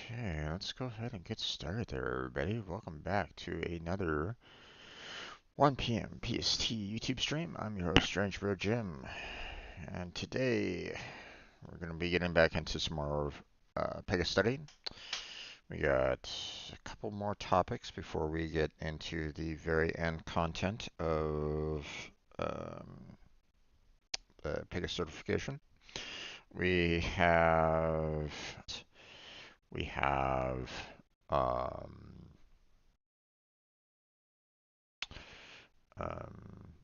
Okay, let's go ahead and get started there, everybody. Welcome back to another 1 p.m. PST YouTube stream. I'm your host, Strange Bro Jim, and today we're going to be getting back into some more Pega study. We got a couple more topics before we get into the very end content of um, the Pega certification. We have we have um, Um,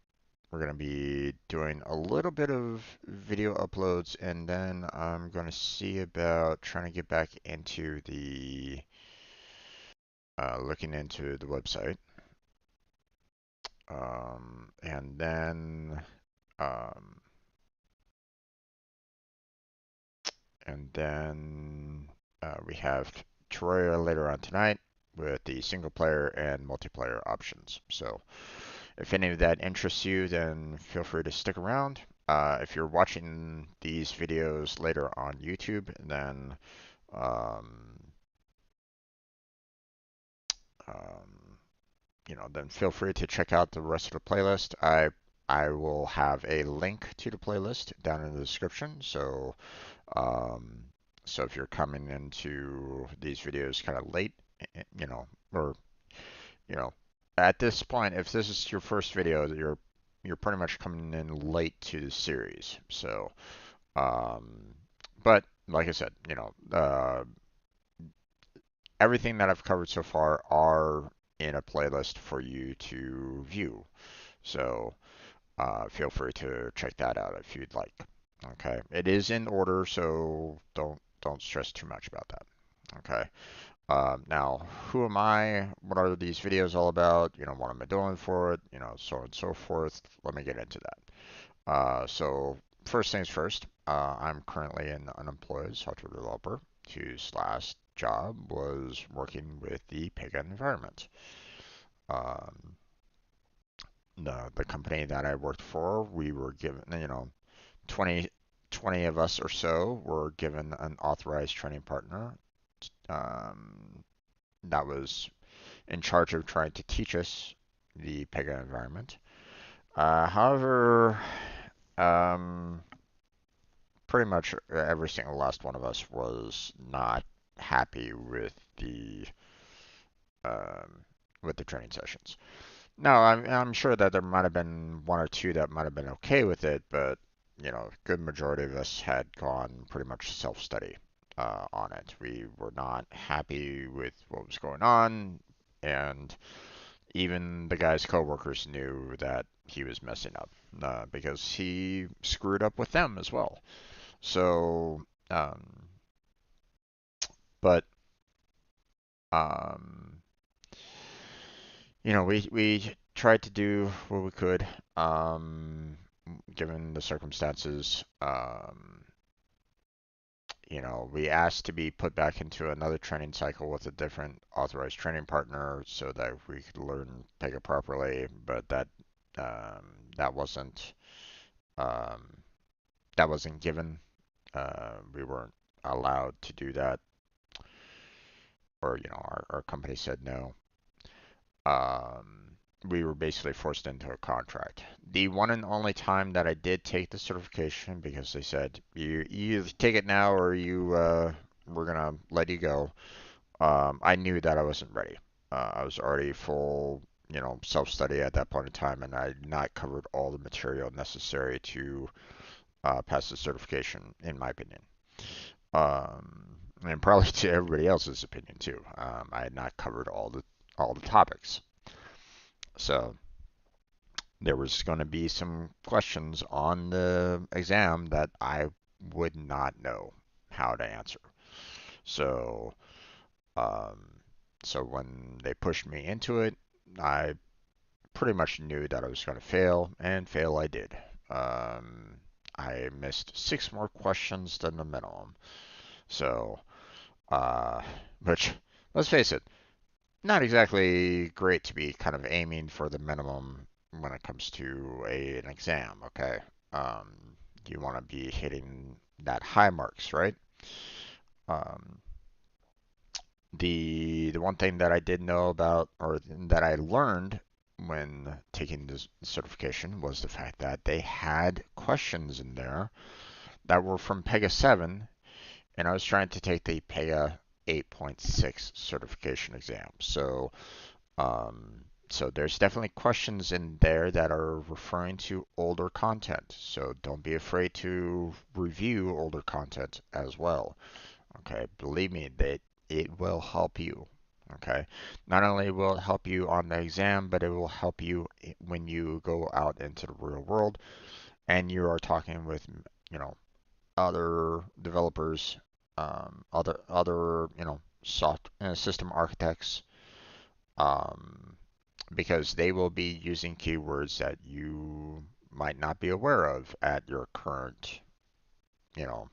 we're going to be doing a little bit of video uploads, and then I'm going to see about trying to get back into the looking into the website. And then um, we have Terraria later on tonight with the single player and multiplayer options. So if any of that interests you, then feel free to stick around. If you're watching these videos later on YouTube, then um, um, then feel free to check out the rest of the playlist. I will have a link to the playlist down in the description. Um, so if you're coming into these videos kind of late, or you know, at this point, if this is your first video, you're pretty much coming in late to the series. So, um, but like I said, everything that I've covered so far are in a playlist for you to view. So, feel free to check that out if you'd like. Okay, it is in order, so don't stress too much about that. Okay. Now, who am I? What are these videos all about? What am I doing for it? So on and so forth. Let me get into that. So first things first, I'm currently an unemployed software developer whose last job was working with the Pega environment. Um, the company that I worked for, we were given, 20, 20 of us or so were given an authorized training partner um, that was in charge of trying to teach us the Pega environment. However, um, pretty much every single last one of us was not happy um, with the training sessions. Now, I'm sure that there might have been one or two that might have been okay with it, but good majority of us had gone pretty much self-study on it. We were not happy with what was going on, and even the guy's coworkers knew that he was messing up because he screwed up with them as well. So, um, but um, we tried to do what we could, given the circumstances. We asked to be put back into another training cycle with a different authorized training partner so that we could learn Pega properly, but that wasn't um, that wasn't given. We weren't allowed to do that, or our company said no. We were basically forced into a contract. The one and only time that I did take the certification, because they said you either take it now or we're gonna let you go. I knew that I wasn't ready. I was already full, self-study at that point in time, and I had not covered all the material necessary to pass the certification, in my opinion. And probably to everybody else's opinion too. I had not covered all the topics. So there was going to be some questions on the exam that I would not know how to answer. So, um, so when they pushed me into it, I pretty much knew that I was going to fail, and fail I did. Um, I missed six more questions than the minimum. So, uh, which, let's face it, not exactly great to be kind of aiming for the minimum when it comes to an exam, okay? You want to be hitting that high marks, right? Um, the one thing that I did know about, or that I learned when taking this certification, was the fact that they had questions in there that were from Pega 7, and I was trying to take the Pega 8.6 certification exam. So there's definitely questions in there that are referring to older content. So don't be afraid to review older content as well. Okay, believe me, that it will help you. Okay, not only will it help you on the exam, but it will help you when you go out into the real world and you are talking with, you know, other developers, other soft system architects, um, because they will be using keywords that you might not be aware of at your current, you know,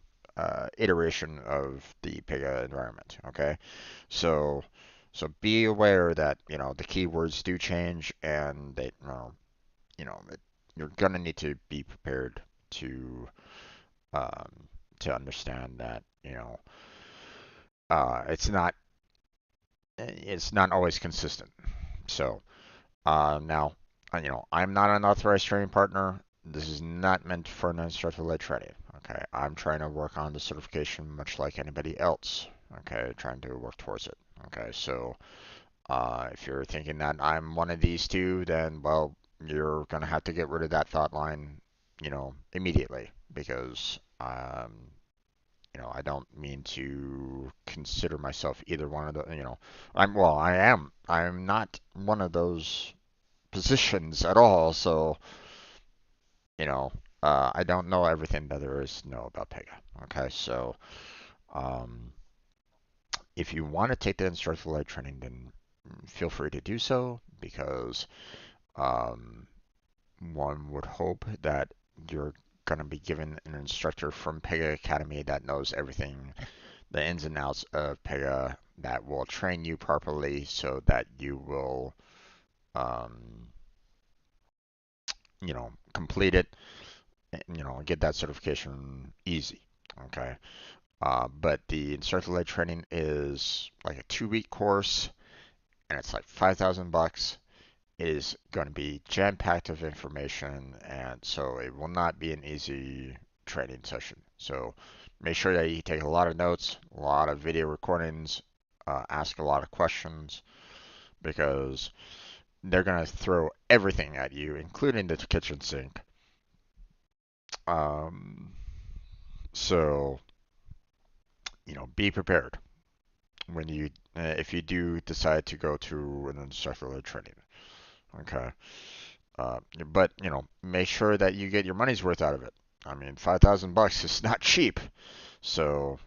iteration of the Pega environment. Okay, so so be aware that the keywords do change, and that you know it, you're gonna need to be prepared to um, to understand that it's not always consistent. So now, I'm not an authorized training partner. This is not meant for an instructor-led training. Okay, I'm trying to work on the certification much like anybody else. Okay, trying to work towards it. Okay, so if you're thinking that I'm one of these two, then well, you're gonna have to get rid of that thought line, immediately, because I don't mean to consider myself either one of the. I'm not one of those positions at all. So, you know, I don't know everything that there is to know about Pega. Okay, so um, if you want to take the instructor-led training, then feel free to do so, because um, one would hope that you're going to be given an instructor from Pega Academy that knows everything, the ins and outs of Pega, that will train you properly so that you will, um, complete it, get that certification easy. Okay. But the instructor-led training is like a 2-week course, and it's like $5,000. It is going to be jam-packed of information, and so it will not be an easy training session. So make sure that you take a lot of notes, a lot of video recordings, ask a lot of questions, because they're going to throw everything at you, including the kitchen sink. Um, so, be prepared when if you do decide to go to an instructor-led training. Okay. But make sure that you get your money's worth out of it. I mean, $5,000 is not cheap. So,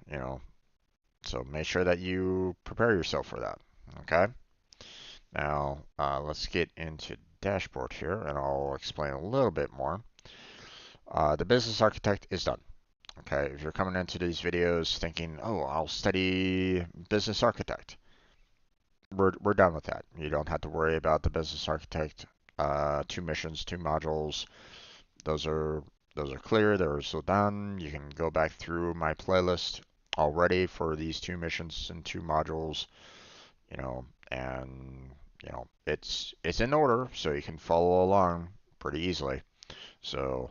so make sure that you prepare yourself for that. Okay. Now, let's get into dashboard here, and I'll explain a little bit more. The business architect is done. Okay, if you're coming into these videos thinking, oh, I'll study business architect, we're done with that. You don't have to worry about the business architect. 2 missions, 2 modules. Those are those are clear. They're so done. You can go back through my playlist already for these 2 missions and 2 modules. And it's in order, so you can follow along pretty easily. So,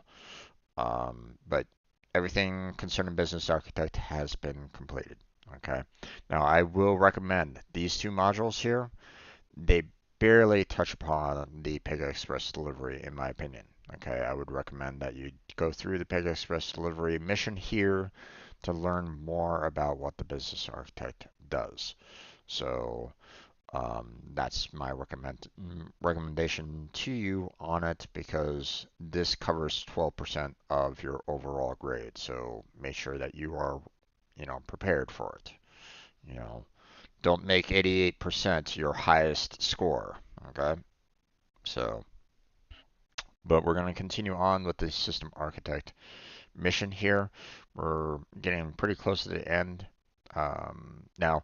but everything concerning business architect has been completed. Okay. Now I will recommend these 2 modules here. They barely touch upon the Pega Express delivery, in my opinion. Okay, I would recommend that you go through the Pega Express delivery mission here to learn more about what the business architect does. So that's my recommendation to you on it, because this covers 12% of your overall grade. So make sure that you are, prepared for it. You know, don't make 88% your highest score. Okay, so but we're going to continue on with the system architect mission here. We're getting pretty close to the end. Now,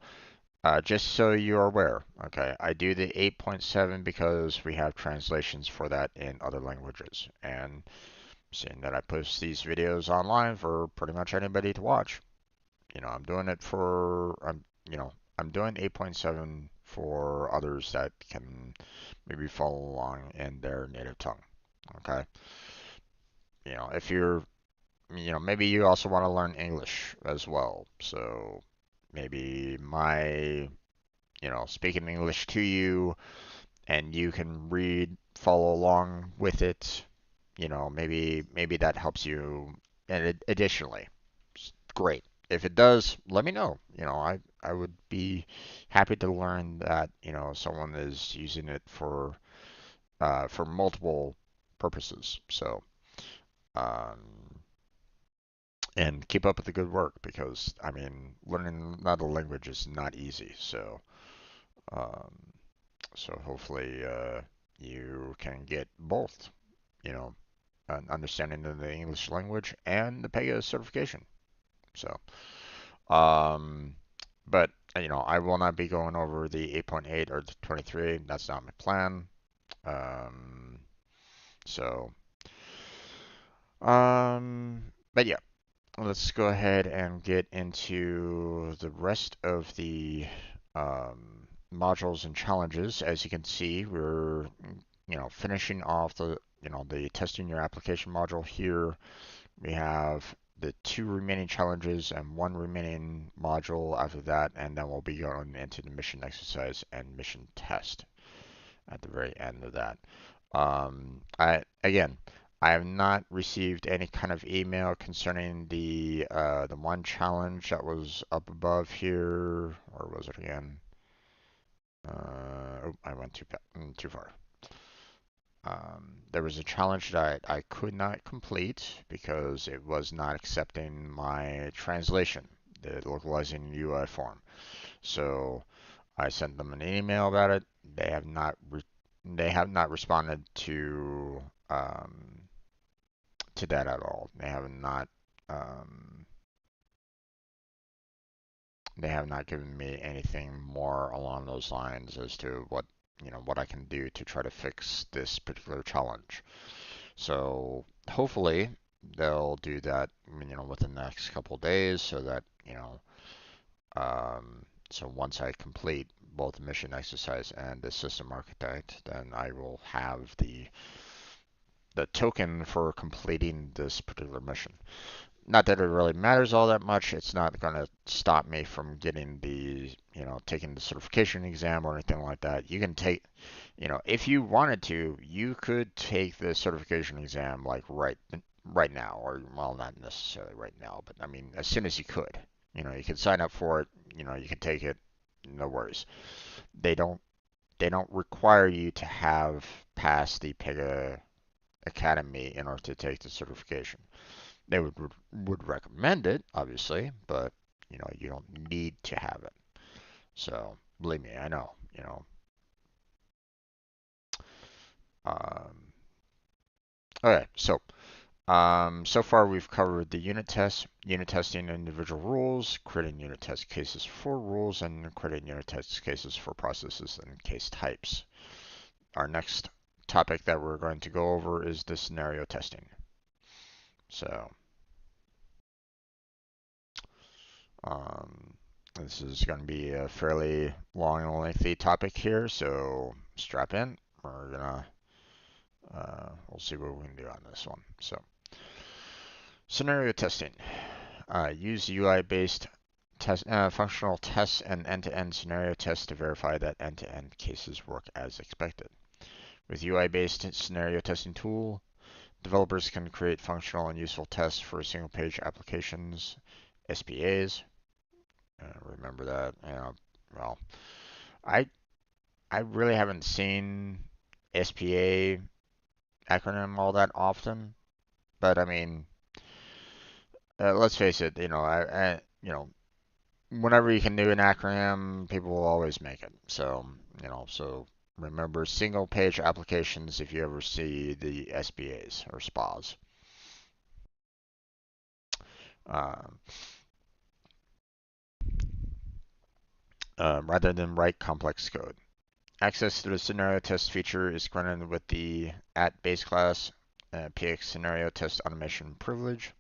just so you're aware, okay, I do the 8.7 because we have translations for that in other languages. And seeing that I post these videos online for pretty much anybody to watch, I'm doing it for, I'm doing 8.7 for others that can maybe follow along in their native tongue. Okay. If you're, maybe you also want to learn English as well. So maybe speaking English to you and you can read, follow along with it. Maybe that helps you. And additionally, great. If it does, let me know. I would be happy to learn that someone is using it for multiple purposes. So um, and keep up with the good work because I mean learning another language is not easy. Um, so hopefully you can get both. You know, an understanding of the English language and the Pega certification. So, um, but I will not be going over the 8.8 or the 23. That's not my plan. Um, so, but yeah, let's go ahead and get into the rest of the modules and challenges. As you can see, we're finishing off the testing your application module here. We have the 2 remaining challenges and 1 remaining module after that, and then we'll be going into the mission exercise and mission test at the very end of that. I have not received any kind of email concerning the one challenge that was up above here, or was it again? Oh, I went too far. There was a challenge that I could not complete because it was not accepting my translation, the localizing UI form. So I sent them an email about it. They have not responded to that at all. Um, they have not given me anything more along those lines as to what I can do to try to fix this particular challenge. So hopefully they'll do that, within the next couple of days, so that so once I complete both the mission exercise and the system architect, then I will have the token for completing this particular mission. Not that it really matters all that much. It's not going to stop me from getting taking the certification exam or anything like that. You can take, if you wanted to, you could take the certification exam like right now, or well, not necessarily right now, but I mean, as soon as you could. You could sign up for it. You can take it. No worries. They don't they don't require you to have passed the Pega Academy in order to take the certification. They would recommend it, obviously, but you don't need to have it. So believe me, I know. Um, okay, so far we've covered the unit tests, unit testing individual rules, creating unit test cases for rules, and creating unit test cases for processes and case types. Our next topic that we're going to go over is the scenario testing. So Um, this is going to be a fairly long and lengthy topic here, so strap in. We'll see what we can do on this one. So, scenario testing. Use UI-based functional tests and end-to-end scenario tests to verify that end-to-end cases work as expected. With UI-based scenario testing tool, developers can create functional and useful tests for single-page applications, SPAs. Remember that. Well, I I really haven't seen SPA acronym all that often, but I mean, let's face it. Whenever you can do an acronym, people will always make it. So remember single page applications if you ever see the SPAs or SPAs. Um, rather than write complex code. Access to the scenario test feature is granted with the at base class PX scenario test automation privilege.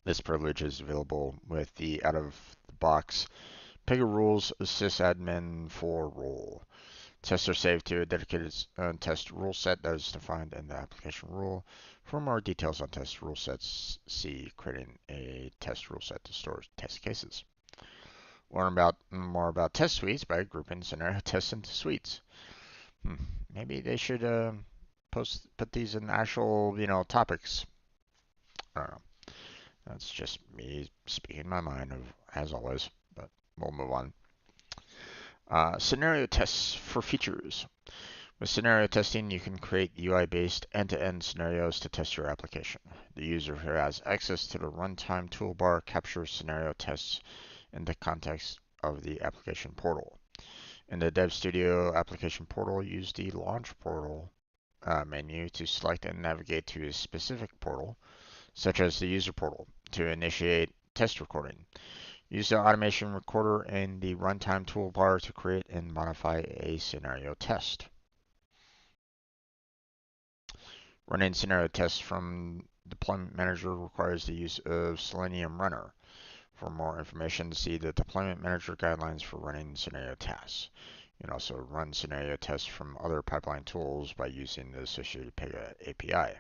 This privilege is available with the out of the box. Pega rules sysadmin for role. Tests are saved to a dedicated test rule set that is defined in the application rule. For more details on test rule sets, see creating a test rule set to store test cases. Learn more about test suites by grouping scenario tests into suites. Maybe they should put these in actual topics. I don't know. That's just me speaking my mind, as always. But we'll move on. Scenario tests for features. With scenario testing, you can create UI-based end-to-end scenarios to test your application. The user who has access to the runtime toolbar captures scenario tests in the context of the application portal. In the Dev Studio application portal, use the Launch Portal menu to select and navigate to a specific portal, such as the user portal, to initiate test recording. Use the automation recorder in the runtime toolbar to create and modify a scenario test. Running scenario tests from Deployment Manager requires the use of Selenium Runner. For more information, see the Deployment Manager guidelines for running scenario tests. You can also run scenario tests from other pipeline tools by using the associated Pega API.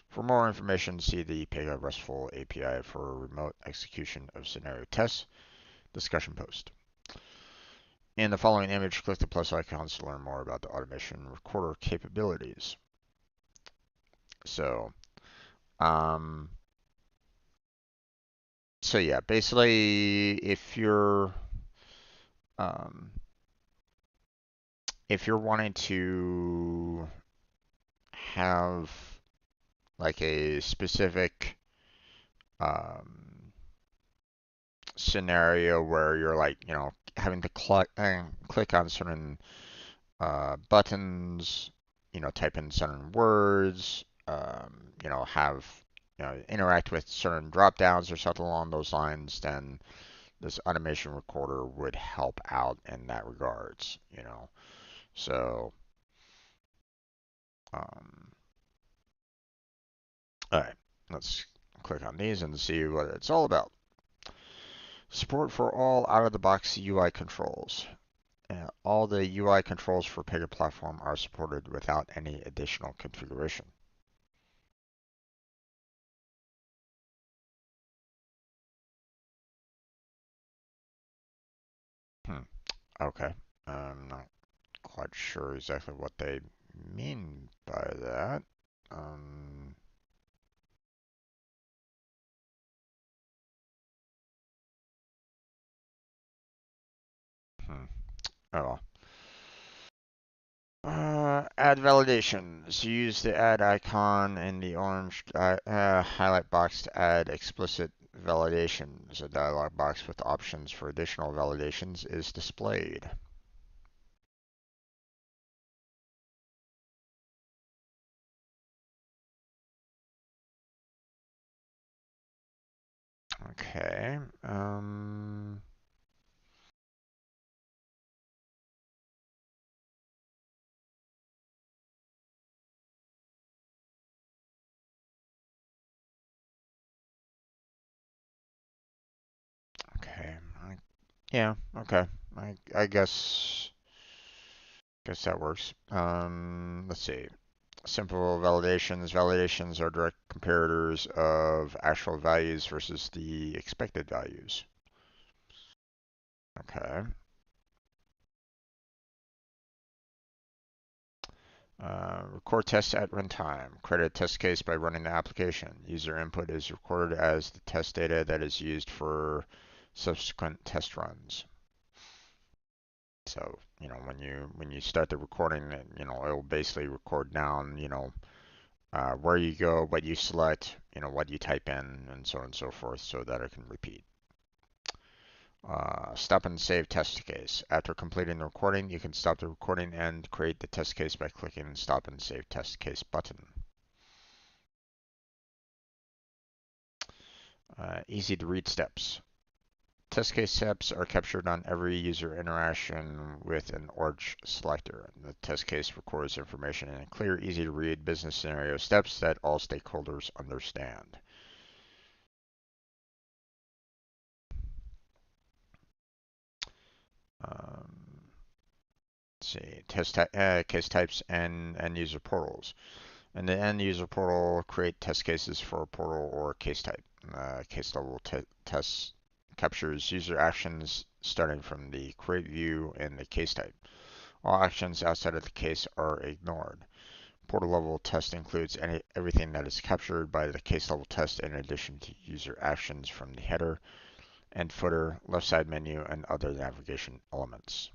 For more information, see the Pega RESTful API for remote execution of scenario tests discussion post. In the following image, click the plus icons to learn more about the automation recorder capabilities. So yeah, basically, if you're wanting to have like a specific scenario where you're like, having to click on certain buttons, type in certain words, have interact with certain drop downs or something along those lines, then this automation recorder would help out in that regards. So, all right, let's click on these and see what it's all about. Support for all out-of-the-box UI controls. All the UI controls for Pega Platform are supported without any additional configuration. Okay. I'm not quite sure exactly what they mean by that. Oh. Add validations. Use the add icon in the orange highlight box to add explicit validations. A dialog box with options for additional validations is displayed. Okay. Okay. Yeah. Okay. I guess that works. Let's see. Simple validations. Validations are direct comparators of actual values versus the expected values. Okay. Record tests at runtime. Create a test case by running the application. User input is recorded as the test data that is used for subsequent test runs. So, when you start the recording, it'll basically record down, where you go, what you select, what you type in, and so on and so forth, so that it can repeat. Stop and save test case. After completing the recording, you can stop the recording and create the test case by clicking the Stop and Save Test Case button. Easy to read steps. Test case steps are captured on every user interaction with an orange selector. The test case records information in clear, easy to read business scenario steps that all stakeholders understand. Let's see, case types and end user portals. In the end user portal, create test cases for a portal or case type. Case level test captures user actions starting from the create view and the case type. All actions outside of the case are ignored. Portal level test includes everything that is captured by the case level test in addition to user actions from the header and footer, left side menu, and other navigation elements.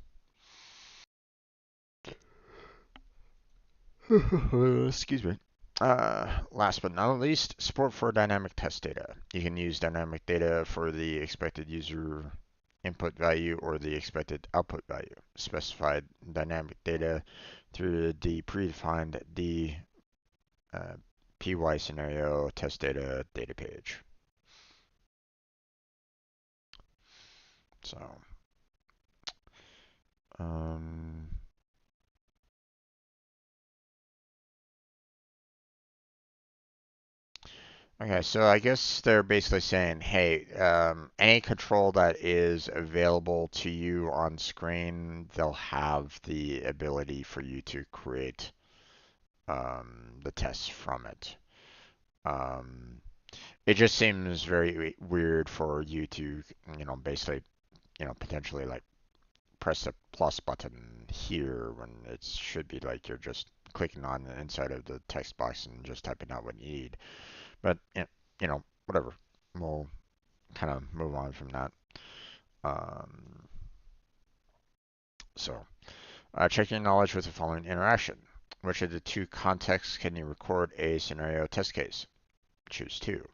Excuse me. Last but not least, support for dynamic test data. You can use dynamic data for the expected user input value or the expected output value. Specified dynamic data through the predefined PY scenario test data page. So, um, okay, so I guess they're basically saying, hey, any control that is available to you on screen, they'll have the ability for you to create the tests from it. Um, it just seems very weird for you to, basically, potentially like press the plus button here when it should be like you're just clicking on the inside of the text box and just typing out what you need. But, whatever. We'll kind of move on from that. Um, so, check your knowledge with the following interaction. Which of the two contexts can you record a scenario test case? Choose two.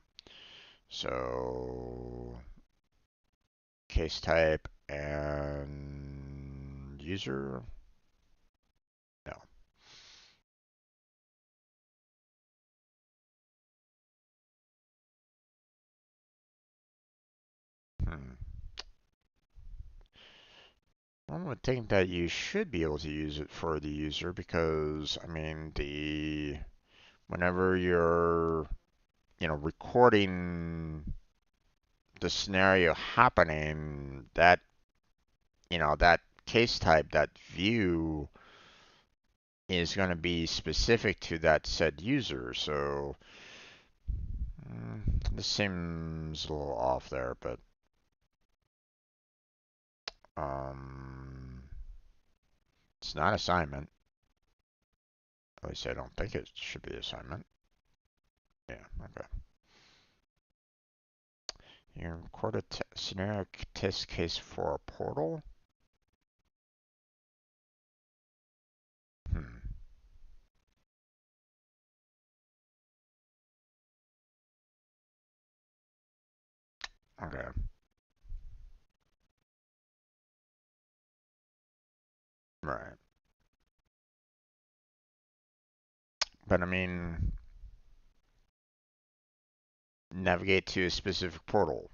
So, case type and user? No. Hmm. One would think that you should be able to use it for the user because, I mean, whenever you're, recording the scenario happening, that case type, that view is going to be specific to that said user. So this seems a little off there, but um, it's not assignment. At least I don't think it should be assignment. Yeah, okay. You record a scenario test case for a portal. Hmm. Okay. Right. But I mean, navigate to a specific portal,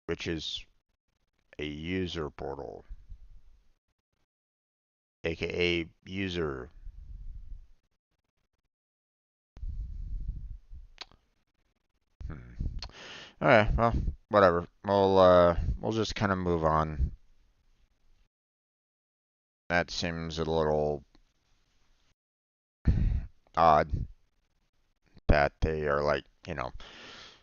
which is a user portal, aka user. Hmm. Okay, well, whatever. We'll just kind of move on. That seems a little odd that they are like,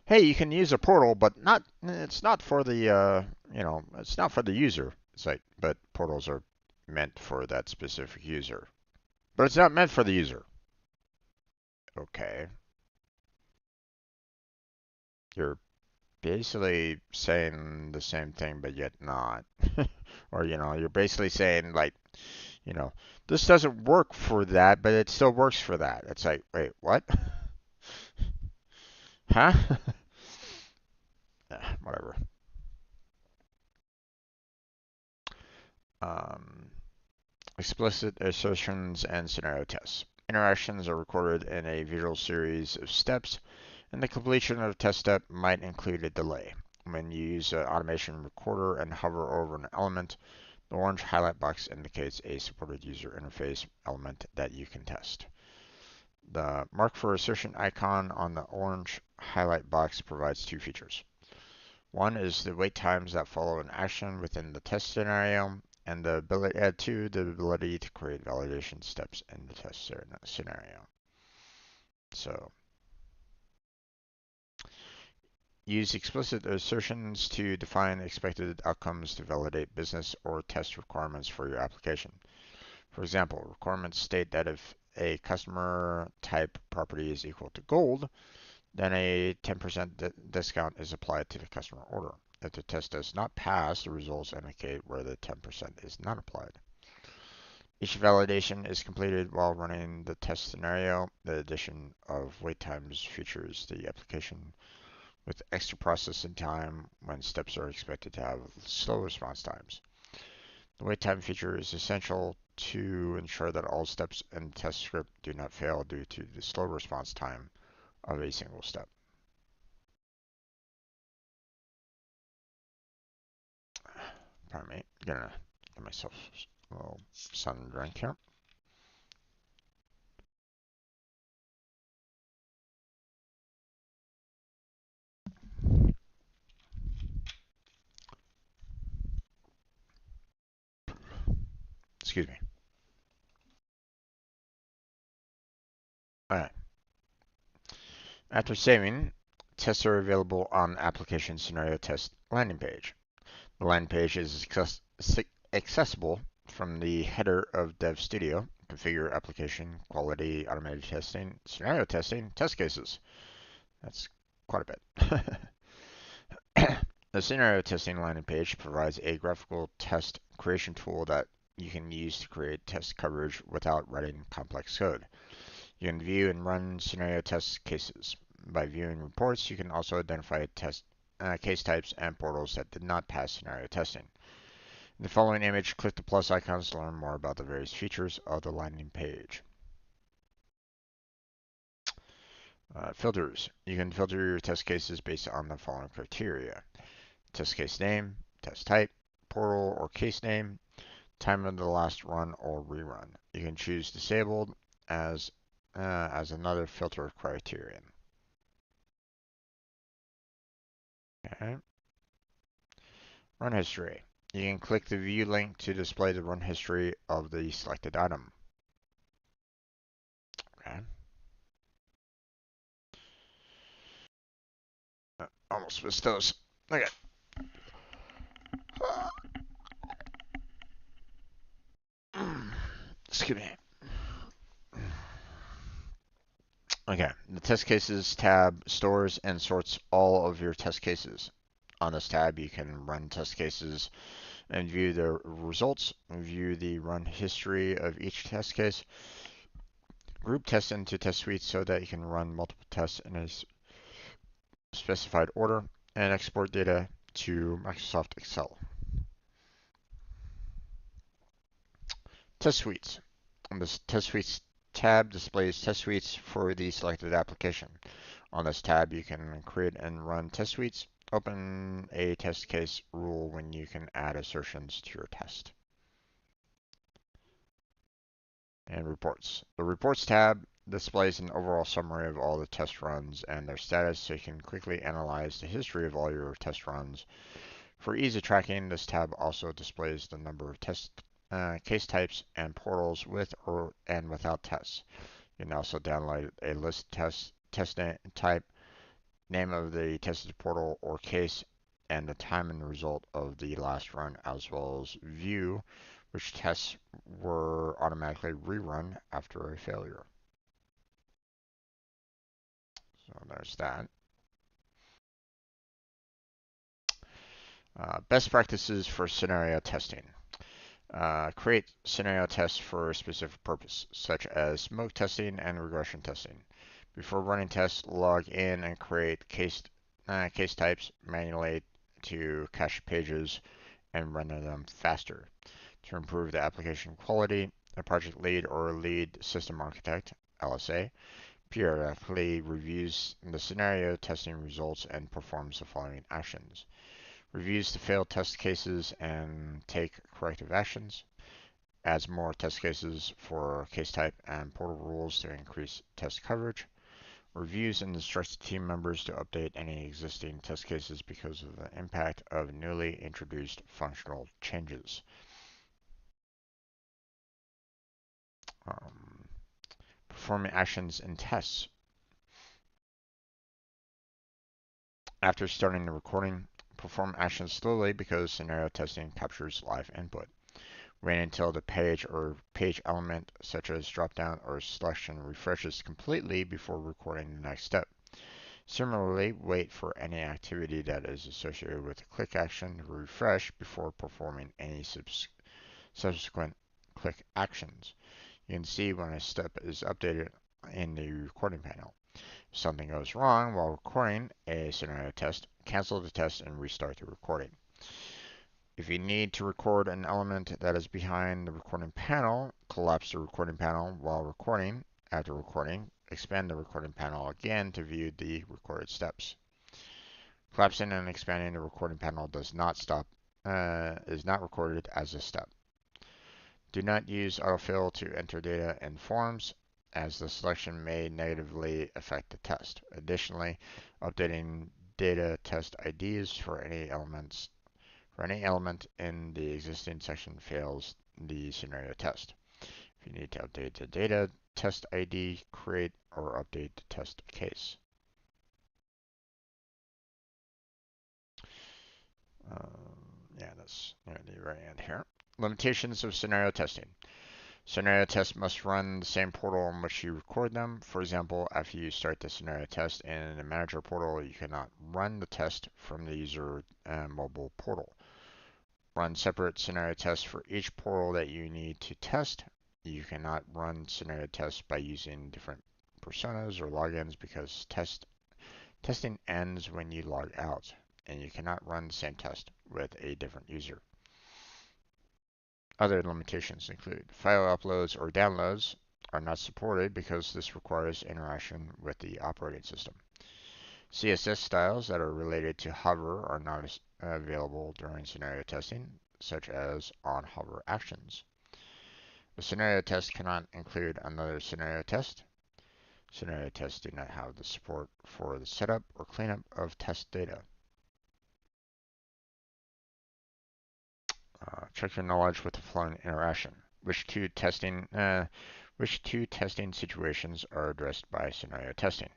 hey, you can use a portal, but not it's not for the it's not for the user. It's like, but portals are meant for that specific user. But it's not meant for the user. Okay. You're basically saying the same thing, but yet not. Or, you're basically saying, like, you know, this doesn't work for that, but it still works for that. It's like, wait, what? Huh? Whatever. Um, Explicit assertions and scenario tests. Interactions are recorded in a visual series of steps, and the completion of a test step might include a delay. When you use an automation recorder and hover over an element, the orange highlight box indicates a supported user interface element that you can test. The mark for assertion icon on the orange highlight box provides two features. One is the wait times that follow an action within the test scenario, and the ability, two, the ability to create validation steps in the test scenario. So use explicit assertions to define expected outcomes to validate business or test requirements for your application. For example, requirements state that if a customer type property is equal to gold, then a 10% discount is applied to the customer order. If the test does not pass, the results indicate where the 10% is not applied. Each validation is completed while running the test scenario. The addition of wait times features the application with extra processing time when steps are expected to have slow response times. The wait time feature is essential to ensure that all steps in the test script do not fail due to the slow response time of a single step. Pardon me, gonna get myself a little sun drink here. Excuse me. Alright. After saving, tests are available on application scenario test landing page. The landing page is accessible from the header of Dev Studio, configure application, quality, automated testing, scenario testing, test cases. That's quite a bit. The scenario testing landing page provides a graphical test creation tool that you can use to create test coverage without writing complex code. You can view and run scenario test cases. By viewing reports, you can also identify case types and portals that did not pass scenario testing. In the following image, click the plus icons to learn more about the various features of the landing page. Filters. You can filter your test cases based on the following criteria: test case name, test type, portal or case name, time of the last run or rerun. You can choose disabled as another filter criterion. Okay. Run history. You can click the view link to display the run history of the selected item. Okay. Almost missed those. Okay. Excuse me. Okay, the test cases tab stores and sorts all of your test cases. On this tab, you can run test cases and view the results, view the run history of each test case, group tests into test suites so that you can run multiple tests in a specified order, and export data to Microsoft Excel. Test suites. This test suites tab displays test suites for the selected application. On this tab, you can create and run test suites. Open a test case rule when you can add assertions to your test. And reports. The reports tab displays an overall summary of all the test runs and their status so you can quickly analyze the history of all your test runs. For ease of tracking, this tab also displays the number of case types and portals with or and without tests. You can also download a list test type, name of the tested portal or case, and the time and result of the last run, as well as view which tests were automatically rerun after a failure. So there's that. Best practices for scenario testing. Create scenario tests for a specific purpose, such as smoke testing and regression testing. Before running tests, log in and create case types manually to cache pages and render them faster. To improve the application quality, a project lead or lead system architect (LSA) periodically reviews the scenario testing results and performs the following actions: reviews the failed test cases and take corrective actions, adds more test cases for case type and portal rules to increase test coverage, Reviews and instructs team members to update any existing test cases because of the impact of newly introduced functional changes. Um, Performing actions and tests. After starting the recording, perform actions slowly because scenario testing captures live input. Wait until the page or page element, such as dropdown or selection, refreshes completely before recording the next step. Similarly, wait for any activity that is associated with a click action to refresh before performing any subsequent click actions. You can see when a step is updated in the recording panel. If something goes wrong while recording a scenario test, cancel the test and restart the recording. If you need to record an element that is behind the recording panel, collapse the recording panel while recording. After recording, expand the recording panel again to view the recorded steps. Collapsing and expanding the recording panel is not recorded as a step. Do not use autofill to enter data in forms, as the selection may negatively affect the test. Additionally, updating data test IDs for any element in the existing section fails the scenario test. If you need to update the data test ID, create or update the test case. Yeah, that's near the right end here. Limitations of scenario testing. Scenario tests must run the same portal in which you record them. For example, after you start the scenario test in the manager portal, you cannot run the test from the user mobile portal. Run separate scenario tests for each portal that you need to test. You cannot run scenario tests by using different personas or logins because testing ends when you log out, and you cannot run the same test with a different user. Other limitations include file uploads or downloads are not supported because this requires interaction with the operating system. CSS styles that are related to hover are not available during scenario testing, such as on-hover actions. A scenario test cannot include another scenario test. Scenario tests do not have the support for the setup or cleanup of test data. Check your knowledge with the following interaction. Which two testing situations are addressed by scenario testing?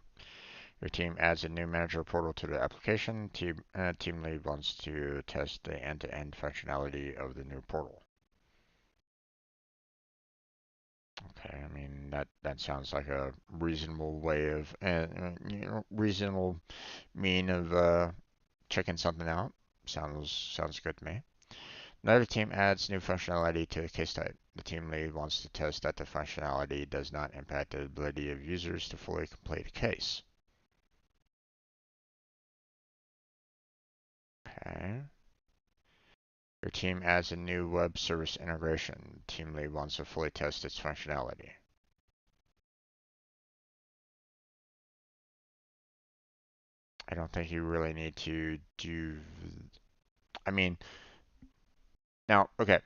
Your team adds a new manager portal to the application. Team lead wants to test the end-to-end functionality of the new portal. Okay, I mean that sounds like a reasonable way of reasonable mean of checking something out. Sounds good to me. Another team adds new functionality to the case type. The team lead wants to test that the functionality does not impact the ability of users to fully complete a case. Okay. Your team adds a new web service integration. Team lead wants to fully test its functionality. I don't think you really need to do. I mean, now, okay.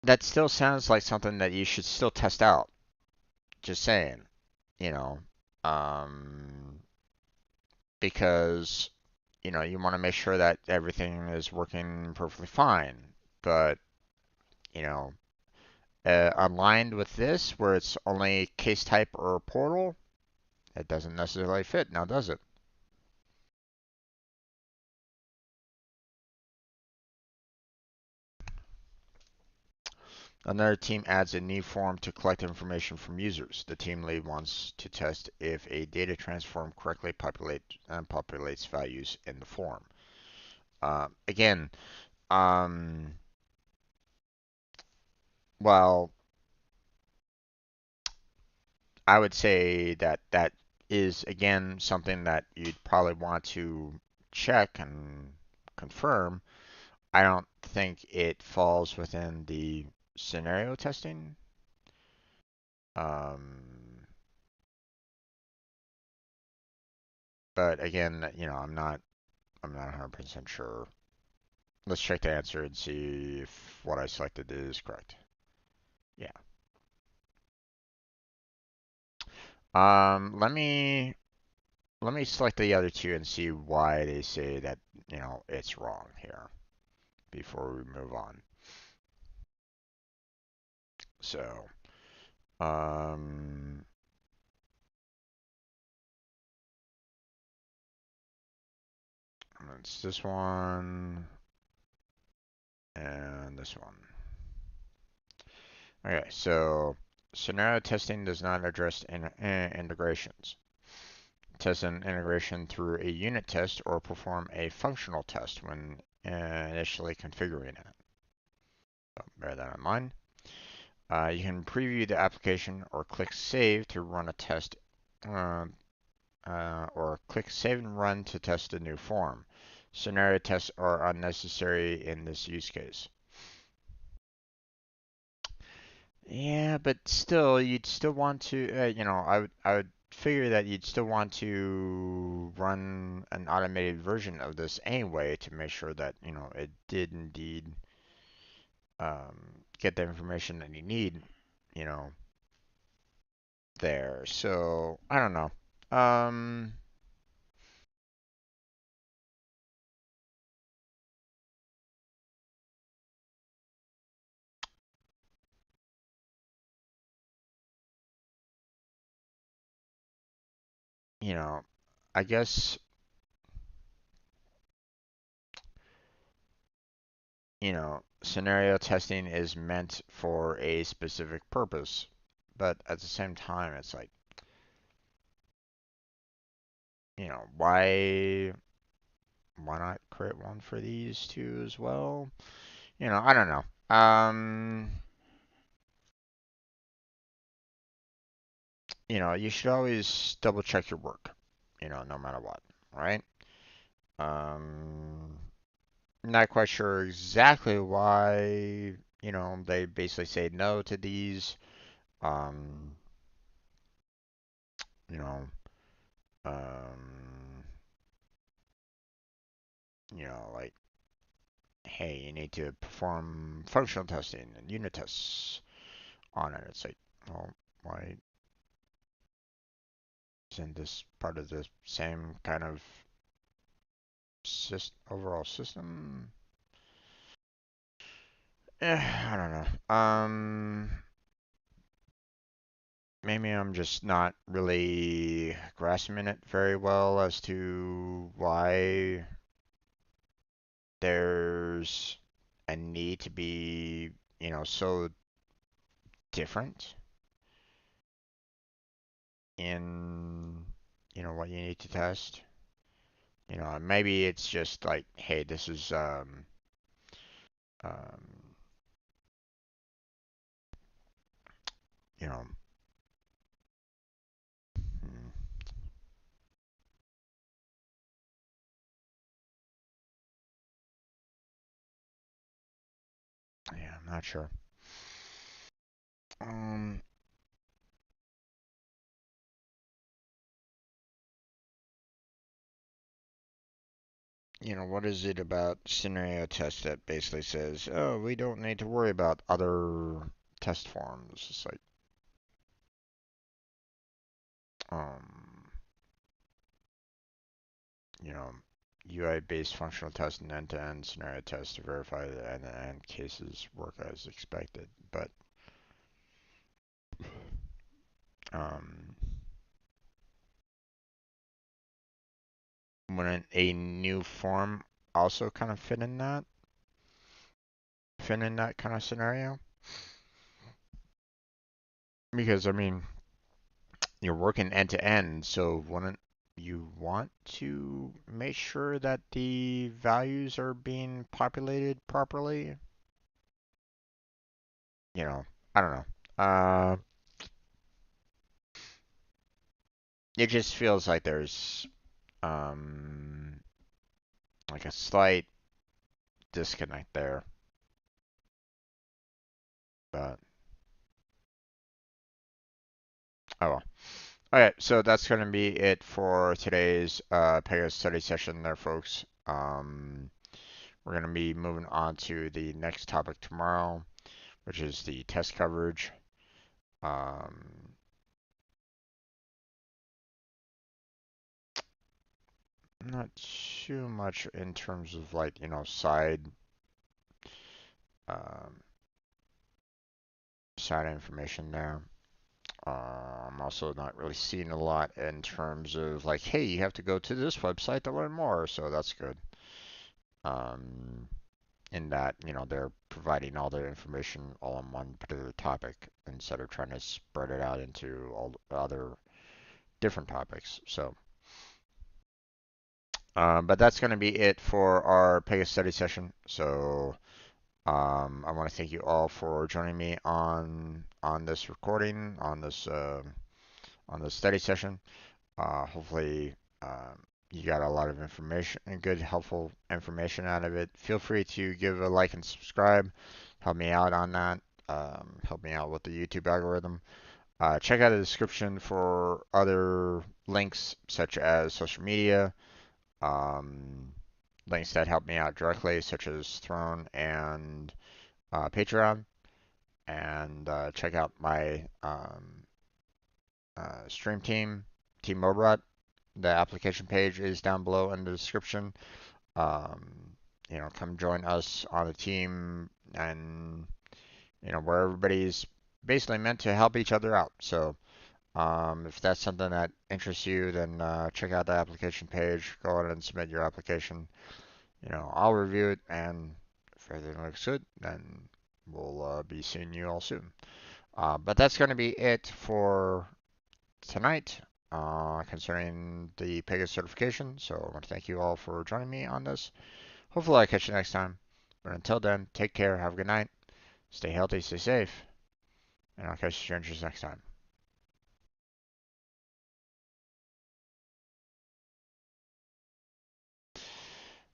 That still sounds like something that you should still test out. Just saying, you know, um, because you want to make sure that everything is working perfectly fine. But you know, aligned with this, where it's only case type or portal, it doesn't necessarily fit now, does it? Another team adds a new form to collect information from users. The team lead wants to test if a data transform correctly populates values in the form. Again, um, well, I would say that that is again something that you'd probably want to check and confirm. I don't think it falls within the scenario testing. Um, but again, I'm not I'm not 100% sure. Let's check the answer and see if what I selected is correct. Yeah. Let me select the other two and see why they say that, it's wrong here before we move on. So, um, it's this one and this one. Okay, so scenario testing does not address integrations. Test an integration through a unit test or perform a functional test when initially configuring it. So bear that in mind. You can preview the application or click Save to run a test, uh, or click Save and Run to test a new form. Scenario tests are unnecessary in this use case. Yeah, but still, you'd still want to, I would figure that you'd still want to run an automated version of this anyway to make sure that, it did indeed get the information that you need, you know, there. So, I don't know. Um, you know, I guess, scenario testing is meant for a specific purpose, but at the same time, it's like, why not create one for these two as well? I don't know. You should always double check your work, no matter what, right? Um, Not quite sure exactly why, they basically say no to these. Um, you know, um, like, hey, you need to perform functional testing and unit tests on it. It's like, well, why isn't this part of the same kind of overall system? I don't know. Maybe I'm just not really grasping it very well as to why there's a need to be, so different in, what you need to test. Maybe it's just like, hey, this is, um, you know, hmm, yeah, I'm not sure. Um, what is it about scenario test that basically says, oh, we don't need to worry about other test forms? It's like, um, you know, UI-based functional test and end-to-end scenario test to verify that end-to-end cases work as expected. But um, wouldn't a new form also kind of fit in that kind of scenario? Because I mean, you're working end-to-end, so wouldn't you want to make sure that the values are being populated properly? I don't know. It just feels like there's um like a slight disconnect there. But oh well. Okay, so that's gonna be it for today's Pega study session there, folks. We're going to be moving on to the next topic tomorrow, which is the test coverage. Um, Not too much in terms of like, um, side information there. I'm also not really seeing a lot in terms of like, hey, you have to go to this website to learn more, so that's good. Um, in that, they're providing all their information all on one particular topic instead of trying to spread it out into all the other different topics. So, but that's going to be it for our Pega study session. So, I want to thank you all for joining me on this recording, on this study session. Hopefully, you got a lot of information and good, helpful information out of it. Feel free to give a like and subscribe. Help me out on that. Help me out with the YouTube algorithm. Check out the description for other links such as social media, um, links that help me out directly, such as Throne and Patreon. And check out my stream team, Team Mobrat. The application page is down below in the description. Um, come join us on the team, and where everybody's basically meant to help each other out. So if that's something that interests you, then check out the application page. Go ahead and submit your application. I'll review it, and if everything looks good, then we'll be seeing you all soon. But that's going to be it for tonight concerning the Pega certification. So I want to thank you all for joining me on this. Hopefully, I'll catch you next time. But until then, take care, have a good night, stay healthy, stay safe, and I'll catch you strangers next time.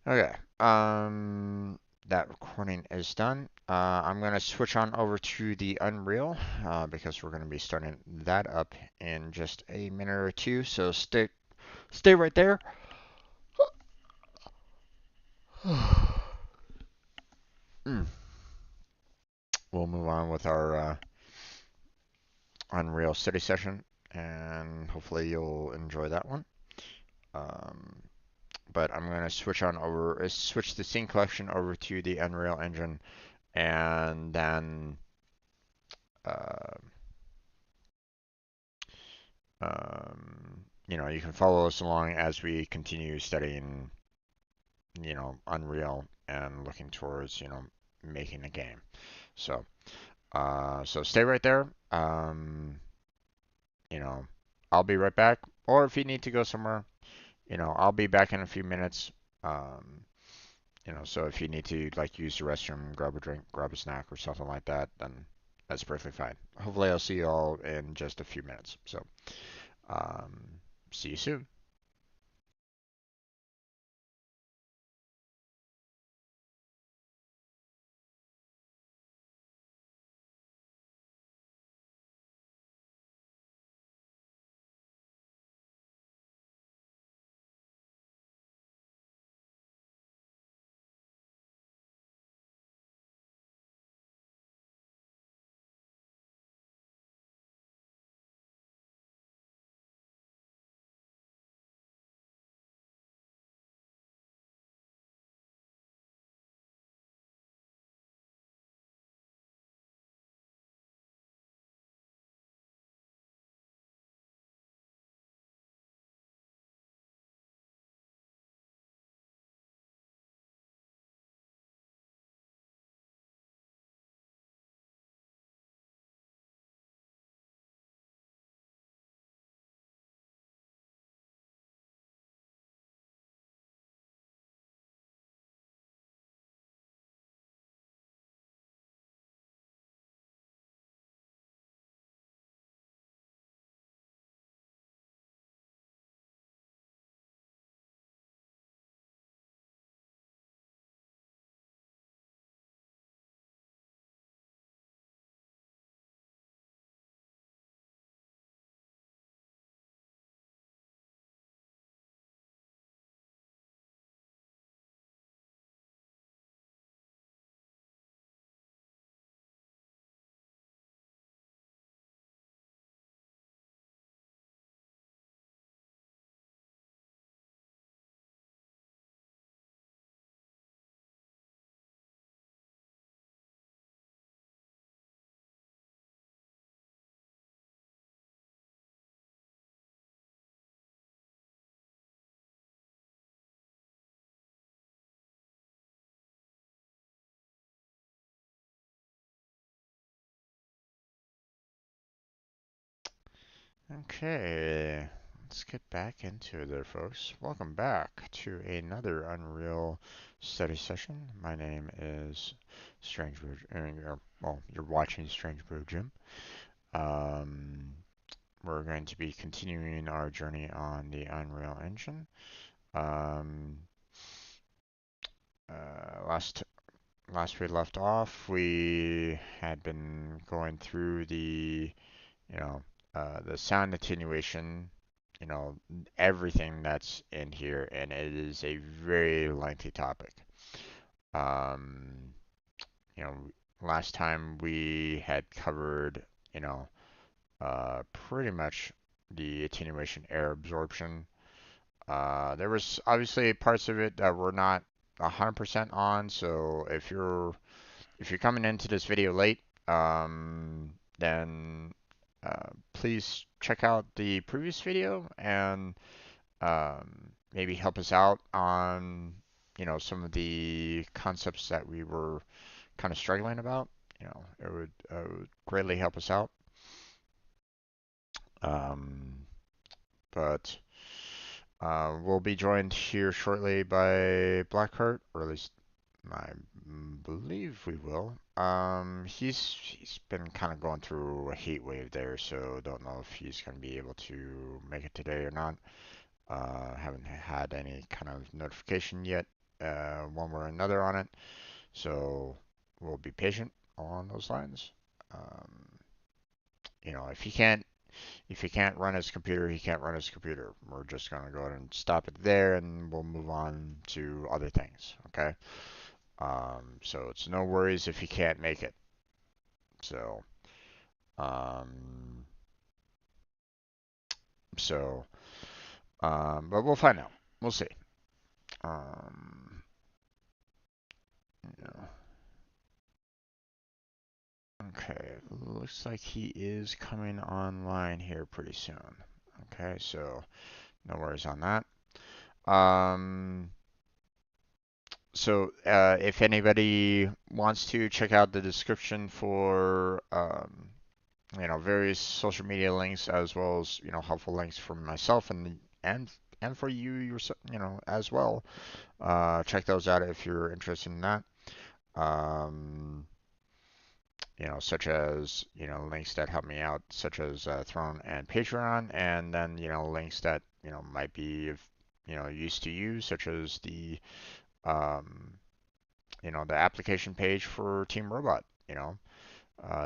Okay. That recording is done. I'm gonna switch on over to the Unreal because we're gonna be starting that up in just a minute or two. So stay right there. We'll move on with our Unreal study session, and hopefully you'll enjoy that one. Um, but I'm gonna switch the scene collection over to the Unreal Engine, and then uh, you can follow us along as we continue studying, Unreal and looking towards, making a game. So, so stay right there. You know, I'll be right back. Or if you need to go somewhere, I'll be back in a few minutes. Um, so if you need to like use the restroom, grab a drink, grab a snack, or something like that, then that's perfectly fine. Hopefully, I'll see you all in just a few minutes. So, um, see you soon. Okay, let's get back into it there, folks. Welcome back to another Unreal study session. My name is Strange Brew, well, you're watching Strange Brew Jim. Um, we're going to be continuing our journey on the Unreal Engine. Um, last we left off, we had been going through you know, the sound attenuation, you know, everything that's in here, and it is a very lengthy topic. Um, you know, last time we had covered, you know, pretty much the attenuation air absorption. There was obviously parts of it that were not 100% on, so if you're coming into this video late, then please check out the previous video and maybe help us out on, you know, some of the concepts that we were kind of struggling about. You know, it would greatly help us out. Um, but we'll be joined here shortly by Blackheart, or at least I believe we will. He's been kind of going through a heat wave there, so don't know if he's going to be able to make it today or not. Haven't had any kind of notification yet, one way or another on it, so we'll be patient on those lines. Um, you know, if he can't run his computer, he can't run his computer. We're just gonna go ahead and stop it there, and we'll move on to other things. Okay. So it's no worries if he can't make it. So, um, so, but we'll find out. We'll see. Um, you know, okay, looks like he is coming online here pretty soon. Okay, so no worries on that. Um, if anybody wants to check out the description for you know, various social media links as well as, you know, helpful links from myself and for you yourself, you know, as well. Check those out if you're interested in that. Um, you know, such as, you know, links that help me out, such as Throne and Patreon, and then, you know, links that, you know, might be of, you know, use to you, such as um, you know, the application page for Team Robot, you know.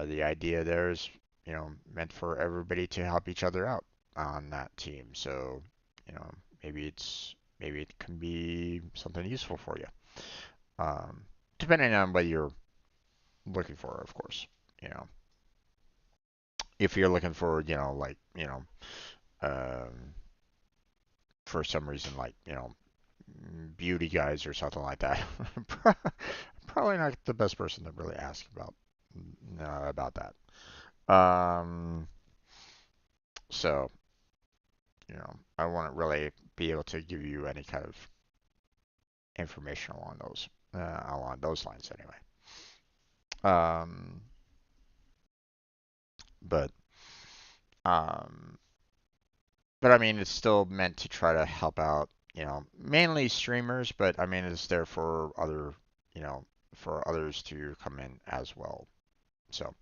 The idea there is, you know, meant for everybody to help each other out on that team. So, you know, maybe it can be something useful for you. Um, Depending on what you're looking for, of course. You know, if you're looking for, you know, like, you know, um, for some reason, like, you know, beauty guys or something like that, probably not the best person to really ask about that. So you know, I wouldn't really be able to give you any kind of information along those lines anyway. Um, but um, but I mean, it's still meant to try to help out, you know, mainly streamers, but I mean, it's there for you know, for others to come in as well. So,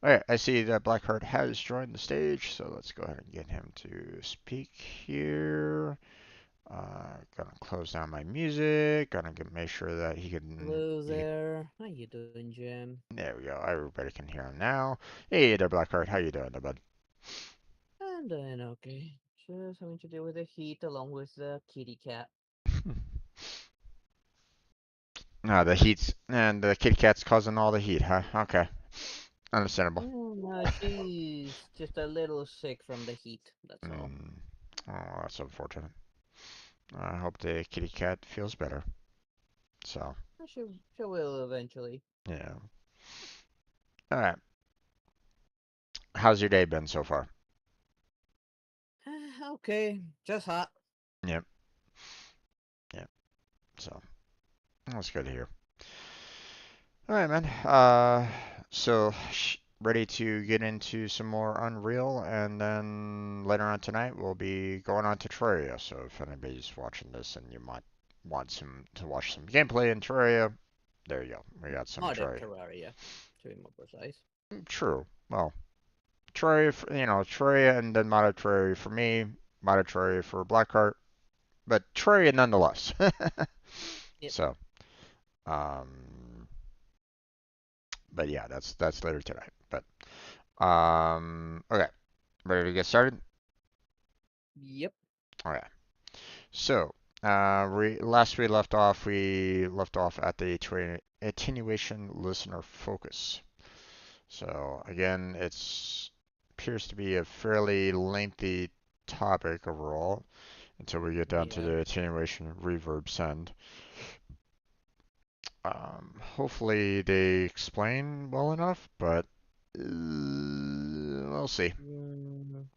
okay, I see that Blackheart has joined the stage, so let's go ahead and get him to speak here. Gonna close down my music. Make sure that Hello there. How you doing, Jim? There we go. Everybody can hear him now. Hey there, Blackheart. How you doing, there, bud? I'm doing okay. Just having to deal with the heat along with the kitty cat. No, the heat's and the kitty cat's causing all the heat, huh? Okay, understandable. No, she's just a little sick from the heat, that's all. Mm. Oh, that's unfortunate. I hope the kitty cat feels better. So, She will eventually. yeah. All right. How's your day been so far? Okay, just hot. Yep. Yep. So, that's good to hear. All right, man. So ready to get into some more Unreal, and then later on tonight we'll be going on to Terraria. So if anybody's watching this and you might want some to watch some gameplay in Terraria, there you go. We got some Modded Terraria. Terraria, to be more precise. True. Well, Terraria, Terraria and then modded Terraria for me, modded Terraria for Blackheart, but Terraria nonetheless. Yep. So, um, but yeah, that's later tonight. But okay, ready to get started? Yep. Okay. So, last we left off at the attenuation listener focus. So again, it's appears to be a fairly lengthy topic overall until we get down to Yep. the attenuation reverb send. Hopefully they explain well enough, but we'll see. Mm,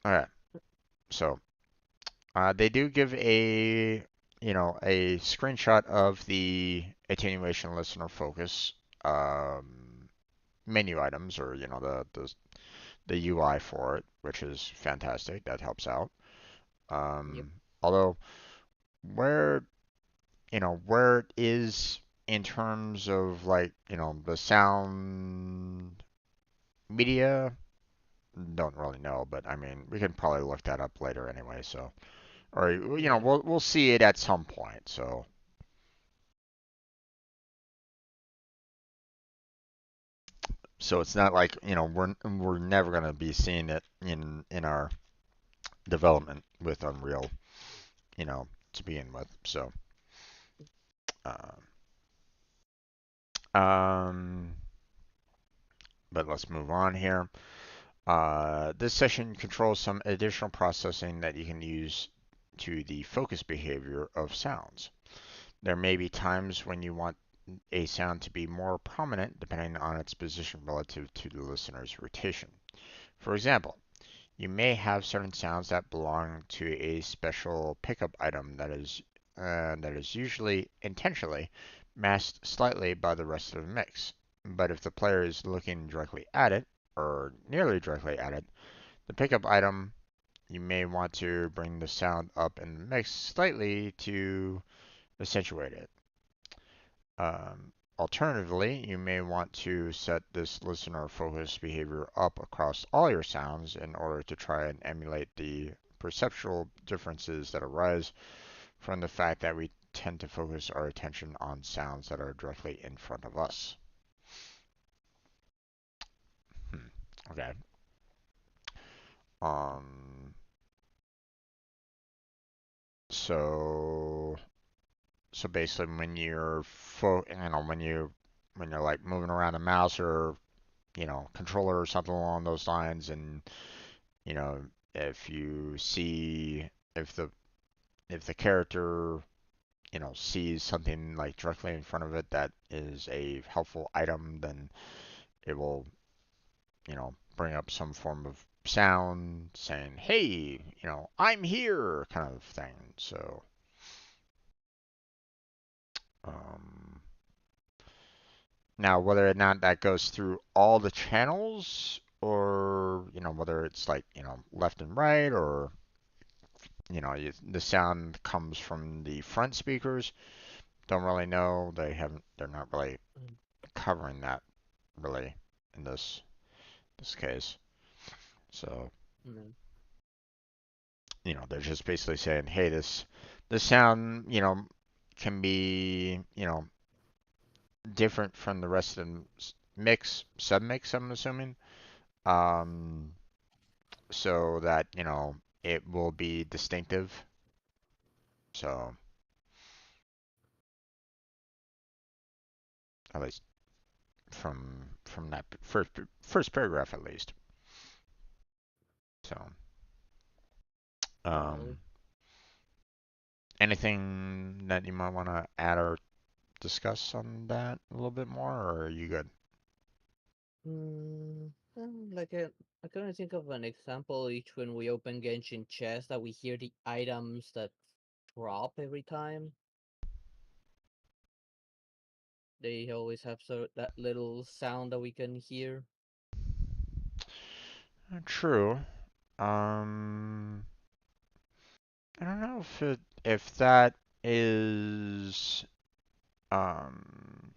All right. So they do give a screenshot of the attenuation listener focus um, menu items, or the UI for it, which is fantastic. That helps out. yep. Although where where it is in terms of like the sound media, don't really know, but I mean we can probably look that up later anyway. So or Yeah. we'll see it at some point. So it's not like we're never gonna be seeing it in our development with Unreal, to begin with. So uh, um, but let's move on here. This session controls some additional processing that you can use to the focus behavior of sounds. There may be times when you want a sound to be more prominent depending on its position relative to the listener's rotation. For example, you may have certain sounds that belong to a special pickup item that is usually intentionally masked slightly by the rest of the mix. But if the player is looking directly at it, or nearly directly at it, the pickup item, you may want to bring the sound up in the mix slightly to accentuate it. Alternatively, you may want to set this listener focus behavior up across all your sounds in order to try and emulate the perceptual differences that arise from the fact that we tend to focus our attention on sounds that are directly in front of us. Hmm. Okay. Um. So so basically, when when you're like moving around a mouse or controller or something along those lines, and you know if you see if the character sees something like directly in front of it that is a helpful item, then it will bring up some form of sound saying, "Hey, I'm here," kind of thing. So um, now, whether or not that goes through all the channels, or whether it's like left and right, or the sound comes from the front speakers, don't really know. They're not really Mm, covering that really in this case. So mm, they're just basically saying, hey, this sound can be different from the rest of the mix submix. I'm assuming. Um, so that it will be distinctive. So at least from that first paragraph at least. So probably. um, anything that you might want to add or discuss on that a little bit more, or are you good? Like I couldn't think of an example each when we open Genshin chest that we hear the items that drop every time. They always have that little sound that we can hear. True. Um, I don't know if that is um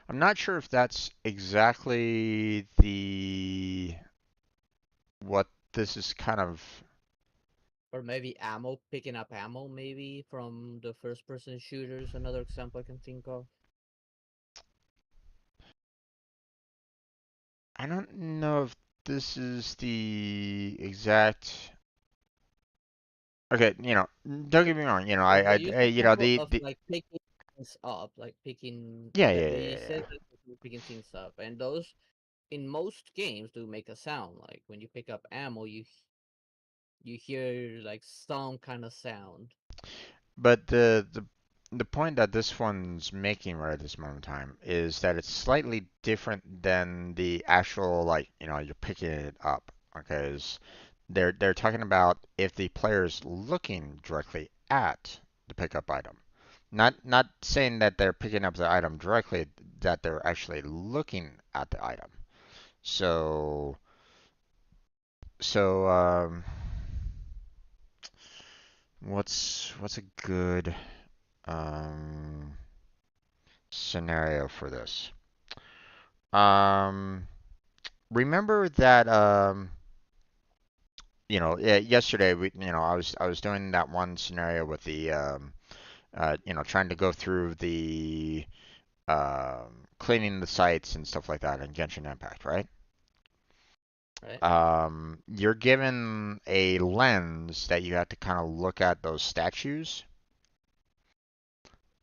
I'm not sure if that's exactly the what this is kind of. Or maybe ammo, picking up ammo, maybe from the first person shooters. Another example I can think of. I don't know if this is the exact. Okay, don't get me wrong. Well, they use the You know, example the of the like picking things up, like picking. yeah, yeah, They yeah, said yeah. that they're picking things up, and those in most games do make a sound. Like when you pick up ammo, you hear like some kind of sound. But the point that this one's making right at this moment in time is that it's slightly different than the actual, like, you're picking it up. Okay, they're talking about if the player is looking directly at the pickup item. Not saying that they're picking up the item directly, that they're actually looking at the item. So so what's a good um scenario for this? Um, Remember that yeah, yesterday I was doing that one scenario with the trying to go through the cleaning the sites and stuff like that in Genshin Impact, right? Right. You're given a lens that you have to kind of look at those statues.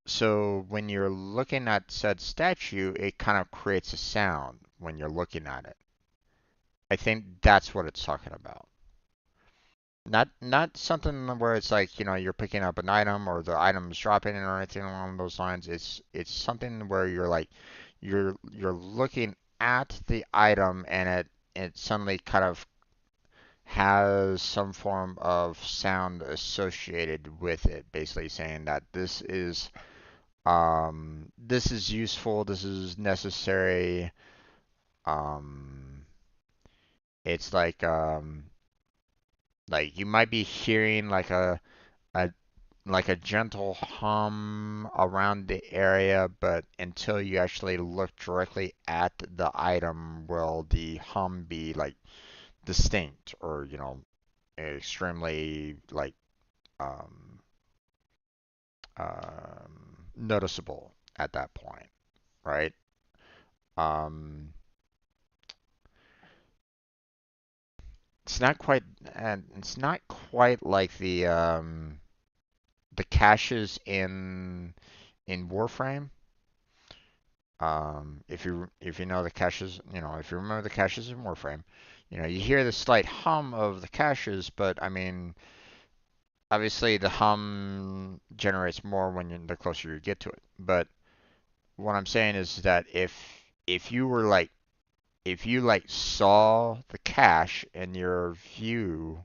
So when you're looking at said statue, it kind of creates a sound when you're looking at it. I think that's what it's talking about. Not something where it's like, you're picking up an item or the item's dropping or anything along those lines. It's something where you're like you're looking at the item and it suddenly kind of has some form of sound associated with it, basically saying that this is useful, this is necessary. Um, it's like you might be hearing a like a gentle hum around the area, but until you actually look directly at the item, will the hum be like distinct or extremely like um, noticeable at that point, right? Um, it's not quite, and it's not quite like the caches in Warframe. If you know the caches, if you remember the caches in Warframe, you hear the slight hum of the caches, but I mean, obviously the hum generates more when the closer you get to it. But what I'm saying is that if you were like if you like saw the cache in your view,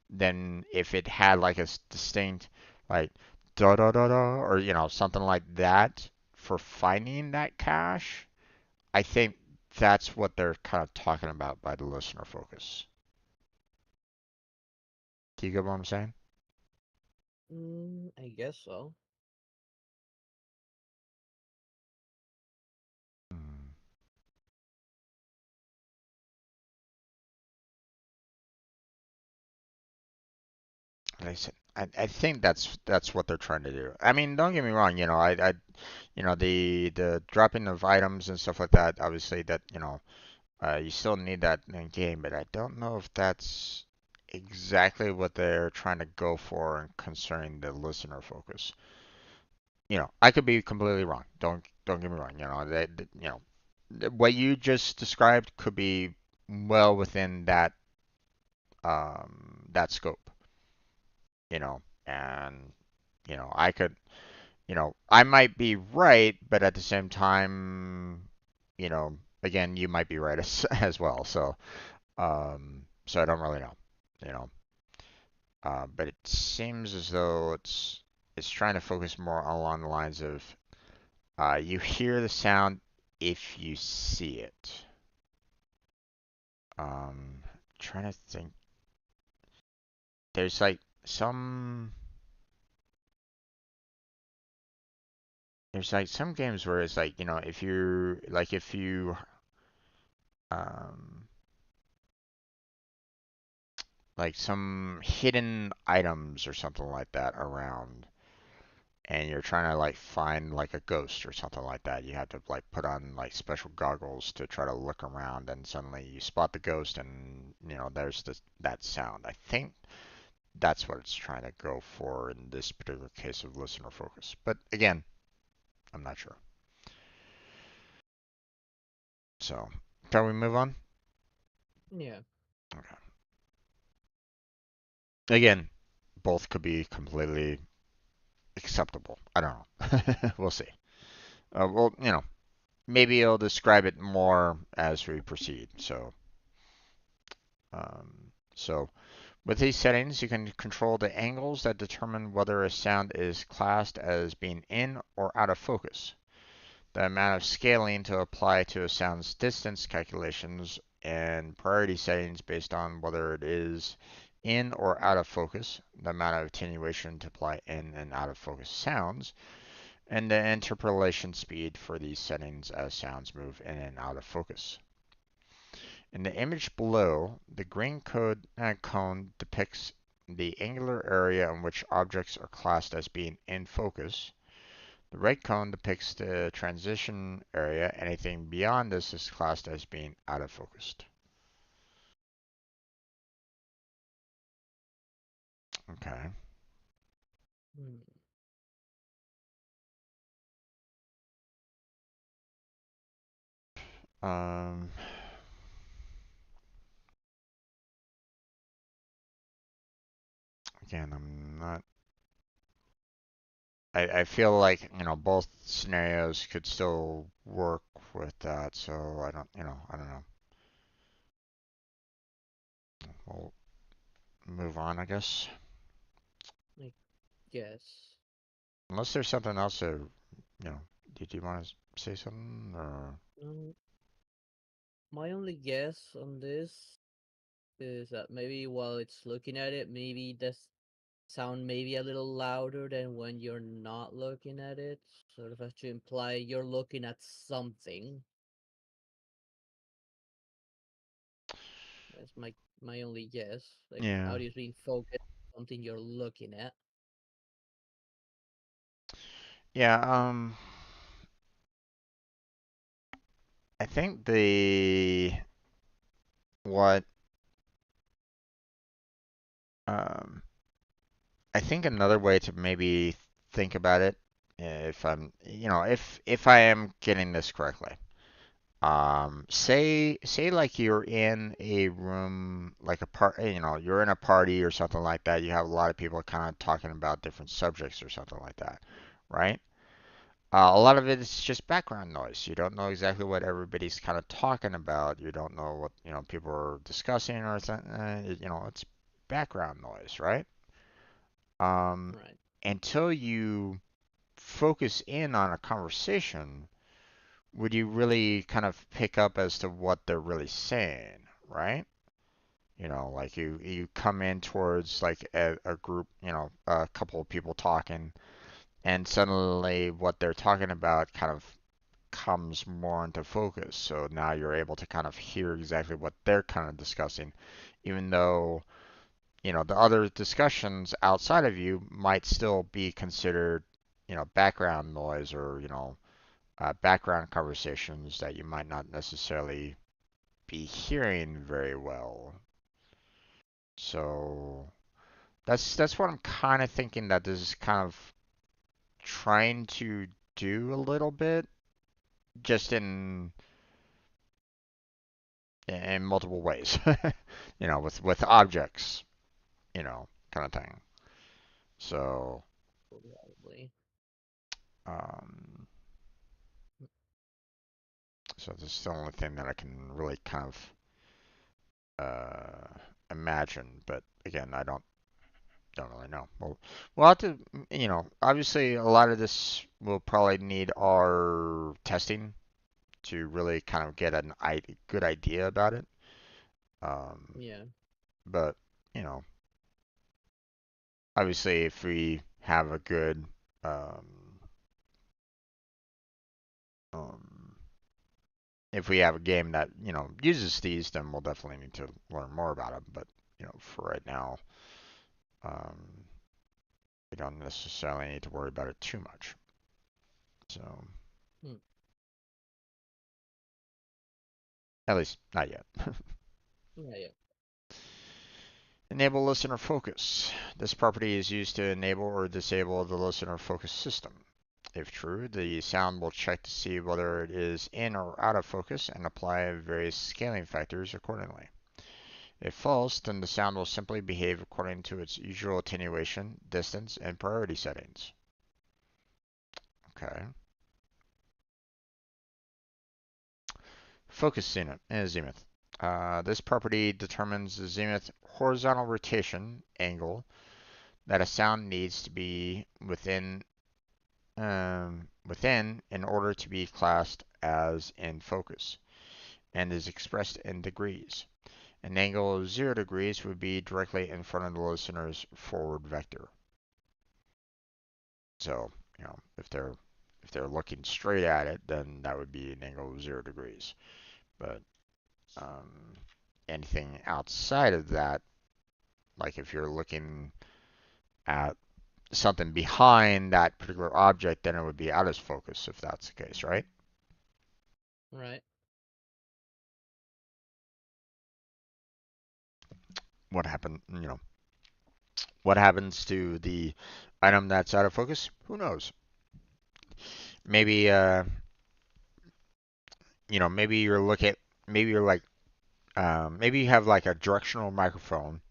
then if it had like a distinct like da da da da or something like that for finding that cache, I think that's what they're kind of talking about by the listener focus. Do you get what I'm saying? I guess so. Mm. Like I said, I think that's what they're trying to do. I mean, don't get me wrong. The dropping of items and stuff like that. Obviously, that you still need that in game, but I don't know if that's exactly what they're trying to go for concerning the listener focus. I could be completely wrong. Don't get me wrong. What you just described could be well within that scope. And I might be right, but at the same time, again, you might be right as well. So I don't really know. You know, but it seems as though it's. it's trying to focus more along the lines of you hear the sound if you see it. Trying to think. There's like some there's like some games where it's like, if you um like some hidden items or something like that around, and you're trying to like find like a ghost or something like that. You have to like put on like special goggles to try to look around, and suddenly you spot the ghost, and there's that sound. I think that's what it's trying to go for in this particular case of listener focus. But again, I'm not sure. So, shall we move on? Yeah. Okay. Again, both could be completely acceptable. I don't know. We'll see. Well, maybe I'll describe it more as we proceed. So with these settings, you can control the angles that determine whether a sound is classed as being in or out of focus, the amount of scaling to apply to a sound's distance calculations, and priority settings based on whether it is in or out of focus, the amount of attenuation to apply in and out of focus sounds, and the interpolation speed for these settings as sounds move in and out of focus. In the image below, the green cone depicts the angular area in which objects are classed as being in focus. The red cone depicts the transition area. Anything beyond this is classed as being out of focus. Okay. Hmm. Um, Again, I'm not. I feel like both scenarios could still work with that, so I don't know. We'll move on, I guess. I guess. Unless there's something else you know, did you want to say something or? Um, my only guess on this is that maybe while it's looking at it, maybe the sound maybe a little louder than when you're not looking at it, sort of as to imply you're looking at something. That's my only guess. Like Yeah. audio is being focused on something you're looking at. Yeah, I think the what um I think another way to maybe think about it, if if I am getting this correctly. Say like you're in a room, like you're in a party or something like that. You have a lot of people kind of talking about different subjects or something like that, right? A lot of it is just background noise. You don't know exactly what everybody's kind of talking about. You don't know what, people are discussing or something. It's background noise, right? Um, Right. until you focus in on a conversation, would you really kind of pick up as to what they're really saying, right? Like you come in towards like a group, a couple of people talking, and suddenly what they're talking about kind of comes more into focus. So now you're able to kind of hear exactly what they're kind of discussing, even though, the other discussions outside of you might still be considered, background noise or, background conversations that you might not necessarily be hearing very well. So that's what I'm kind of thinking that this is kind of trying to do a little bit, just in multiple ways, with objects, kind of thing. So, Probably. um, so this is the only thing that I can really kind of imagine. But again, I don't. don't really know. We'll have to, obviously a lot of this will probably need our testing to really kind of get a good idea about it. Um, Yeah. but, you know, obviously if we have a good, um, um, if we have a game that, uses these, then we'll definitely need to learn more about them. But, for right now, um, we don't necessarily need to worry about it too much. So, Hmm. at least not yet. Yeah, yeah. Enable listener focus. This property is used to enable or disable the listener focus system. If true, the sound will check to see whether it is in or out of focus and apply various scaling factors accordingly. If false, then the sound will simply behave according to its usual attenuation, distance, and priority settings. Okay. Focus zenith. This property determines the zenith horizontal rotation angle that a sound needs to be within in order to be classed as in focus, and is expressed in degrees. An angle of 0 degrees would be directly in front of the listener's forward vector. So, if they're looking straight at it, then that would be an angle of 0 degrees. But um, anything outside of that, like if you're looking at something behind that particular object, then it would be out of focus if that's the case, right? Right. What happened, what happens to the item that's out of focus? Who knows? Maybe maybe you're like maybe you have like a directional microphone.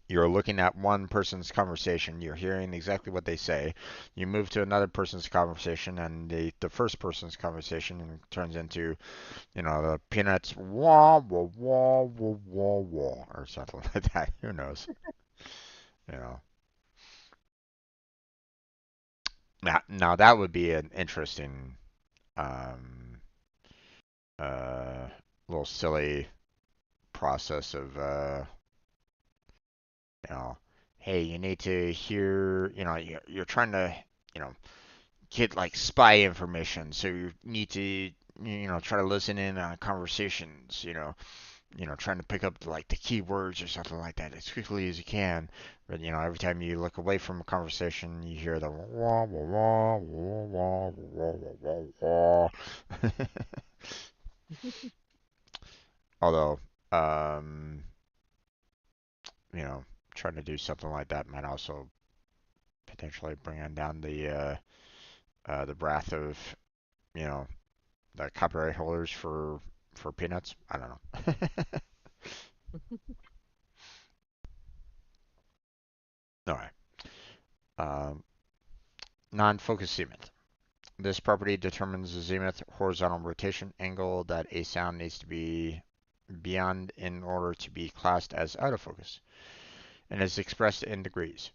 You're looking at one person's conversation, you're hearing exactly what they say. You move to another person's conversation, and the first person's conversation turns into, the peanuts wah wah wah wah wah wah or something like that. Who knows? You know. Now that would be an interesting um uh little silly process of you know, hey, you need to hear, you're trying to, you know, get like spy information, so you need to, try to listen in on conversations, trying to pick up like the keywords or something like that as quickly as you can. But every time you look away from a conversation, you hear the wah wah wah wah wah wah wah wah wah. Although, um, you know, trying to do something like that might also potentially bring on down the wrath of, you know, the copyright holders for peanuts. I don't know. All right. Um, non-focus zenith. This property determines the zenith horizontal rotation angle that a sound needs to be beyond in order to be classed as out of focus, and is expressed in degrees.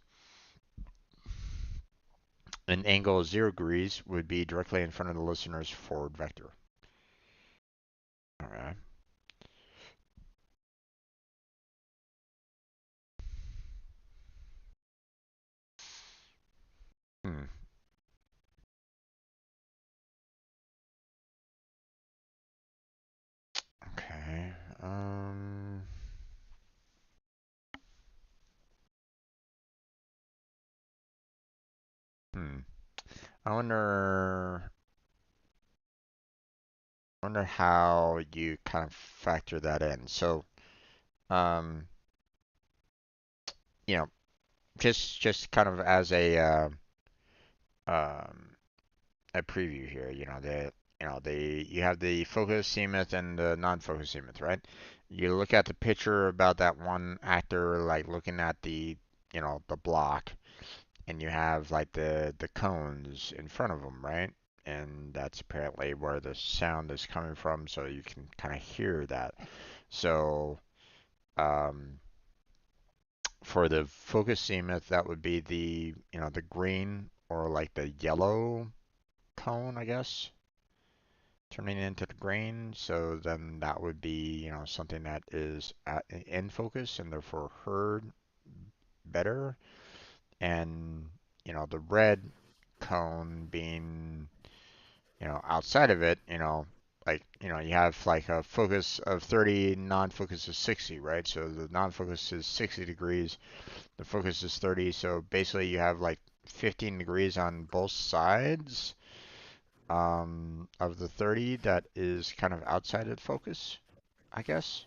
An angle of 0 degrees would be directly in front of the listener's forward vector. Okay. Hmm. Okay. Hmm. I wonder how you kind of factor that in. So, um, you know, just kind of as um, a preview here. You have the focus zenith and the non-focus zenith, right? You look at the picture about that one actor, like looking at the block, and you have like the cones in front of them, right? And that's apparently where the sound is coming from, so you can kind of hear that. So, um, for the focus zenith, that would be the, the green or like the yellow cone, I guess, turning into the green. So then that would be, something that is in focus and therefore heard better. And, the red cone being, outside of it, like, you have like a focus of 30, non-focus is 60, right? So the non-focus is 60 degrees, the focus is 30. So basically you have like 15 degrees on both sides of the 30 that is kind of outside of focus, I guess.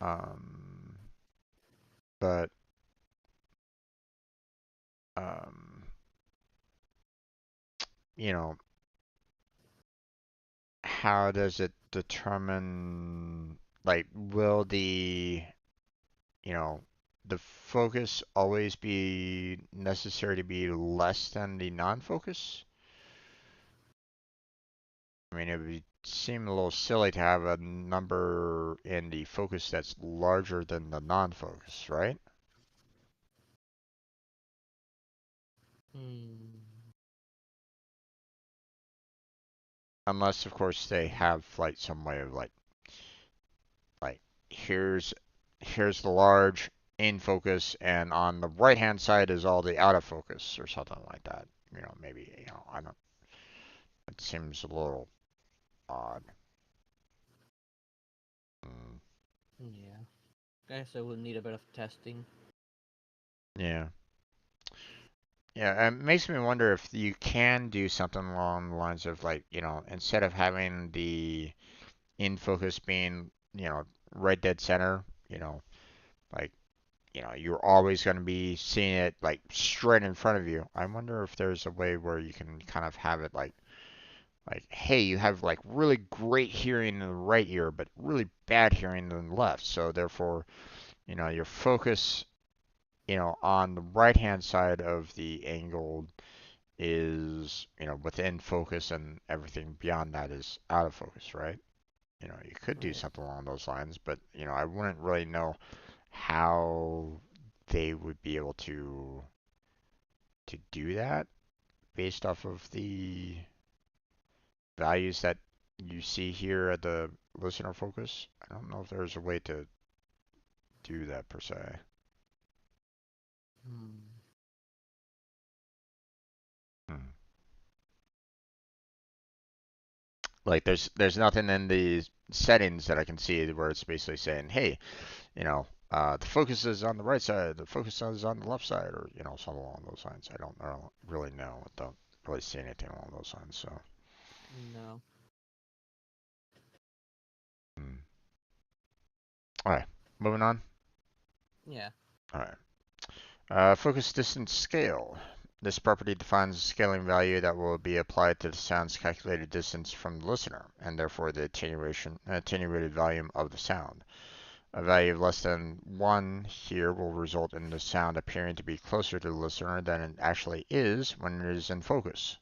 Um, but um, you know, how does it determine, like, will you know, the focus always be necessary to be less than the non-focus? I mean, it would seem a little silly to have a number in the focus that's larger than the non-focus, right? Hmm. Unless, of course, they Hmm. have like some way of like here's here's the large in focus, and on the right hand side is all the out of focus or something like that. Maybe I don't. It seems a little odd. Mm, Yeah. Guess I will need a bit of testing. yeah, yeah. It makes me wonder if you can do something along the lines of like instead of having the in focus being right dead center, like you're always going to be seeing it like straight in front of you. I wonder if there's a way where you can kind of have it like hey, you have like really great hearing in the right ear, but really bad hearing in the left. So therefore, your focus, on the right hand side of the angle is, within focus and everything beyond that is out of focus, right? You could do Right. something along those lines, but I wouldn't really know how they would be able to do that based off of the values that you see here at the listener focus. I don't know if there's a way to do that per se. Hmm. Hmm. Like there's nothing in the settings that I can see where it's basically saying, hey, the focus is on the right side, the focus is on the left side, or something along those lines. I don't really know. I don't really see anything along those lines. So, No. hmm. All right, moving on. Yeah. All right. Focus distance scale. This property defines a scaling value that will be applied to the sound's calculated distance from the listener, and therefore the attenuated volume of the sound. A value of less than 1 here will result in the sound appearing to be closer to the listener than it actually is when it is in focus.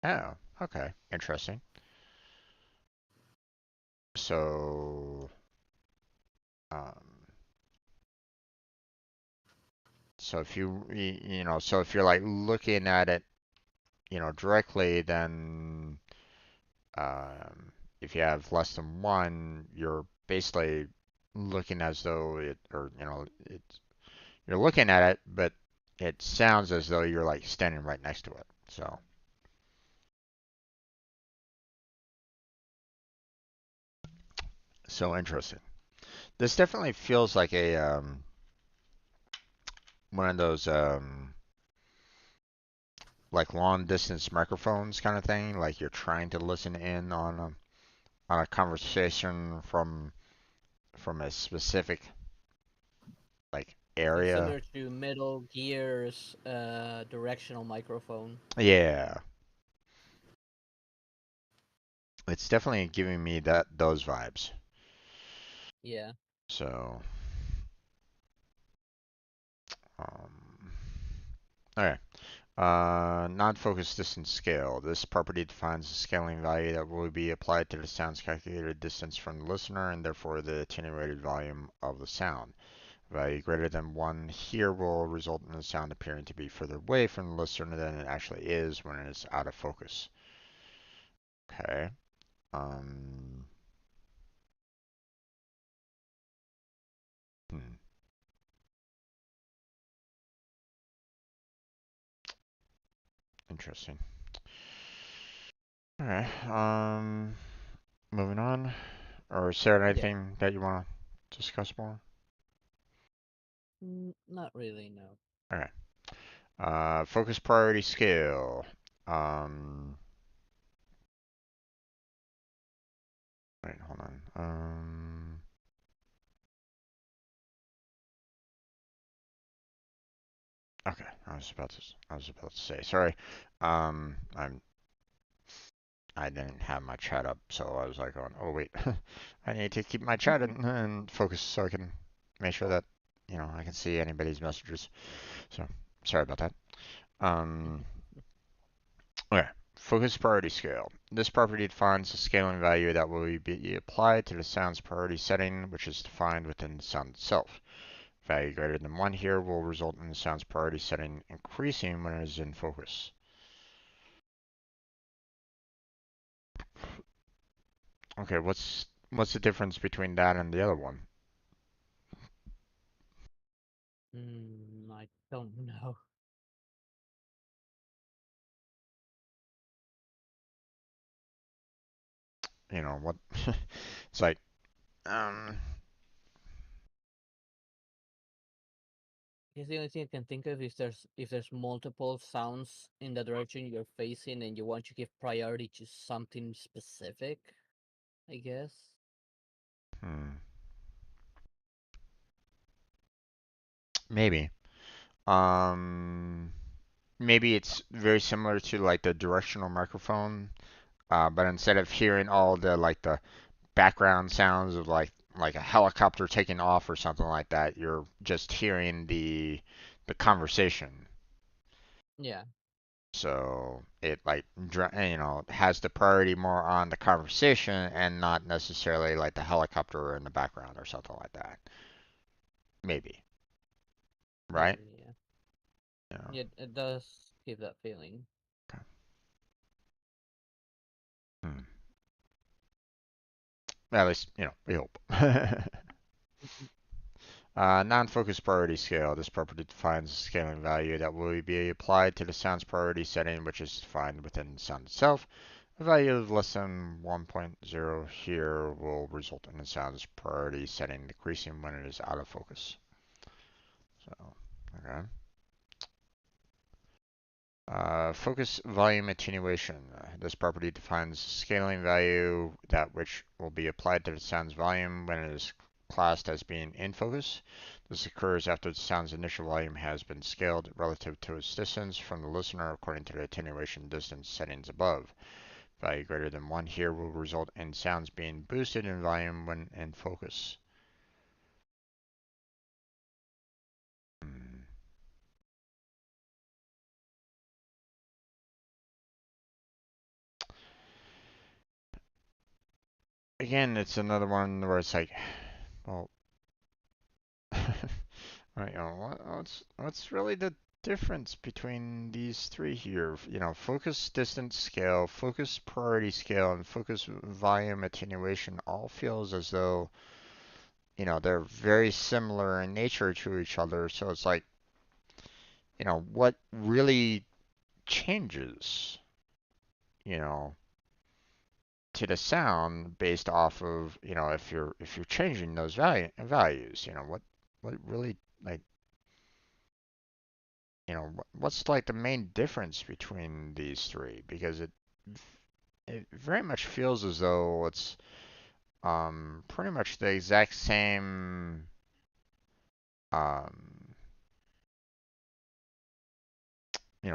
Oh, okay. Interesting. So, um, so if so if you're like looking at it, directly, then if you have less than 1, you're basically looking as though you're looking at it, but it sounds as though you're like standing right next to it. So interesting. This definitely feels like a one of those like long distance microphones kind of thing. Like you're trying to listen in on a conversation from a specific like Yeah, area. similar to Metal Gear's directional microphone. Yeah, it's definitely giving me those vibes. Yeah. So, um, all right. Non-focus distance scale. This property defines a scaling value that will be applied to the sound's calculated distance from the listener and therefore the attenuated volume of the sound. Value greater than 1 here will result in the sound appearing to be further away from the listener than it actually is when it is out of focus. Okay. Um, hmm, interesting. All right. Moving on. Or is there Yeah. anything that you want to discuss more? Not really, no. All right. Focus priority scale. Um, wait, hold on. Okay, I was about to say. Sorry. I'm I didn't have my chat up, so I was like going, oh wait, I need to keep my chat in and focus so I can make sure that I can see anybody's messages. So sorry about that. Um, okay. Focus priority scale. This property defines a scaling value that will be applied to the sound's priority setting, which is defined within the sound itself. Value greater than 1 here will result in the sound's priority setting increasing when it is in focus. Okay, what's the difference between that and the other one? I don't know. What it's like um I guess the only thing I can think of is if there's multiple sounds in the direction you're facing and you want to give priority to something specific, I guess. hmm, maybe um maybe it's very similar to like the directional microphone, but instead of hearing all the background sounds of like a helicopter taking off or something like that, you're just hearing the conversation. Yeah, So it like has the priority more on the conversation and not necessarily like the helicopter in the background or something like that. Maybe, right? maybe, yeah. Yeah. Yeah, it does give that feeling. Okay. Hmm. At least we hope. Non-focus priority scale. This property defines a scaling value that will be applied to the sound's priority setting, which is defined within the sound itself. A value of less than 1.0 here will result in the sound's priority setting decreasing when it is out of focus. So, okay. Focus volume attenuation. This property defines scaling value that which will be applied to the sound's volume when it is classed as being in focus. This occurs after the sound's initial volume has been scaled relative to its distance from the listener according to the attenuation distance settings above. Value greater than 1 here will result in sounds being boosted in volume when in focus. Hmm. Again, it's another one where it's like, well, right, what's really the difference between these three here? Focus distance scale, focus priority scale, and focus volume attenuation all feels as though, they're very similar in nature to each other. So it's like, what really changes, you know, to the sound based off of, if you're changing those values, what really like what's like the main difference between these three? Because it very much feels as though it's pretty much the exact same um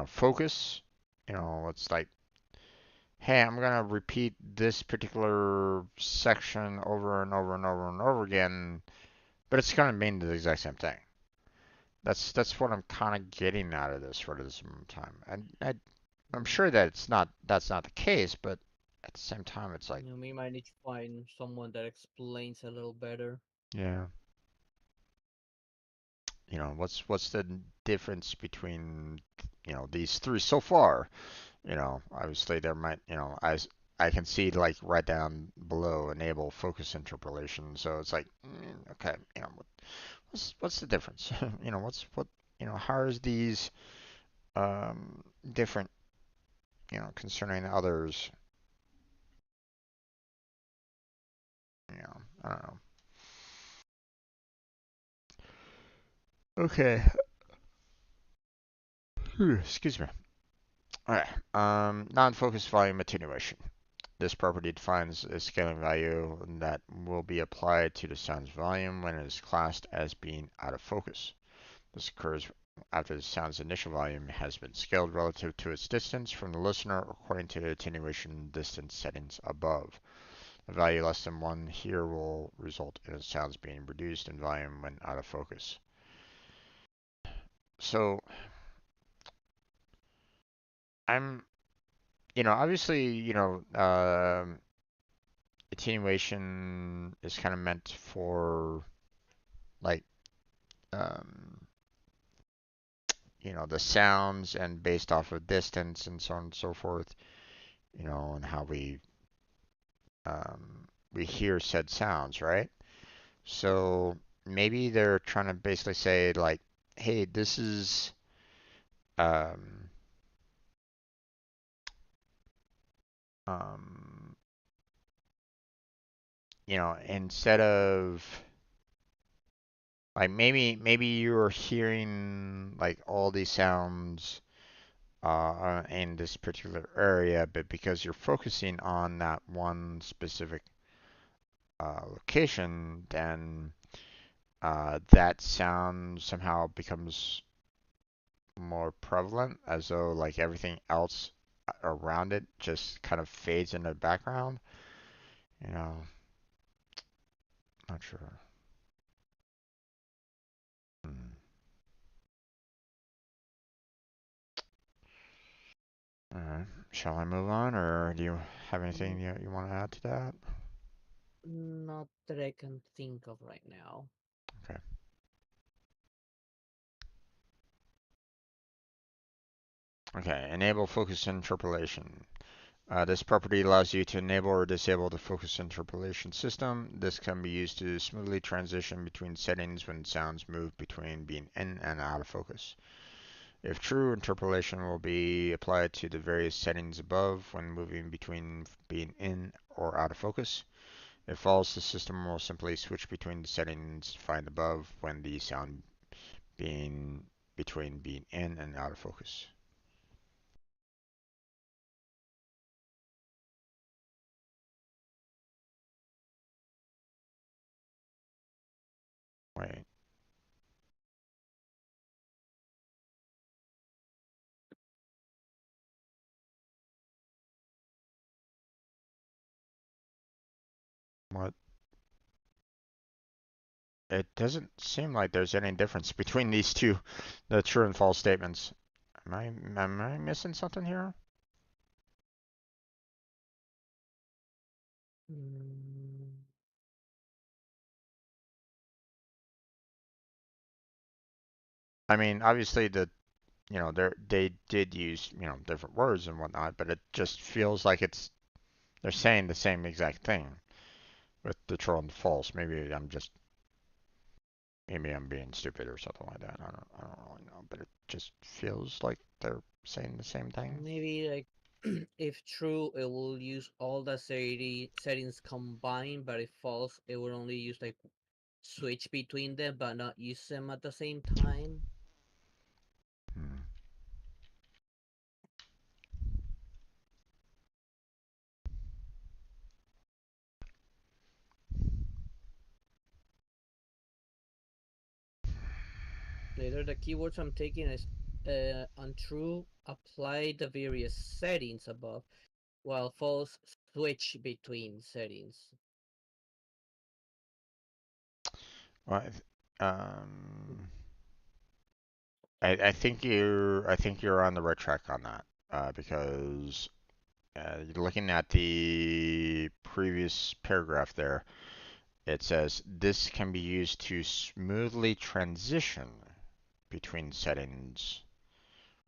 focus. It's like, hey, I'm gonna repeat this particular section over and over and over and over again, but it's gonna mean the exact same thing. That's what I'm kind of getting out of this for this time. And I'm Mm. sure that that's not the case, but at the same time, it's like, We might need to find someone that explains a little better. yeah, what's the difference between these three so far? Obviously there might, I can see like right down below enable focus interpolation. So it's like, okay, what's the difference? How is these different, concerning others? I don't know. Okay. Excuse me. All right. Non-focus volume attenuation. This property defines a scaling value that will be applied to the sound's volume when it is classed as being out of focus. This occurs after the sound's initial volume has been scaled relative to its distance from the listener according to the attenuation distance settings above. A value less than 1 here will result in the sounds being reduced in volume when out of focus. So I'm, obviously, attenuation is kind of meant for like, um, the sounds and based off of distance and so on and so forth, and how we hear said sounds, right? So maybe they're trying to basically say like, hey, this is um, um, instead of like maybe you're hearing like all these sounds in this particular area, but because you're focusing on that one specific location, then that sound somehow becomes more prevalent, as though like everything else around it just kind of fades in the background. You know, not sure. Hmm. All right. Shall I move on, or do you have anything Mm, you want to add to that? not that I can think of right now. Okay. Okay. Enable focus interpolation. This property allows you to enable or disable the focus interpolation system. This can be used to smoothly transition between settings when sounds move between being in and out of focus. If true, interpolation will be applied to the various settings above when moving between being in or out of focus. If false, the system will simply switch between the settings defined above when the sound being between being in and out of focus. Wait, what? It doesn't seem like there's any difference between these two, the true and false statements. Am I missing something here? Mm, I mean, obviously they did use different words and whatnot, but it just feels like they're saying the same exact thing with the true and false. Maybe I'm being stupid or something like that. I don't really know, but it just feels like they're saying the same thing. maybe like if true, it will use all the settings combined, but if false, it will only use like switch between them, but not use them at the same time. Hmm. Later, the keywords I'm taking is untrue, apply the various settings above, while false, switch between settings. Well, um, I think you're on the right track on that because looking at the previous paragraph there, it says this can be used to smoothly transition between settings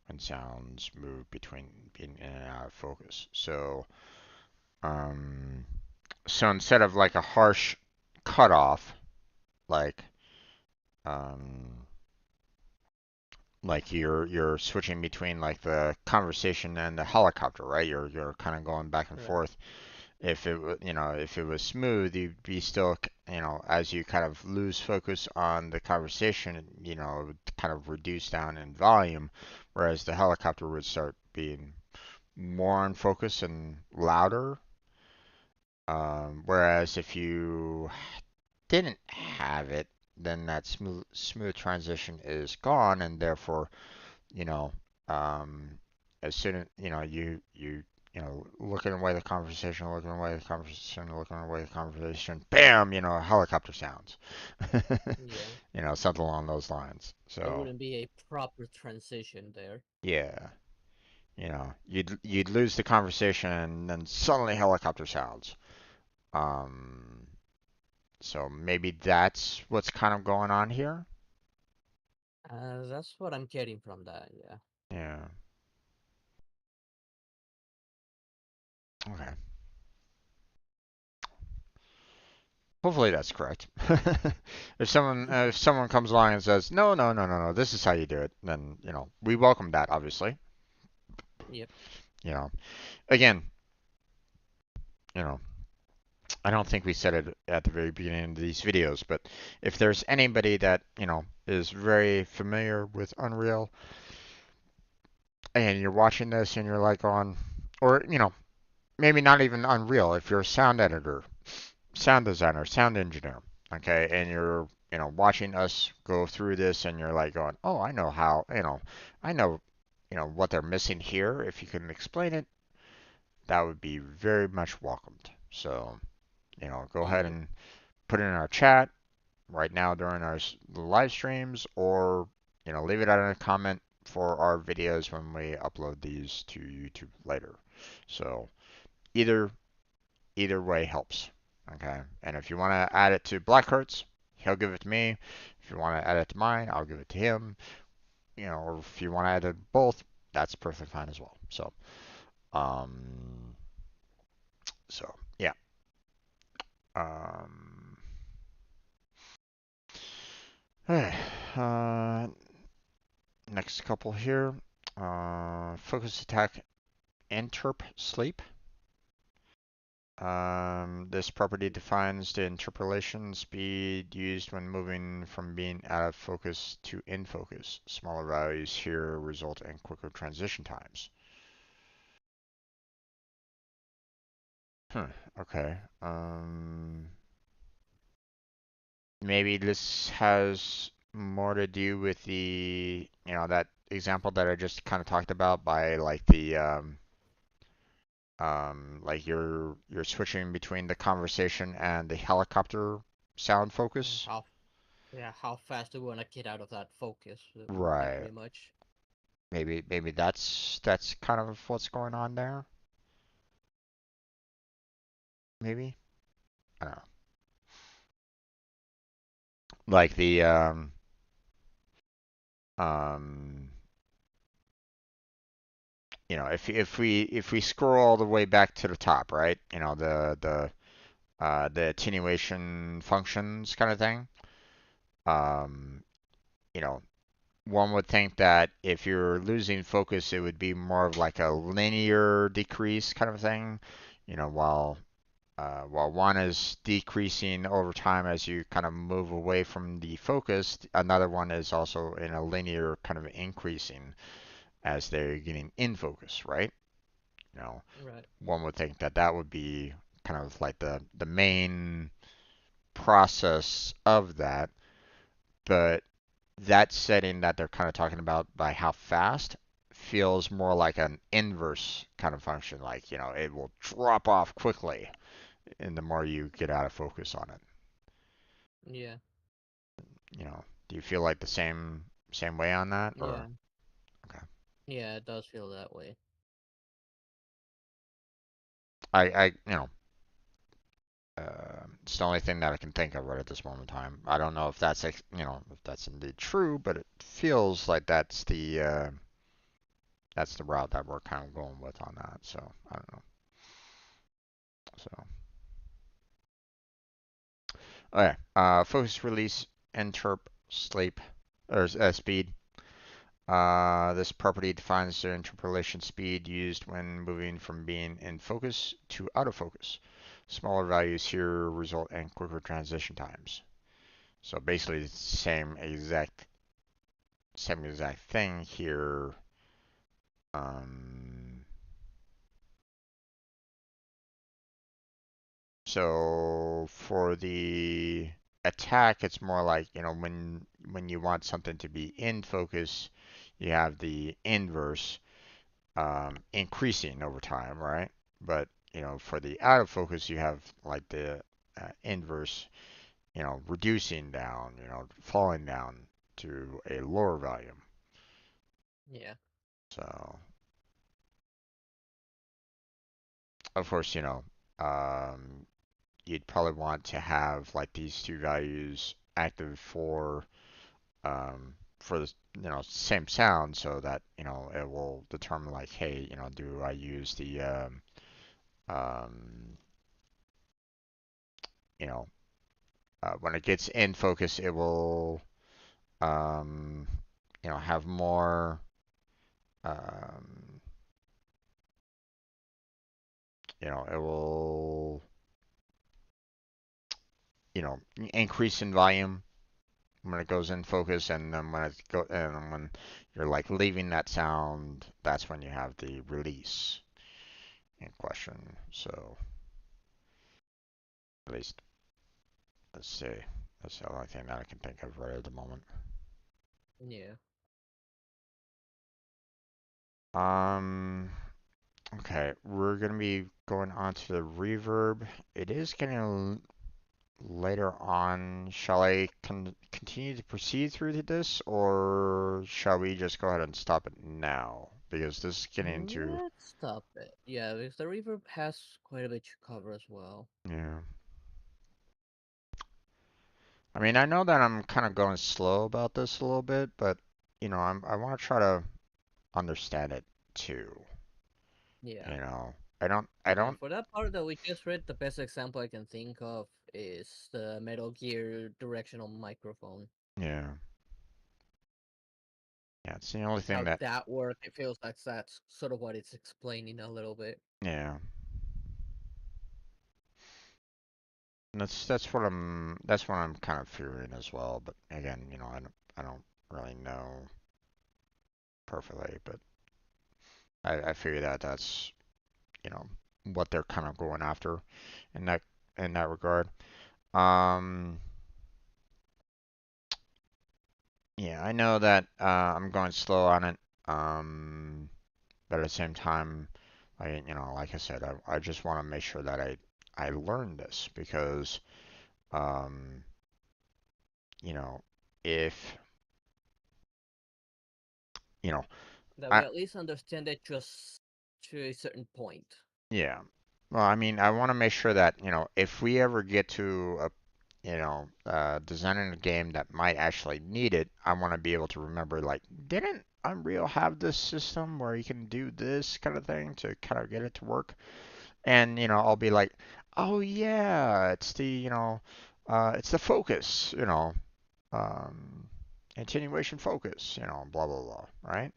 when sounds move between being in and out of focus. Um, so instead of like a harsh cutoff, like um, you're switching between like the conversation and the helicopter, right? You're kind of going back and Right. forth. If it you know if it was smooth, you'd be still as you kind of lose focus on the conversation, it would kind of reduce down in volume, whereas the helicopter would start being more in focus and louder. Whereas if you didn't have it, then that smooth transition is gone, and therefore you know, um, as soon as looking away the conversation, looking away the conversation, looking away the conversation, bam, helicopter sounds, Yeah. something along those lines. There So wouldn't be a proper transition there. yeah, you'd lose the conversation, and then suddenly helicopter sounds. Um, so maybe that's what's kind of going on here. That's what I'm getting from that. Yeah. Yeah. Okay. Hopefully that's correct. If someone comes along and says no no no no no this is how you do it, then we welcome that obviously. Yep. You know again, you know I don't think we said it at the very beginning of these videos, but if there's anybody that is very familiar with Unreal and you're watching this and you're like on, or maybe not even Unreal, if you're a sound editor, sound designer, sound engineer, okay, and you're watching us go through this and you're like going, oh, I know how, I know, what they're missing here. If you can explain it, that would be very much welcomed. So, go ahead Yep. and put it in our chat right now during our live streams, or leave it out in a comment for our videos when we upload these to YouTube later. So either either way helps. Okay. And if you want to add it to Blackheart's, he'll give it to me. If you want to add it to mine, I'll give it to him. Or if you want to add it to both, that's perfectly fine as well. Um, so yeah. Um, uh, next couple here. Focus attack interp sleep. This property defines the interpolation speed used when moving from being out of focus to in focus. Smaller values here result in quicker transition times. Huh, okay. Maybe this has more to do with that example that I just kind of talked about by like like you're switching between the conversation and the helicopter sound Yeah, focus. how fast do we want to get out of that focus? That would be Right. pretty much. Maybe that's kind of what's going on there. Maybe I don't know. Like the um if we scroll all the way back to the top, right? The attenuation functions kind of thing. Um, you know, one would think that if you're losing focus, it would be more of like a linear decrease kind of thing. While one is decreasing over time as you kind of move away from the focus, another one is also in a linear kind of increasing as they're getting in focus, right? You know, Right. one would think that that would be kind of like the main process of that, but that setting that they're kind of talking about by how fast feels more like an inverse kind of function, like it will drop off quickly, and the more you get out of focus on it. Yeah. Do you feel like the same same way on that, or Yeah. okay? Yeah, it does feel that way. It's the only thing that I can think of right at this moment in time. I don't know if that's if that's indeed true, but it feels like that's the route that we're kind of going with on that. So I don't know. So okay, focus, release, interp, sleep, or speed. This property defines the interpolation speed used when moving from being in focus to out of focus. Smaller values here result in quicker transition times. So basically, it's the same exact thing here. Um, so for the attack, it's more like when you want something to be in focus, you have the inverse increasing over time, right? But for the out of focus, you have like the inverse, reducing down, falling down to a lower value. Yeah. So of course, um, you'd probably want to have like these two values active for the same sound so that it will determine like, hey, do I use the um, you know when it gets in focus, it will um, have more um, it will increase in volume when it goes in focus, and then when you're like leaving that sound, that's when you have the release in question. So at least let's see, that's the only thing that I can think of right at the moment. Yeah. Um, okay, we're gonna be going on to the reverb. It is getting later on. Shall I continue to proceed through this, or shall we just go ahead and stop it now? Because this is getting into Let's stop it. Yeah, because the reverb has quite a bit to cover as well. yeah. I mean, I know that I'm kind of going slow about this a little bit, but I want to try to understand it too. Yeah. You know, I don't, For that part that we just read, the best example I can think of is the Metal Gear directional microphone. yeah, yeah. It's the only thing How that, that worked, it feels like that's sort of what it's explaining a little bit. yeah. That's what I'm kind of fearing as well. But again, I don't really know perfectly, but I figure that that's you know what they're kind of going after in that regard. Um, yeah, I know that I'm going slow on it. But at the same time, like I said, I just want to make sure that I learn this because um, you know, if you know, That we I at least understand it just to a certain point. yeah. Well, I mean, I want to make sure that if we ever get to designing a game that might actually need it, I want to be able to remember, like, didn't Unreal have this system where you can do this kind of thing to kind of get it to work? And I'll be like, oh yeah, it's the focus, um, attenuation focus, blah blah blah, right?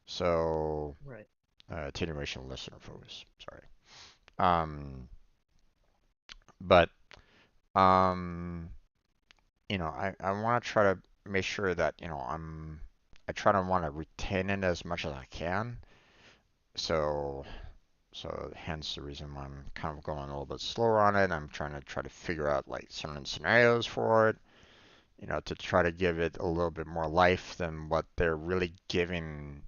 So Right. attenuation listener focus, sorry. Um, but um, I want to try to make sure that I try to want to retain it as much as I can. So hence the reason why I'm kind of going a little bit slower on it. I'm try to figure out like certain scenarios for it, to try to give it a little bit more life than what they're really giving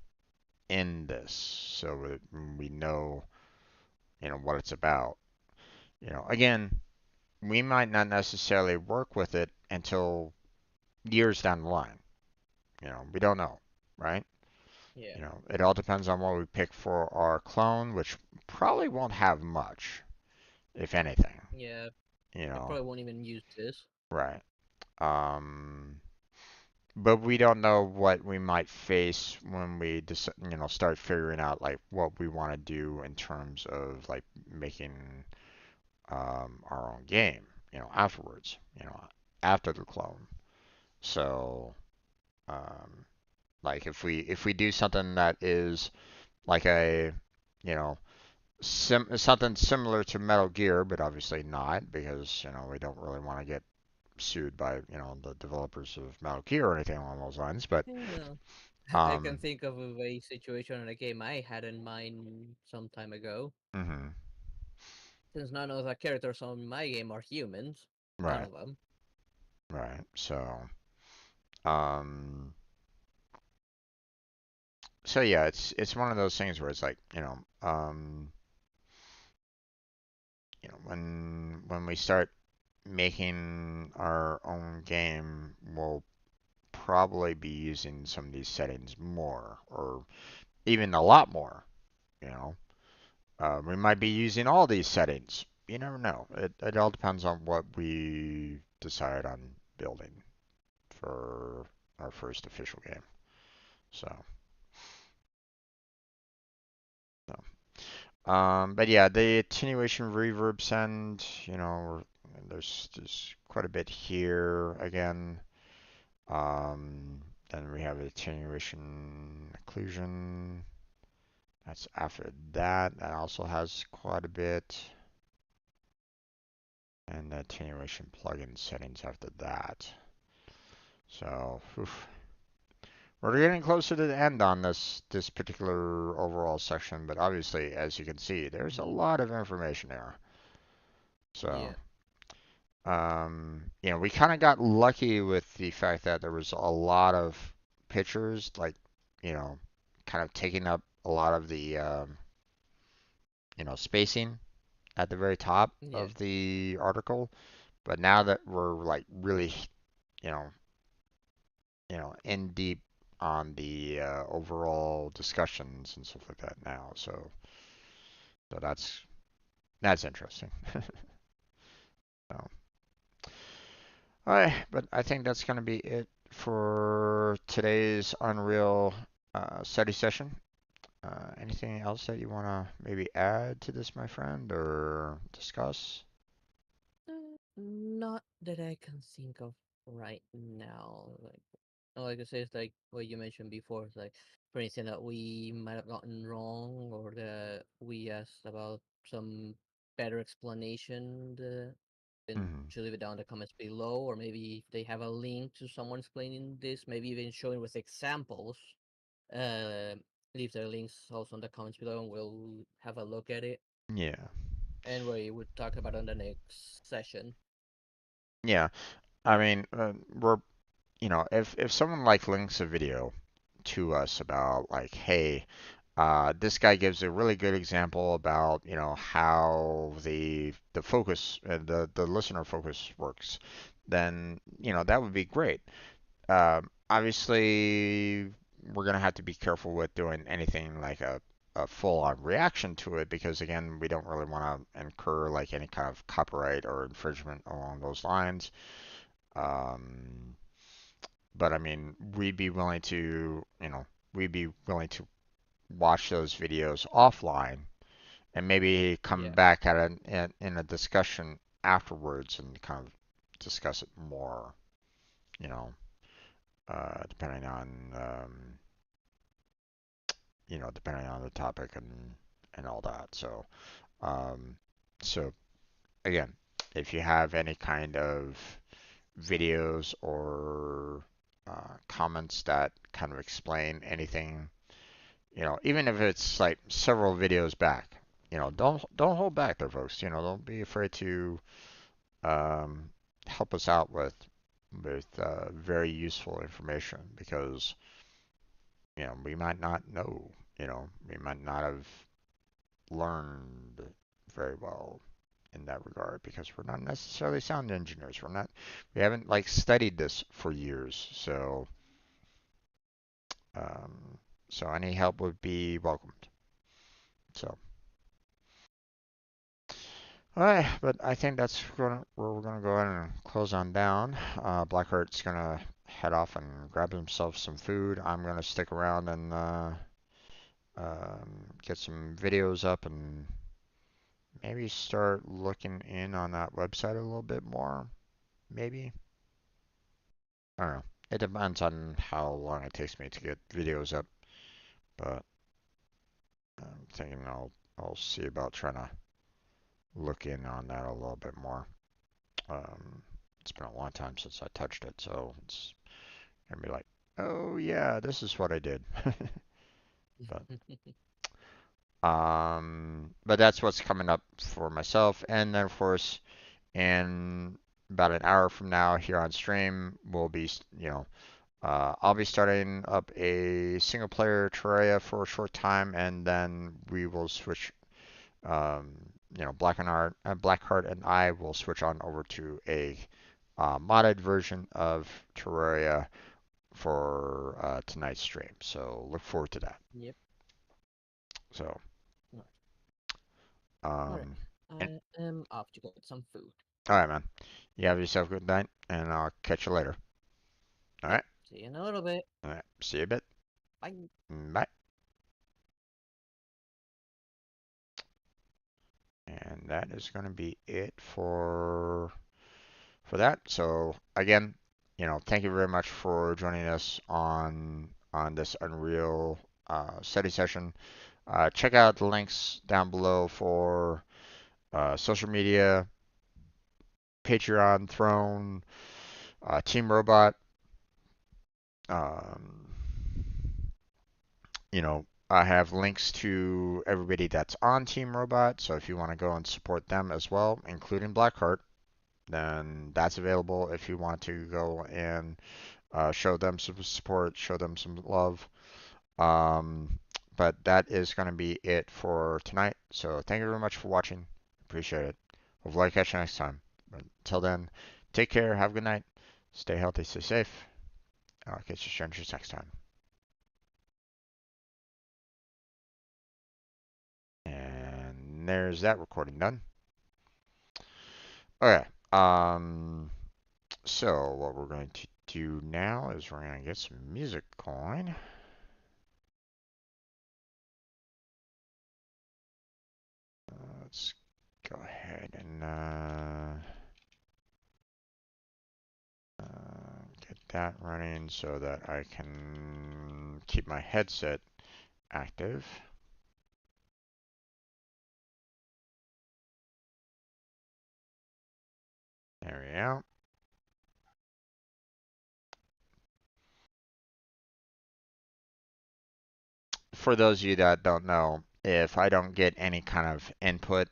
in this, so that we know, what it's about. Again, we might not necessarily work with it until years down the line. We don't know, right? Yeah. It all depends on what we pick for our clone, which probably won't have much, if anything. Yeah. You I know, probably won't even use this. right. Um, but we don't know what we might face when we start figuring out like what we want to do in terms of like making our own game, afterwards, after the clone. So, um, like if we do something that is like a, you know, something similar to Metal Gear, but obviously not because we don't really want to get sued by the developers of Metal Gear or anything along those lines. But Yeah. I can um, think of a situation in a game I had in mind some time ago. hmm Since none of the characters on my game are humans, none right, of them. right. Um, so yeah, it's one of those things where it's like when we start making our own game, we'll probably be using some of these settings more, or even a lot more. You know, we might be using all these settings. You never know. It all depends on what we decide on building for our first official game. So, but yeah, the attenuation reverb send, there's quite a bit here again. Um, then we have attenuation occlusion. That's after that. That also has quite a bit. And the attenuation plugin settings after that. So, oof. We're getting closer to the end on this particular overall section, but obviously, as you can see, there's a lot of information there. So, Yeah. we kind of got lucky with the fact that there was a lot of pictures, like, you know, kind of taking up a lot of the, spacing at the very top Yeah. of the article. But now that we're like really, you know, in deep on the overall discussions and stuff like that now. So that's interesting. So, all right, but I think that's going to be it for today's Unreal study session. Anything else that you want to maybe add to this, my friend, or discuss? Not that I can think of right now. Like I say, it's like what you mentioned before. It's like for anything that we might have gotten wrong, or that we asked about some better explanation. Then Hmm to leave it down in the comments below, or maybe if they have a link to someone explaining this, maybe even showing with examples. Uh, leave their links also in the comments below, and we'll have a look at it. Yeah. And we would talk about it on the next session. Yeah. I mean, we're if someone like links a video to us about like, hey, this guy gives a really good example about how the focus the listener focus works, then that would be great. Obviously, we're gonna have to be careful with doing anything like a full-on reaction to it because again, we don't really want to incur like any kind of copyright or infringement along those lines. Um, but I mean, we'd be willing to watch those videos offline and maybe come Yeah. back in a discussion afterwards and kind of discuss it more, you know, depending on depending on the topic and all that. Um, so again, if you have any kind of videos or comments that kind of explain anything, even if it's like several videos back, don't hold back there, folks. Don't be afraid to um, help us out with very useful information because we might not know, we might not have learned very well in that regard because we're not necessarily sound engineers. We haven't like studied this for years, so Um, so any help would be welcomed. So, all right, but I think that's where we're gonna go ahead and close on down. Blackheart's gonna head off and grab himself some food. I'm gonna stick around and get some videos up and maybe start looking in on that website a little bit more. Maybe. I don't know. It depends on how long it takes me to get videos up, but I'm thinking I'll see about trying to look in on that a little bit more. Um, it's been a long time since I touched it, so it's gonna be like, oh yeah, this is what I did. But that's what's coming up for myself, and then of course, in about an hour from now here on stream, we'll be, I'll be starting up a single player Terraria for a short time, and then we will switch. Um, Blackheart and I will switch on over to a modded version of Terraria for tonight's stream. So look forward to that. Yep. So, All right. um, and, I am off to get some food. all right, man. You have yourself a good night, and I'll catch you later. All Yep. right. See you in a little bit. All right. See you a bit. Bye. Bye. And that is going to be it for that. So again, thank you very much for joining us on this Unreal study session. Check out the links down below for social media, Patreon, Throne, Team Robot. Um, I have links to everybody that's on Team Robot. So if you want to go and support them as well, including Blackheart, then that's available if you want to go and show them some support, show them some love. Um, but that is going to be it for tonight. So thank you very much for watching. Appreciate it. Hopefully I catch you next time. But until then, take care. Have a good night. Stay healthy. Stay safe. I'll catch you strangers next time. And there's that recording done. Okay. So what we're going to do now is we're going to get some music going. Let's go ahead and get that running so that I can keep my headset active. There we go. For those of you that don't know, if I don't get any kind of input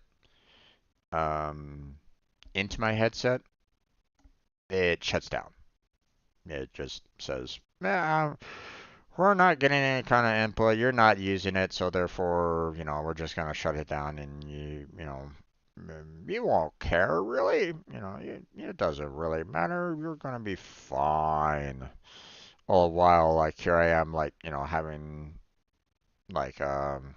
um, into my headset, it shuts down. It just says, we're not getting any kind of input. You're not using it, so therefore, we're just gonna shut it down, and you won't care, really. It doesn't really matter. You're gonna be fine. All the while, like here I am, like having like um,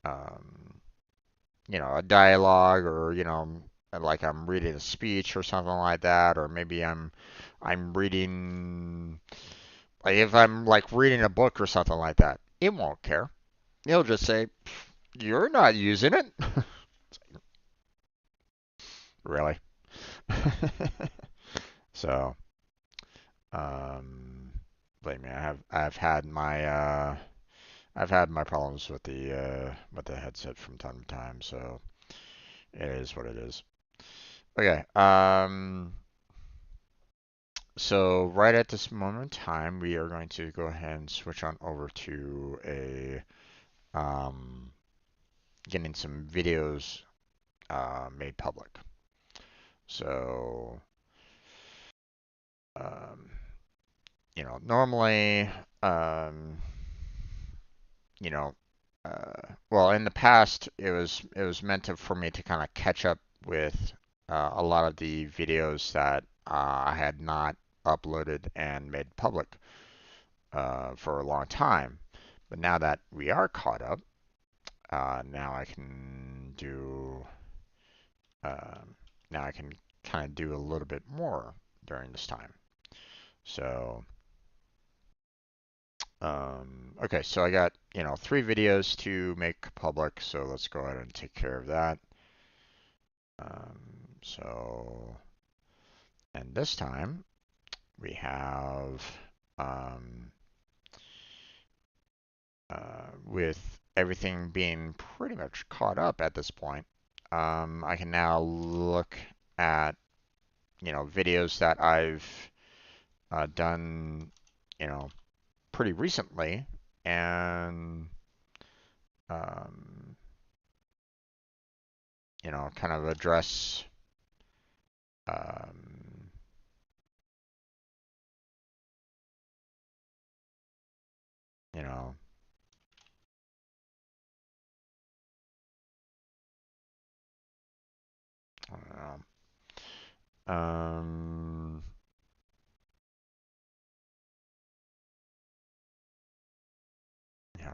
a dialogue, or like I'm reading a speech or something like that, or maybe I'm reading. Like if I'm like reading a book or something like that, it won't care. It'll just say, "You're not using it." Really? So, um, believe me, I've had my problems with the headset from time to time. So it is what it is. Okay. So right at this moment in time, we are going to go ahead and switch on over to a um, getting some videos made public. So, um, normally, um, you know, well, in the past, it was meant for me to kind of catch up with a lot of the videos that I had not uploaded and made public. for a long time. But now that we are caught up, now I can do um, now I can kind of do a little bit more during this time. So okay, so I got, 3 videos to make public, so let's go ahead and take care of that. So, and this time we have, um, with everything being pretty much caught up at this point, I can now look at, videos that I've done, you know, pretty recently, and um, kind of address, um, you know, I don't know,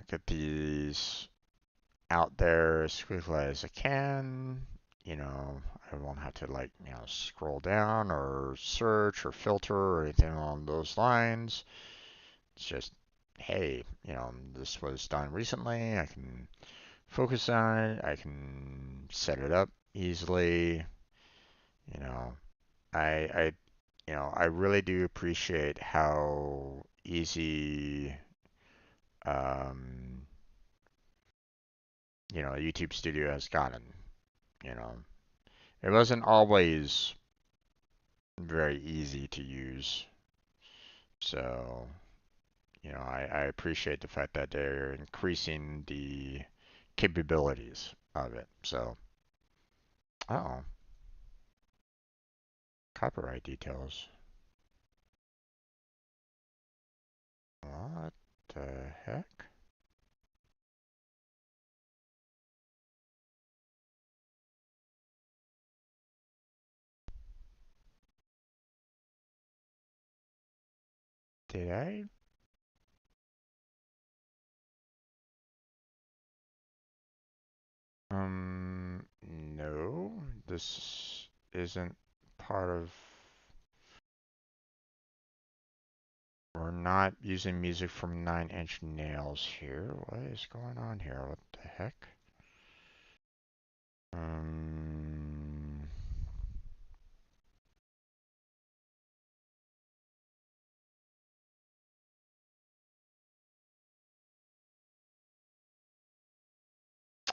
get these out there as quickly as I can. I won't have to like, scroll down or search or filter or anything along those lines. It's just, hey, this was done recently. I can focus on it. I can set it up easily. You know, I I really do appreciate how easy, um, YouTube Studio has gotten. You know, it wasn't always very easy to use. So, I appreciate the fact that they're increasing the capabilities of it. So, oh, copyright details. What the heck? Did I? No, this isn't part of. We're not using music from 9 Inch Nails here. What is going on here? What the heck? Um,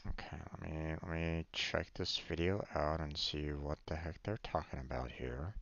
okay, let me check this video out and see what the heck they're talking about here.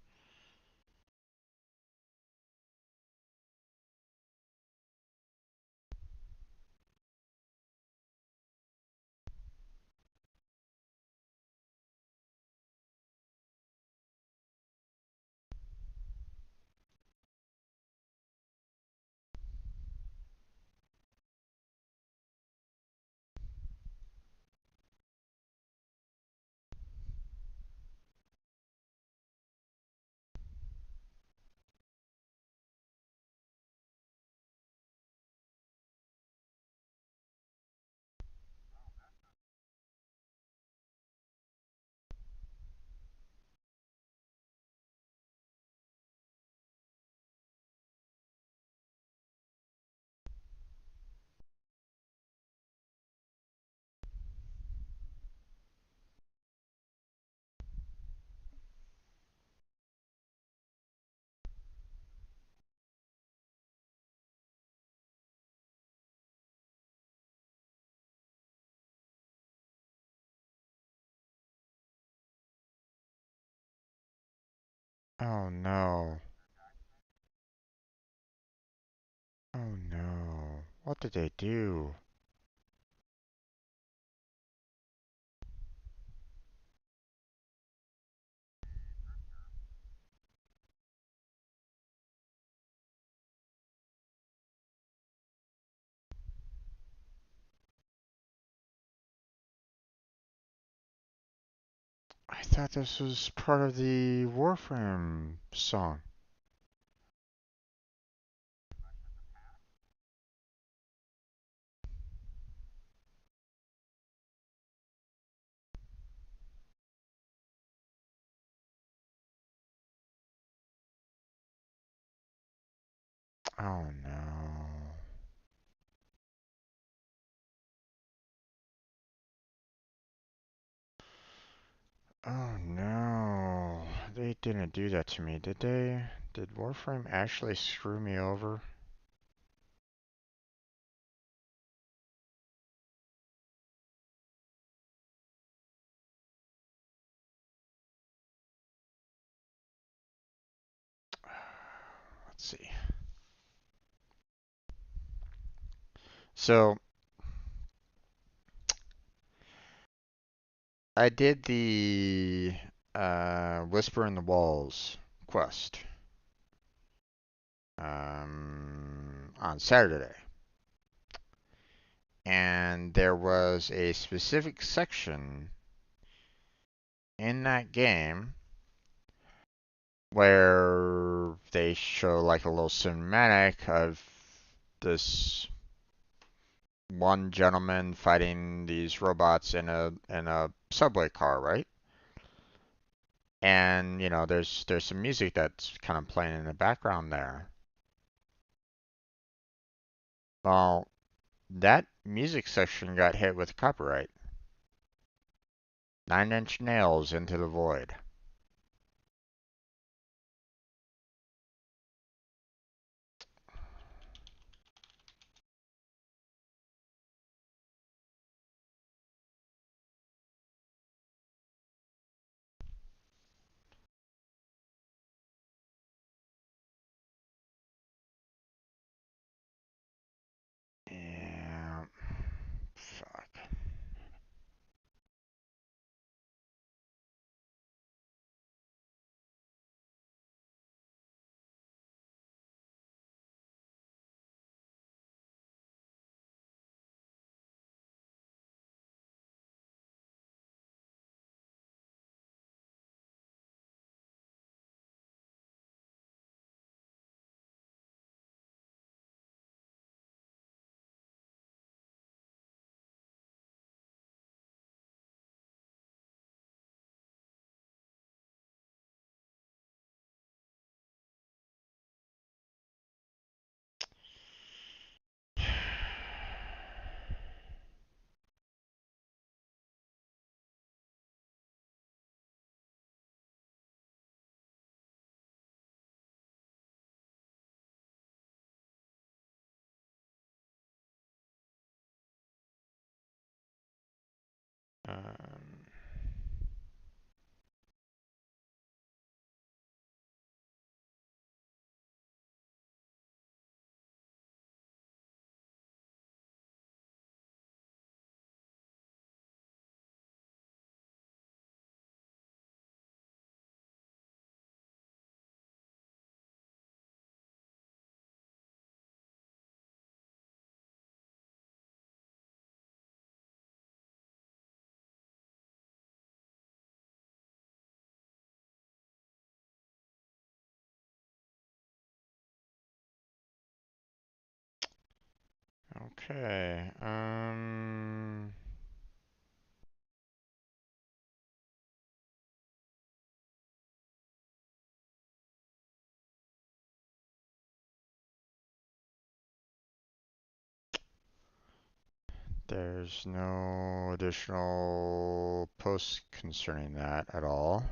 Oh no. Oh no. What did they do? I thought this was part of the Warframe song. Oh no. Oh no. They didn't do that to me, did they? Did Warframe actually screw me over? Let's see. So, I did the Whisper in the Walls quest on Saturday. And there was a specific section in that game where they show like a little cinematic of this one gentleman fighting these robots in a subway car, right? And there's some music that's kind of playing in the background there. Well, that music section got hit with copyright. 9 Inch Nails into the void. Yeah. Fuck. Um, okay. There's no additional posts concerning that at all.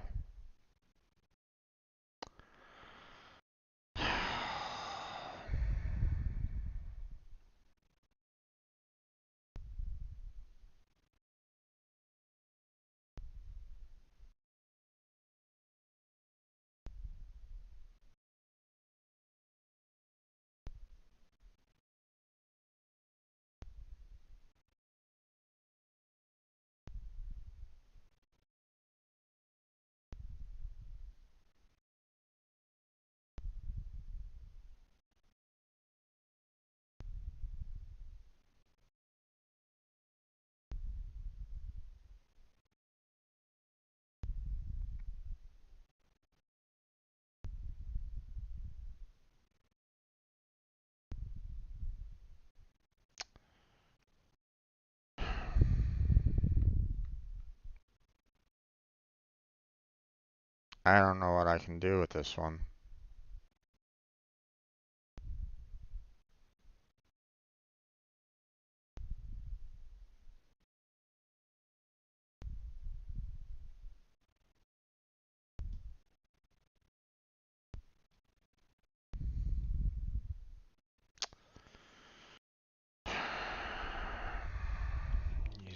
I don't know what I can do with this one.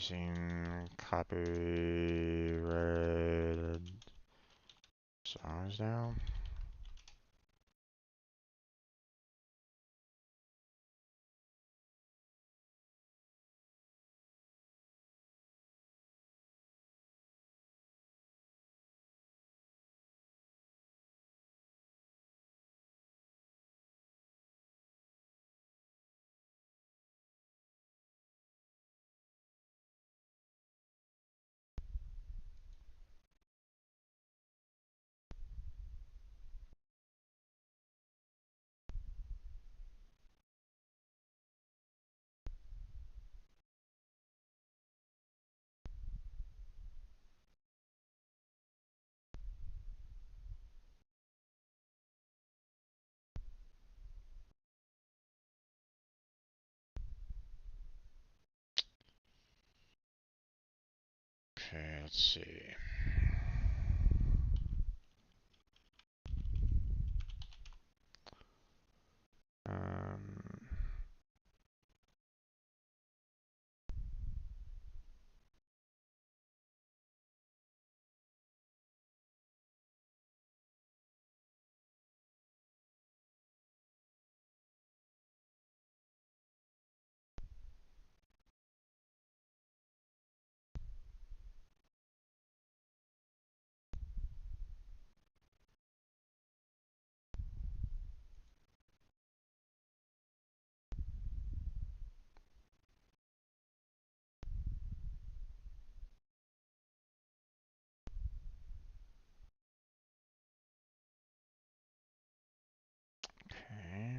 using copyrighted songs now. Okay, let's see. Um, okay.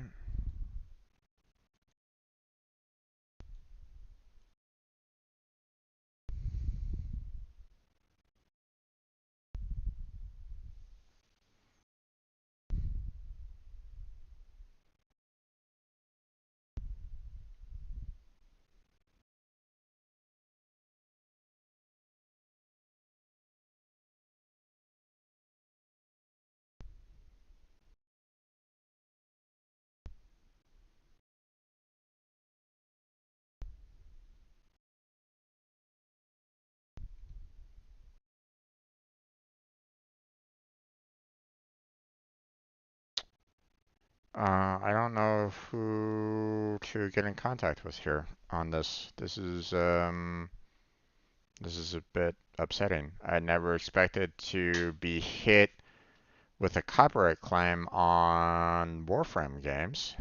I don't know who to get in contact with here on this. This is a bit upsetting. I never expected to be hit with a copyright claim on Warframe games.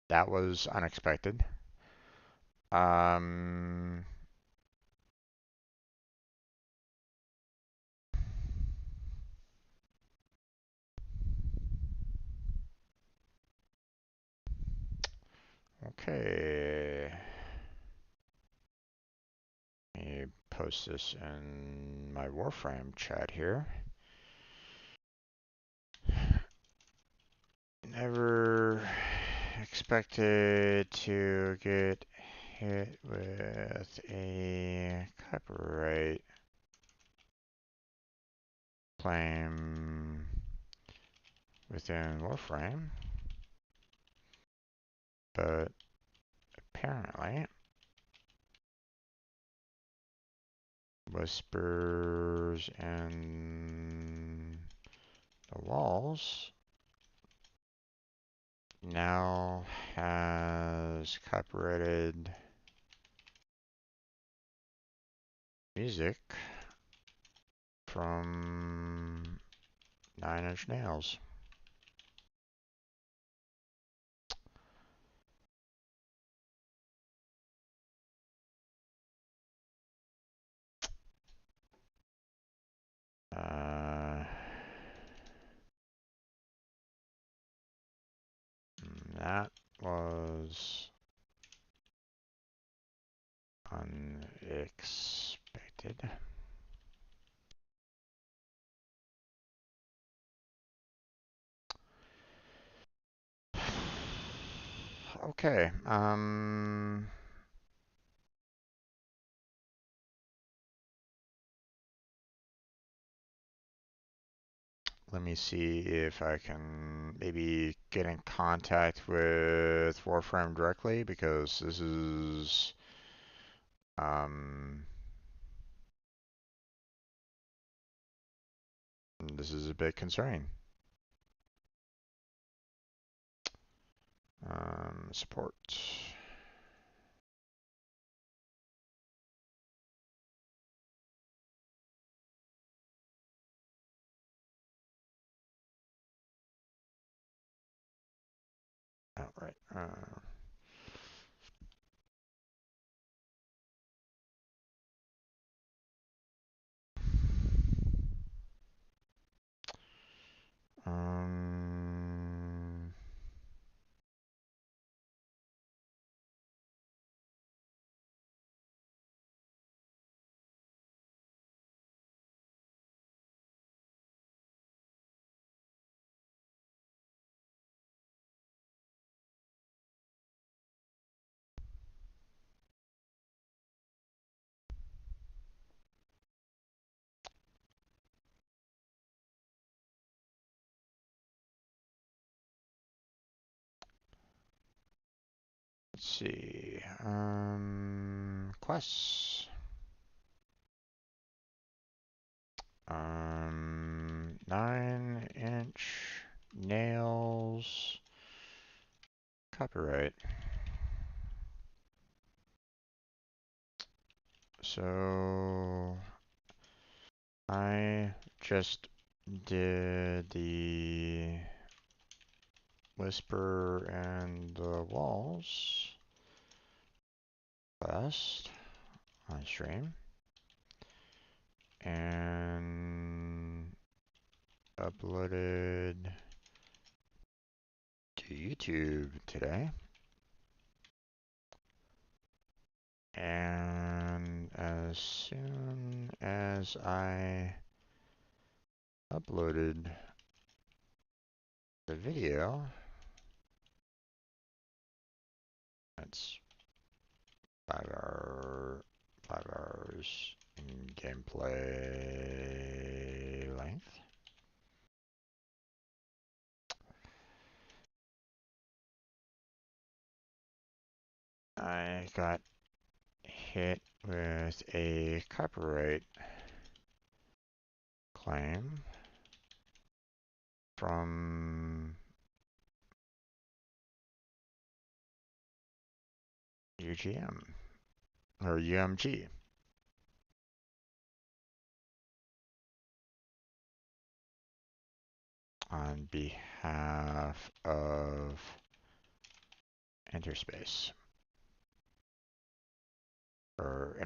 That was unexpected. Um, okay. Let me post this in my Warframe chat here. Never expected to get hit with a copyright claim within Warframe, but apparently Whispers in the Walls now has copyrighted music from Nine Inch Nails. Uh, that was unexpected. Okay, let me see if I can maybe get in contact with Warframe directly because um, this is a bit concerning. Support. All right. Um, let's see. Quests. 9-inch nails. Copyright. So I just did the Whisper and the Walls quest on stream and uploaded to YouTube today. And as soon as I uploaded the video, that's 5 hours in gameplay length. I got hit with a copyright claim from UGM or UMG on behalf of Interspace or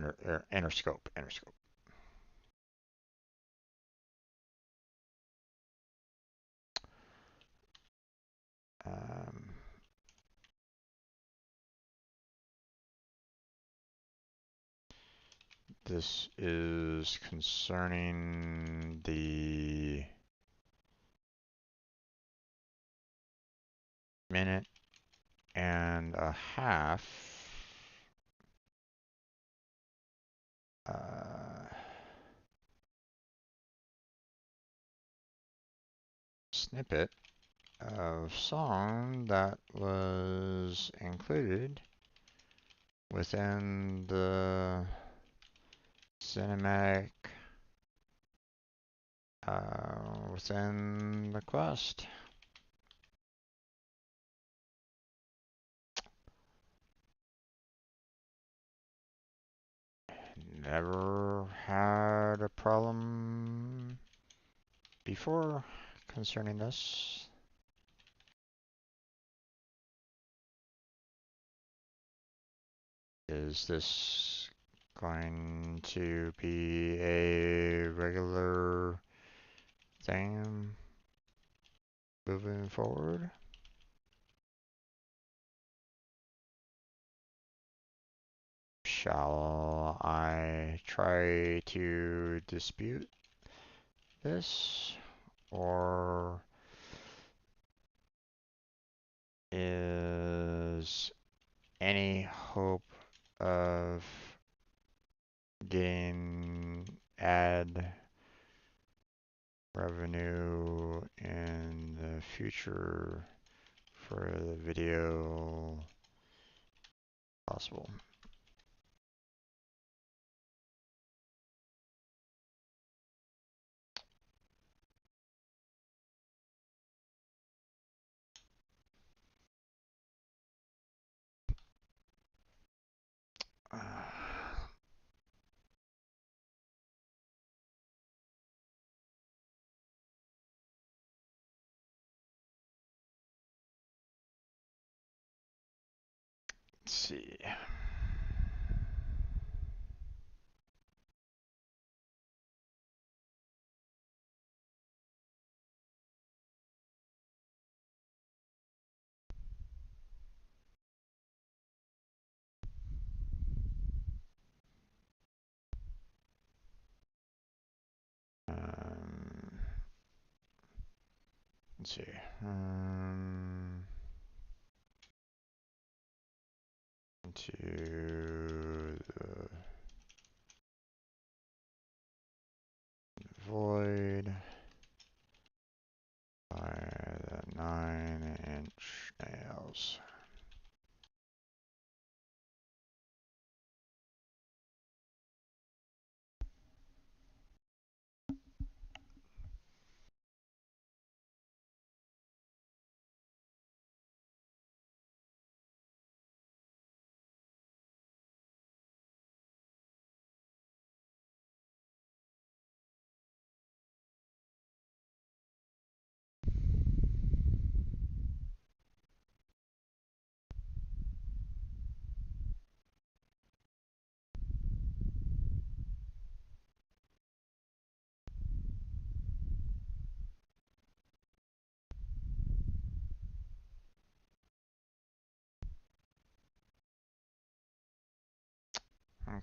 Interscope. Um, this is concerning the minute and a half uh, snippet of song that was included within the cinematic within the quest. Never had a problem before concerning this. Is this going to be a regular thing moving forward? Shall I try to dispute this? Or is any hope of getting ad revenue in the future for the video possible. Let's see. Um, let's see. To the void by the 9-inch nails.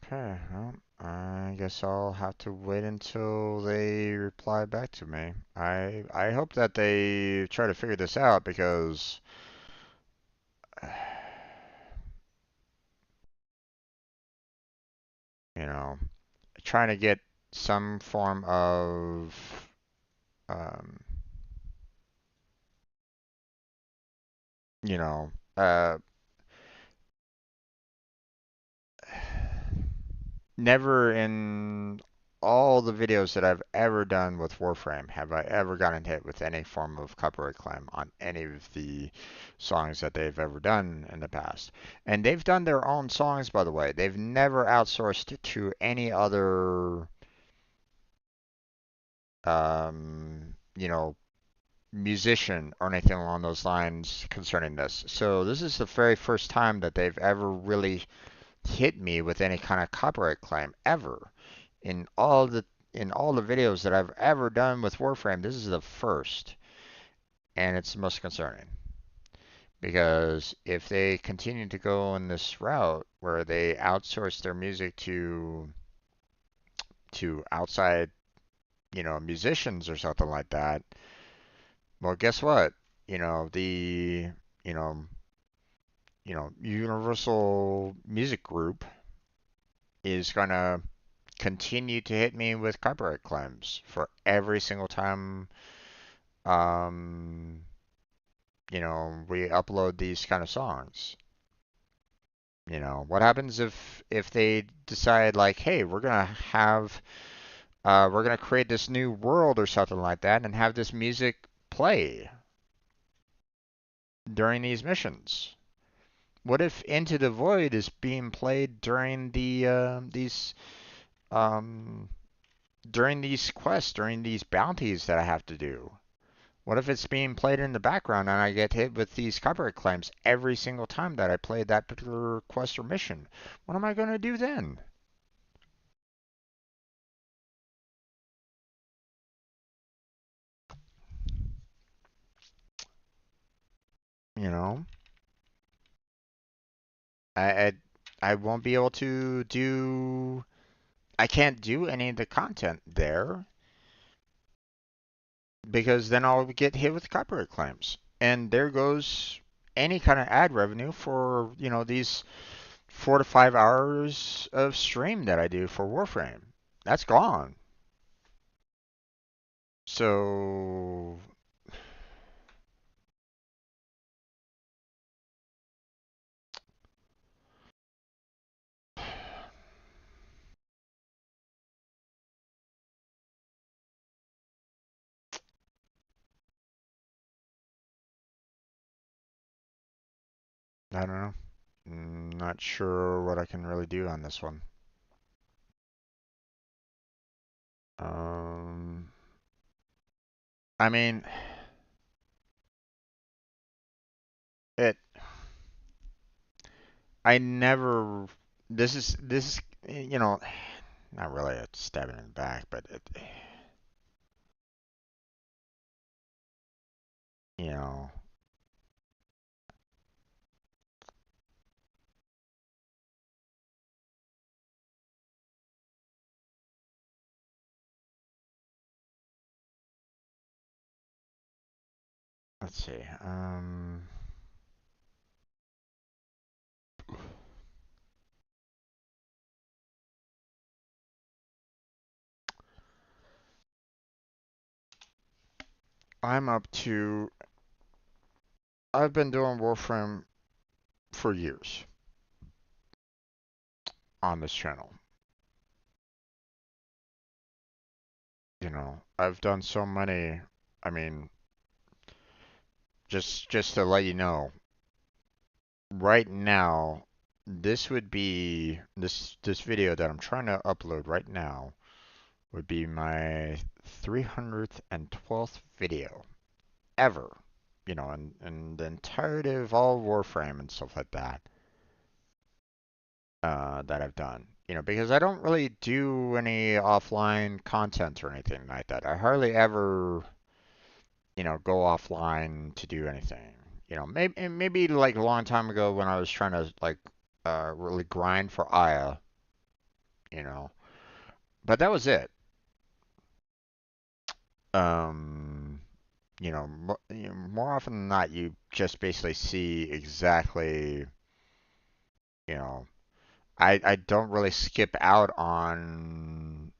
Okay, well, I guess I'll have to wait until they reply back to me. I hope that they try to figure this out because you know, trying to get some form of um, you know, never in all the videos that I've ever done with Warframe have I ever gotten hit with any form of copyright claim on any of the songs that they've ever done in the past. And they've done their own songs, by the way. They've never outsourced it to any other, you know, musician or anything along those lines concerning this. So this is the very first time that they've ever really hit me with any kind of copyright claim ever. In all the videos that I've ever done with Warframe, this is the first, and it's the most concerning. Because if they continue to go in this route where they outsource their music to outside, musicians or something like that, well, guess what? The you know Universal Music Group is gonna continue to hit me with copyright claims for every single time um, we upload these kind of songs. What happens if they decide like, hey, we're gonna create this new world or something like that and have this music play during these missions? What if Into the Void is being played during um these quests, during these bounties that I have to do? What if it's being played in the background and I get hit with these copyright claims every single time that I play that particular quest or mission? What am I going to do then? You know, I I, I won't be able to do. I can't do any of the content there because then I'll get hit with copyright claims. And there goes any kind of ad revenue for, these 4 to 5 hours of stream that I do for Warframe. That's gone. So I don't know. Not sure what I can really do on this one. Um, I mean, it. I never. This is not really a stabbing in the back, but you know, let's see. I'm up to. I've been doing Warframe for years on this channel. I've done so many. I mean, just to let you know, right now, this video that I'm trying to upload right now would be my 312th video ever. And the entirety of all Warframe and stuff like that that I've done. Because I don't really do any offline content or anything like that. I hardly ever go offline to do anything. Maybe like a long time ago when I was trying to like really grind for Aya, you know. But that was it. Um, more often than not, you just basically see exactly, you know, I don't really skip out on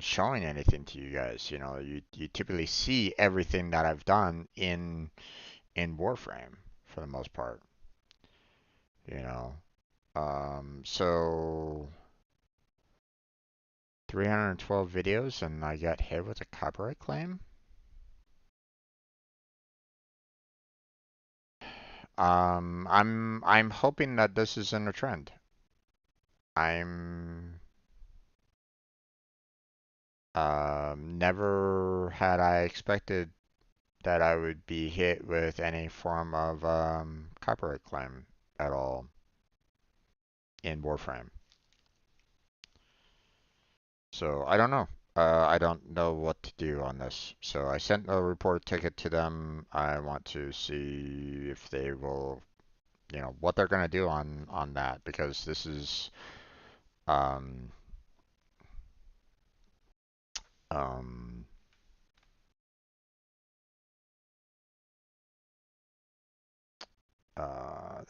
showing anything to you guys. You typically see everything that I've done in Warframe for the most part. You know. So 312 videos and I got hit with a copyright claim. I'm hoping that this isn't a trend. I'm never had I expected that I would be hit with any form of copyright claim at all in Warframe. So I don't know. I don't know what to do on this. So I sent a report ticket to them. I want to see if they will, what they're gonna do on that because this is um um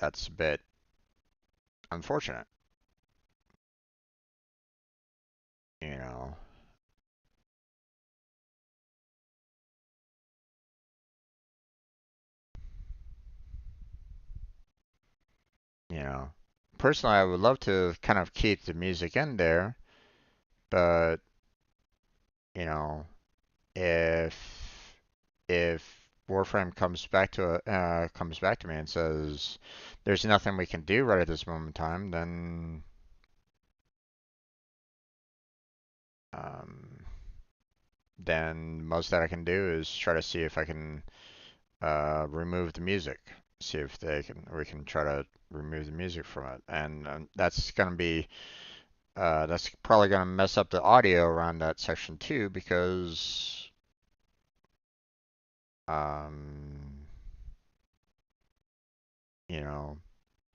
that's a bit unfortunate. You know, you know. Personally, I would love to kind of keep the music in there, but you know, if if Warframe comes back to me and says there's nothing we can do right at this moment in time, um, then most that I can do is try to see if I can remove the music. See if we can try to remove the music from it, and that's probably gonna mess up the audio around that section too because um, you know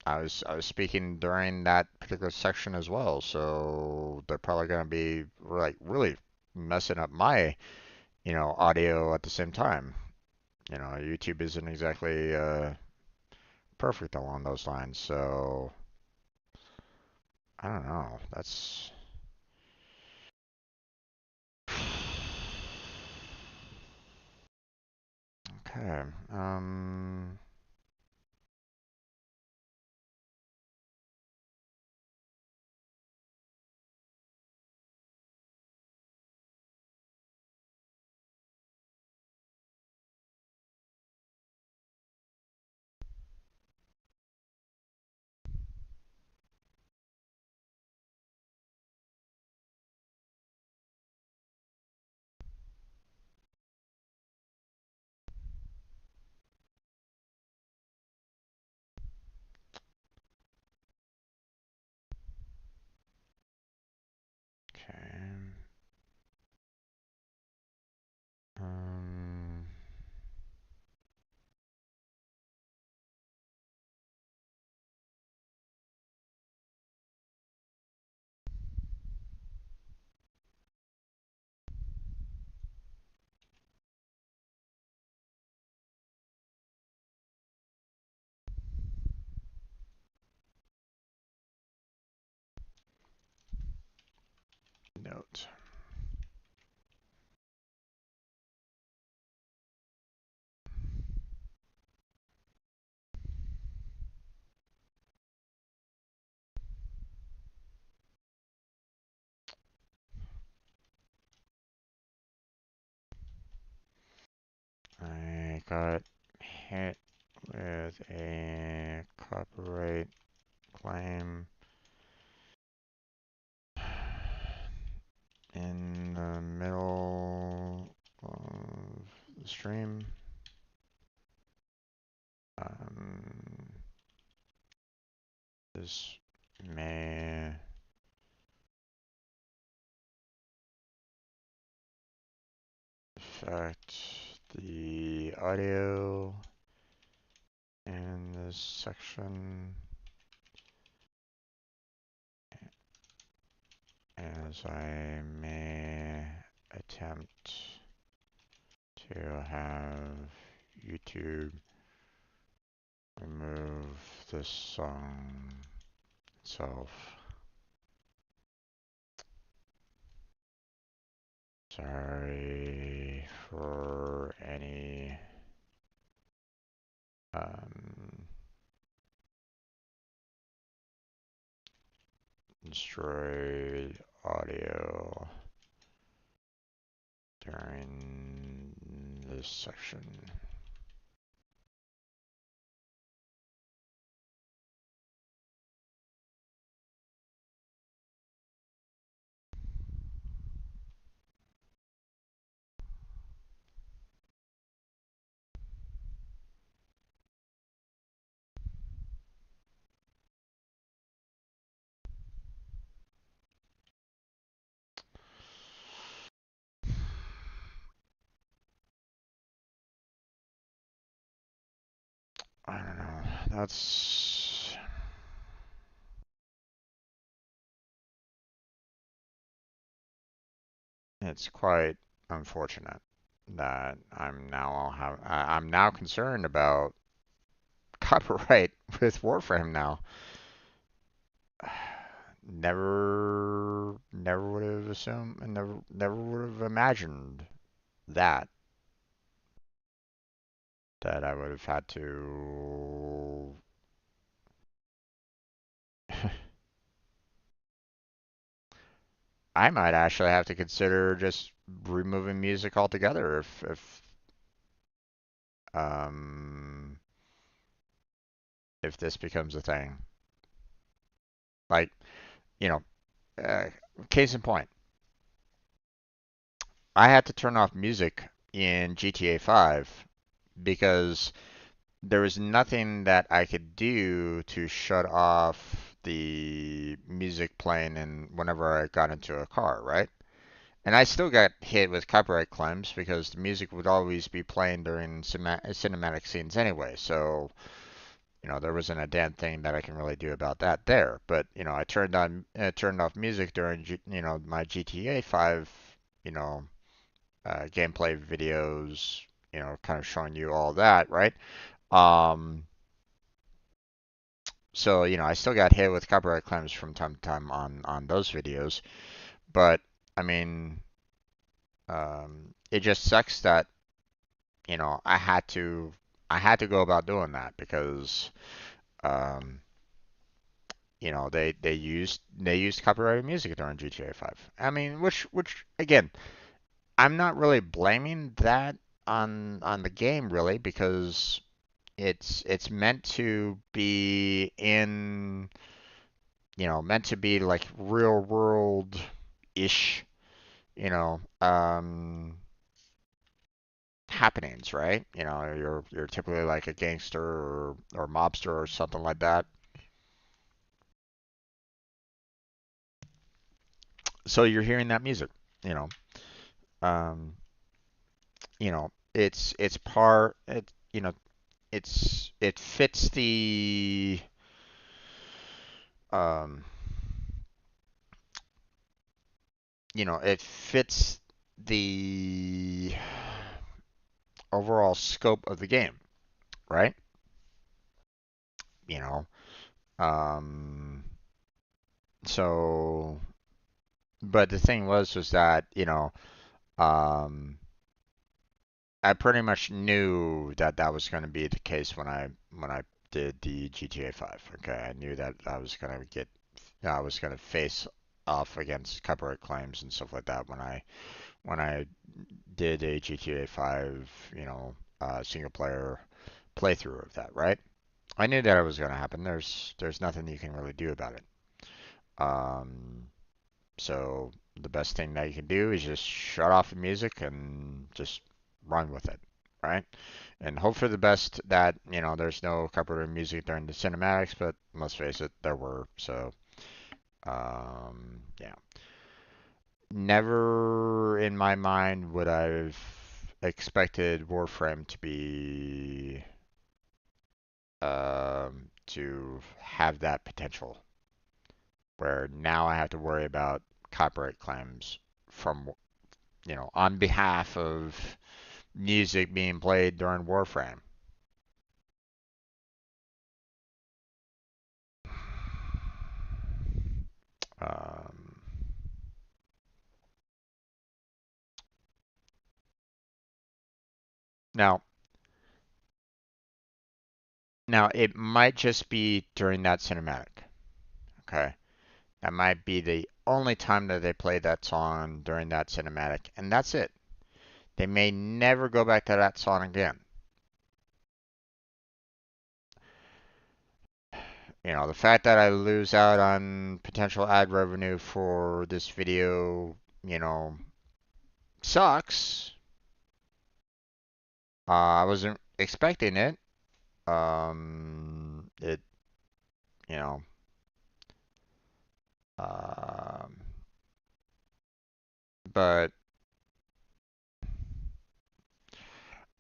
I was speaking during that particular section as well, so they're probably gonna be like really messing up my audio at the same time. YouTube isn't exactly perfect along those lines, so I don't know. That's Okay. Okay. Um, Note. I got hit with a copyright claim in the middle of the stream. Um, this may affect the audio in this section as I may attempt to have YouTube remove this song itself. Sorry for any um, destroyed audio during this section. I don't know. It's quite unfortunate that I'm now concerned about copyright with Warframe now. Never would have assumed, and never would have imagined that I would have had to. I might actually have to consider just removing music altogether um if this becomes a thing. Like, you know, uh, case in point, I had to turn off music in GTA 5 because there was nothing that I could do to shut off the music playing and whenever I got into a car, right? And I still got hit with copyright claims because the music would always be playing during cinematic scenes anyway. So, there wasn't a damn thing that I can really do about that there. But, I turned off music during, my GTA 5, you know, gameplay videos, kind of showing you all that, right? Um, so, I still got hit with copyright claims from time to time on those videos. But I mean, it just sucks that I had to go about doing that because um, they used copyrighted music during GTA 5. I mean, which again, I'm not really blaming that on the game really because it's meant to be meant to be like real world ish, you know, happenings, right? You're typically like a gangster or mobster or something like that. So you're hearing that music, you know. Um, it's part it it fits the um it fits the overall scope of the game, right? You know. Um so but the thing was that, um I pretty much knew that that was going to be the case when I did the GTA 5. Okay, I knew that I was going to face off against copyright claims and stuff like that when I did a GTA 5, single player playthrough of that, right? I knew that it was going to happen. There's nothing you can really do about it. Um, so the best thing that you can do is just shut off the music and just run with it, right? And hope for the best that, there's no copyrighted music during the cinematics, but let's face it, there were. So, yeah. Never in my mind would I've expected Warframe to have that potential, where now I have to worry about copyright claims from, on behalf of music being played during Warframe. Um, now, now it might just be during that cinematic. Okay, that might be the only time that they play that song during that cinematic, and that's it. They may never go back to that song again. The fact that I lose out on potential ad revenue for this video, sucks. I wasn't expecting it. It, you know, um, but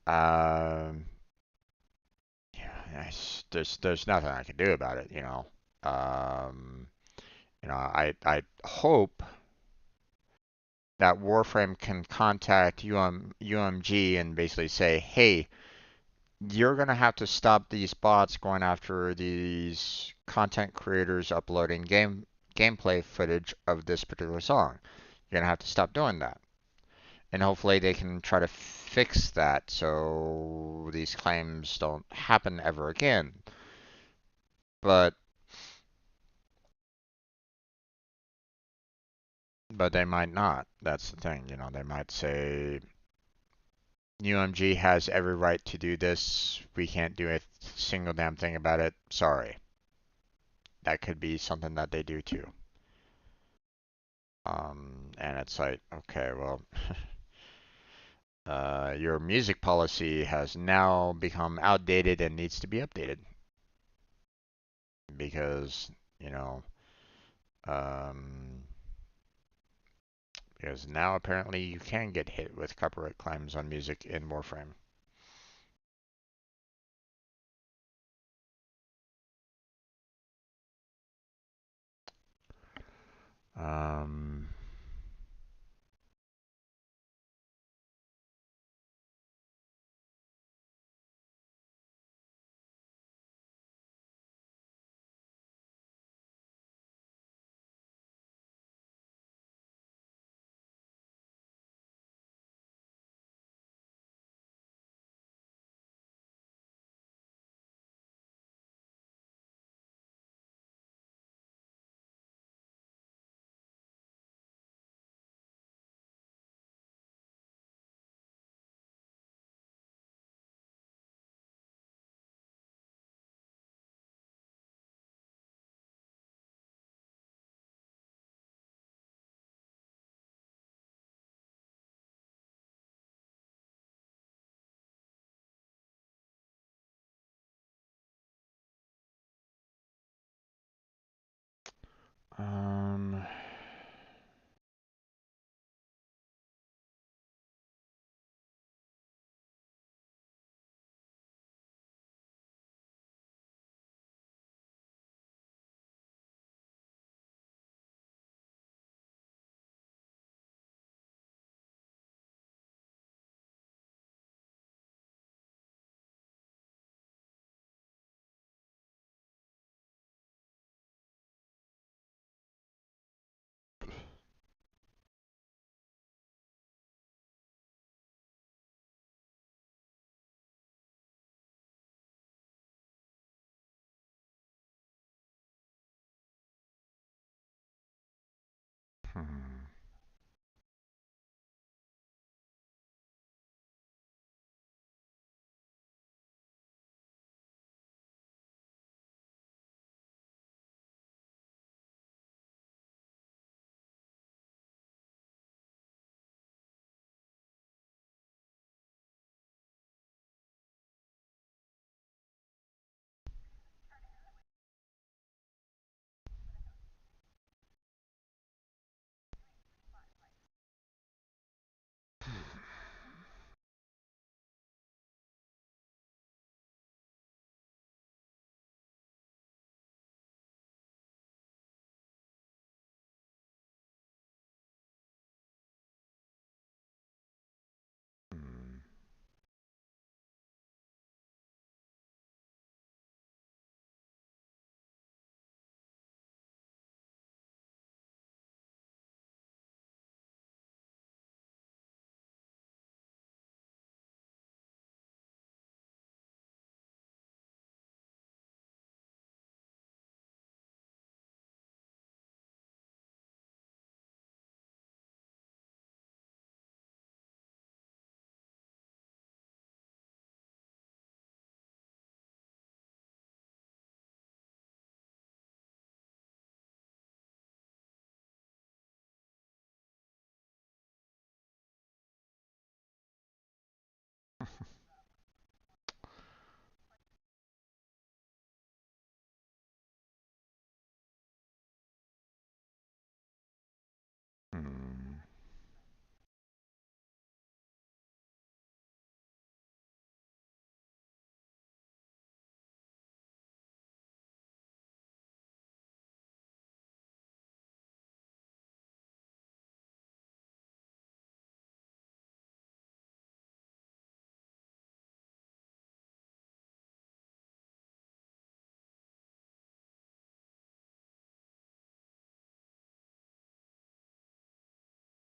um, yeah, there's nothing I can do about it. Um, I hope that Warframe can contact UMG and basically say, hey, you're gonna have to stop these bots going after these content creators uploading gameplay footage of this particular song. You're gonna have to stop doing that. And hopefully they can try to fix that so these claims don't happen ever again. But they might not. That's the thing, they might say UMG has every right to do this. We can't do a single damn thing about it. Sorry. That could be something that they do too. And it's like, okay, well, your music policy has now become outdated and needs to be updated because, you know, um, because now apparently you can get hit with copyright claims on music in Warframe. Um, Um, hmm, hmm, hmm,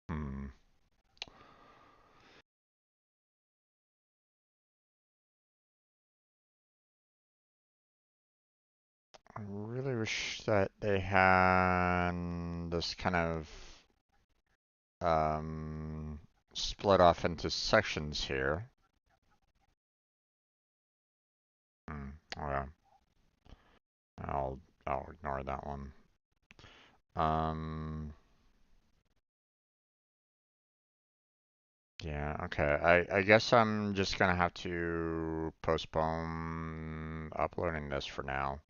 hmm. I really wish that they had this kind of um, split off into sections here. Hmm. Okay. I'll I'll ignore that one. Um, yeah, okay. I guess I'm just gonna have to postpone uploading this for now,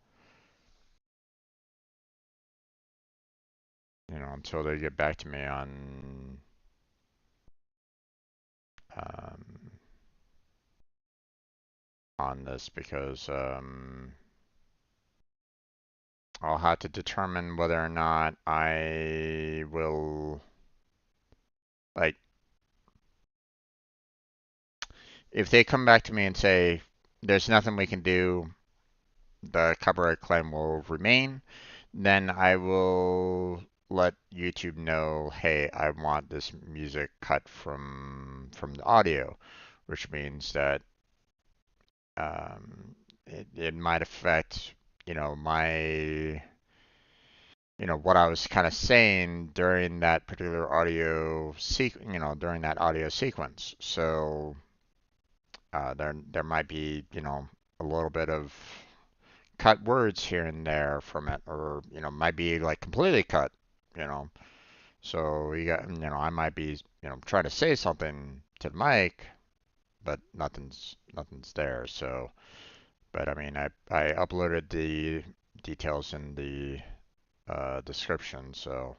until they get back to me um on this because I'll have to determine whether or not I will like if they come back to me and say there's nothing we can do, the copyright claim will remain, then I will let YouTube know, hey, I want this music cut from the audio, which means that it might affect, my, what I was kind of saying during that particular during that audio sequence. So there might be, a little bit of cut words here and there from it, or might be like completely cut, you know. So I might be, trying to say something to the mic, but nothing's there. So, but I mean, I uploaded the details in the description. So,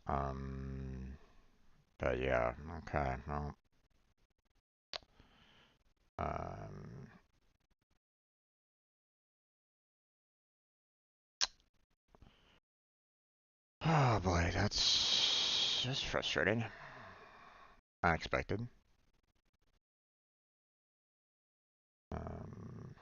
um, but yeah, okay. Well, um, oh boy, that's just frustrating. Unexpected. Um,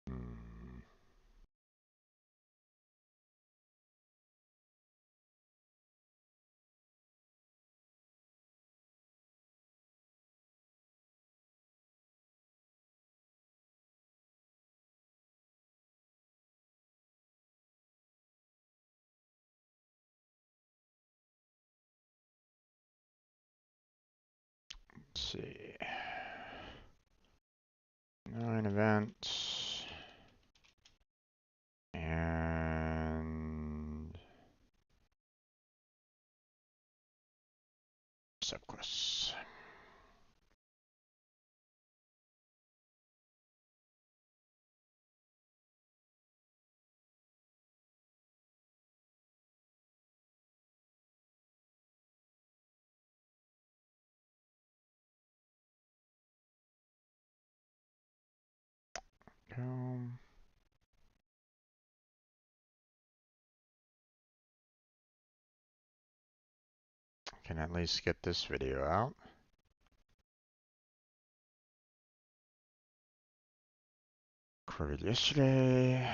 hmm, let's see. 9 events and subquests. Go. Can at least get this video out. Recorded yesterday.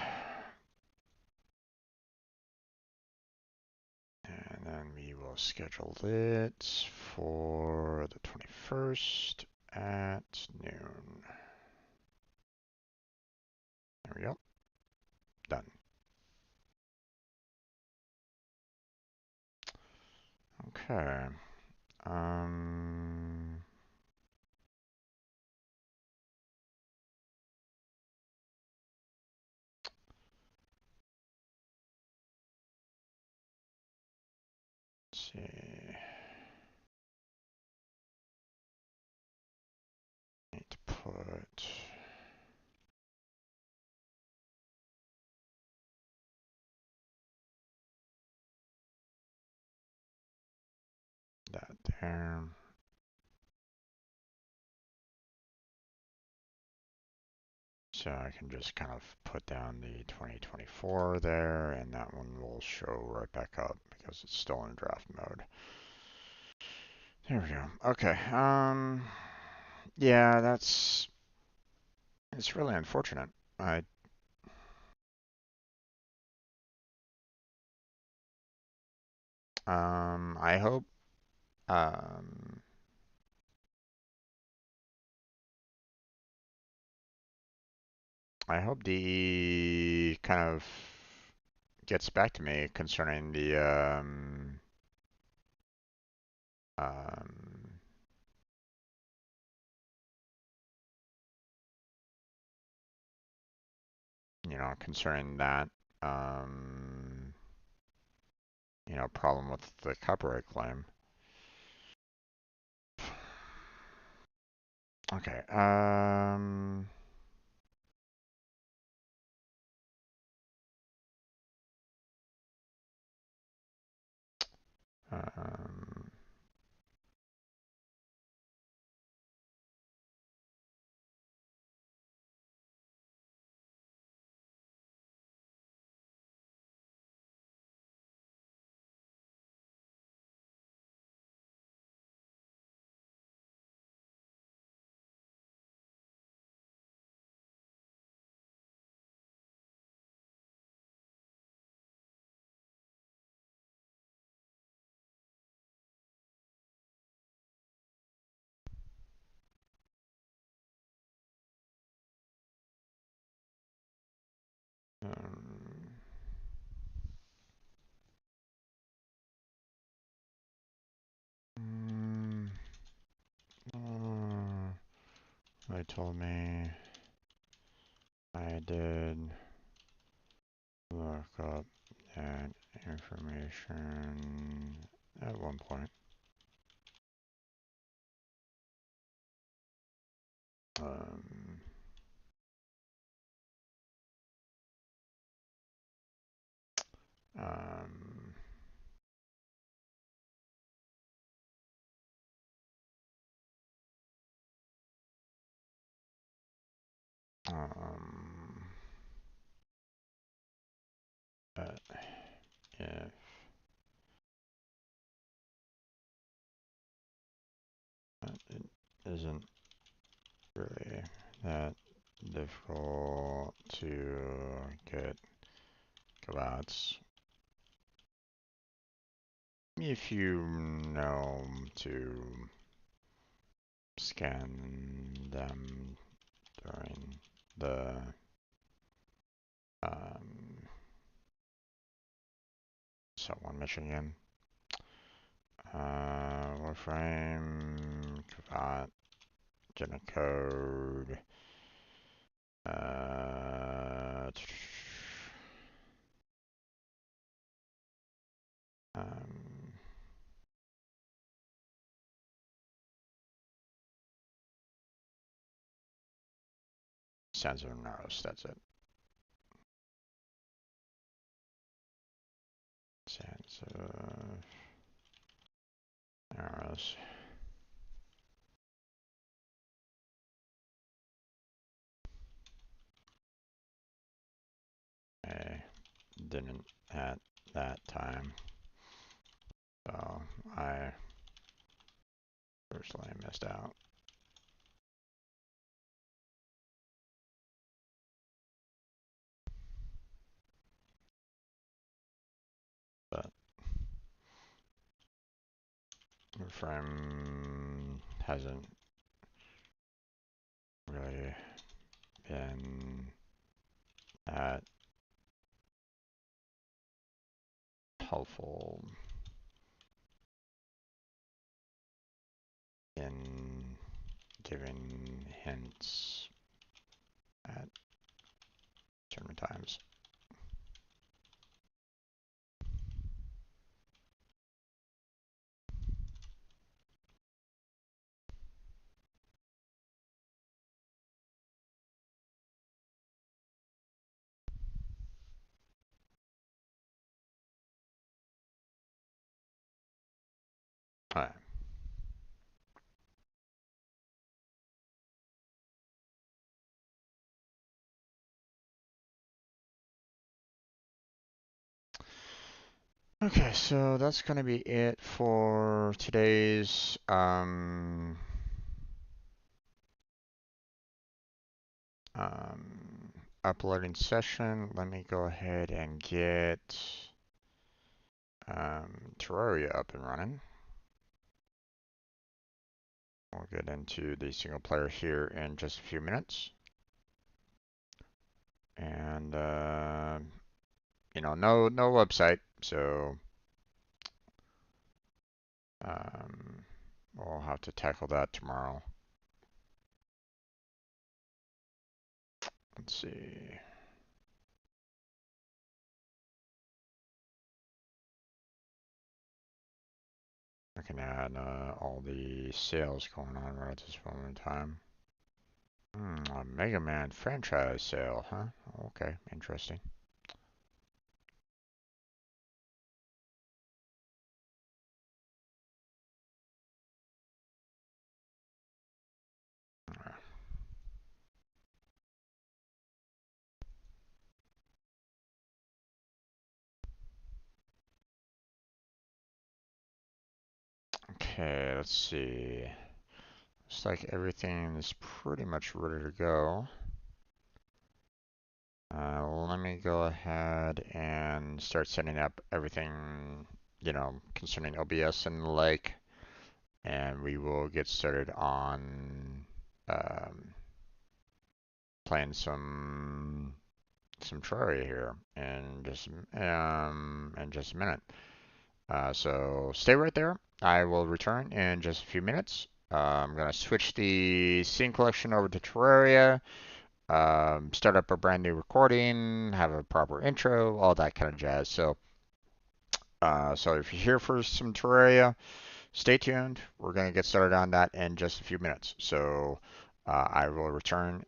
And then we will schedule it for the 21st at noon. There we go. Done. Okay. Um, let's see. Need to put that there. So I can just kind of put down the 2024 there, and that one will show right back up because it's still in draft mode. There we go. Okay. Yeah, it's really unfortunate. I hope, um, I hope DE kind of gets back to me concerning the, um, concerning that, um, problem with the copyright claim. Okay. Um, Mm, they told me I did look up that information at one point. Um, um, um, but if it isn't really that difficult to get Gabats, if you know to scan them during the um, someone Michigan. Warframe, Cravat, Gen Code, uh, um, Sensor Narrows, that's it. Sensor Narrows. I didn't at that time, so I personally missed out. But Warframe hasn't really been that helpful in giving hints at certain times. Alright. Okay, so that's gonna be it for today's um, uploading session. Let me go ahead and get Terraria up and running. We'll get into the single player here in just a few minutes. And no website, so um, we'll have to tackle that tomorrow. Let's see. I can add all the sales going on right at this moment in time. A Mega Man franchise sale, huh? Okay, interesting. Okay, let's see. Looks like everything is pretty much ready to go. Let me go ahead and start setting up everything, concerning OBS and the like, and we will get started on playing some Terraria here in just a minute. So stay right there. I will return in just a few minutes. I'm going to switch the scene collection over to Terraria, start up a brand new recording, have a proper intro, all that kind of jazz. So if you're here for some Terraria, stay tuned. We're going to get started on that in just a few minutes. So I will return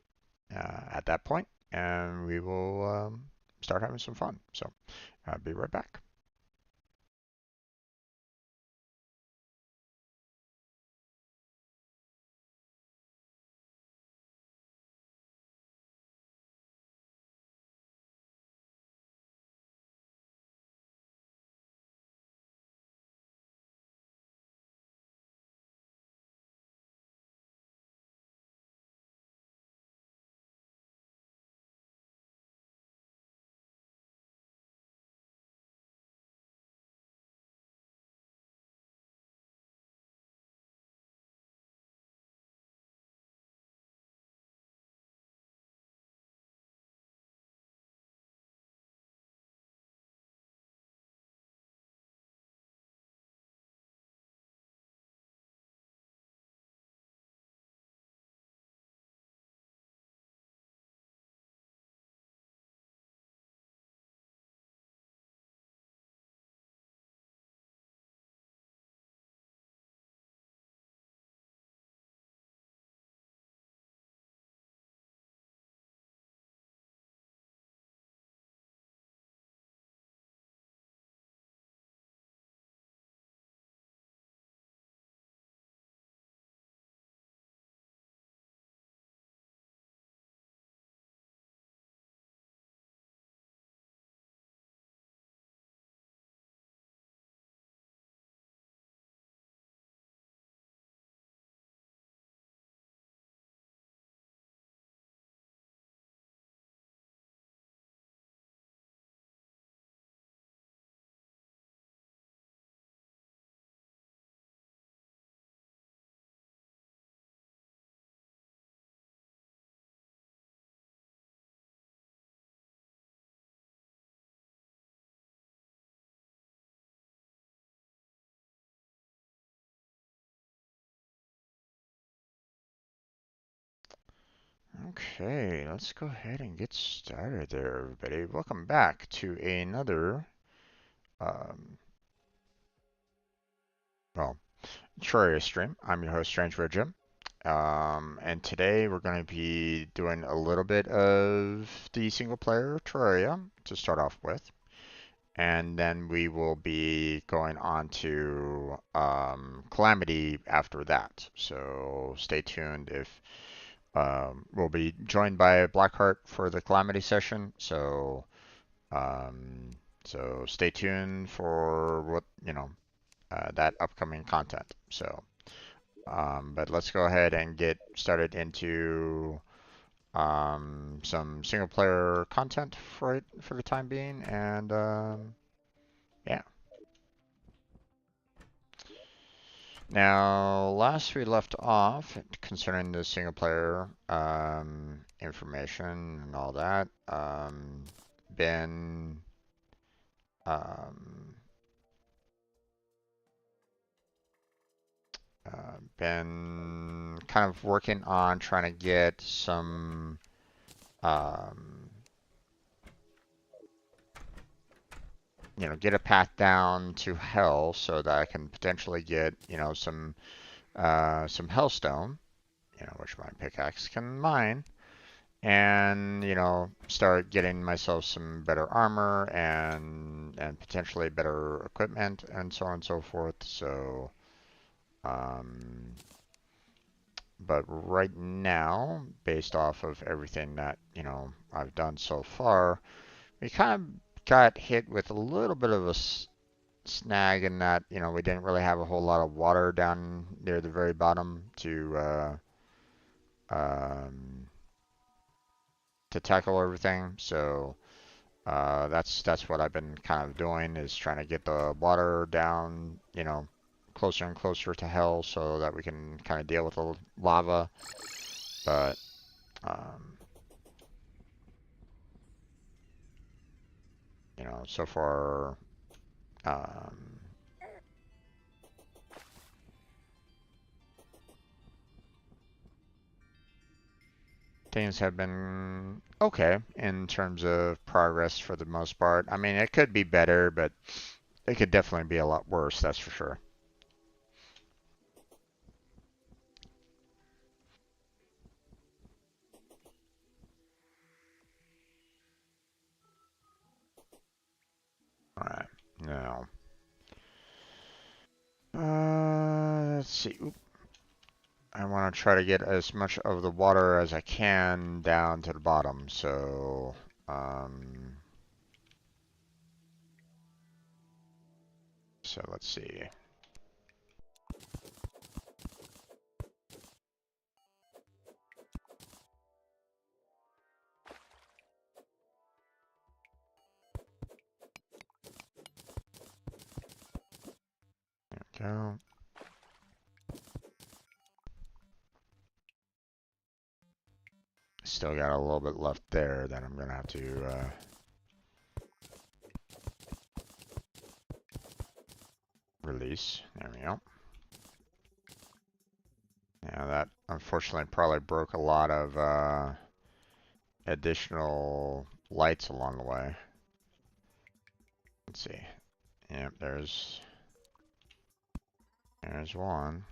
at that point, and we will start having some fun. So I'll be right back. Okay, let's go ahead and get started there, everybody. Welcome back to another, um, well, Terraria stream. I'm your host, Strange Red Jim. And today we're going to be doing a little bit of the single player Terraria to start off with. And then we will be going on to Calamity after that. So stay tuned if we'll be joined by Blackheart for the Calamity session. Um, so stay tuned for what, that upcoming content. But let's go ahead and get started into some single player content for the time being. And yeah. Now, last we left off concerning the single player information and all that, been um, been kind of working on trying to get some um, get a path down to hell so that I can potentially get some hellstone, which my pickaxe can mine, and start getting myself some better armor and potentially better equipment and so on and so forth. Um, but right now, based off of everything that I've done so far, we kind of got hit with a little bit of a snag in that we didn't really have a whole lot of water down near the very bottom um, to tackle everything. So that's what I've been kind of doing is trying to get the water down, closer and closer to hell so that we can kind of deal with the lava. But um, so far, um, things have been okay in terms of progress for the most part. I mean, it could be better, but it could definitely be a lot worse, that's for sure. All right, now, let's see. Oop. I want to try to get as much of the water as I can down to the bottom. Um, so let's see. Go. Still got a little bit left there that I'm gonna have to release. There we go. Yeah, that unfortunately probably broke a lot of additional lights along the way. Let's see. Yep, there's one.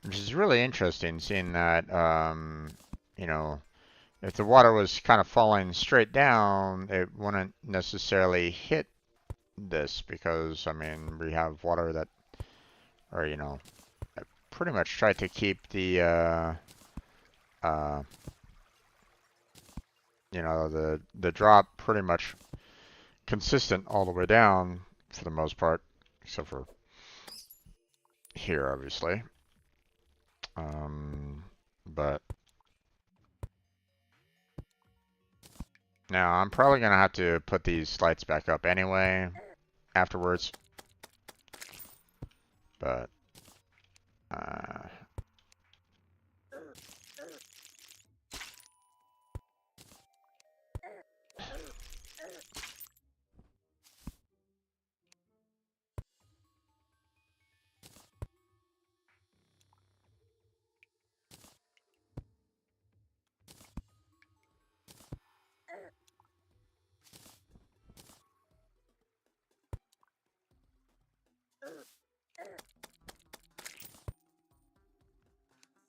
Which is really interesting seeing that you know, if the water was kind of falling straight down, it wouldn't necessarily hit this because I mean we have water that or pretty much tried to keep the uh the drop pretty much consistent all the way down for the most part, except for here, obviously. But now I'm probably gonna have to put these lights back up anyway afterwards. But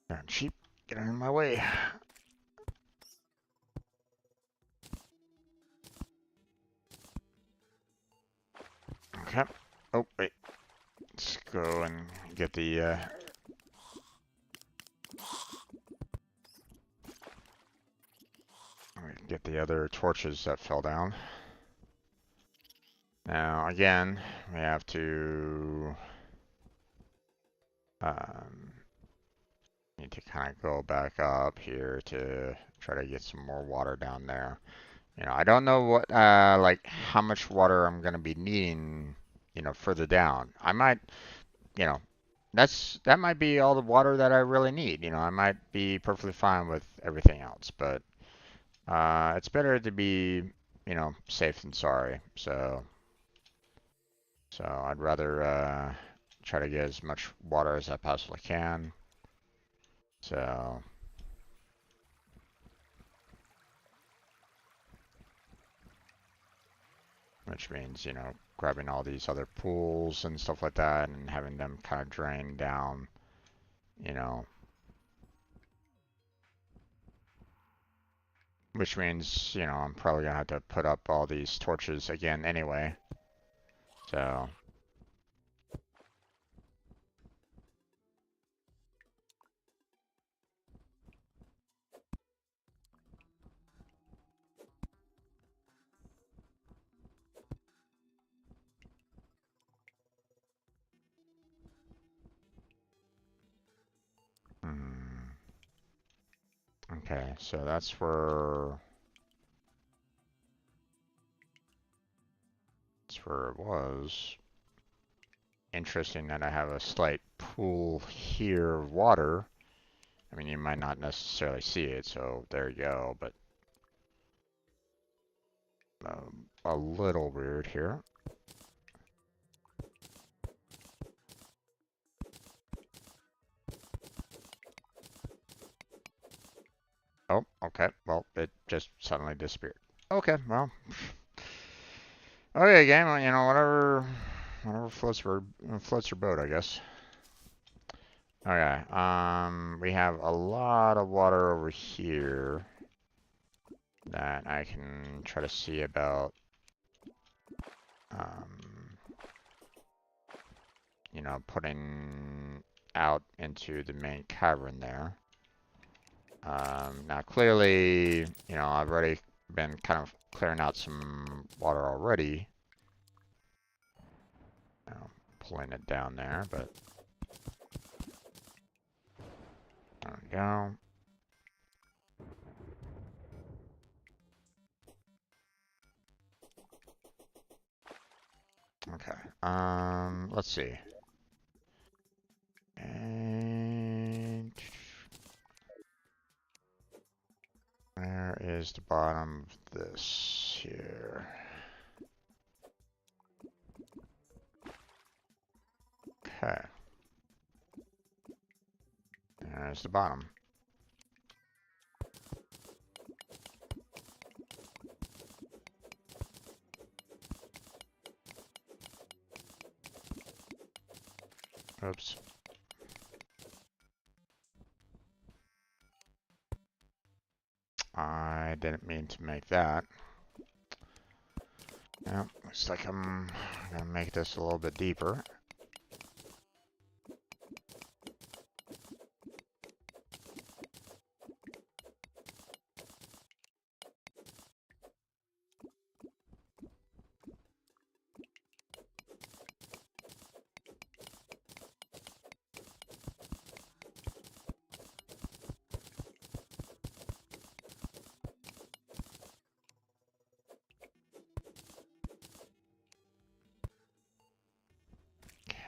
darn sheep, get out of my way. Okay. Oh wait, let's go and get the other torches that fell down. Now again, we have to um, need to kind of go back up here to try to get some more water down there. I don't know what like how much water I'm gonna be needing, further down. I might, you know, that might be all the water that I really need. I might be perfectly fine with everything else, but it's better to be, safe than sorry. So I'd rather try to get as much water as I possibly can. So, which means, grabbing all these other pools and stuff like that and having them kind of drain down, you know, which means, I'm probably gonna have to put up all these torches again anyway. So, hmm. Okay, so that's where it was. interesting that I have a slight pool here of water. I mean, you might not necessarily see it, so there you go, but a little weird here. Oh, okay. Well, it just suddenly disappeared. Okay, well. Okay, game. Well, you know, whatever floats your boat, I guess. Okay. We have a lot of water over here that I can try to see about. Um, you know, putting out into the main cavern there. Now, clearly, you know, I've already been kind of clearing out some water already. You know, pulling it down there, but there we go. Okay. Let's see. And where is the bottom of this here? Okay. There's the bottom. Oops. I didn't mean to make that. Yep, looks like I'm gonna make this a little bit deeper.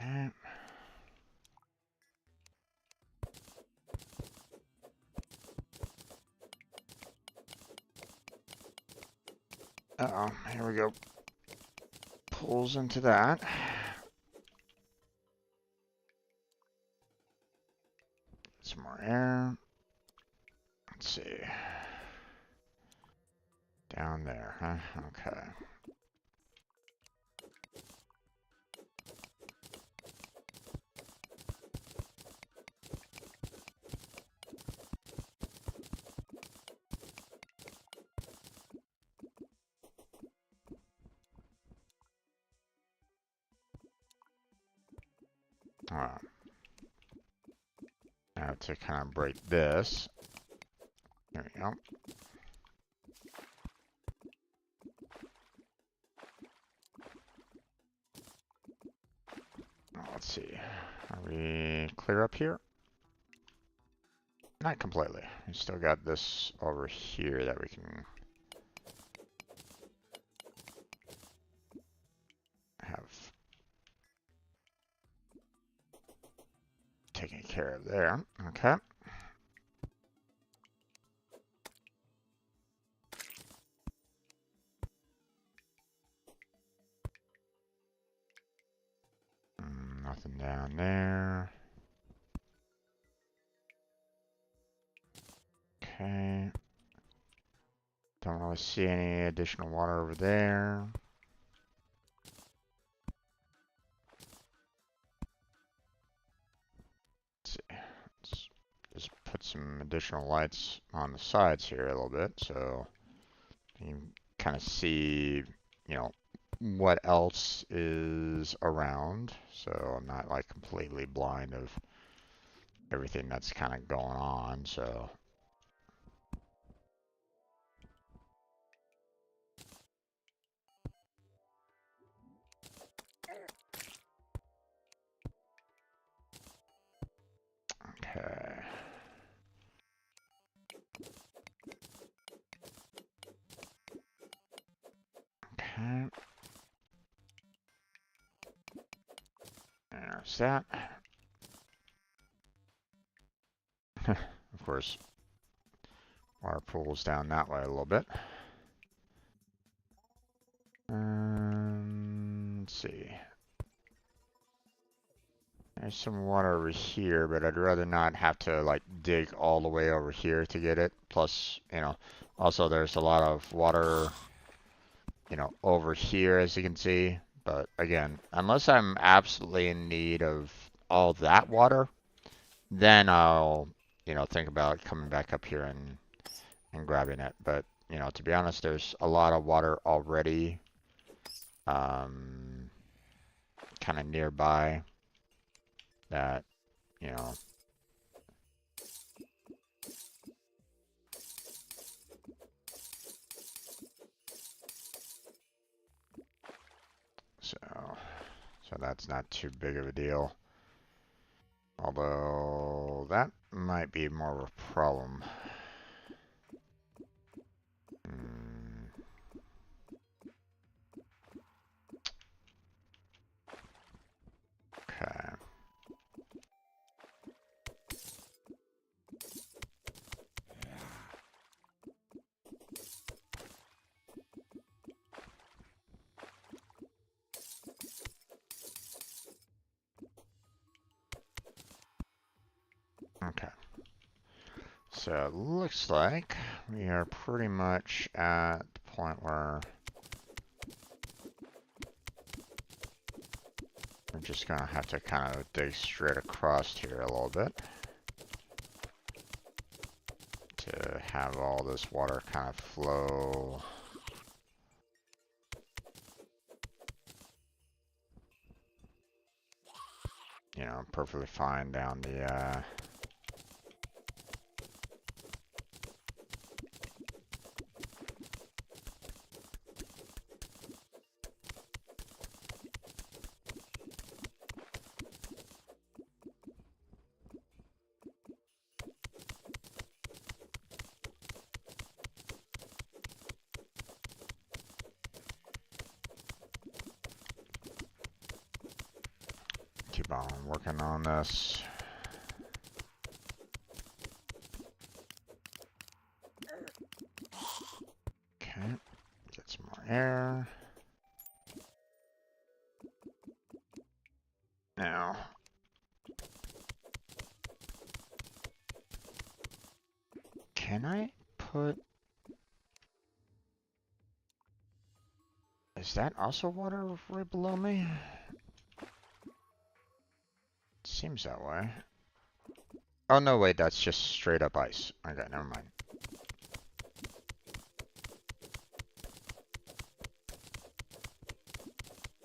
Okay. Uh-oh, here we go. Pulls into that. Some more air. Let's see. Down there, huh? Okay. Alright. Now to kind of break this. There we go. Let's see. Are we clear up here? Not completely. We still got this over here that we can have taken care of there. Okay. Nothing down there. Okay. Don't really see any additional water over there. Let's see. Let's just put some additional lights on the sides here a little bit so you can kind of see, you know, what else is around. So I'm not like completely blind of everything that's kind of going on. So okay. Okay. close that. Of course, water pools down that way a little bit. Let's see. There's some water over here, but I'd rather not have to like dig all the way over here to get it. Plus, also there's a lot of water, over here as you can see. But again, unless I'm absolutely in need of all that water, then I'll, think about coming back up here and grabbing it. But, to be honest, there's a lot of water already kind of nearby that, you know, so that's not too big of a deal. Although that might be more of a problem. Okay. Okay. So it looks like we are pretty much at the point where we're just gonna have to kind of dig straight across here a little bit to have all this water kind of flow. Perfectly fine down the keep on working on this. Okay, get some more air. Now, can I put... Is that also water right below me? Seems that way. Oh, no, wait, that's just straight up ice. Okay, never mind.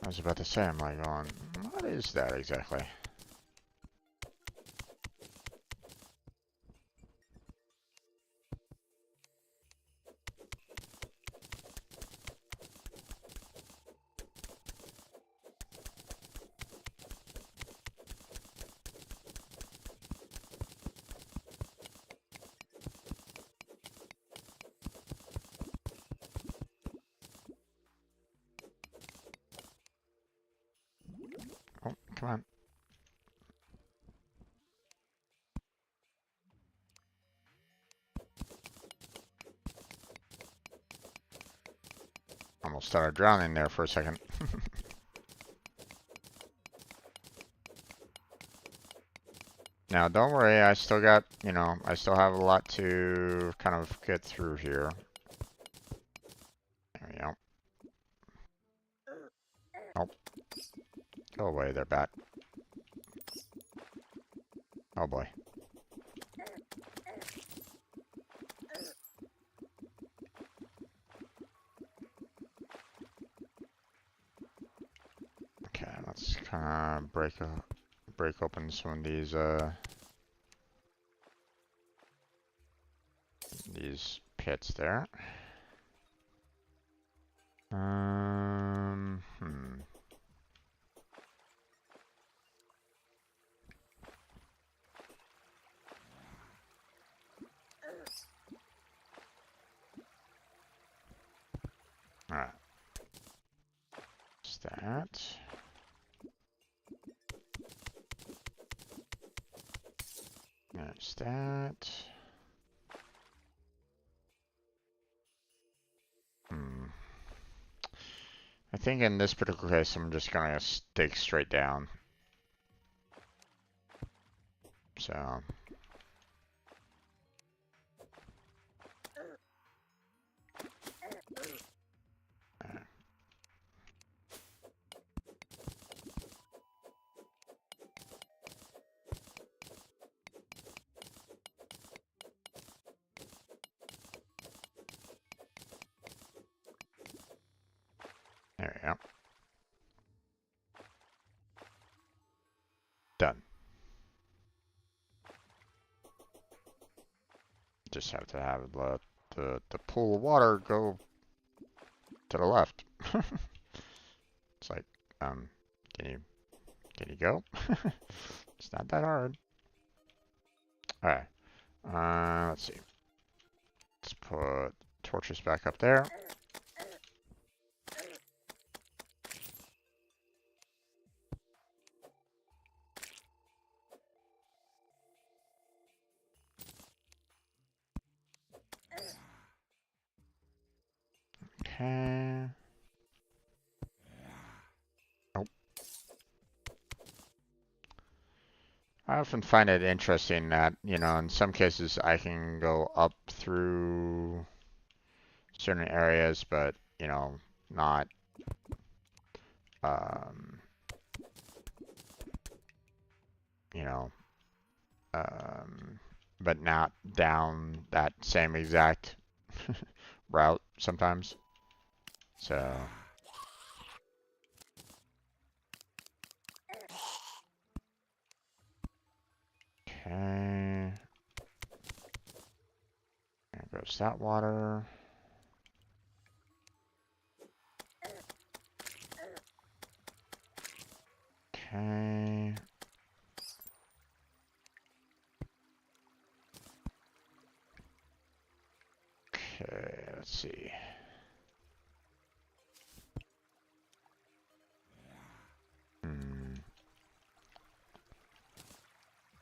I was about to say, I'm like going, what is that exactly? Oh, come on. Almost started drowning there for a second. Now, don't worry, I still got, I still have a lot to kind of get through here. There we go. Oh, go away there, bat. Oh boy. Okay, let's kind of break open some of these pits there. Hmm. Alright. That's that. There's that. I think in this particular case, I'm just gonna stake straight down. So. There we go. Done. Just have to have the pool of water go to the left. It's like, can you go? It's not that hard. All right. Let's see. Let's put torches back up there. Okay. Oh. I often find it interesting that, in some cases I can go up through certain areas, but, not, um, you know, but not down that same exact route sometimes. So, okay. There goes that water. Okay. Okay, let's see.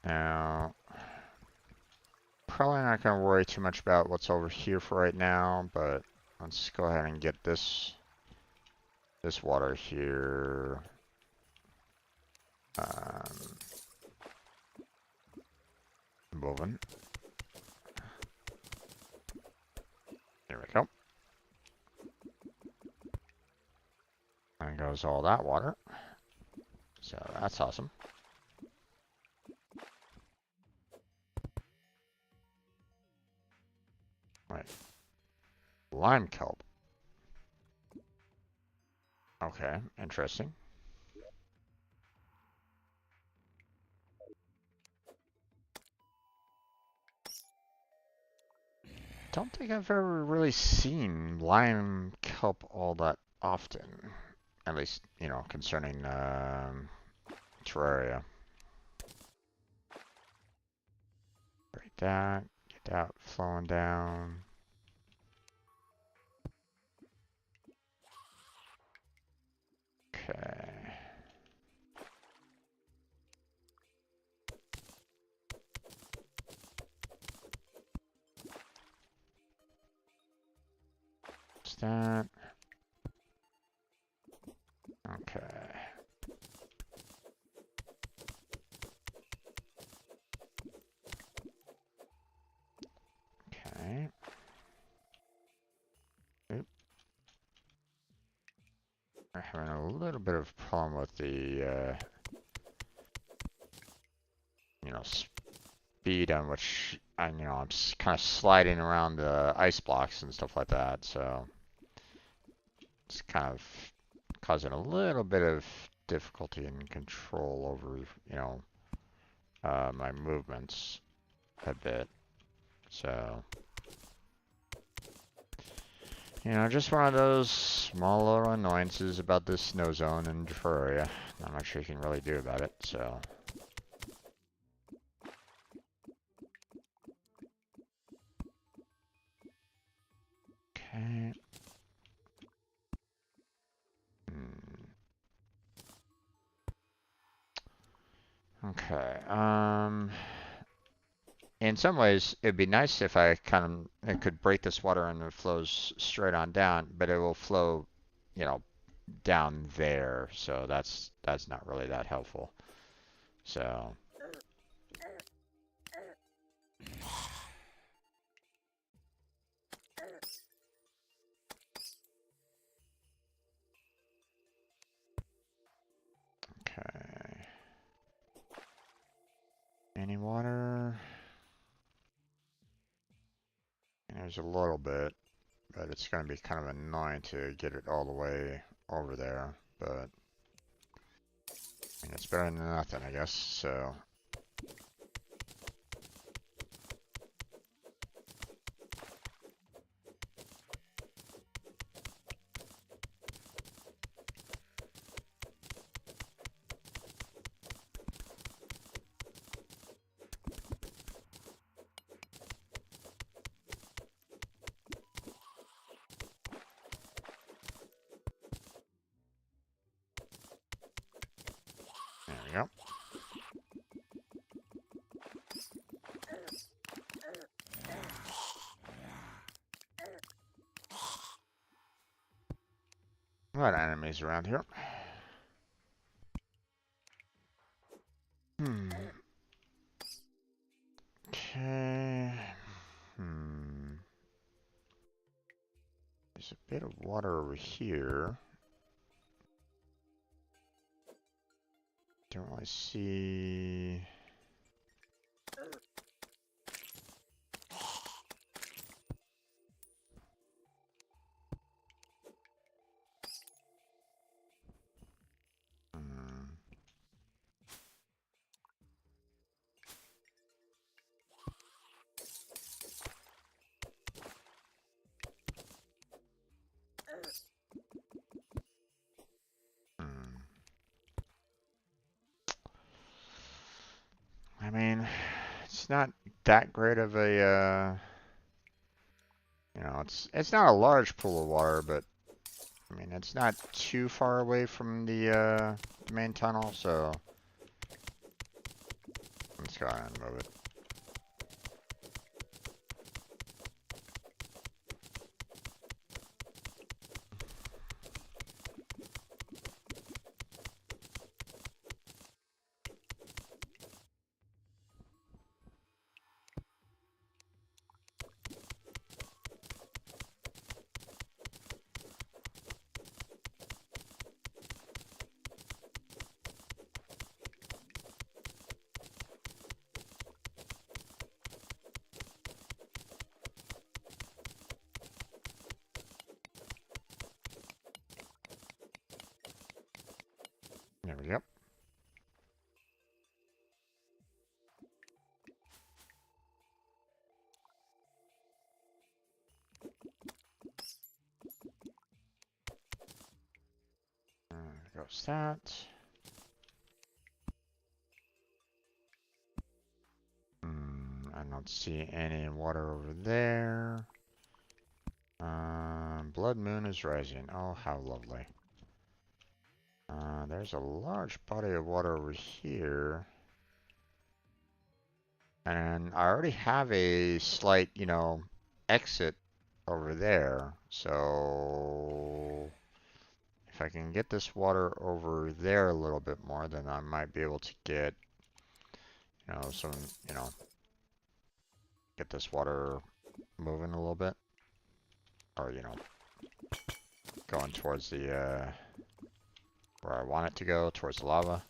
Now, probably not going to worry too much about what's over here for right now, but let's go ahead and get this water here. Moving. There we go. And goes all that water. So that's awesome. Wait. Lime kelp. Okay, interesting. Don't think I've ever really seen lime kelp all that often. At least, concerning Terraria. Break that. Get that flowing down. Okay. What's that? Okay. Okay. Oop. I'm having a little bit of problem with the, speed on which I'm kind of sliding around the ice blocks and stuff like that. So it's kind of causing a little bit of difficulty and control over, my movements a bit. So, just one of those small little annoyances about this snow zone in Terraria. Not much you can really do about it, so. Okay. Okay, in some ways, it'd be nice if I could break this water and it flows straight on down, but it will flow, you know, down there. So that's not really that helpful. So, okay. Any water? And there's a little bit, but it's going to be kind of annoying to get it all the way over there. But I mean, it's better than nothing, I guess. So, there we go. A lot of enemies around here. Hmm. Okay. Hmm. There's a bit of water over here. Don't really see. Hmm. Hmm. I mean, it's not that great of a, it's not a large pool of water, but I mean, it's not too far away from the main tunnel, so let's go ahead and move it. There we go. There goes that. I don't see any water over there. Blood moon is rising. Oh, how lovely. There's a large body of water over here. And I already have a slight, exit over there. So if I can get this water over there a little bit more, then I might be able to get, some, you know, get this water moving a little bit. Or, going towards the, where I want it to go, towards the lava.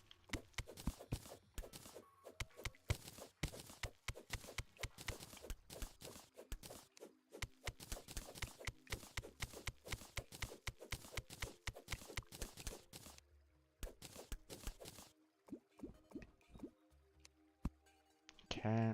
Okay.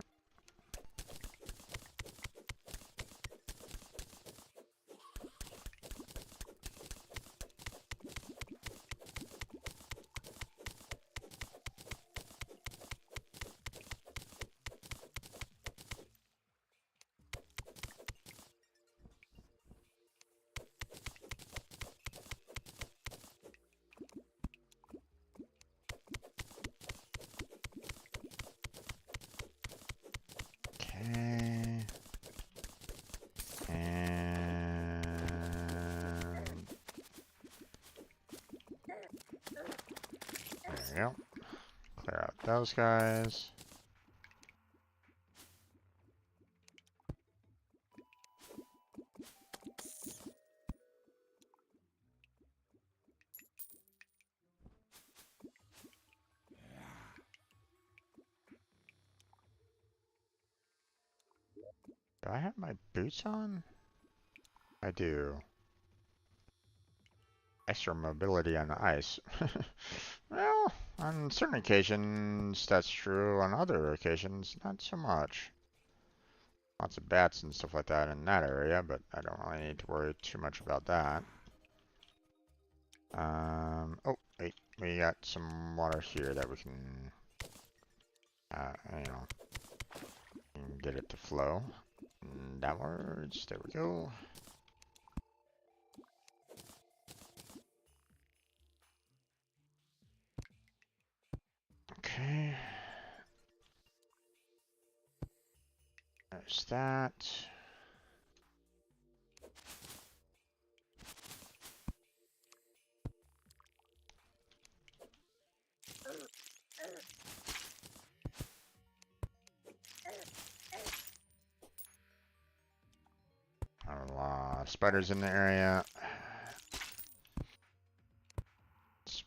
go. Clear out those guys. Do I have my boots on? I do. Extra mobility on the ice. Well, on certain occasions that's true. On other occasions, not so much. Lots of bats and stuff like that in that area, but I don't really need to worry too much about that. Oh, wait, we got some water here that we can, you know, get it to flow downwards. There we go. Okay. There's that. A lot of spiders in the area. It's,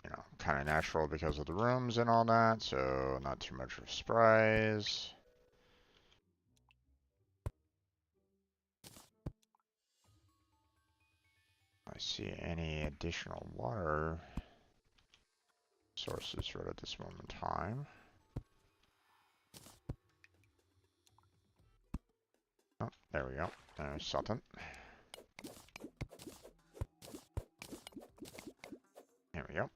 you know, kind of natural because of the rooms and all that, so not too much of a surprise. I see any additional water sources right at this moment in time. Oh, there we go. There's something. There we go.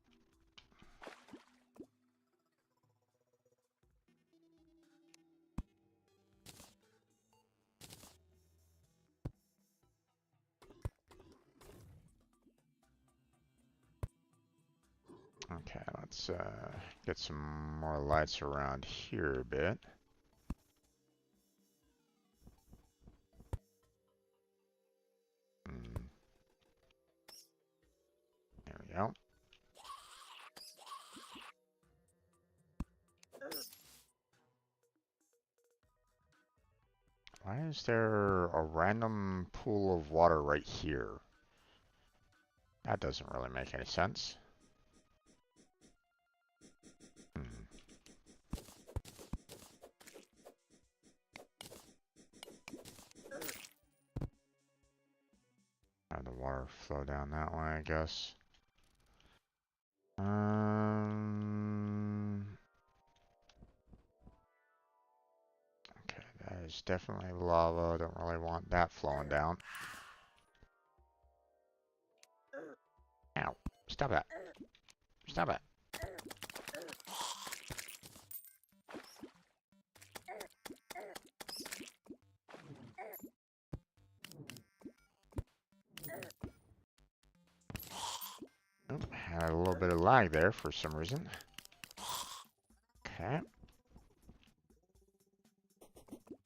Okay, let's get some more lights around here a bit. There we go. Why is there a random pool of water right here? That doesn't really make any sense. Have the water flow down that way, I guess. Okay, that is definitely lava. Don't really want that flowing down. Ow. Stop that. Stop it. Oh, had a little bit of lag there for some reason. Okay.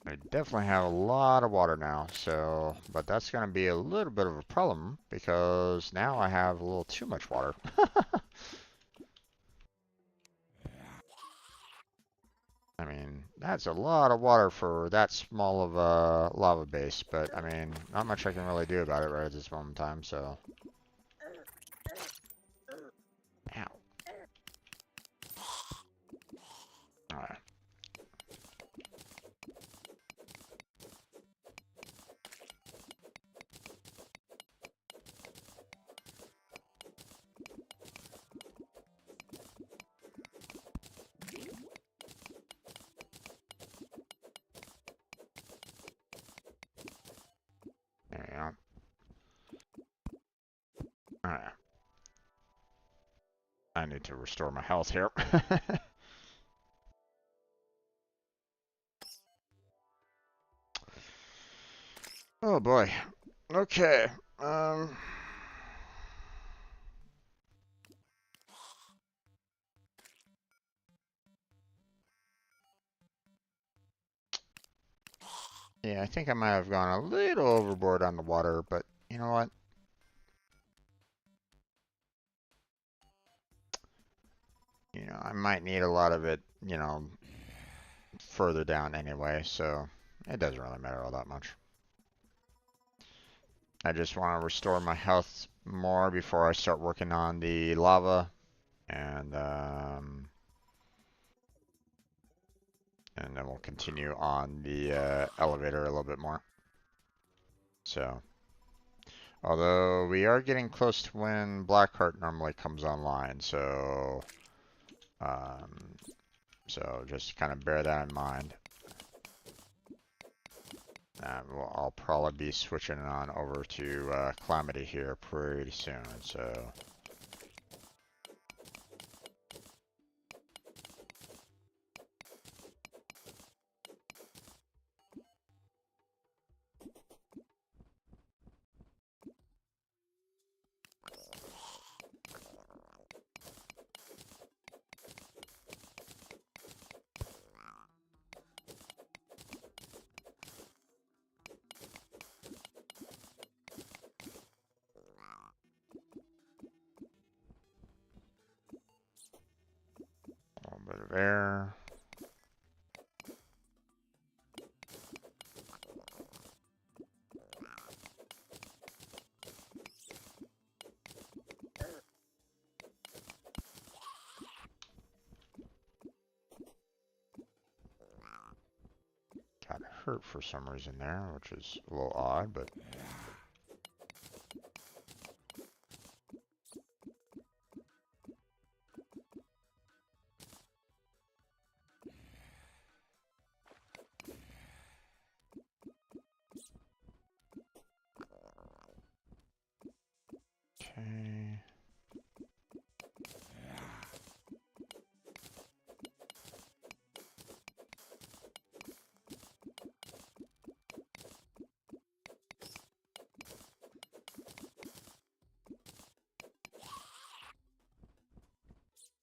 I definitely have a lot of water now, so, but that's going to be a little bit of a problem because now I have a little too much water. I mean, that's a lot of water for that small of a lava base, but I mean, not much I can really do about it right at this moment in time, so. Ow. Alright. There we go. Alright. I need to restore my health here. Oh boy. Okay. Yeah, I think I might have gone a little overboard on the water, but you know what? I might need a lot of it, further down anyway, so it doesn't really matter all that much. I just want to restore my health more before I start working on the lava, and then we'll continue on the elevator a little bit more. So, although we are getting close to when Blackheart normally comes online, um, so just kind of bear that in mind. I'll probably be switching on over to Calamity here pretty soon, so. A little bit of air. Got hurt for some reason there, which is a little odd, but. Okay.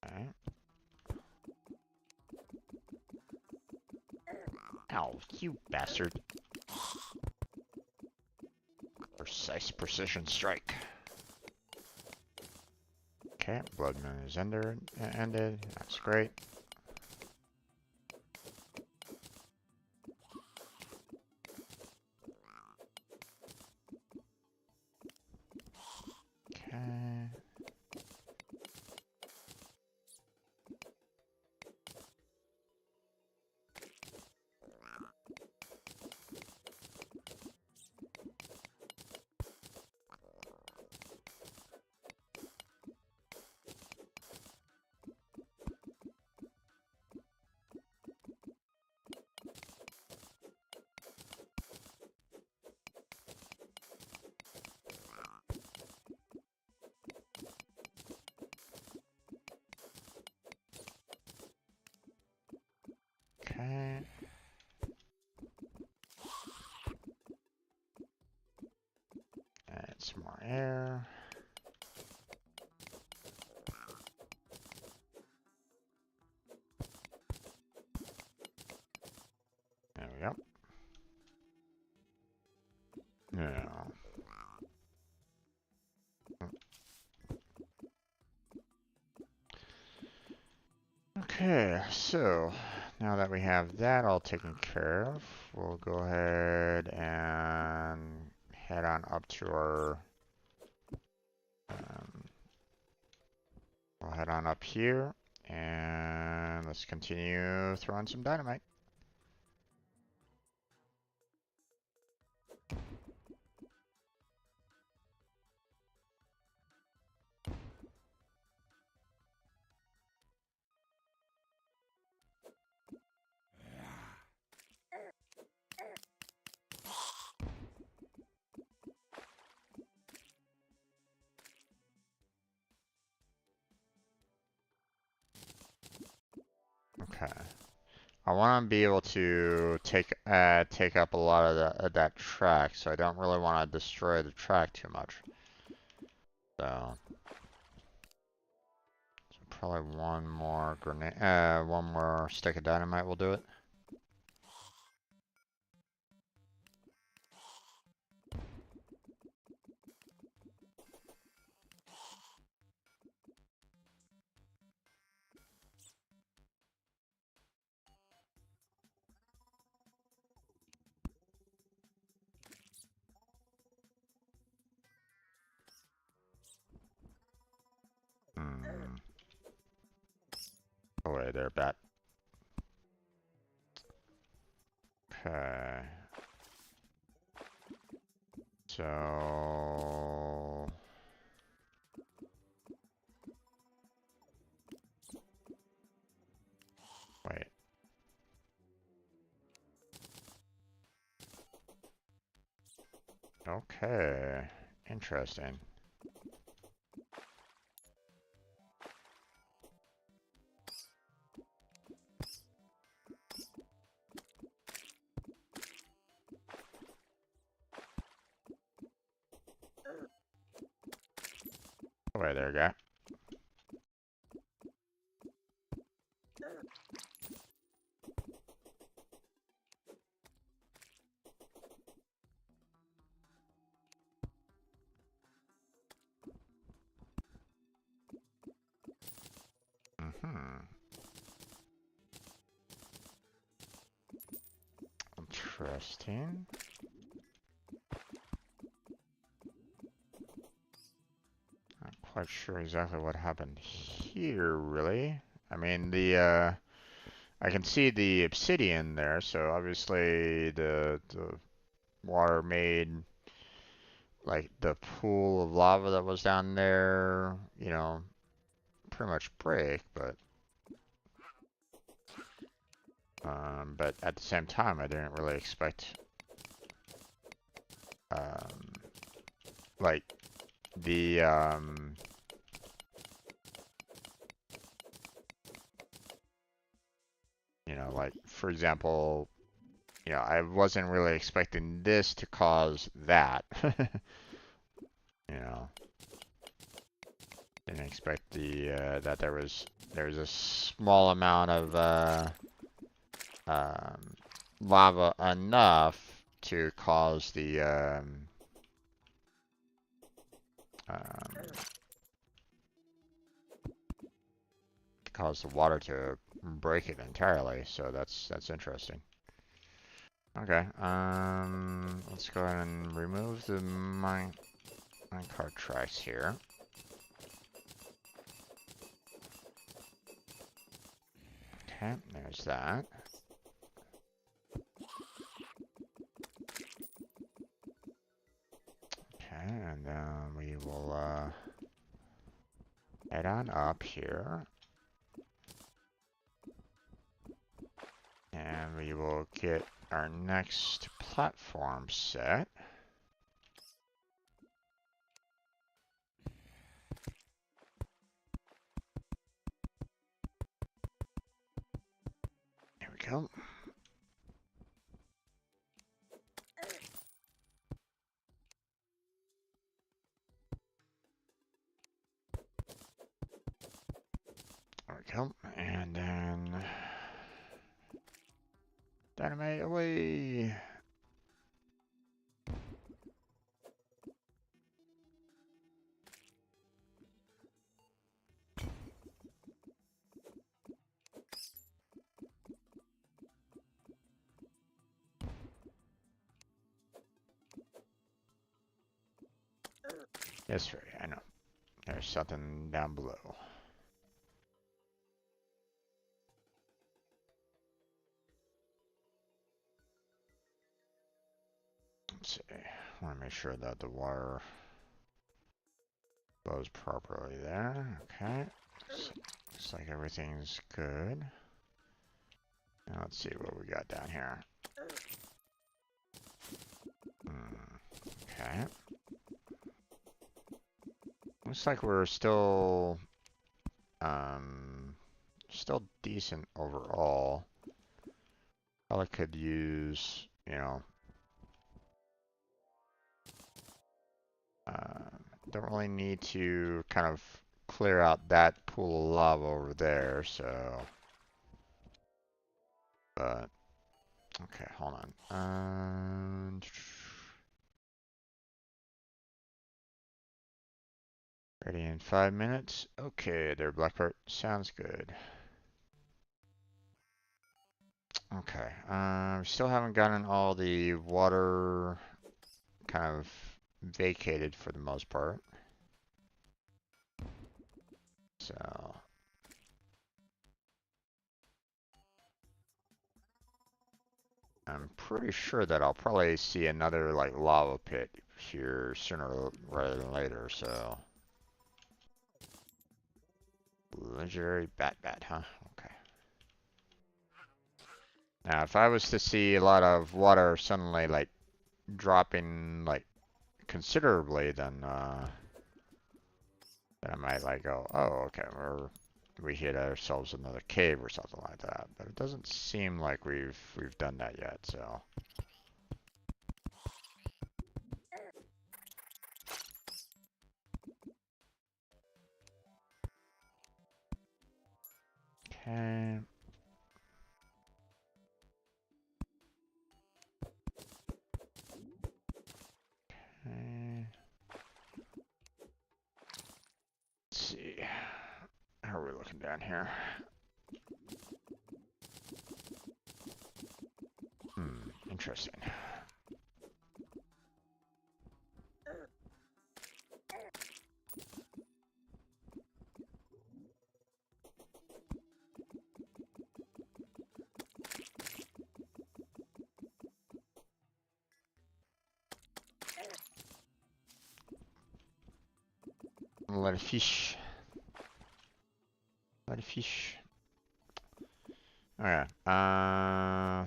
Alright. Ow, you bastard. Precise precision strike. Okay, blood moon is ended. That's great. Okay. Okay. Add some more air. There we go. Yeah. Okay, so now that we have that all taken care of, we'll go ahead and head on up to our. We'll head on up here and let's continue throwing some dynamite. Okay. I want to be able to take up a lot of that track, so I don't really want to destroy the track too much. So probably one more grenade, one more stick of dynamite will do it. Hey there, bat. Okay. So... Wait. Okay. Interesting. Wait there, guy. Mm-hmm. Interesting. Not quite sure exactly what happened here, really. I mean, I can see the obsidian there, so obviously the water made like the pool of lava that was down there, you know, pretty much break, but at the same time, I didn't really expect um, like the you know, like for example, you know, I wasn't really expecting this to cause that. You know, didn't expect that there was a small amount of um, lava enough to cause the um, cause the water to break it entirely. So that's interesting. Okay, let's go ahead and remove the minecart tracks here. Okay, there's that. Okay, and we will head on up here. And we will get our next platform set. There we go. There we go. And then dynamite away. Yes, sir. I know. There's something down below. Let's see. I want to make sure that the water flows properly there. Okay. Looks like everything's good. Now let's see what we got down here. Okay. Looks like we're still decent overall. Probably could use, you know, don't really need to kind of clear out that pool of lava over there, so, but, okay, hold on. Ready in 5 minutes. Okay, there, Blackbird. Sounds good. Okay, still haven't gotten all the water kind of vacated for the most part. So, pretty sure that I'll probably see another like lava pit here sooner rather than later, so. Legendary bat, huh? Okay. Now, if I was to see a lot of water suddenly like dropping like considerably, then I might like go, oh, okay, we hit ourselves another cave or something like that. But it doesn't seem like we've done that yet, so. Okay. Okay. Let's see. How are we looking down here? Interesting. A lot of fish. A lot of fish. Okay.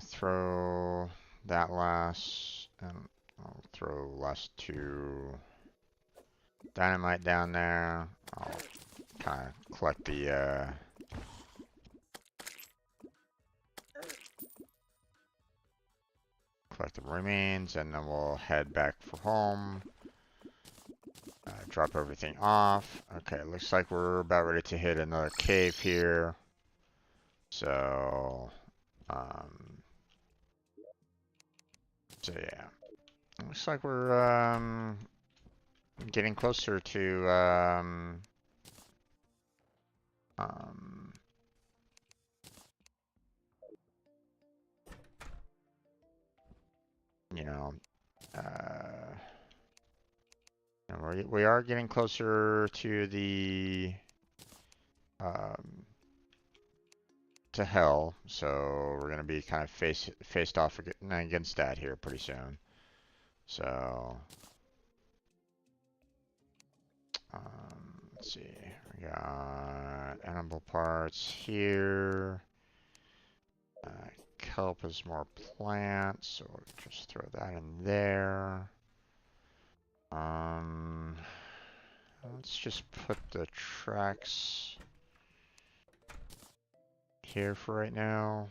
Throw that last, and I'll throw last two dynamite down there. I'll kind of collect the remains, and then we'll head back for home. Drop everything off. Okay, looks like we're about ready to hit another cave here. So, so yeah, looks like we're getting closer to um, you know, uh, and we are getting closer to the um, to hell, so we're gonna be kind of faced off against that here pretty soon. So, let's see, we got animal parts here. Kelp is more plants, so we'll just throw that in there. Let's just put the tracks here for right now.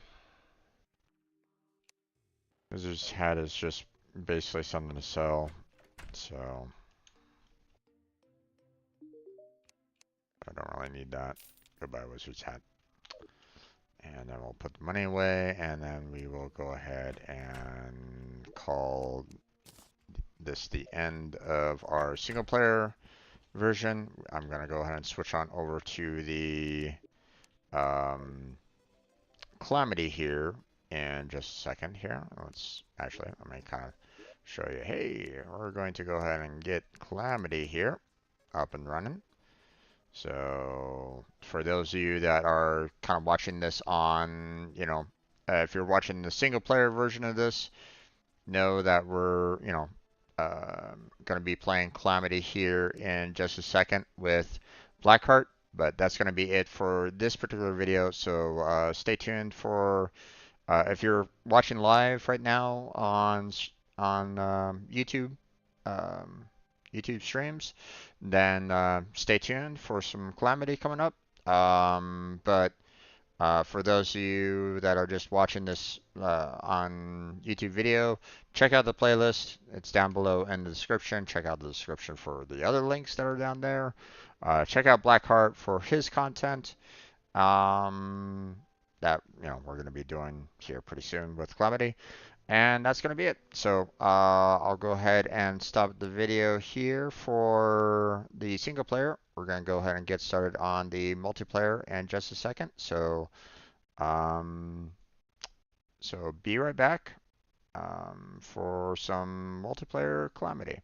Because this hat is just basically something to sell, so I don't really need that. Goodbye, Wizard's hat. And then we'll put the money away, and then we will go ahead and call this the end of our single player version. I'm going to go ahead and switch on over to the Calamity here in just a second here. Let me kind of show you. Hey, we're going to go ahead and get Calamity here up and running. So for those of you that are kind of watching this on, if you're watching the single player version of this, know that we're, going to be playing Calamity here in just a second with Blackheart, but that's going to be it for this particular video. So stay tuned for if you're watching live right now on YouTube. YouTube streams, then stay tuned for some Calamity coming up. But for those of you that are just watching this on YouTube video, check out the playlist. It's down below in the description. Check out the description for the other links that are down there. Check out Blackheart for his content that we're going to be doing here pretty soon with Calamity. And that's going to be it. So I'll go ahead and stop the video here for the single player. We're going to go ahead and get started on the multiplayer in just a second. Um, so be right back for some multiplayer Calamity.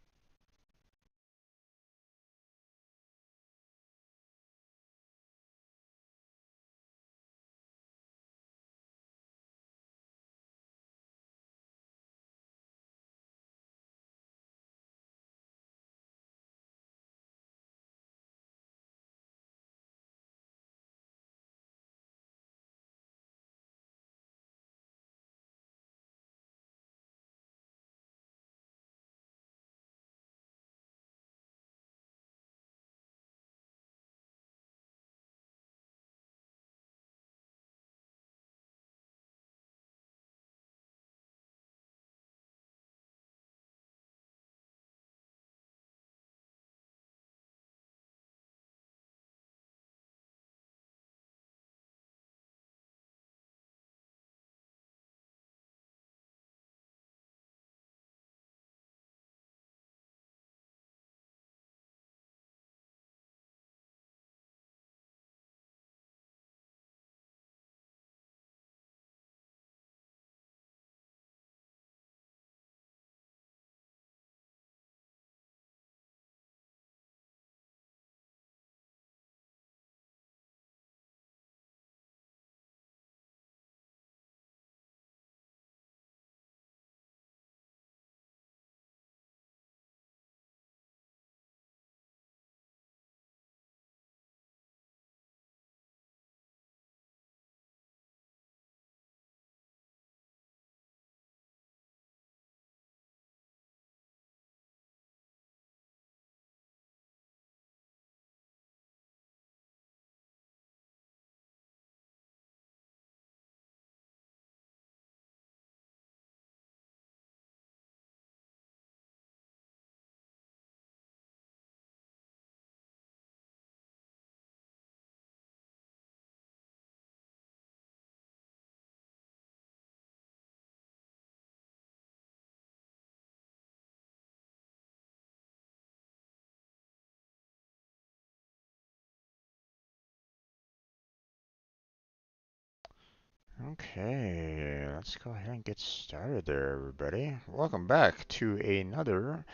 Okay, let's go ahead and get started there, everybody. Welcome back to another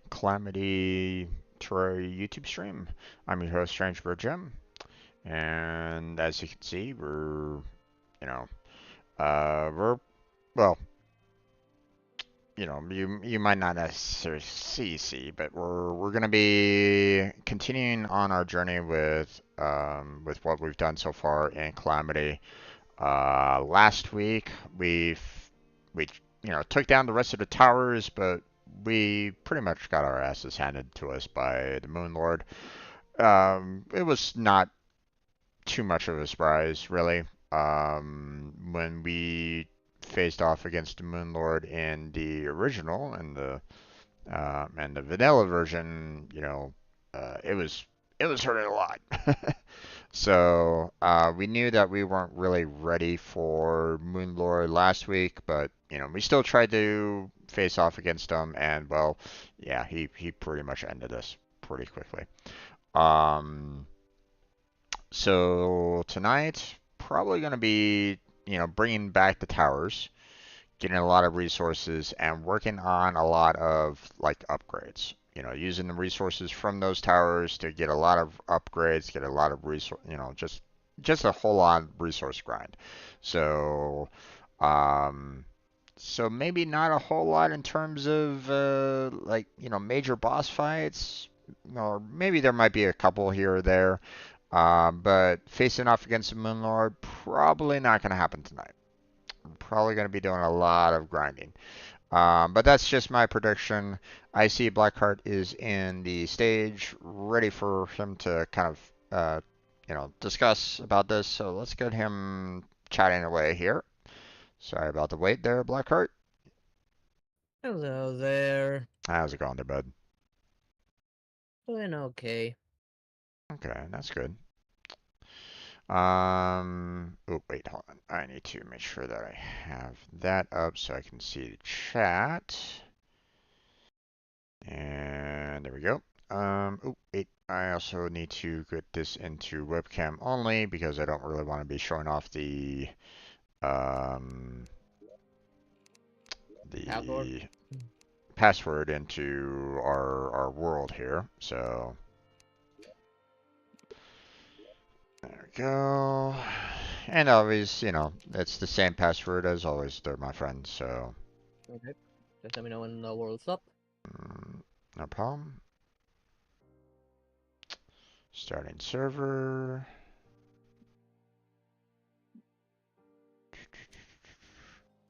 Calamity Terraria YouTube stream. I'm your host, Strangebird Jim, and as you can see, you know, we're well, you might not necessarily see, but we're gonna be continuing on our journey with what we've done so far in Calamity. Last week we took down the rest of the towers, but we pretty much got our asses handed to us by the Moon Lord. It was not too much of a surprise, really. When we faced off against the Moon Lord in the original and the vanilla version, it was hurting a lot. So we knew that we weren't really ready for Moonlord last week, but we still tried to face off against him, and well, yeah, he pretty much ended us pretty quickly. Um, so tonight probably gonna be bringing back the towers, getting a lot of resources, and working on a lot of like upgrades. Using the resources from those towers to get a lot of upgrades, get a lot of resource, just a whole lot of resource grind. So, um, so maybe not a whole lot in terms of like major boss fights, or maybe there might be a couple here or there. But facing off against the Moonlord, probably not going to happen tonight. I'm probably going to be doing a lot of grinding. But that's just my prediction. I see Blackheart is in the stage, ready for him to kind of, discuss about this. So let's get him chatting away here. Sorry about the wait there, Blackheart. Hello there. How's it going there, bud? Doing okay. Okay, that's good. Oh, wait, hold on. I need to make sure that I have that up so I can see the chat. And there we go. Oh, wait, I also need to get this into webcam only because I don't really want to be showing off um, Outdoor. the password into our world here. So there we go. And always, it's the same password as always. They're my friends, so Okay. Just let me know when the world's up. no problem. Starting server.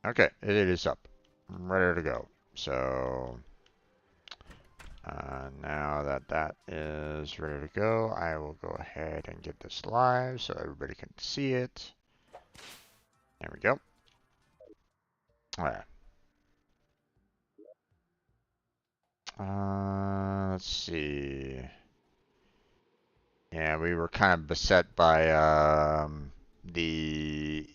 Okay, it is up. I'm ready to go. So now that that is ready to go, I will go ahead and get this live so everybody can see it. There we go. All right. Let's see. Yeah, we were kind of beset by the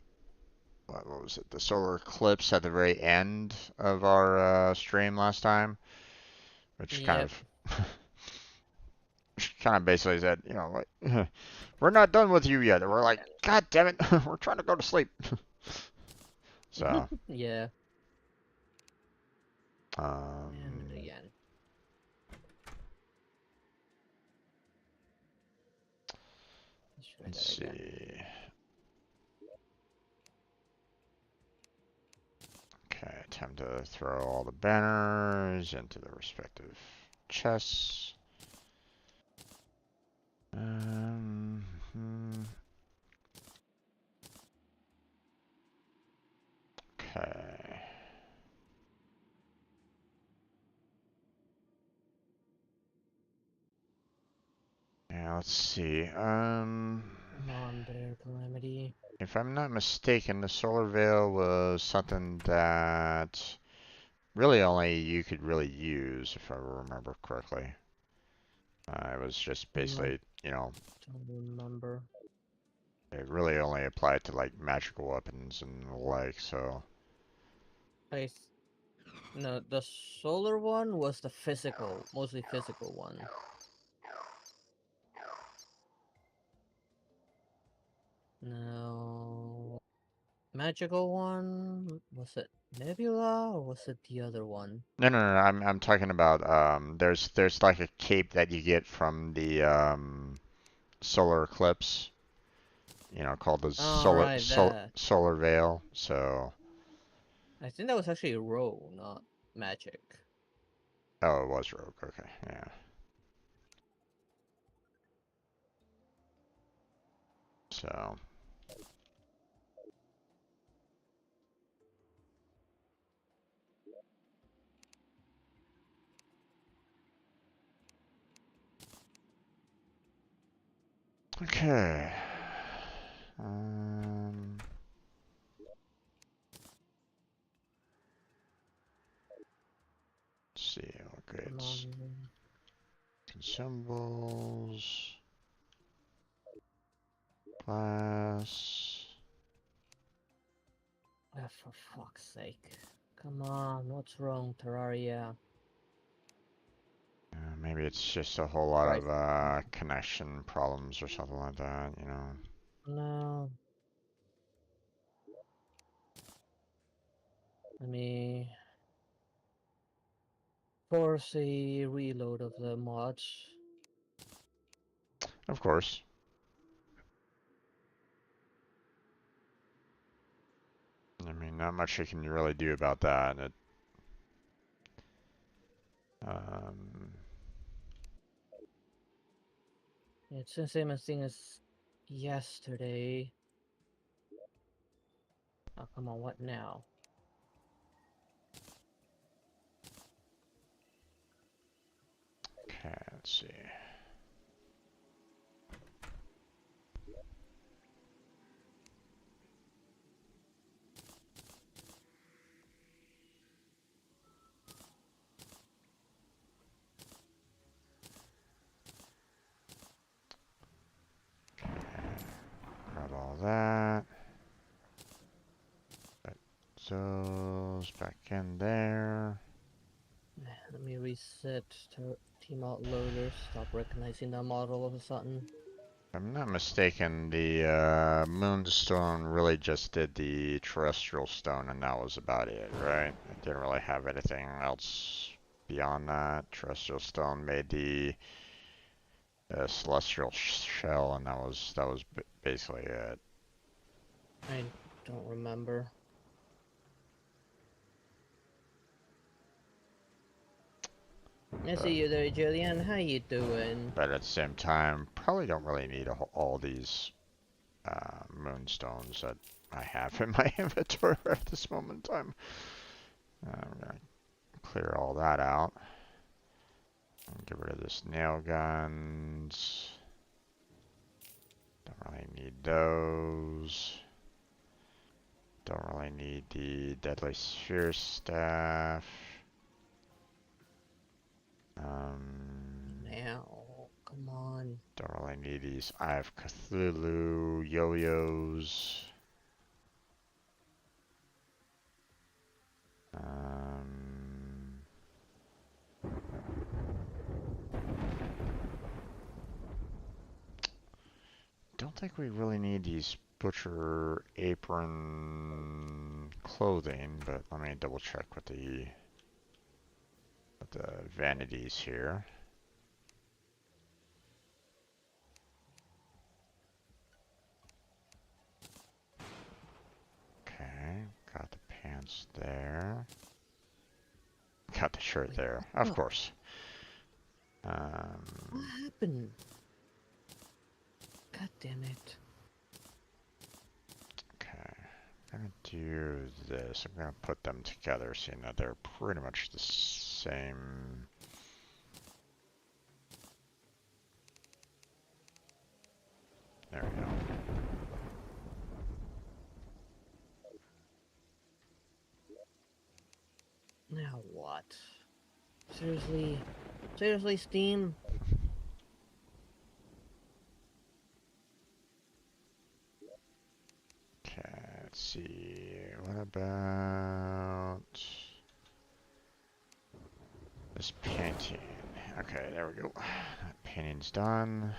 what was it? The solar eclipse at the very end of our stream last time, which kind Yep. of kind of basically said, like, we're not done with you yet. And we're like, God damn it, we're trying to go to sleep. So, Yeah. And um, again. Let's try let's that again. see. Okay, time to throw all the banners into the respective chests. Hmm. Okay. Yeah, let's see. Come on there, Calamity. If I'm not mistaken, the solar veil was something that really only you could really use, if I remember correctly. It was just I basically, don't remember. it really only applied to like magical weapons and the like, so. I No, the solar one was the physical, mostly physical one. No, magical one? Was it Nebula or was it the other one? No. I'm talking about there's like a cape that you get from the solar eclipse. You know, called the Alright, that. solar veil. So, I think that was actually Row, not magic. oh, it was rogue. Okay, yeah. So, okay. Um, let's see what Come grades. on. Consumables, class. Ah, for fuck's sake. Come on, what's wrong, Terraria? Maybe it's just a whole lot Alright, of connection problems or something like that, you know. no. Let me force a reload of the mods. Of course. I mean, not much you can really do about that. Um, It's the same thing as yesterday. Oh, come on, what now? okay, let's see. Grab all that. Put those back in there. Let me reset to team out loader. Stop recognizing that model all of a sudden. If I'm not mistaken, the Moonstone really just did the terrestrial stone, and that was about it, right? It didn't really have anything else beyond that. Terrestrial stone made the celestial shell, and that was basically it. I don't remember. I see But, you there, Julian. How you doing? but at the same time, probably don't really need all these moonstones that I have in my inventory at this moment in time. I'm gonna clear all that out. Get rid of this nail guns. Don't really need those. Don't really need the deadly sphere staff. Now, come on. Don't really need these Eye of Cthulhu yo-yos. Um, don't think we really need these butcher apron clothing, but let me double check with the vanities here. Okay, got the pants there. Got the shirt Wait, there, what of the? course. What happened? God damn it. Okay, I'm gonna do this. I'm gonna put them together, seeing that they're pretty much the same. There we go. Now what? Seriously? Seriously, Steam? Okay, let's see. What about this painting? Okay, there we go. That painting's done.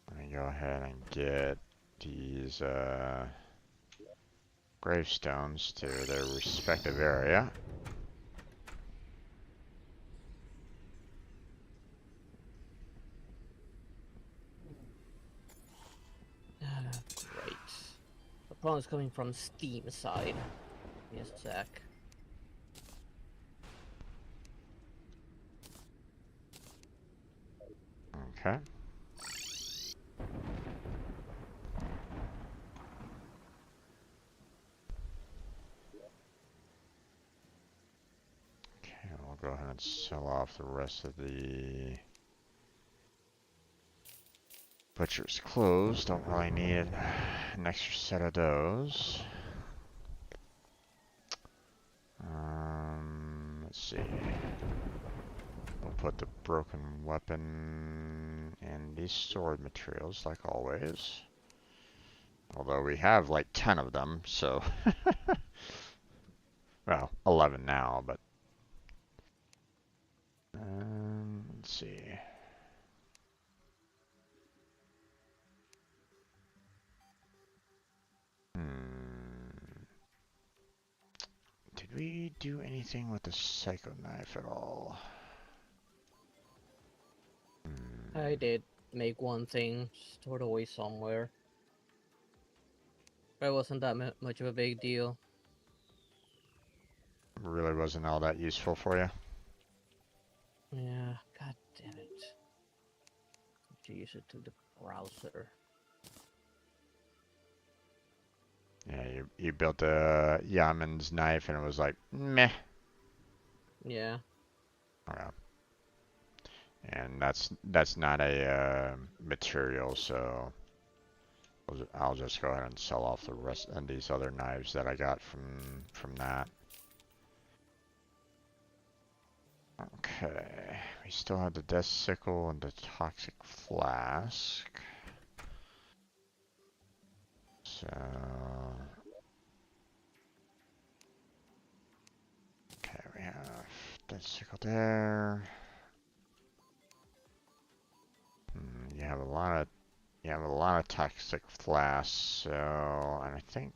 Let me go ahead and get these gravestones to their respective area. Great. The problem is coming from Steam side. Give me a sec. Okay. Okay, we'll go ahead and sell off the rest of the butcher's clothes. Don't really need an extra set of those. Let's see. We'll put the broken weapon and these sword materials like always. Although we have like 10 of them, so well, 11 now, but let's see. Did we do anything with the psycho knife at all? I did make one thing stored away somewhere. But it wasn't that much of a big deal. Really wasn't all that useful for you? Yeah, god damn it. To use it to the browser. Yeah, you built a Yaman's knife and it was like, meh. Yeah. Okay. And that's not a material, so I'll just go ahead and sell off the rest and these other knives that I got from that. Okay, we still have the death sickle and the toxic flask. So okay, we have death sickle there. You have a lot of toxic flasks, so and I think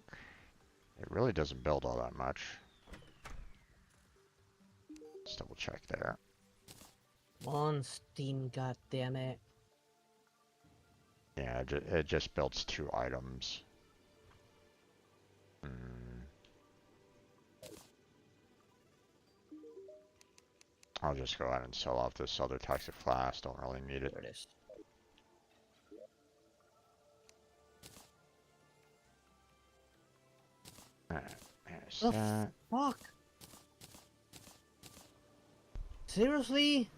it really doesn't build all that much. Let's double check there. Come on, Steam, goddammit. Yeah, it just builds 2 items. I'll just go ahead and sell off this other toxic flask. Don't really need it. There it is. Alright, there's The that. fuck? Seriously?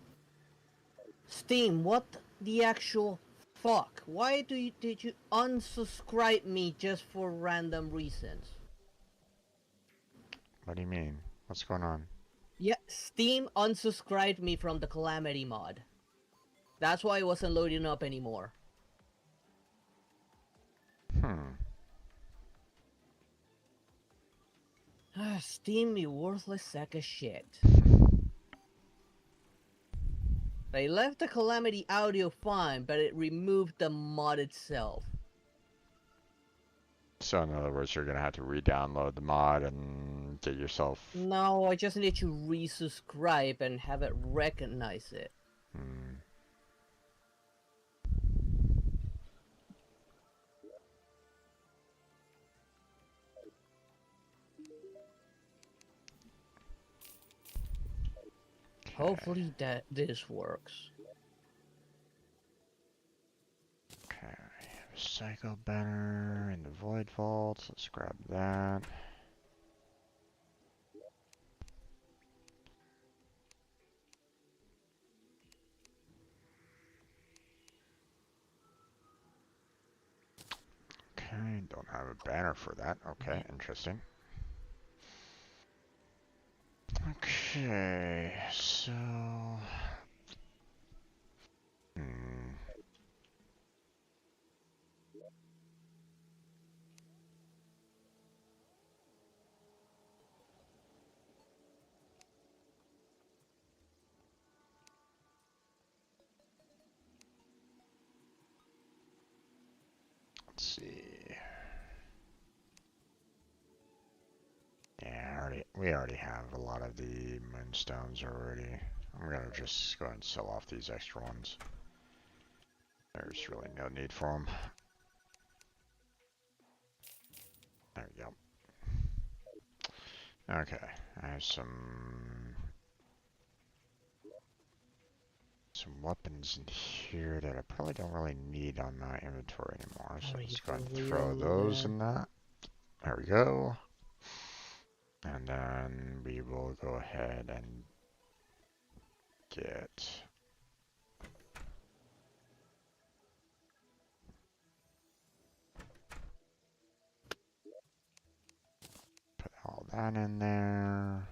Steam, what the actual fuck? Why did you unsubscribe me just for random reasons? What do you mean? What's going on? Yeah, Steam unsubscribed me from the Calamity mod. That's why it wasn't loading up anymore. Steam, you worthless sack of shit. They left the Calamity audio fine, but it removed the mod itself. So in other words, you're gonna have to re-download the mod and get yourself. No, I just need to resubscribe and have it recognize it. Hopefully that this works. Okay, Psycho Banner in the Void Vault. Let's grab that. Okay, don't have a banner for that. Okay, interesting. Okay, so let's see. we already have a lot of the moonstones already. I'm gonna just go ahead and sell off these extra ones. There's really no need for them. There we go. Okay, I have some weapons in here that I probably don't really need on my inventory anymore. So Are you let's go for ahead and throw real those again? in that. There we go. And then we will go ahead and get put all that in there.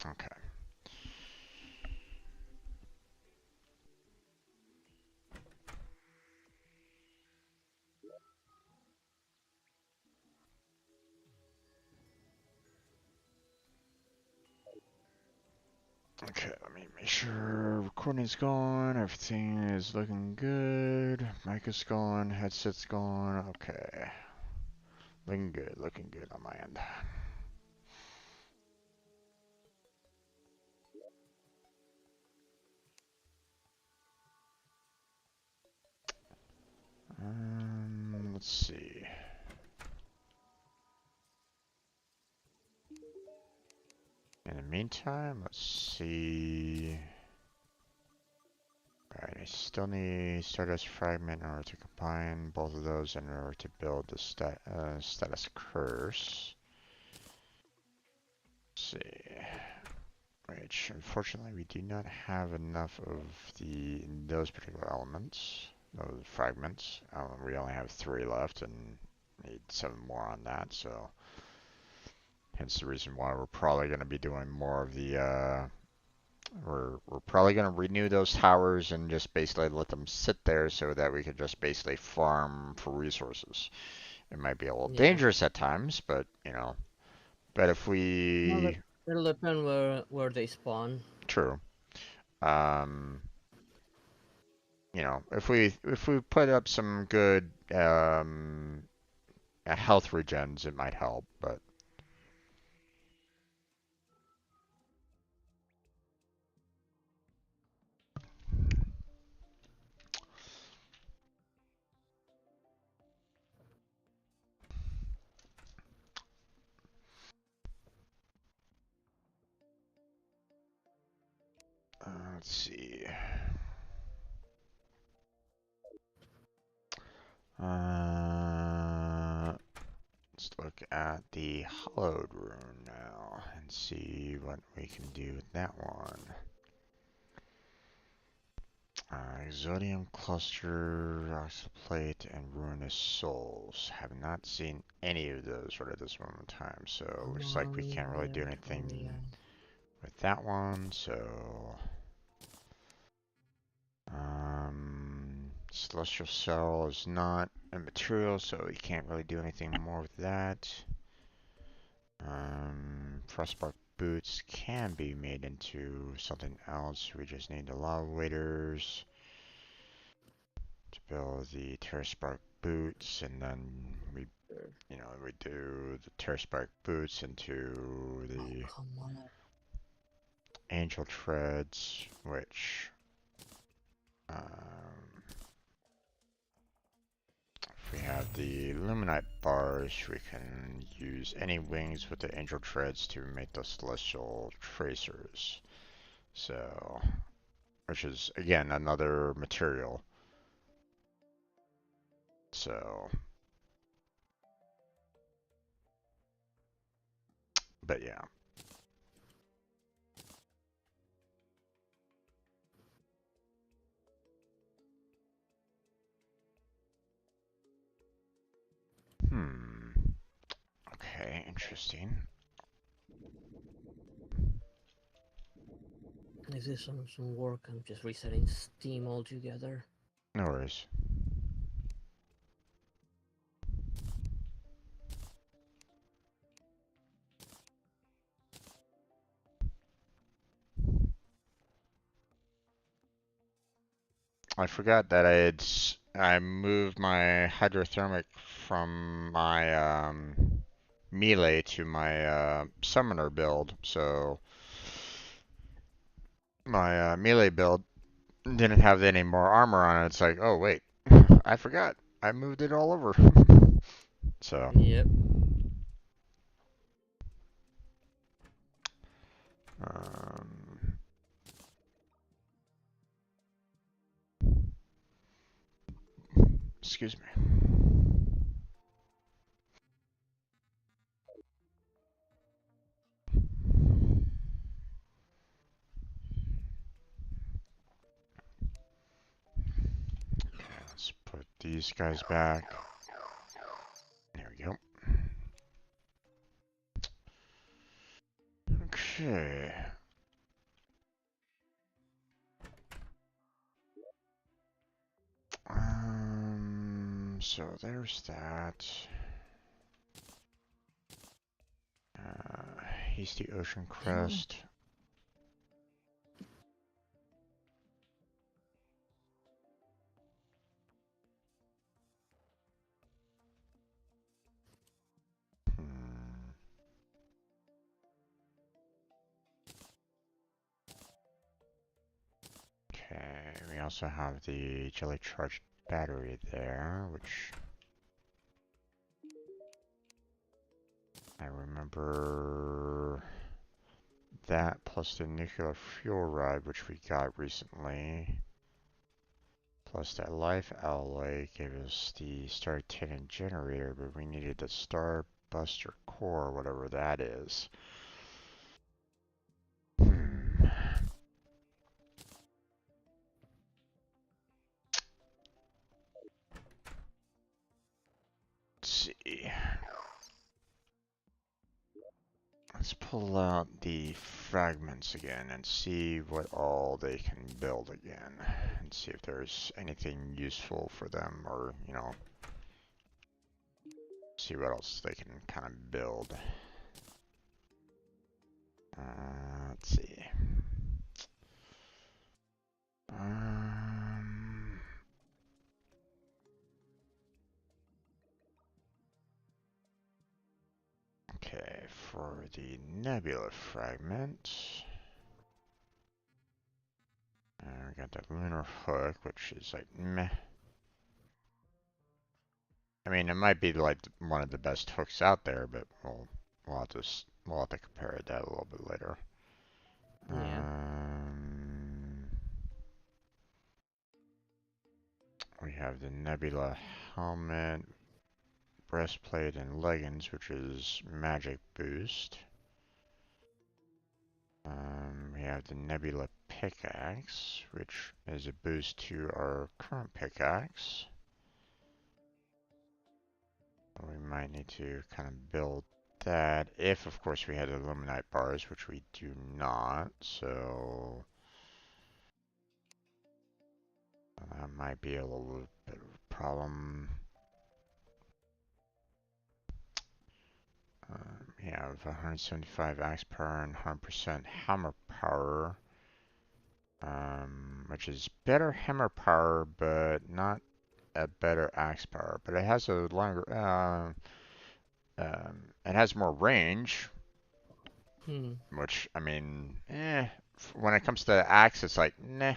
Okay. Okay, let me make sure recording's going, everything is looking good, mic is going, headset's going, okay. Looking good on my end. Let's see. In the meantime, let's see. Alright, I still need Stardust Fragment in order to combine both of those in order to build the Status Curse. Let's see. Which, unfortunately, we do not have enough of those particular elements, those fragments. We only have 3 left and need 7 more on that, so hence the reason why we're probably going to be doing more of we're probably going to renew those towers and just basically let them sit there so that we could just basically farm for resources. It might be a little Yeah. dangerous at times, but but if Well, we, it'll depend where they spawn. true, um, if we put up some good health regens, it might help. But let's see. Let's look at the hollowed rune now and see what we can do with that one. Exodium Cluster, Oxide Plate, and Ruinous Souls. Have not seen any of those right at this moment in time, so Come looks like we on, can't really do Terraria. anything with that one, so Celestial Cell is not a material, so we can't really do anything more with that. Frostbark Boots can be made into something else. We just need the lava waders to build the Terraspark Boots, and then we do the Terraspark Boots into Oh, the come on. Angel Treads, which um, if we have the Luminite bars, we can use any wings with the Angel Treads to make the Celestial Tracers. So, which is again another material. So, but yeah. Hmm. Okay, interesting. This is some work. I'm just resetting Steam altogether. No worries. I forgot that I moved my hydrothermic from my melee to my summoner build. So my melee build didn't have any more armor on it. It's like, oh wait, I forgot. I moved it all over. So, Yep. um, excuse me. Okay, let's put these guys back. There we go. Okay. So there's that. He's the ocean crest. Hmm. Okay, we also have the jelly charged battery there, which I remember that plus the nuclear fuel rod, which we got recently, plus that life alloy gave us the Star Titan generator, but we needed the Star Buster core, whatever that is. Hmm. Let's see. Let's pull out the fragments again and see what all they can build again. And see if there's anything useful for them or, see what else they can kind of build. Let's see. Um, okay, for the nebula fragment, we got that lunar hook, which is like meh. I mean, it might be like one of the best hooks out there, but we'll have to compare that a little bit later. Yeah. We have the nebula helmet, breastplate, and leggings, which is magic boost. We have the nebula pickaxe, which is a boost to our current pickaxe. We might need to kind of build that if, of course, we had illuminite bars, which we do not, so that might be a little bit of a problem. We have 175 axe power and 100% hammer power, which is better hammer power, but not a better axe power. But it has a longer, it has more range, Hmm. which I mean, when it comes to the axe, it's like, nah,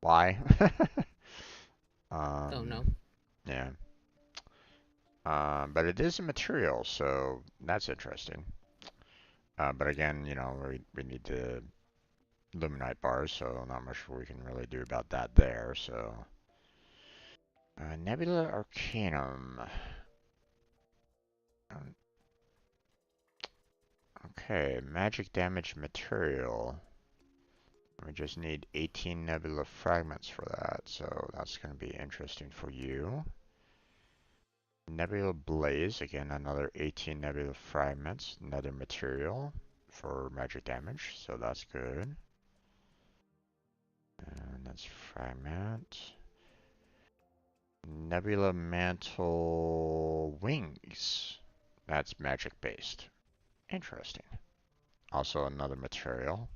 why? Don't um, know. yeah. But it is a material, so that's interesting. But again, we need to Luminite bars, so not much we can really do about that there. So, Nebula Arcanum. Um, Okay, magic damage material. We just need 18 Nebula fragments for that, so that's going to be interesting for you. Nebula Blaze, again another 18 Nebula fragments, another material for magic damage, so that's good. And that's fragment. Nebula Mantle Wings. That's magic based. Interesting. Also another material.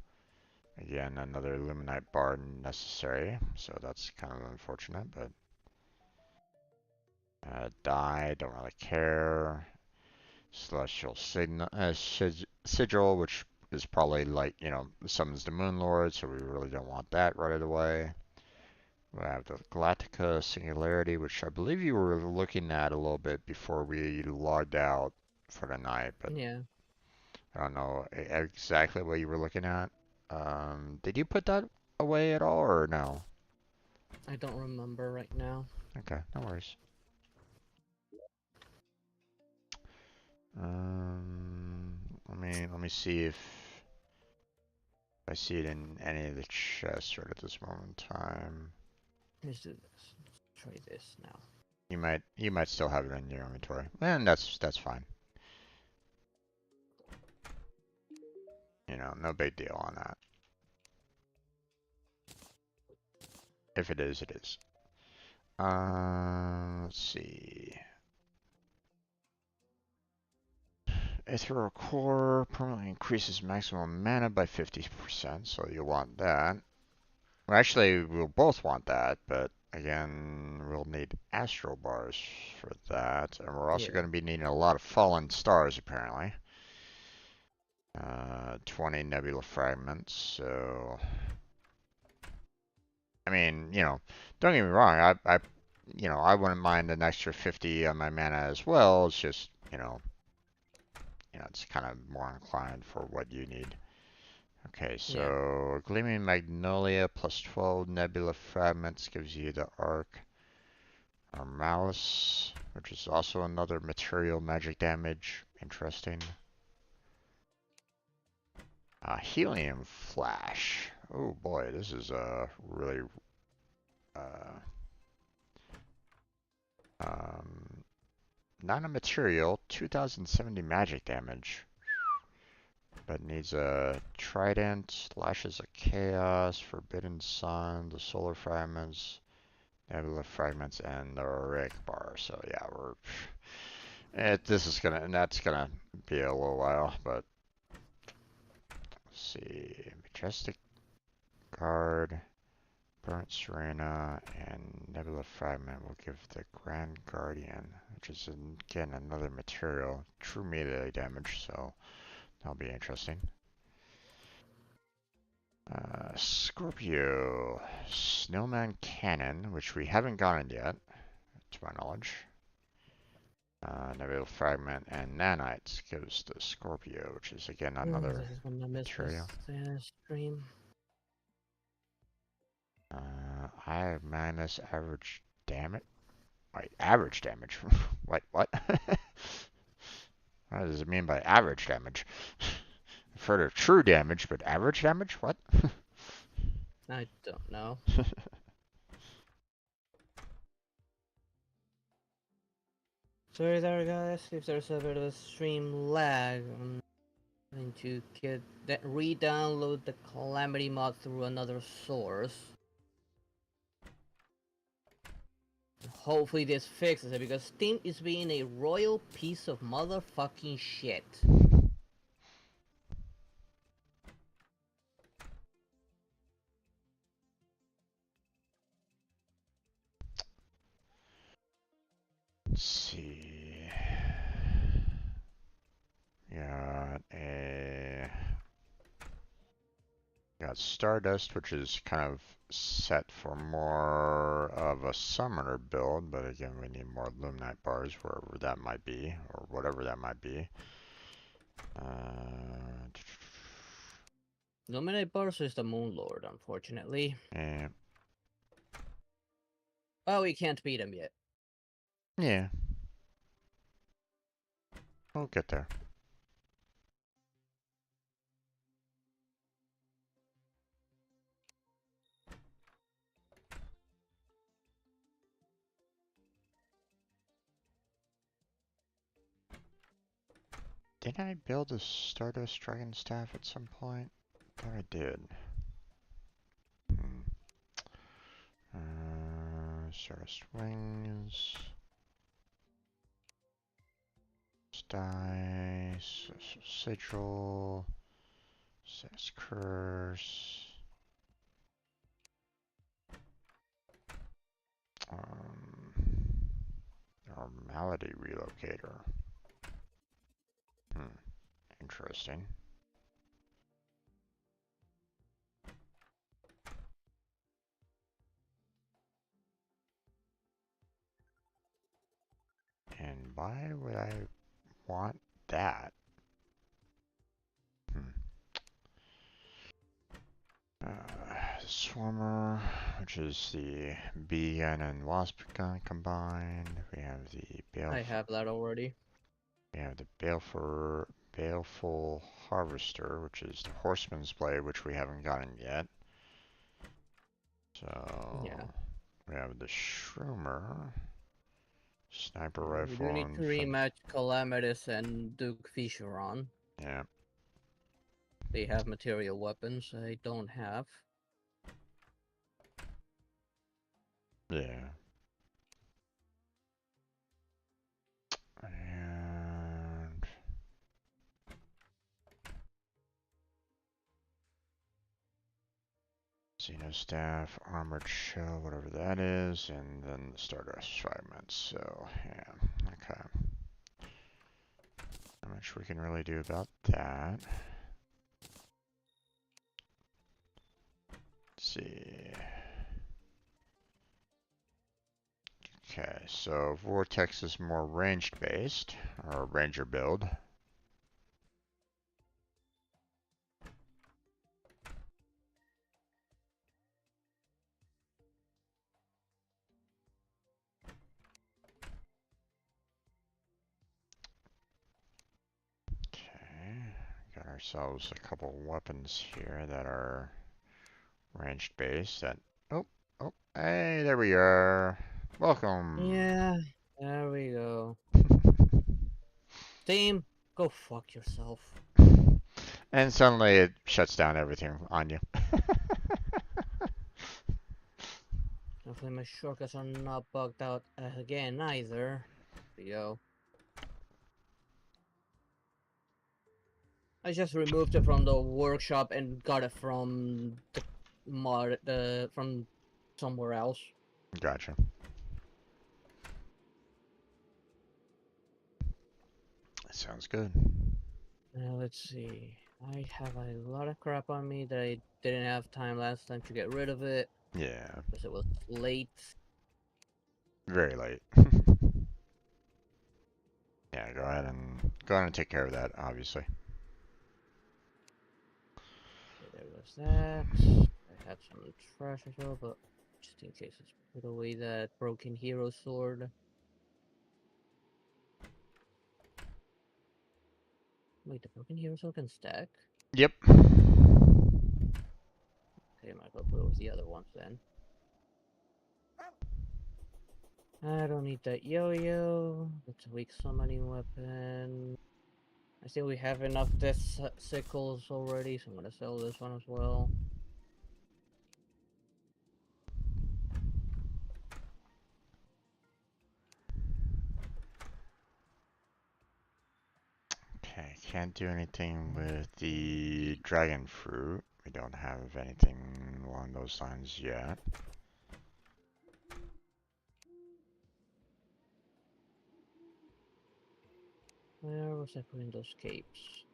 Again, another Luminite bar necessary, so that's kind of unfortunate, but die, don't really care. Celestial Sigil, which is probably like, summons the Moon Lord, so we really don't want that right away. We have the Galactica Singularity, which I believe you were looking at a little bit before we logged out for the night, but Yeah, I don't know exactly what you were looking at. Did you put that away at all, or no? I don't remember right now. Okay, no worries. Let me see if I see it in any of the chests right at this moment in time. Let's do this. Let's try this now. You might still have it in your inventory, and that's fine. No big deal on that. If it is, it is. Let's see. Ethereal Core permanently increases maximum mana by 50%, so you'll want that. Well, actually, we'll both want that, but again, we'll need Astral Bars for that, and we're also Yeah, going to be needing a lot of Fallen Stars, apparently. 20 Nebula Fragments, so... I mean, don't get me wrong, I wouldn't mind an extra 50 on my mana as well, it's just, it's kind of more inclined for what you need. Okay, yeah. so Gleaming Magnolia plus 12 Nebula Fragments gives you the Arc or Malice, which is also another material magic damage. Interesting. Helium Flash. Oh boy, this is really uh, um, not a material, 2070 magic damage. But needs a Trident, Lashes of Chaos, Forbidden Sun, the Solar Fragments, Nebula Fragments, and the Rick Bar. So yeah, this is gonna, and that's gonna be a little while, but let's see. Majestic Guard, Burnt Serena, and Nebula Fragment will give the Grand Guardian, which is again another material, true melee damage, so that'll be interesting. Scorpio, Snowman Cannon, which we haven't gotten yet, to my knowledge. Nebula Fragment and Nanites gives the Scorpio, which is again another This is when I missed this material. stream. I minus average damage. Wait, average damage? Wait, what? What does it mean by average damage? I've heard of true damage, but average damage? What? I don't know. Sorry there, guys, if there's a bit of a stream lag. I'm going to re-download the Calamity mod through another source. Hopefully this fixes it, because Steam is being a royal piece of motherfucking shit. Let's see. Got a got Stardust, which is kind of set for more of a summoner build, but again, we need more Luminite bars, wherever that might be, or whatever that might be. Nominate Barso is the Moon Lord, unfortunately. Yeah, Oh, we can't beat him yet. yeah, we'll get there. Did I build a Stardust Dragon Staff at some point? I thought I did. Hmm. Stardust Wings. Dice. Sigil. Says Curse. Personality relocator. Interesting. And why would I want that? Hmm. Swarmer, which is the bee gun and wasp gun combined. We have the I have that already. We have the baleful harvester, which is the horseman's blade, which we haven't gotten yet. Yeah. So we have the shroomer, sniper We do rifle, need to and rematch Calamitous and Duke Fisheron. yeah, They have material weapons I don't have. yeah. And Xenostaff, armored shell, whatever that is, and then the Stardust fragments. So yeah, okay. Not much we can really do about that. Let's see. Okay, so Vortex is more ranged based, or ranger build. Okay, got ourselves a couple weapons here that are ranged based that, oh, oh, hey, there we are. Welcome. Yeah, there we go. Team, go fuck yourself. And suddenly it shuts down everything on you. Hopefully my shortcuts are not bugged out again either. There we go. I just removed it from the workshop and got it from the from somewhere else. Gotcha. Sounds good. Now let's see. I have a lot of crap on me that I didn't have time last time to get rid of it Yeah, because it was late. very late. Yeah, go ahead and take care of that, obviously. Okay, there goes that. I had some trash as well, but just in case, let's put away that broken hero sword. Wait, the broken hero sword can stack? Yep. Okay, I might as well put it with the other ones then. I don't need that yo-yo. That's a weak summoning weapon. I think we have enough death sickles already, so I'm gonna sell this one as well. Okay, can't do anything with the dragon fruit. We don't have anything along those lines yet. Where was I putting those capes?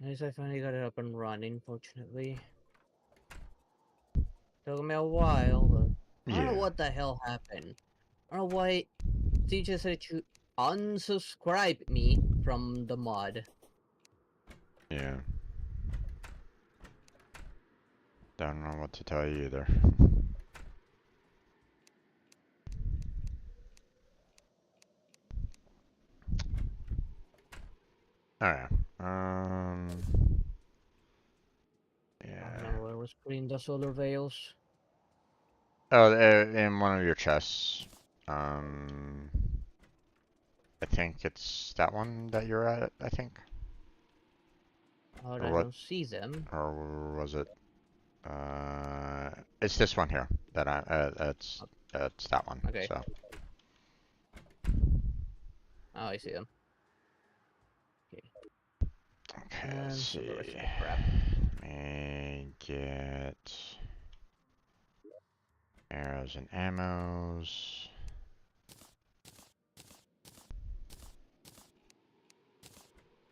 At least I finally got it up and running, fortunately. Took me a while, but I don't know Yeah, what the hell happened. I don't know why they just said to unsubscribe me from the mod. yeah. Don't know what to tell you either. Alright. I don't Yeah. remember where I was putting the solar veils. Oh, in one of your chests. Um, I think it's that one that you're at, I think. Oh, Or I what? don't see them. Or was it? It's this one here that it's that one. Okay. So, Oh, I see them. Okay. okay, let's And sell the rest see. of the crap. Let me get Arrows and ammos.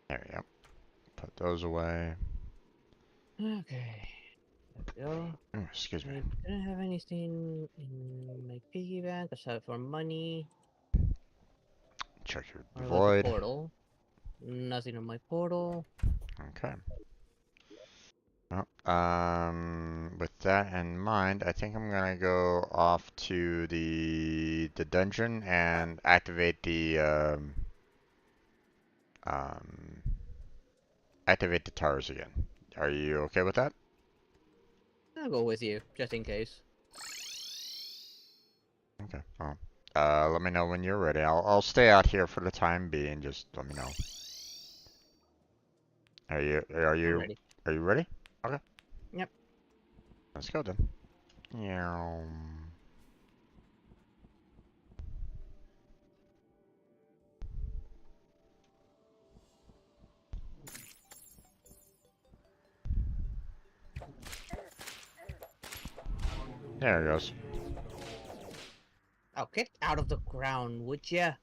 There we go. Put those away. Okay. There we go. Ooh, excuse me. I didn't have anything in my piggy bank aside from money. Check your What about the void. portal? Nothing on my portal. Okay. Well, with that in mind, I think I'm gonna go off to the dungeon and activate the um, activate the towers again. Are you okay with that? I'll go with you, just in case. Okay. Well, let me know when you're ready. I'll stay out here for the time being. Just let me know. Are you are I'm you ready. are you ready? Okay. Yep. Let's go then. Yeah. There it goes. Oh, get out of the ground, would ya?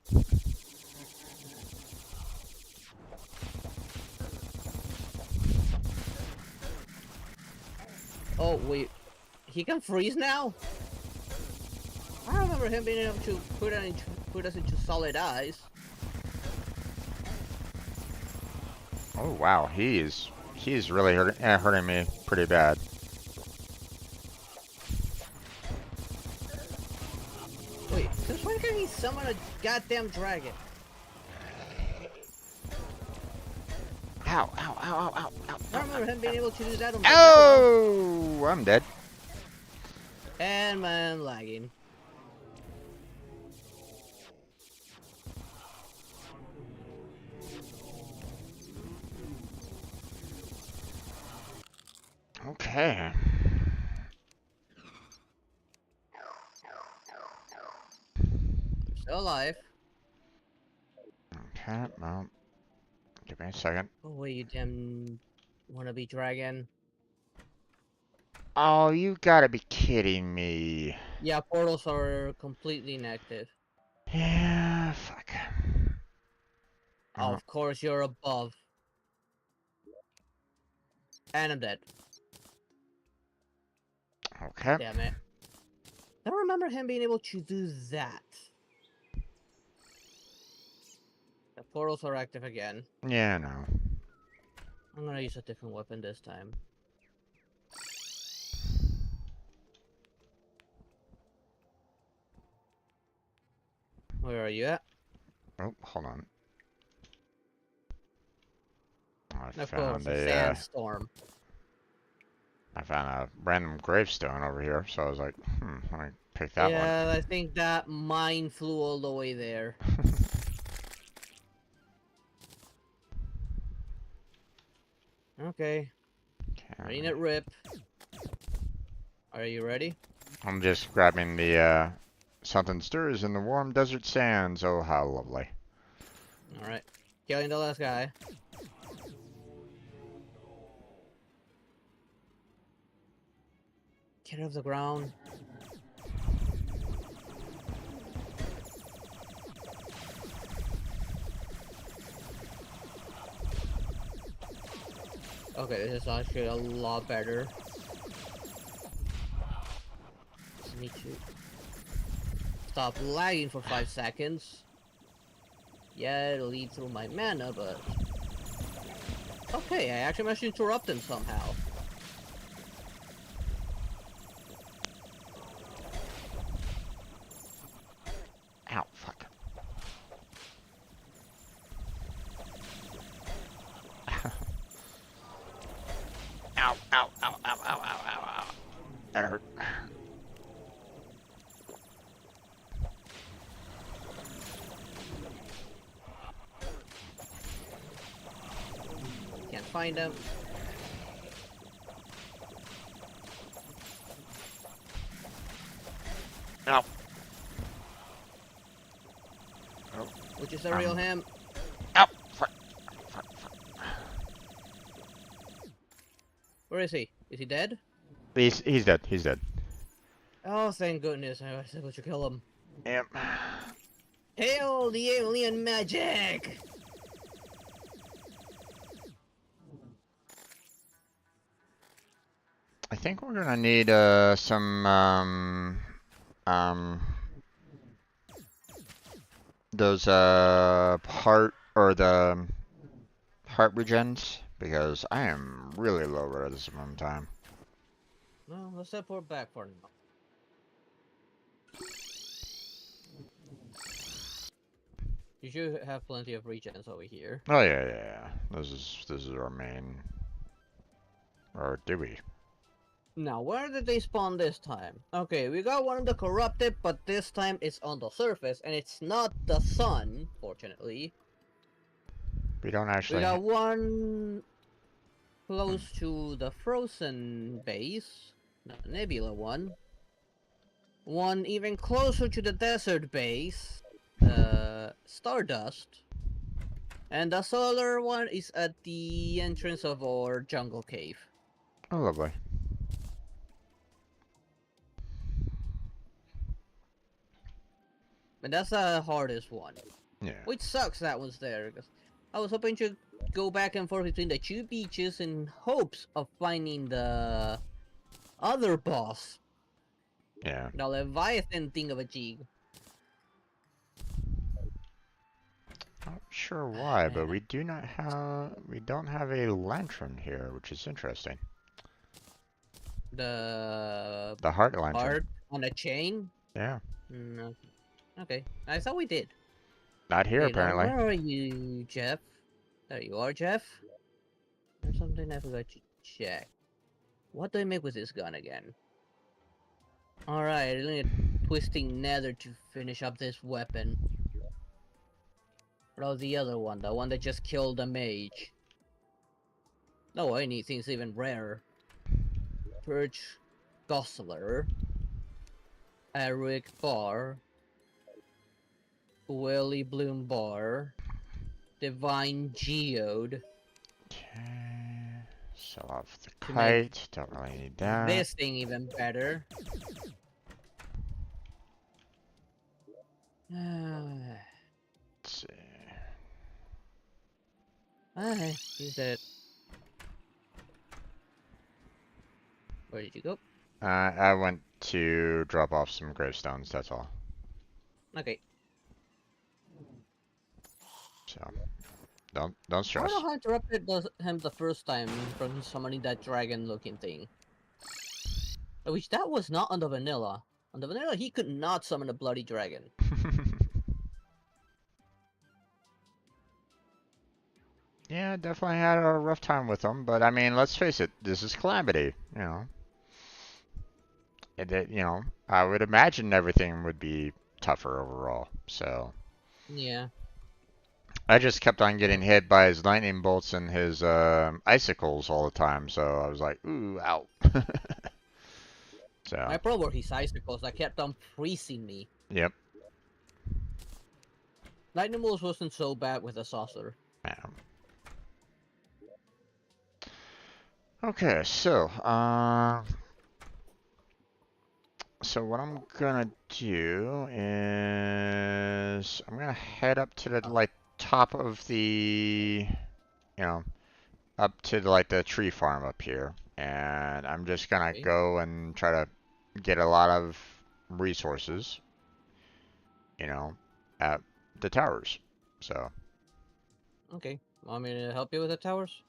Oh, wait. He can freeze now? I remember him being able to put us into solid ice. Oh wow, he's really hurting me pretty bad. Wait, since when can he summon a goddamn dragon? Ow, ow, ow, ow, ow, ow, I ow, remember him ow. being able to do that on vanilla. Oh, I'm dead. And man, lagging. Okay. Still alive. Okay, well, give me a second. Oh wait, you damn wannabe dragon. Oh, you gotta be kidding me. Yeah, portals are completely inactive. Yeah, fuck. Oh, Oh, of course you're above. And I'm dead. okay. Damn it. I don't remember him being able to do that. The portals are active again. Yeah, no. I'm gonna use a different weapon this time. Where are you at? Oh, hold on. Of course, a sandstorm. I found a random gravestone over here, so I was like, let me pick that one. Yeah, I think that mine flew all the way there. Okay, ready it rip. Are you ready? I'm just grabbing the something stirs in the warm desert sands. Oh, how lovely. Alright. Killing the last guy. Get off the ground. Okay, this is actually a lot better. Just need to stop lagging for 5 seconds. Yeah, it'll eat through my mana, but... Okay, I actually managed to interrupt him somehow. Ow, fuck. Ow, ow, ow, ow, ow, ow, ow, ow. That hurt. Can't find him. Ow. Oh, Which is the real him. ow, fuck, fuck, fuck. Where is he? Is he dead? He's dead. He's dead. Oh, thank goodness! I was able to kill him. Yep. Hail the alien magic! I think we're gonna need some um those heart or the heart regens because I am really low at this moment in time. No, let's teleport back for now. You should have plenty of regens over here. Oh yeah. This is our main. Or do we? Now, where did they spawn this time? Okay, we got one of the corrupted, but this time it's on the surface, and it's not the sun, fortunately. We don't We actually. got one close to the frozen base, the nebula one. One even closer to the desert base, Stardust. And the solar one is at the entrance of our jungle cave. Oh, lovely. And that's the hardest one. Yeah. Which sucks that one's there, because I was hoping to go back and forth between the two beaches in hopes of finding the other boss. Yeah. The Leviathan thing of a jig. Not sure why, but we don't have a lantern here, which is interesting. The The heart lantern. heart on a chain? Yeah. No. Okay, I thought we did. Not here Okay, now apparently. where are you, Jeff? There you are, Jeff. There's something I forgot to check. What do I make with this gun again? Alright, I need a twisting nether to finish up this weapon. What about the other one? The one that just killed the mage? No, I need things even rarer. Purge Gosler. Eric Bar. Willy Bloom Bar. Divine Geode. Okay. Sell off the To make kite. Don't really need that. this thing even better. Let's see. Alright, use it. Where did you go? I went to drop off some gravestones, that's all. Okay. So don't I don't stress. know how I interrupted him the first time from summoning that dragon-looking thing. Which that was not on the vanilla. On the vanilla, he could not summon a bloody dragon. Yeah, definitely had a rough time with them, but I mean, let's face it, this is Calamity, you know. I would imagine everything would be tougher overall. So Yeah. I just kept on getting hit by his lightning bolts and his icicles all the time. So I was like, ooh, ow. So. My problem were his icicles that kept on freezing me. Yep. Lightning bolts wasn't so bad with a saucer. Yeah. Okay, so so what I'm gonna do is I'm gonna head up to the like top of the, up to like the tree farm up here, and I'm just gonna Okay. go and try to get a lot of resources, at the towers. So Okay. Want me to help you with the towers?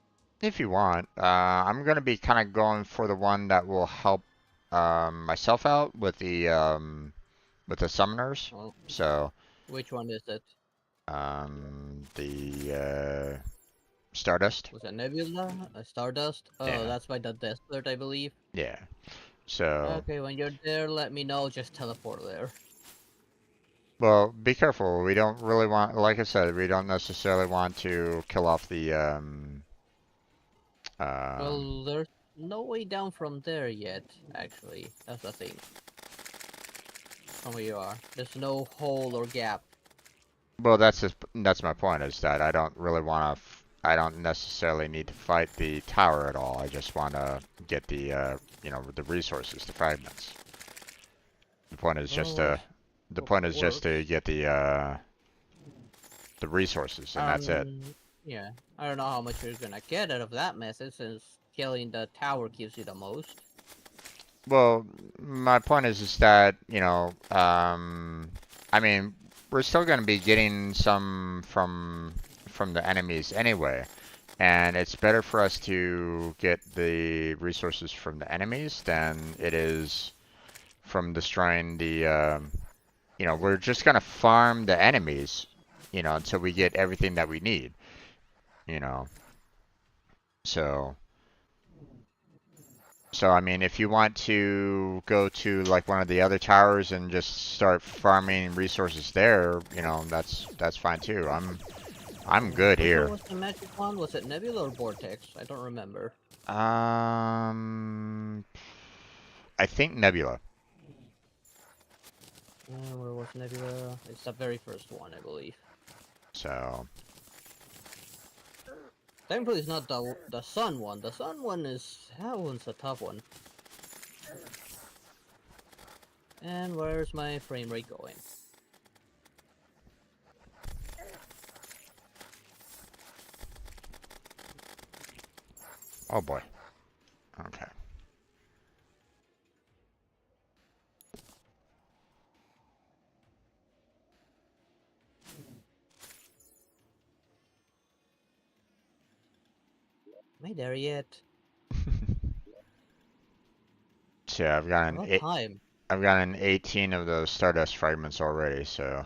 if you want, I'm gonna be kind of going for the one that will help myself out with the summoners. Well, So which one is it? the Stardust. Was it Nebula? A Stardust? Oh, Yeah. that's by the desert, I believe. Yeah. So, Okay, when you're there, let me know. Just teleport there. well, be careful. We don't really want, like I said, we don't necessarily want to kill off the Well, there's no way down from there yet, actually. That's the thing. From where you are. There's no hole or gap. well, that's my point, is that I don't really want to. I don't necessarily need to fight the tower at all. I just want to get the the resources, the fragments. The point is just Well, to let's the hope point it is just to works. get the resources, and that's it. Yeah. I don't know how much you're gonna get out of that method since killing the tower gives you the most. Well, my point is that, I mean, we're still going to be getting some from the enemies anyway, and it's better for us to get the resources from the enemies than it is from destroying we're just going to farm the enemies, until we get everything that we need, you know. So So, I mean, if you want to go to like one of the other towers and just start farming resources there, that's fine too. I'm good Which one here. was the magic one? Was it Nebula or Vortex? I don't remember. Um, I think Nebula. Where was Nebula? It's the very first one, I believe. So, Thankfully, it's not the sun one. The sun one that one's a tough one. And where's my frame rate going? oh boy. Okay. Am I there yet? So yeah, About time. I've got an 18 of those Stardust fragments already. So,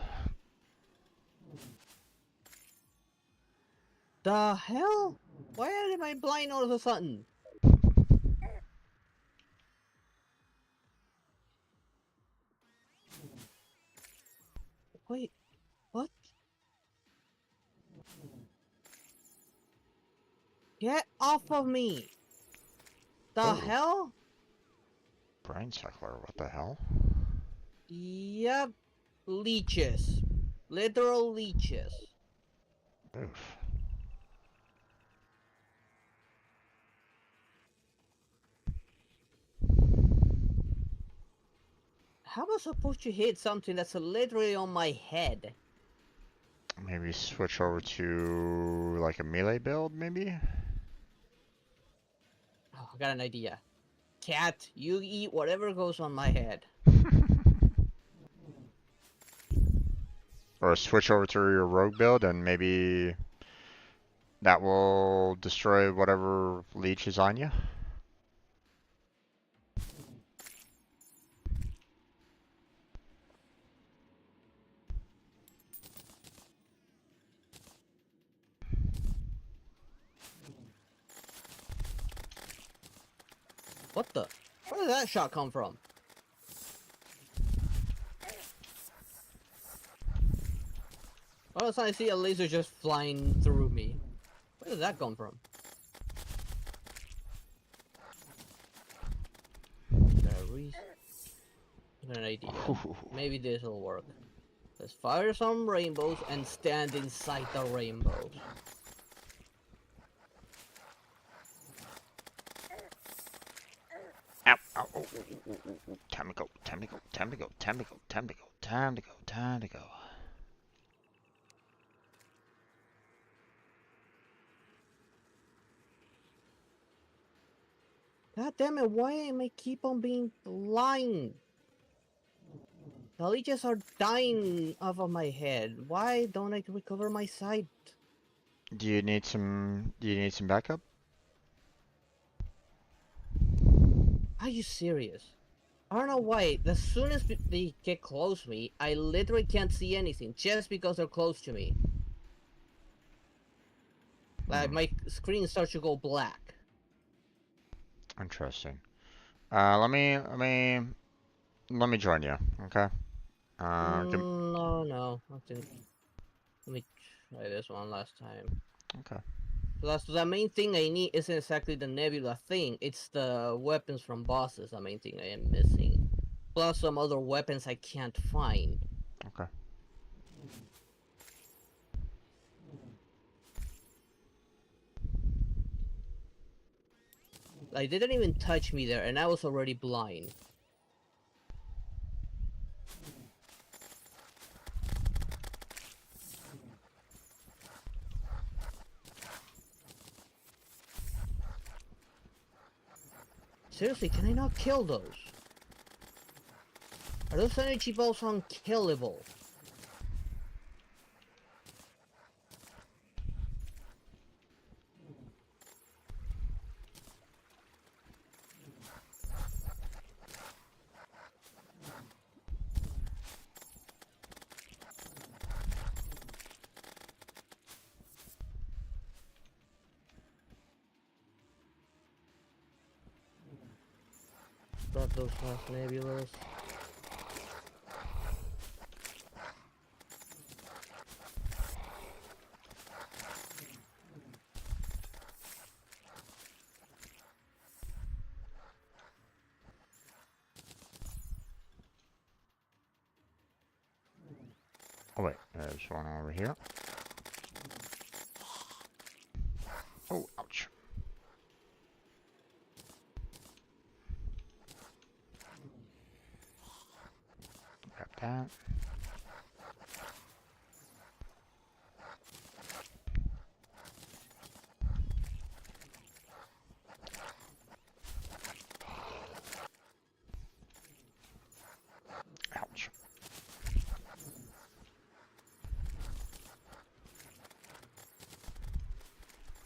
The hell? Why am I blind all of a sudden? Wait, what? Get off of me! The oh, hell? brain suckler. What the hell? Yep, leeches. Literal leeches. Oof. How am I supposed to hit something that's literally on my head? Maybe switch over to like a melee build, maybe. Oh, I got an idea. Cat, you eat whatever goes on my head. Or switch over to your rogue build and maybe that will destroy whatever leech is on you. What the? Where did that shot come from? All of a sudden I see a laser just flying through me. Where did that come from? I got an idea. Maybe this will work. Let's fire some rainbows and stand inside the rainbows. Ow, ow, oh, oh, oh, oh, oh. Time to go, time to go, time to go, time to go, time to go, time to go, time to go. God damn it, why am I keep on being blind? The leeches are dying off of my head. Why don't I recover my sight? Do you need some backup? Are you serious? I don't know why. As soon as they get close to me, I literally can't see anything just because they're close to me. Like Hmm, my screen starts to go black. interesting. Let me join you, okay? Give, No, no. I think let me try this one last time. okay. Plus, the main thing I need isn't exactly the nebula thing. It's the weapons from bosses. The main thing I am missing. Plus some other weapons I can't find. Okay. Like, they didn't even touch me there, and I was already blind. Seriously, can I not kill those? Are those energy balls unkillable? Got those last nebulas. Oh wait, there's one over here. Oh, ouch. Grab that. Ouch.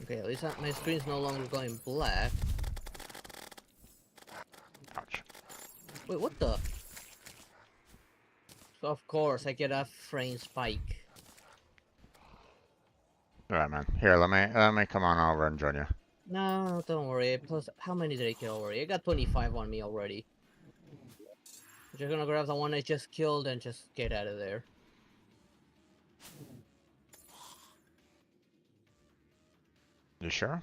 Okay, at least my screen's no longer going black. Ouch. Wait, what the? So of course I get a frame spike. Alright, man. Here, let me come on over and join you. No, don't worry. Plus, how many did I kill already? I got 25 on me already. I'm just gonna grab the one I just killed and just get out of there. You sure?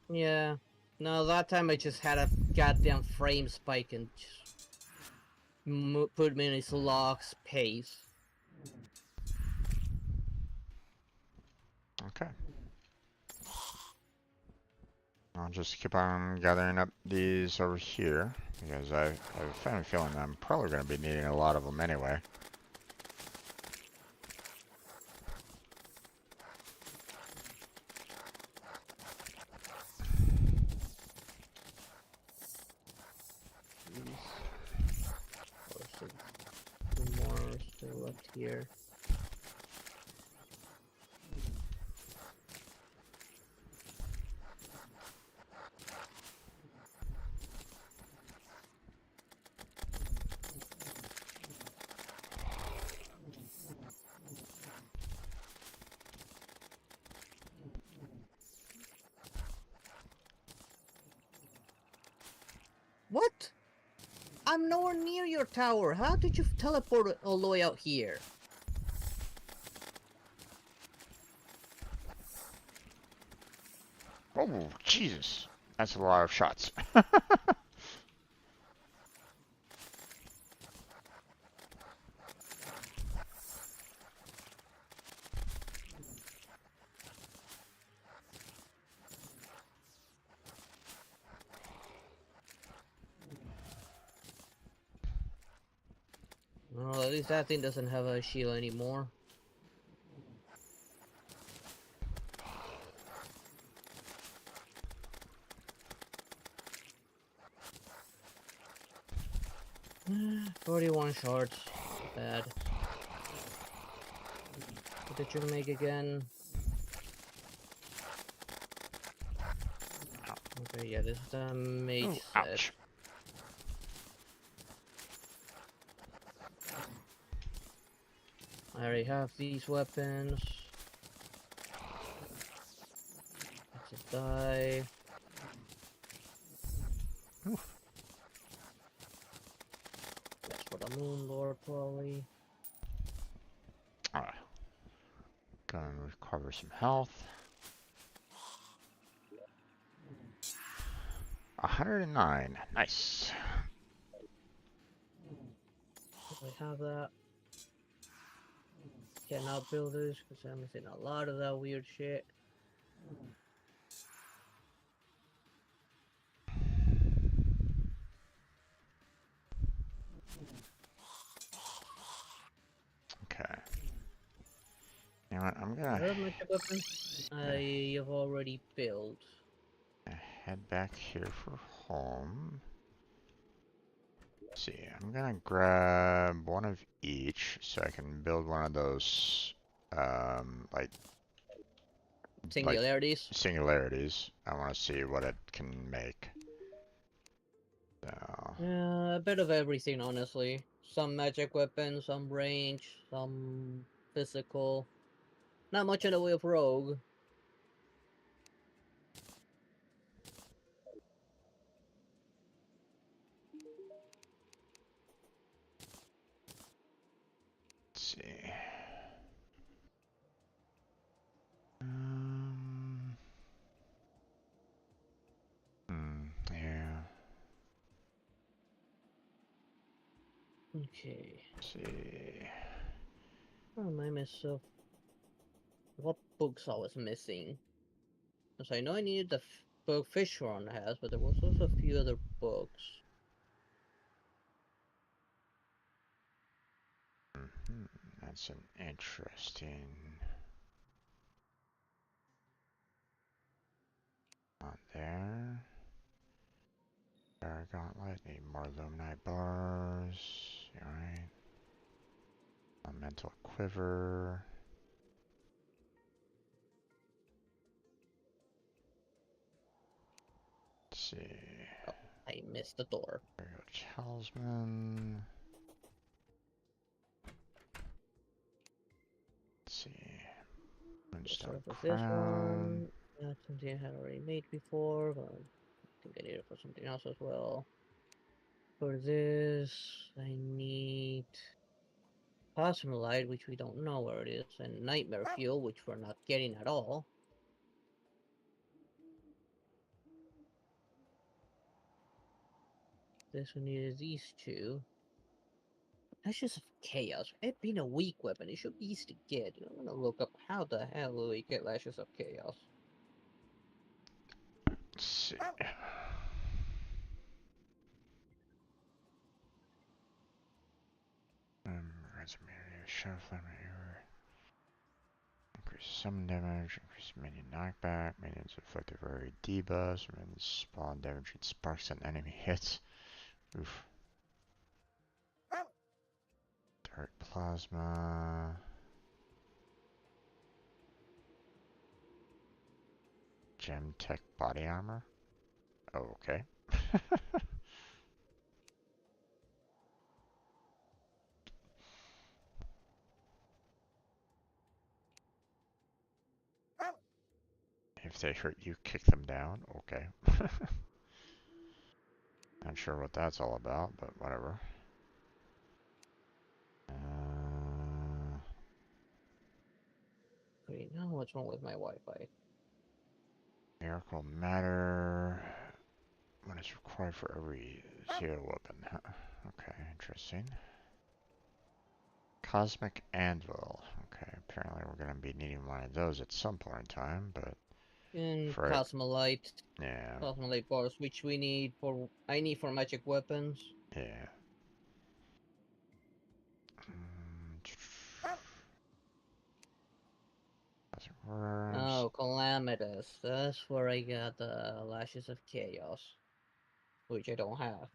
Yeah. No, that time I just had a goddamn frame spike and just put me in a slog pace. Okay. I'll just keep on gathering up these over here because I have a funny feeling I'm probably going to be needing a lot of them anyway. Two more still left here. What? I'm nowhere near your tower. How did you teleport all the way out here? Oh, Jesus. That's a lot of shots. Well, at least that thing doesn't have a shield anymore. Mm, 41 shards. Bad. What did you make again? Okay, yeah, this is the mage Ooh, set. ouch. I already have these weapons. That's a die. Oof. That's for the Moon Lord, probably. Alright. Gonna recover some health. 109. Nice. I have that. Cannot build this because I'm missing a lot of that weird shit. Okay. You know what? I'm I gonna have my weapons I have already built. head back here for home. Let's see, I'm gonna grab one of each so I can build one of those, like Singularities. singularities. I want to see what it can make. So, Yeah, a bit of everything, honestly. Some magic weapons, some range, some physical. Not much in the way of rogue. let's see. Yeah. Okay. Let's see. Remind myself what books I was missing. Because I know I needed the book Fishron has, but there was also a few other books. That's an interesting on there. Fire Gauntlet, need more Luminite bars. Alright. Elemental Quiver. Let's see. Oh, I missed the door. There we go, Talisman. Let's see. Let's Moonstone start with this Crown. one. That's something I had already made before, but I think I need it for something else as well. For this, I need Cosmolite, which we don't know where it is, and Nightmare Fuel, which we're not getting at all. This one needed these two. Ashes of Chaos. It being a weak weapon, it should be easy to get. I'm gonna look up how the hell do we get Lashes of Chaos. Let's see. Resume, Shadow Flame, increase summon damage, increase minion knockback, minions effective area debuffs, minions spawn damage and sparks on enemy hits. Oof. Dark Plasma. Gem Tech Body Armor. Oh, okay. If they hurt you, kick them down. Okay. Not sure what that's all about, but whatever. Wait, now what's wrong with my Wi-Fi? Miracle Matter. What is required for every zero weapon? Huh? Okay, interesting. Cosmic Anvil. Okay, apparently we're going to be needing one of those at some point in time, but And for it, Cosmolite. yeah, Cosmolite bars, which I need for magic weapons. yeah. Cosmic Worms. Oh, Calamitous. That's where I got the Lashes of Chaos, which I don't have.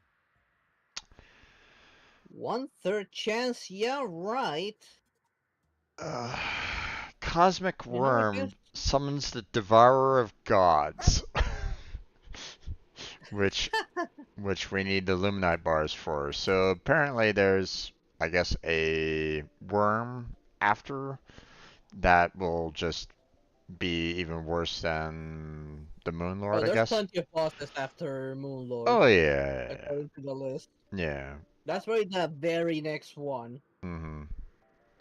1/3 chance, yeah, right. Uh, Cosmic You know, I guess. Worm summons the Devourer of Gods, which we need the Luminite bars for. So apparently there's, I guess, a worm after that will just be even worse than the Moon Oh, Lord, I there's guess. plenty of bosses after Moonlord, Oh yeah, according to the list. yeah. That's probably the very next one. Mm-hmm. Okay,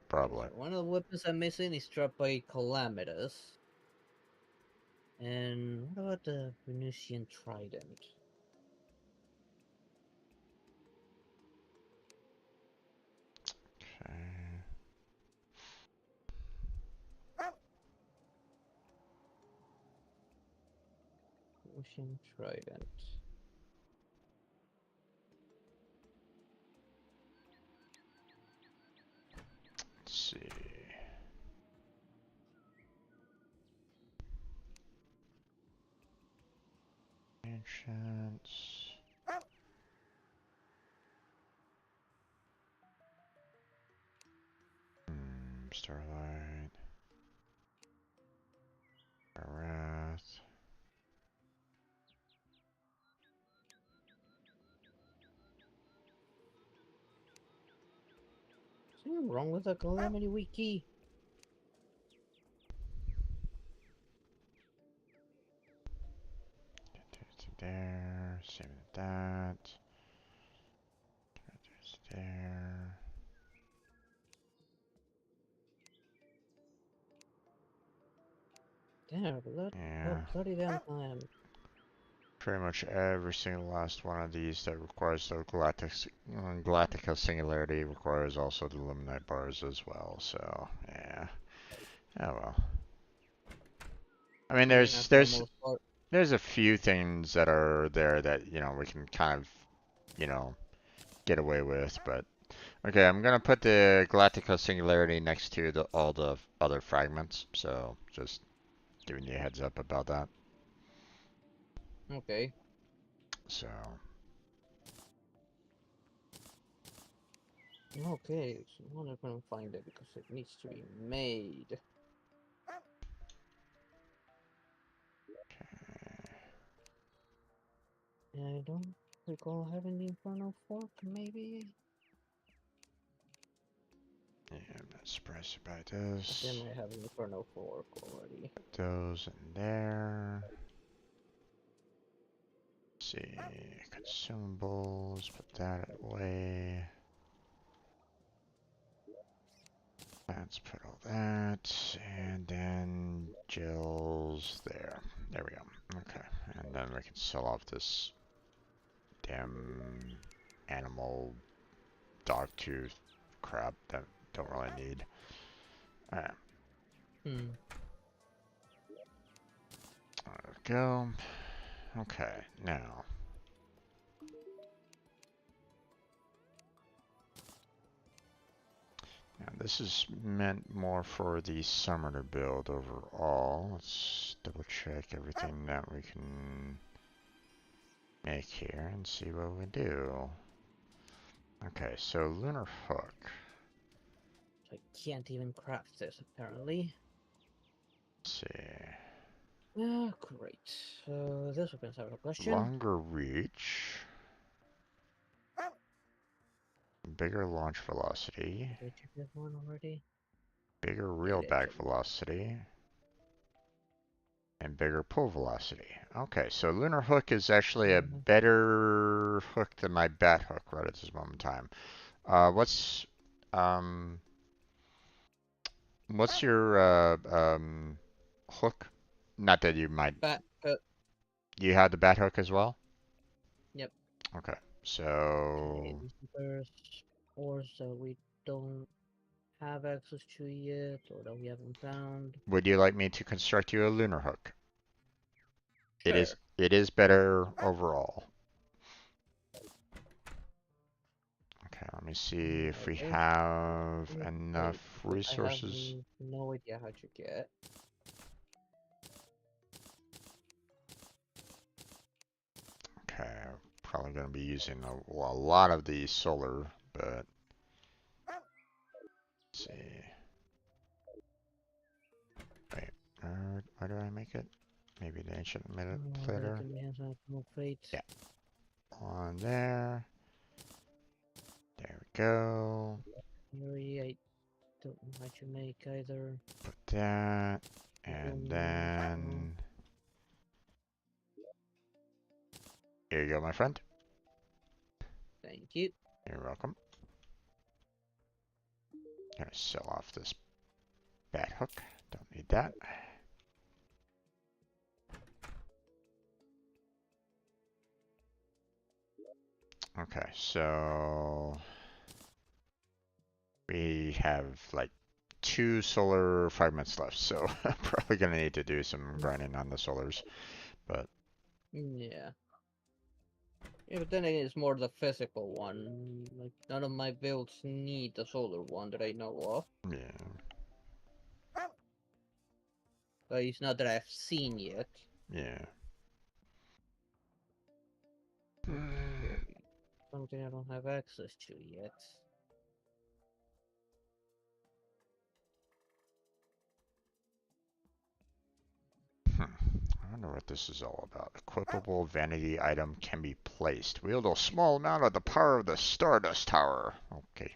Probably. so one of the weapons I'm missing is dropped by Calamitous. And what about the Venusian Trident? Okay. Venusian Trident. Let's see. Ancients. Starlight. Wrath. Something wrong with the Calamity Wiki? There. Same as that. There's there. Damn, Yeah. bloody damn time. Pretty much every single last one of these that requires the Galactica Singularity requires also the Luminite bars as well, so yeah. Oh well. I mean, I mean, for the most part. there's a few things that are there that, we can kind of, get away with, but okay, I'm gonna put the Galactica Singularity next to all the other fragments, so just giving you a heads up about that. Okay. So Okay, so I'm not gonna find it because it needs to be made. I don't recall having the Inferno Fork, maybe? yeah, I'm not surprised about I think I this. might have an Inferno Fork already. Put those in there. Let's see, consumables, put that away. Let's put all that, and then gels there. There we go. Okay, and then we can sell off this damn animal dog tooth crap that don't really need. Alright, Hmm. there we go. Okay, now this is meant more for the summoner build overall. Let's double check everything that we can make here and see what we do. Okay, so Lunar Hook. So I can't even craft this, apparently. Let's see. Ah, great. So this opens up a question. Longer reach. Bigger launch velocity. Did I check this one already? Bigger Yeah, reel I did back check. velocity. And bigger pull velocity. Okay, so Lunar Hook is actually a better hook than my Bat Hook right at this moment in time. What's um what's your hook? Not that you might. Bat, You have the Bat Hook as well? yep. Okay, Okay, so there's ores that we don't have access to yet, or that we haven't found. would you like me to construct you a Lunar Hook? Sure. It is better overall. Okay, let me see if we Okay. have Wait, enough because I have resources. no idea how to get. Okay, probably going to be using a lot of the solar, but let's see. Wait, where do I make it? Maybe the ancient That plater. can be hands on no fate. Yeah, on there. There we go. Really, I don't know how to make either. Put that, and No. then here you go, my friend. Thank you. You're welcome. Gonna sell off this bat hook. Don't need that. Okay, so we have like 2 solar fragments left, so I'm probably gonna need to do some grinding on the solars. But Yeah. Yeah, but then again, it's more the physical one. Like, none of my builds need the solar one that I know of. yeah, At least not that I've seen yet. yeah. something I don't have access to yet. I wonder what this is all about. Equipable vanity item can be placed. Wield a small amount of the power of the Stardust Tower. Okay.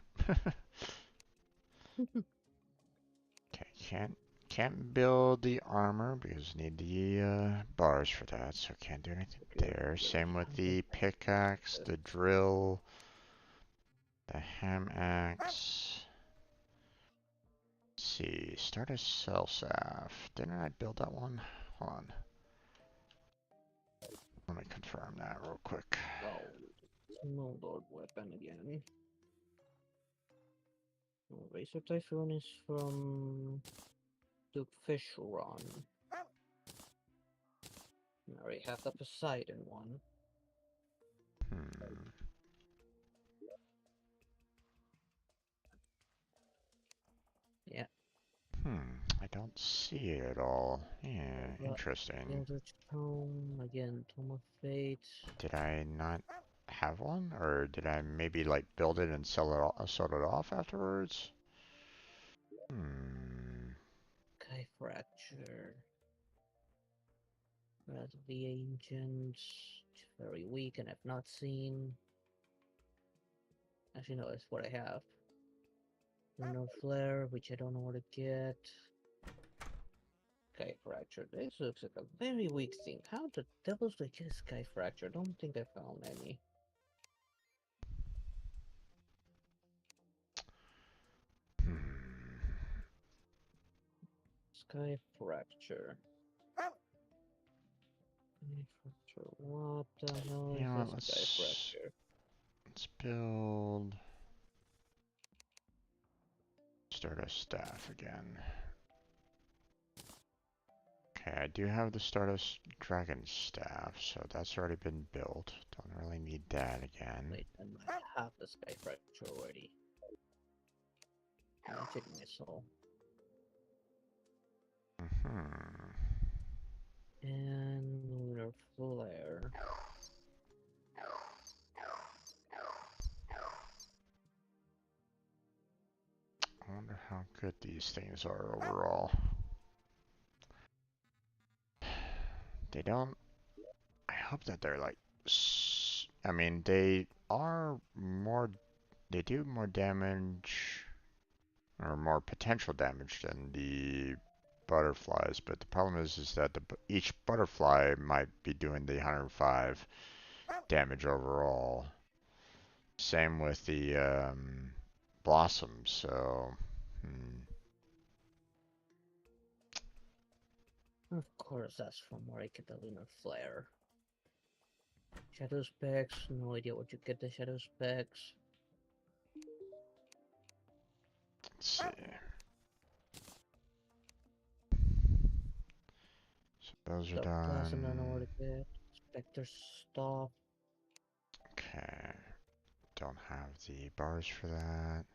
Okay, can't build the armor because need the bars for that, so can't do anything there. Same with the pickaxe, the drill, the ham axe. Let's see, start a cell saf. Didn't I build that one? Hold on. Let me confirm that real quick. Oh, small lord weapon again. Razor Typhoon is from Duke Fish Run. I already have the Poseidon one. Hmm. Yeah. I don't see it at all. Yeah, interesting. Eldritch Tome, again, Tome of Fate. Did I not have one? Or did I maybe like build it and sell it off afterwards? Hmm. Sky Fracture. Wrath of the Ancients. Very weak and I've not seen. Actually, no, that's what I have. Lunar Flare, which I don't know where to get. Sky Fracture. This looks like a very weak thing. How the devils do I get a Sky Fracture? I don't think I found any. Hmm. Sky Fracture. Sky Fracture. What the hell You is know a what? Sky Fracture? Let's build Stardust Staff again. Okay, I do have the Stardust Dragon Staff, so that's already been built. Don't really need that again. Wait, I might have the Sky Fracture already. Magic Missile. Hmm. And Lunar Flare. I wonder how good these things are overall. They don't. I hope that they're like. I mean, they are more. They do more damage or more potential damage than the butterflies, but the problem is that each butterfly might be doing the 105 damage overall. Same with the blossoms. So. Of course, that's from where I get the Lunar Flare. Shadow Specs, no idea what you get the Shadow Specs. Let's see. So those are Dark Plasm, don't know what done. to get. Spectre Stuff. Okay. Don't have the bars for that.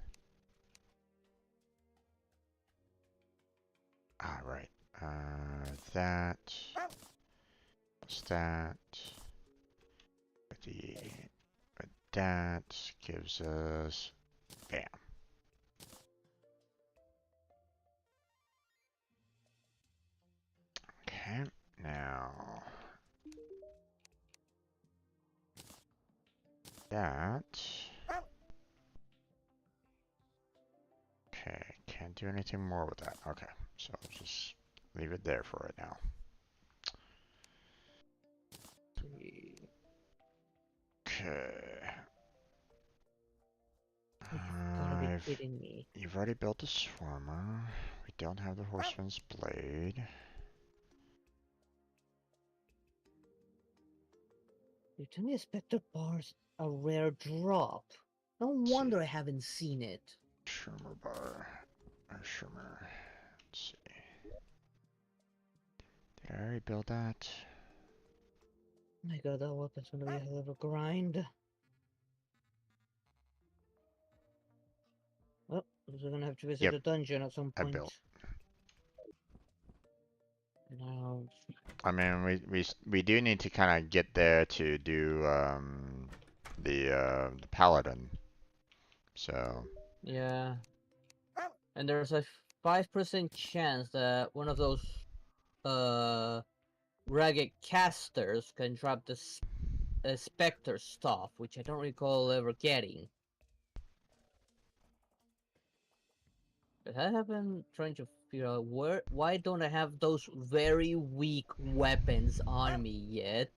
Ah, right. That. What's that? The that gives us bam. Okay. Now that. Okay. Can't do anything more with that. Okay. So just leave it there for right now. See. Okay. You've gotta be kidding me. You've already built the Swarmer. We don't have the Horseman's Blade. You tell me a Spectre Bar's a rare drop. No Let's see. wonder I haven't seen it. Shimmer bar. Or Shimmer. Let's see. Did I already build that? Oh my god, that weapon's gonna be a hell of a grind. Well, we're gonna have to visit Yep, a dungeon at some I point. built. Now, I mean, we do need to kind of get there to do the paladin. So Yeah, and there's a 5% chance that one of those uh ragged casters can drop the specter stuff, which I don't recall ever getting. But I have been trying to figure out why don't I have those very weak weapons on me yet?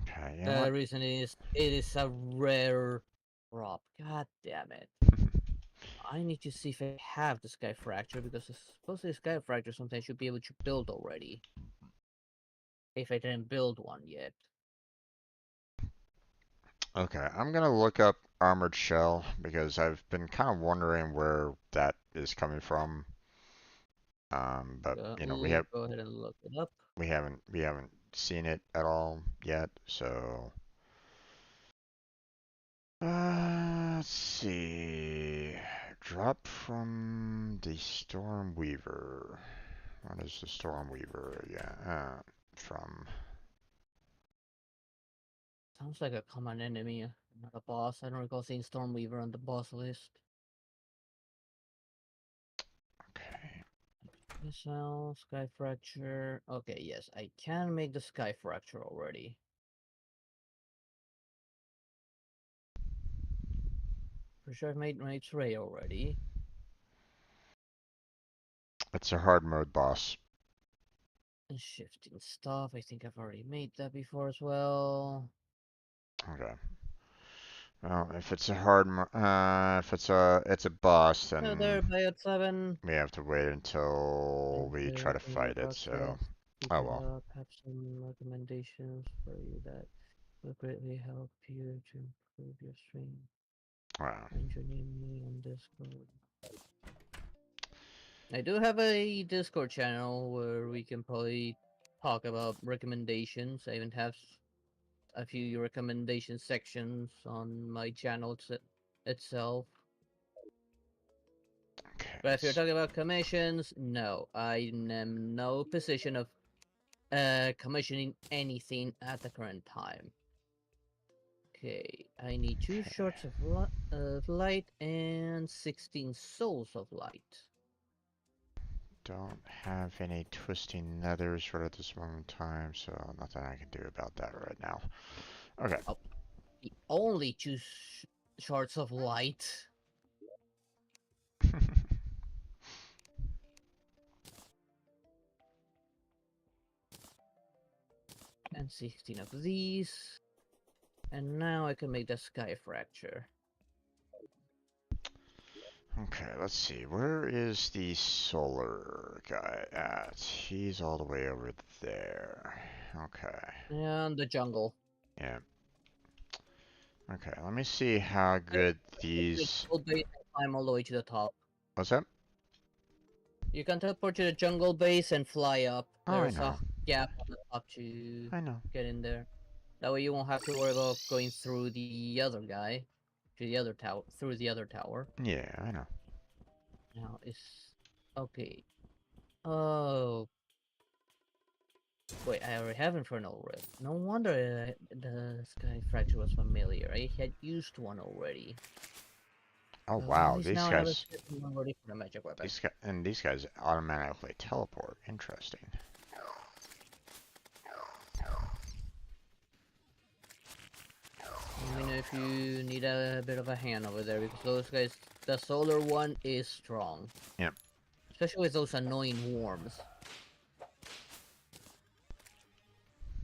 okay, you know what? The reason is it is a rare prop. God damn it. I need to see if I have the Sky Fracture because supposedly Sky Fracture sometimes should be able to build already. If I didn't build one yet. Okay, I'm gonna look up armored shell because I've been kind of wondering where that is coming from. But you know, Go ahead and look it up. we haven't seen it at all yet. So let's see. Drop from the Stormweaver. What is the Stormweaver? Yeah, from. Sounds like a common enemy, not a boss. I don't recall seeing Stormweaver on the boss list. Okay. Missile, Sky Fracture. Okay, yes, I can make the Sky Fracture already. For sure I've made Knight's Ray already. It's a hard mode boss. And shifting stuff, I think I've already made that before as well. Okay. Well, if it's a hard, if it's a boss, There, then by at 7. we have to wait until we try to In your fight it. So, podcast, keep oh it well. up. Have some recommendations for you that will greatly help you to improve your stream. Wow. Find your name on Discord. I do have a Discord channel where we can probably talk about recommendations. I even have a few recommendation sections on my channel itself. Okay. But if you're talking about commissions, no, I am no position of commissioning anything at the current time. Okay, I need 2 Okay. shards of light and 16 souls of light. Don't have any twisting nethers right at this moment in time, so nothing I can do about that right now. Okay. Oh, the only 2 shards of light. And 16 of these. And now I can make the Sky Fracture. Okay, let's see. Where is the solar guy at? He's all the way over there. Okay. And the jungle. Yeah. Okay, let me see how good The these. jungle base and climb all the way to the top. What's that? You can teleport to the jungle base and fly up. Oh, I There's a know. gap on the top to I know. get in there. That way you won't have to worry about going through the other guy. To the other tower. Through the other tower. Yeah, I know. Now it's... Okay. Oh... Wait, I already have Infernal Rift. No wonder the Sky Fracture was familiar. I had used one already. Oh So at wow, least these now I have a guys, second one ready for the magic weapon. these guys automatically teleport. Interesting. Let me know if you need a bit of a hand over there, because those guys, the solar one is strong. Yep. Especially with those annoying worms.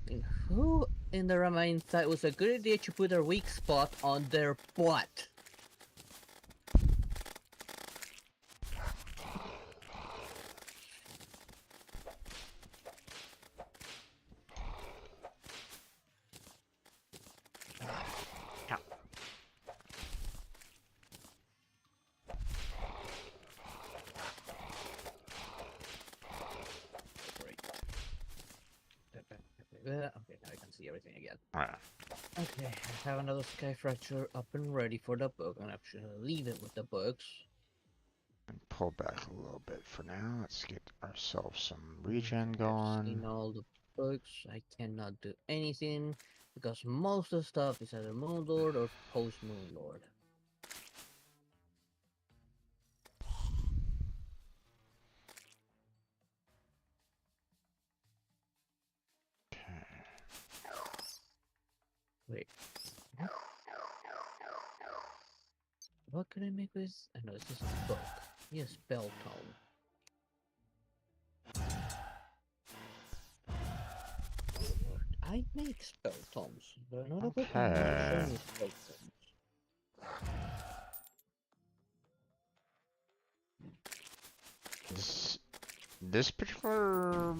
And who in their mind thought it was a good idea to put a weak spot on their butt? Great. Okay, now I can see everything again. Alright. Okay, I have another Sky Fracture up and ready for the book. I'm actually gonna leave it with the books. And pull back a little bit for now. Let's get ourselves some Okay, regen I've seen going. all the books. I cannot do anything because most of the stuff is either Moon Lord or post Moon Lord. Wait, what can I make with? I know this is a book. Yes, spell tome. I make spell tomes. They're not a book and never show Okay. me spell tomes. This particular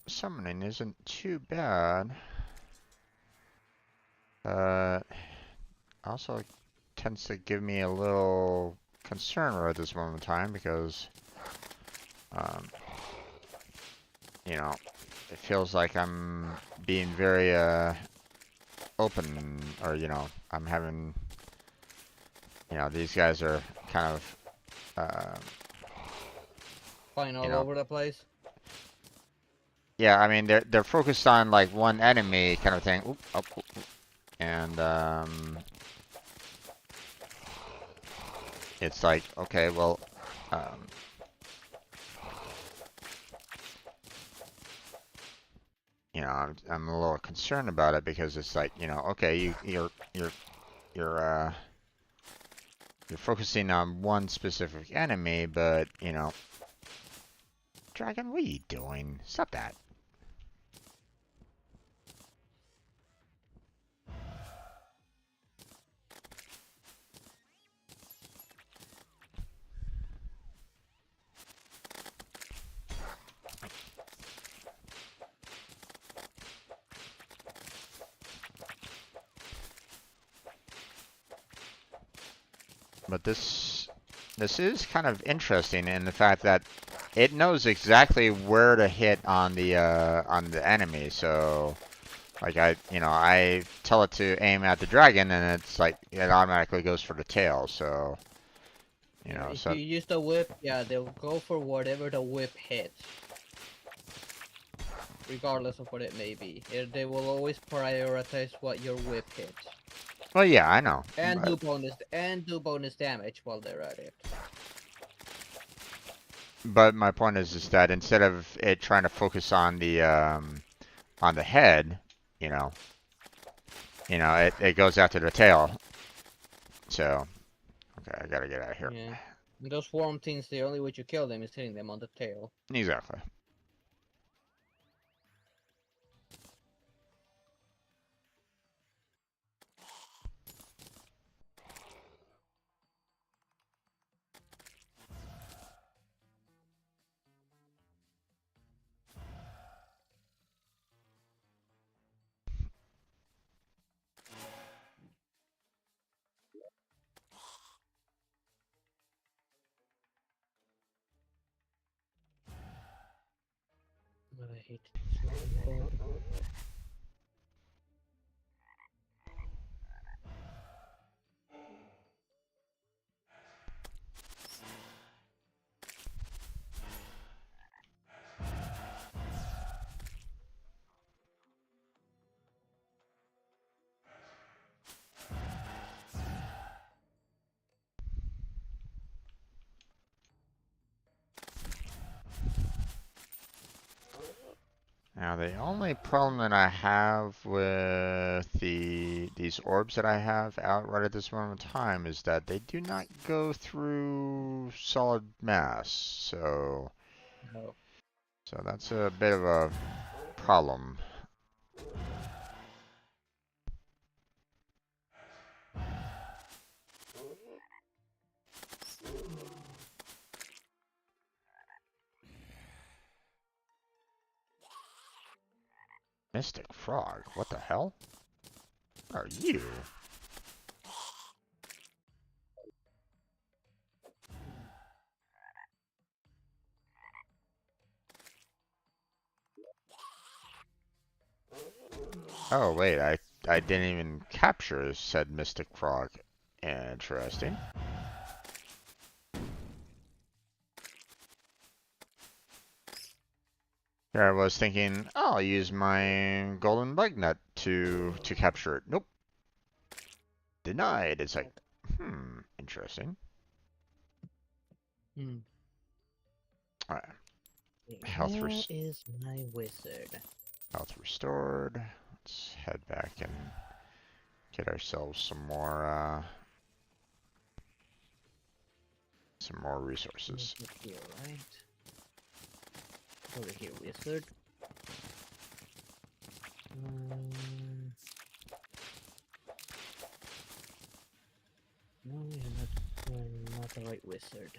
summoning isn't too bad. Also tends to give me a little concern right at this moment in time because, um, you know, it feels like I'm being very open, or I'm having, these guys are kind of, Flying you all know, over the place. yeah. I mean, they're focused on like one enemy kind of thing. Oop, up, oop, oop. And it's like, okay, well, um, I'm a little concerned about it because it's like, okay, you're you're focusing on one specific enemy, but Dragon, what are you doing? Stop that. But this is kind of interesting in the fact that it knows exactly where to hit on the enemy. So like I tell it to aim at the dragon, and it's like it automatically goes for the tail. So Yeah, if you so use the whip, yeah, they'll go for whatever the whip hits, regardless of what it may be. They will always prioritize what your whip hits, well, yeah, I know, and do bonus damage while they're at it. but my point is that instead of it trying to focus on the head, you know, it goes after the tail. So okay, I gotta get out of here. Yeah, and those worm things, the only way to kill them is hitting them on the tail. Exactly. But I hate this looking code. Now the only problem that I have with these orbs that I have out right at this moment in time is that they do not go through solid mass. No. So that's a bit of a problem. Mystic Frog, what the hell? What are you? Oh wait, I didn't even capture said Mystic Frog. Interesting. Here I was thinking, oh, I'll use my golden bug net to capture it. Nope, denied. It's like, interesting. Hmm. All right, Okay, health where is my wizard? health restored. Let's head back and get ourselves some more resources. Wizard here, right? Over here, wizard. No, you're not the right wizard.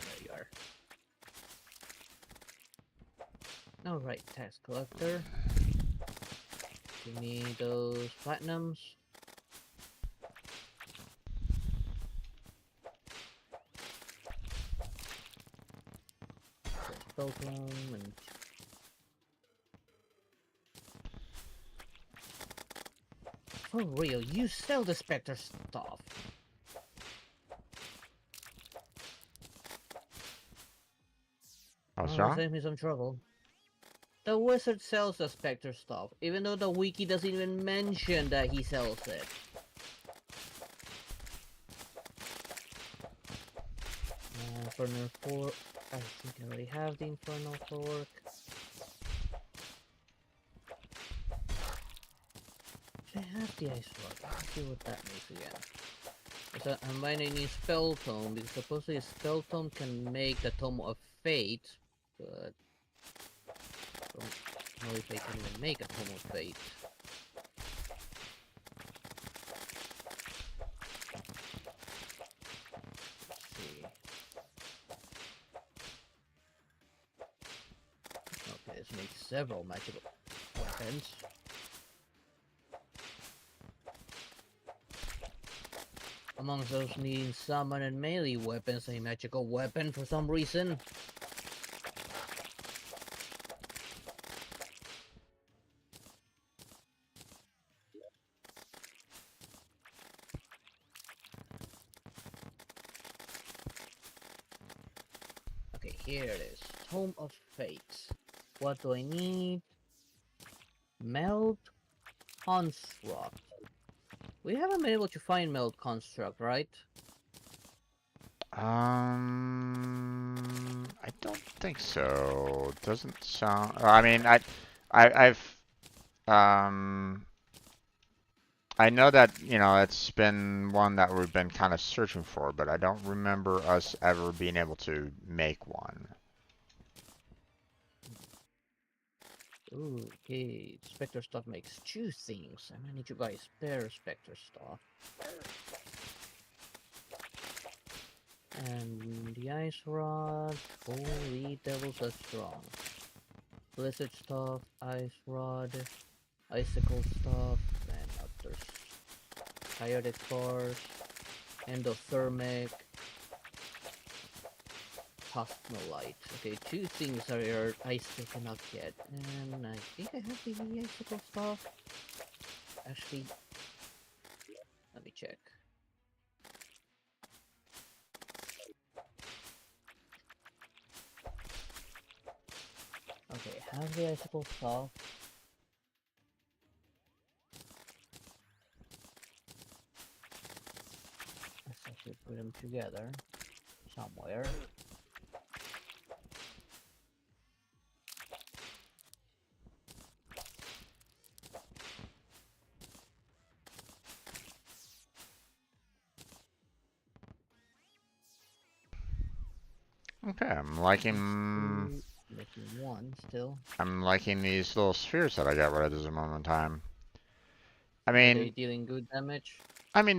There you are. Alright, tax collector. Give me those platinums. Spell tome and for real, you sell the Spectre stuff. What's Oh, wrong? save me some trouble. The wizard sells the Spectre stuff, even though the wiki doesn't even mention that he sells it. Infernal Fork. I think I already have the Infernal Fork. I have the Ice Rod. Let's see what that makes again. So I'm buying a new Spell Tome because supposedly a Spell Tome can make the Tome of Fate, but I don't know if I can even make a Tome of Fate. Let's see. Okay, this makes several magical weapons. Amongst those needing summon and melee weapons, a magical weapon for some reason. Okay, here it is. Tome of Fate. What do I need? Meld Construct. We haven't been able to find Meld Construct, right? I don't think so. Doesn't sound. I mean, I've um, I know that it's been one that we've been kind of searching for, but I don't remember us ever being able to make one. Ooh, okay. Spectre stuff makes two things. I need to buy spare Spectre stuff. And the Ice Rod. Holy devils, that's strong. Blizzard stuff, Ice Rod, Icicle stuff, and there's Chaotic Bars, Endothermic, Cosmolite. Okay, two things are I still cannot get. And I think I have the Icicle stuff. Actually, let me check. Okay, I have the Icicle stuff. Let's actually put them together somewhere. Okay, Making one still. I'm liking these little spheres that I got rid of at the moment in time. I Are they mean, dealing good damage?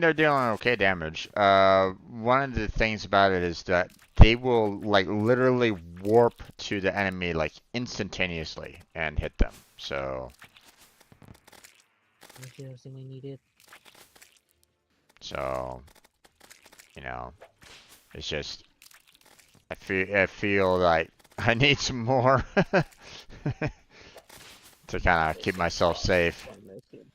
they're dealing okay damage. One of the things about it is that they will like literally warp to the enemy like instantaneously and hit them. So, Where's the other thing I needed? so you know, it's just I feel like I need some more to kind of keep myself safe. I'm missing.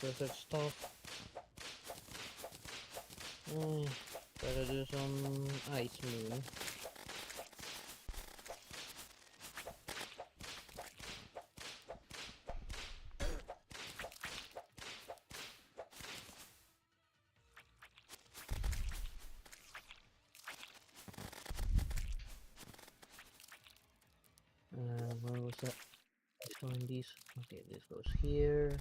research stuff. Gotta do some ice moon. Where was that? Showing these. Okay, this goes here.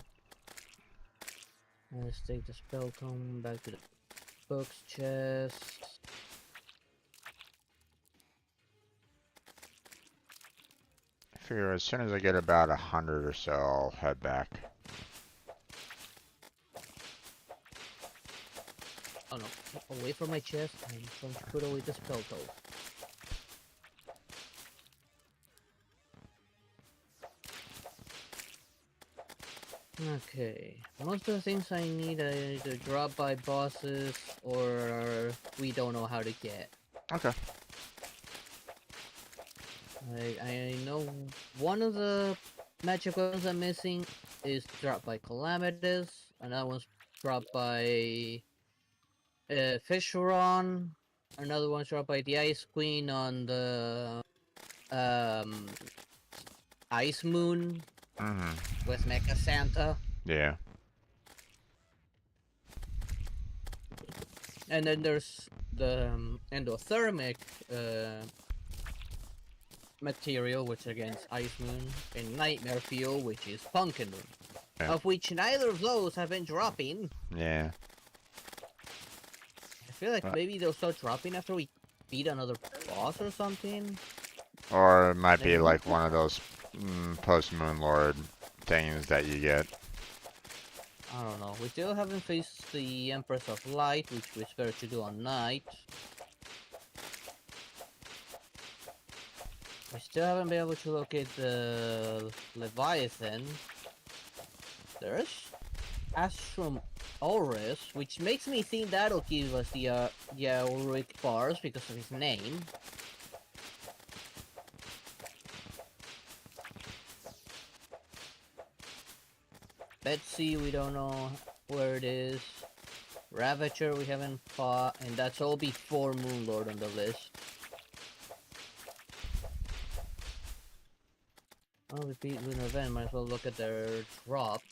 Let's take the spell tome back to the books chest. I figure as soon as I get about 100 or so, I'll head back. Oh no, away from my chest. I'm trying to put away the spell tome. Okay, most of the things I need are either drop by bosses or we don't know how to get. Okay. I know one of the magic weapons I'm missing is dropped by Calamitas, another one's dropped by Fisheron, another one's dropped by the Ice Queen on the um, Ice Moon with Mecha Santa. Yeah. And then there's the endothermic material, which again is Ice Moon, and Nightmare Fuel, which is Pumpkin Moon. Yeah. Of which neither of those have been dropping. Yeah. I feel like maybe they'll start dropping after we beat another boss or something. Or it might be like one of those post-Moon Lord things that you get. I don't know. We still haven't faced the Empress of Light, which we expect to do on night. We still haven't been able to locate the Leviathan. There's Astrum Auris, which makes me think that'll give us the Auric bars because of his name. Betsy, we don't know where it is. Ravager, we haven't fought, and that's all before Moonlord on the list. Oh, we beat Lunar Ven, might as well look at their drops.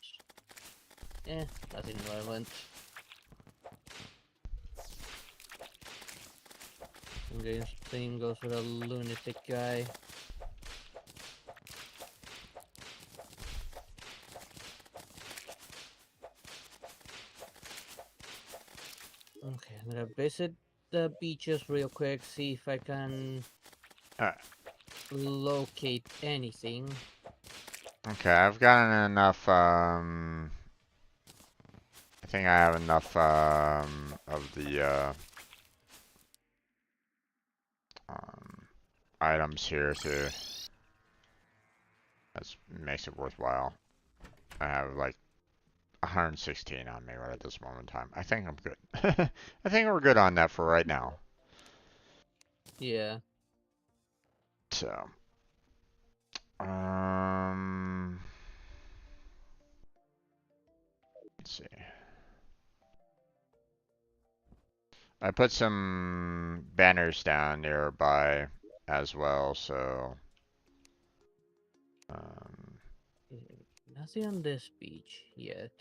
Eh, nothing relevant. Same goes for the lunatic guy. Okay, I'm gonna visit the beaches real quick, see if I can locate anything. Okay, I've gotten enough, I think I have enough, of the, items here to, that makes it worthwhile. I have like 116 on me right at this moment in time. I think I'm good. I think we're good on that for right now. Yeah. So, let's see. I put some banners down nearby as well, so Nothing on this beach yet.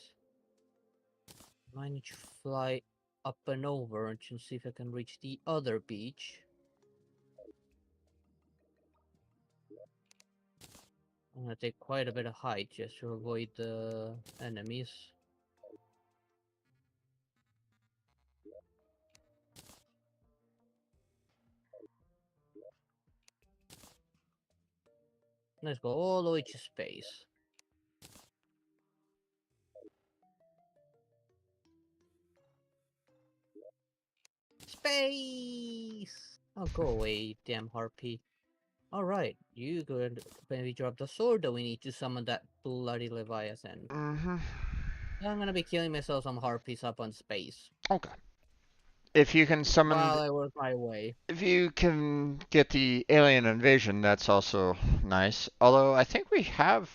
Might need to fly up and over to see if I can reach the other beach. I'm gonna take quite a bit of height just to avoid the enemies. Let's go all the way to space. Space! Oh, go away, damn harpy. Alright, you could maybe drop the sword that we need to summon that bloody Leviathan. I'm gonna be killing myself some harpies up on space. Okay. If you can summon, While I work my way. if you can get the alien invasion, that's also nice. Although I think we have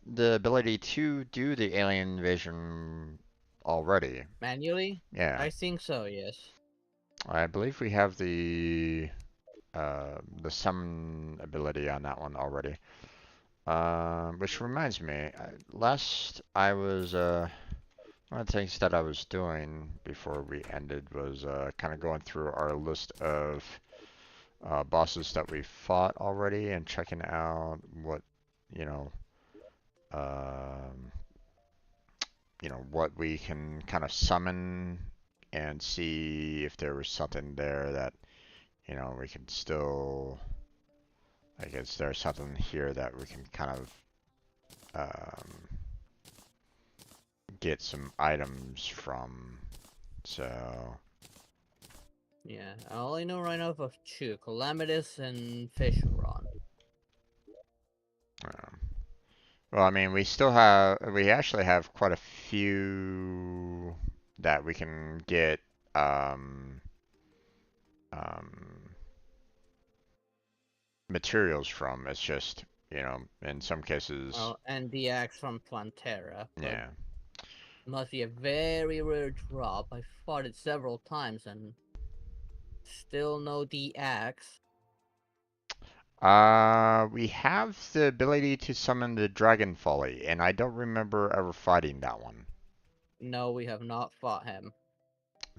the ability to do the alien vision already. Manually? Yeah, I think so, yes. I believe we have the summon ability on that one already. Which reminds me, last I was one of the things that I was doing before we ended was kind of going through our list of bosses that we fought already and checking out what you know um, what we can kind of summon and see if there was something there that we can still, I guess there's something here that we can kind of get some items from. So, Yeah, I only know right now of two, Calamitous and Fisheron. um, well, I mean, we actually have quite a few that we can get um, um, materials from. It's just, in some cases, Oh, and the axe from Plantera, but yeah. must be a very rare drop. I fought it several times and still no the axe. We have the ability to summon the Dragon Folly, and I don't remember ever fighting that one. No, we have not fought him.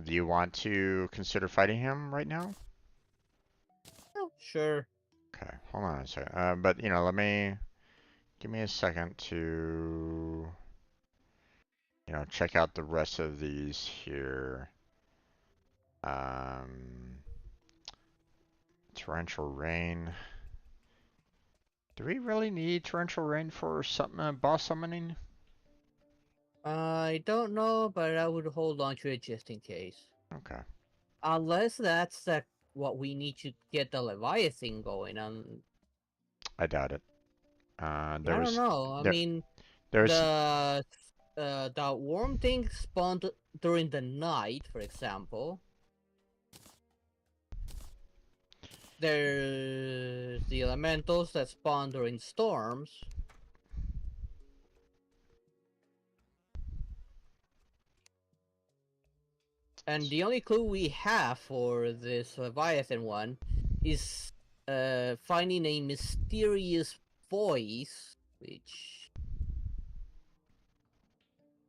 Do you want to consider fighting him right now? Oh, sure. Okay, hold on a second. But let me give me a second to check out the rest of these here. Um, Torrential Rain. Do we really need Torrential Rain for something boss summoning? I don't know, but I would hold on to it just in case. Okay, Unless that's what we need to get the Leviathan going. I doubt it. I There don't was know. I there mean, there's the worm thing spawned during the night, for example. There's the elementals that spawn during storms. And the only clue we have for this Leviathan one is finding a mysterious voice, which,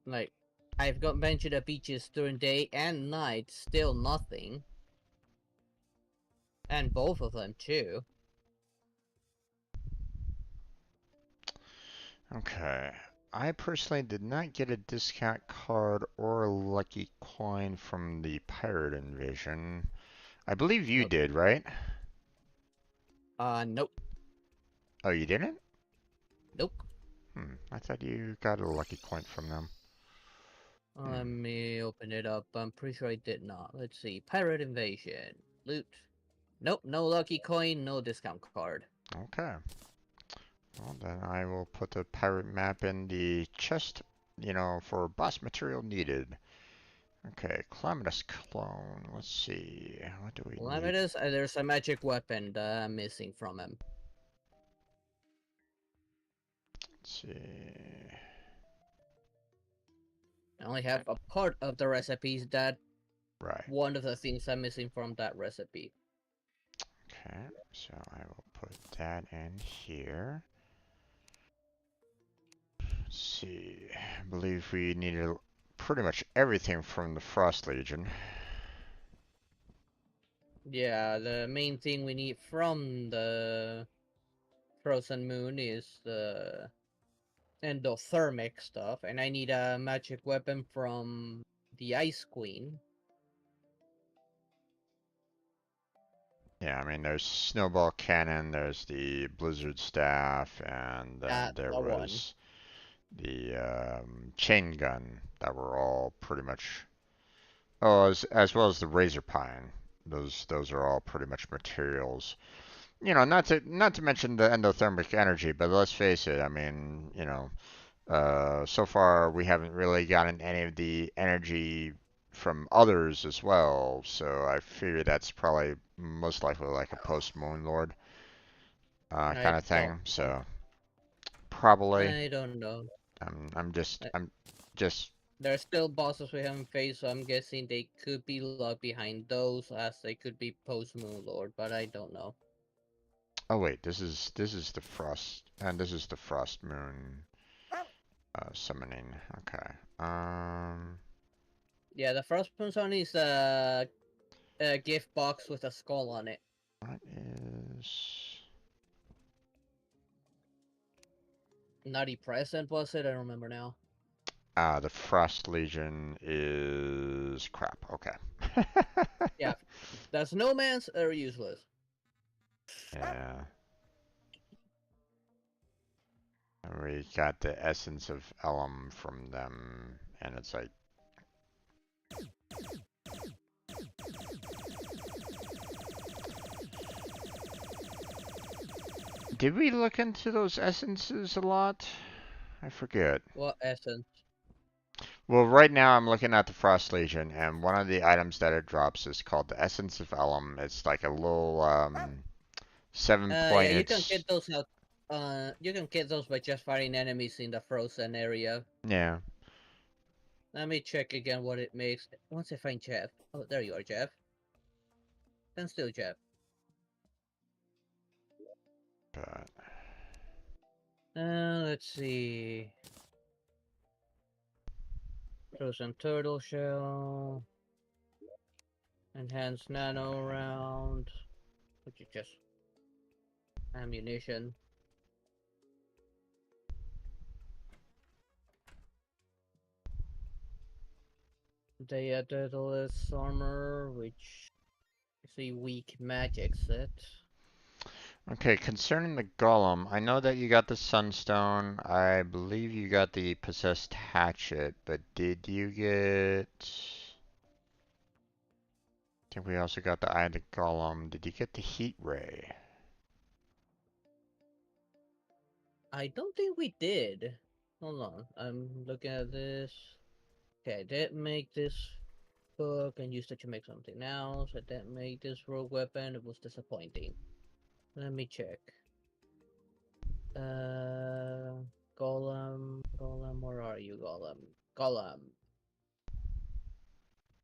like, I've got mentioned the beaches during day and night, still nothing. And both of them, too. okay. I personally did not get a discount card or a lucky coin from the Pirate Invasion. I believe you Nope. did, right? Nope. Oh, you didn't? Nope. I thought you got a lucky coin from them. Let me open it up. I'm pretty sure I did not. Let's see. Pirate Invasion. Loot. Nope. No lucky coin, no discount card. Okay. Well, then I will put the pirate map in the chest, for boss material needed. Okay, Calamitous clone. Let's see. What do we need? Limitus, there's a magic weapon that I'm missing from him. Let's see. I only have a part of the recipes that Right. one of the things I'm missing from that recipe. Okay, so I will put that in here. Let's see. I believe we needed pretty much everything from the Frost Legion. Yeah, the main thing we need from the Frozen Moon is the endothermic stuff, and I need a magic weapon from the Ice Queen. Yeah, I mean, there's Snowball Cannon, there's the Blizzard Staff, and then That's there the one. was the Chain Gun that were all pretty much. Oh, as well as the Razor Pine. Those are all pretty much materials. Not to mention the endothermic energy, but let's face it. I mean, so far we haven't really gotten any of the energy from others as well. So I figure that's probably most likely like a post Moon Lord I kind of don't thing. think. So Probably. I don't know. I'm just. There's still bosses we haven't faced, so I'm guessing they could be locked behind those, as they could be post Moon Lord, but I don't know. Oh wait, this is the frost, and this is the frost moon summoning. Okay. Yeah, the first one is a gift box with a skull on it. What is? Nutty Present was it? I don't remember now. The Frost Legion is crap. Okay. Yeah, the snowmans are useless. Yeah. And we got the essence of Elm from them, and it's like, did we look into those essences a lot? I forget. What essence? Well, right now I'm looking at the Frost Legion, and one of the items that it drops is called the Essence of Elm. It's like a little Yeah, 7-pointed. you can get those out. You can get those by just fighting enemies in the frozen area. Yeah, Let me check again what it makes. Once I find Jeff. Oh, there you are, Jeff. And still Jeff. but Let's see. Frozen turtle shell. Enhanced nano round. Which is just ammunition. Daedalus armor, which is a weak magic set. okay. Concerning the Golem, I know that you got the Sunstone. I believe you got the Possessed Hatchet, but did you get? I think we also got the Eye of the Golem. Did you get the Heat Ray? I don't think we did. Hold on, I'm looking at this. Okay, I did make this book and used it to make something else. I didn't make this rogue weapon. It was disappointing. Let me check. Golem, where are you, Golem.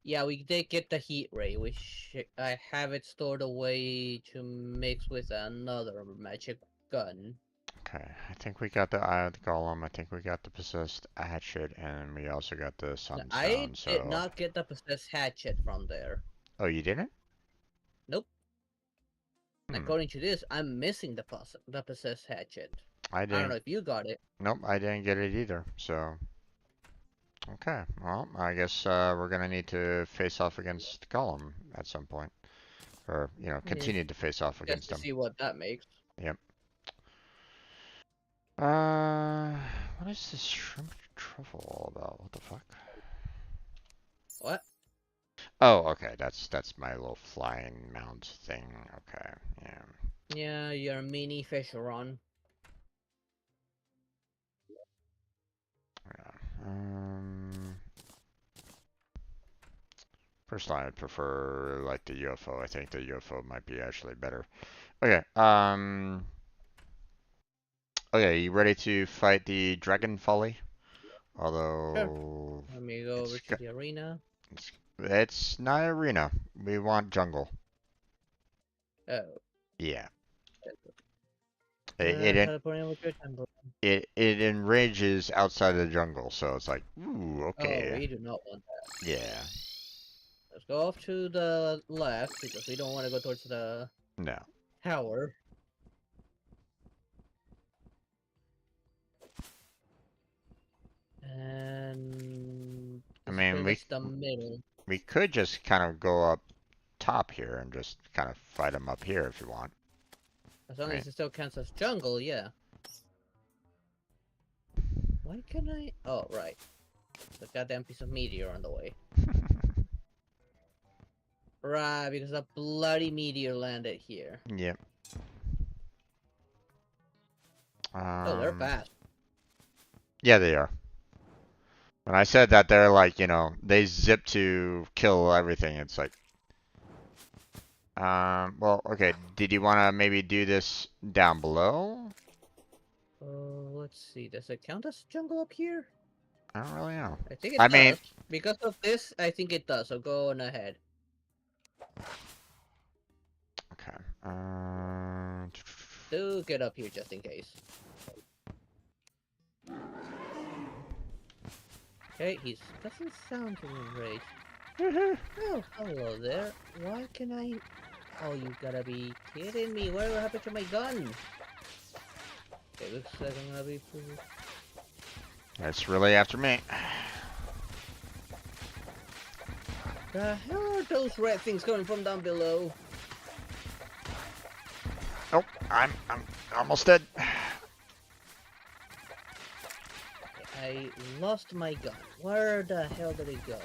Yeah, we did get the heat ray, which I have it stored away to mix with another magic gun. Okay, I think we got the Eye of the Golem. I think we got the Possessed Hatchet, and we also got the Now, I Sunstone. did So, not get the possessed hatchet from there. oh, you didn't? Nope. Hmm. According to this, I'm missing the possessed hatchet. I I don't know didn't. if you got it. Nope, I didn't get it either. So, okay. Well, I guess we're gonna need to face off against Golem at some point, or Yeah, continue to face off just against to him. see what that makes. Yep. Uh, what is this shrimp truffle all about? What the fuck? What? Oh, okay. That's my little flying mount thing. Okay. Yeah. Yeah, your mini Fisheron. Yeah. Personally, I prefer like the UFO. I think the UFO might be actually better. Okay. Okay. You ready to fight the Dragon Folly? Sure. Although Let me go over it's to the arena. it's not arena. We want jungle. Oh. Yeah. It it Teleporting over to temple. it enrages outside of the jungle, so it's like, ooh, Oh, okay. we do not want that. Yeah. Let's go off to the left because we don't want to go towards the No. tower. And I this mean, bit is the middle. we could just kind of go up top here and just kind of fight them up here if you want. As long Right? as it still counts as jungle, yeah. Why can I? Oh, right. The goddamn piece of meteor on the way. Right, because a bloody meteor landed here. Yep. Oh, they're fast. Yeah, they are. When I said that they're like, they zip to kill everything, it's like, well, okay. Did you want to maybe do this down below? Let's see. Does it count as jungle up here? I don't really know. I think it I mean, does. Because of this, I think it does. So go on ahead. okay. Do get up here just in case. Okay, he doesn't sound enraged. Oh, hello there. Why can I... Oh, you gotta be kidding me. Whatever happened to my gun? Okay, looks like I'm gonna be... It's really after me. The hell are those red things coming from down below? Oh, I'm almost dead. I lost my gun. Where the hell did it go?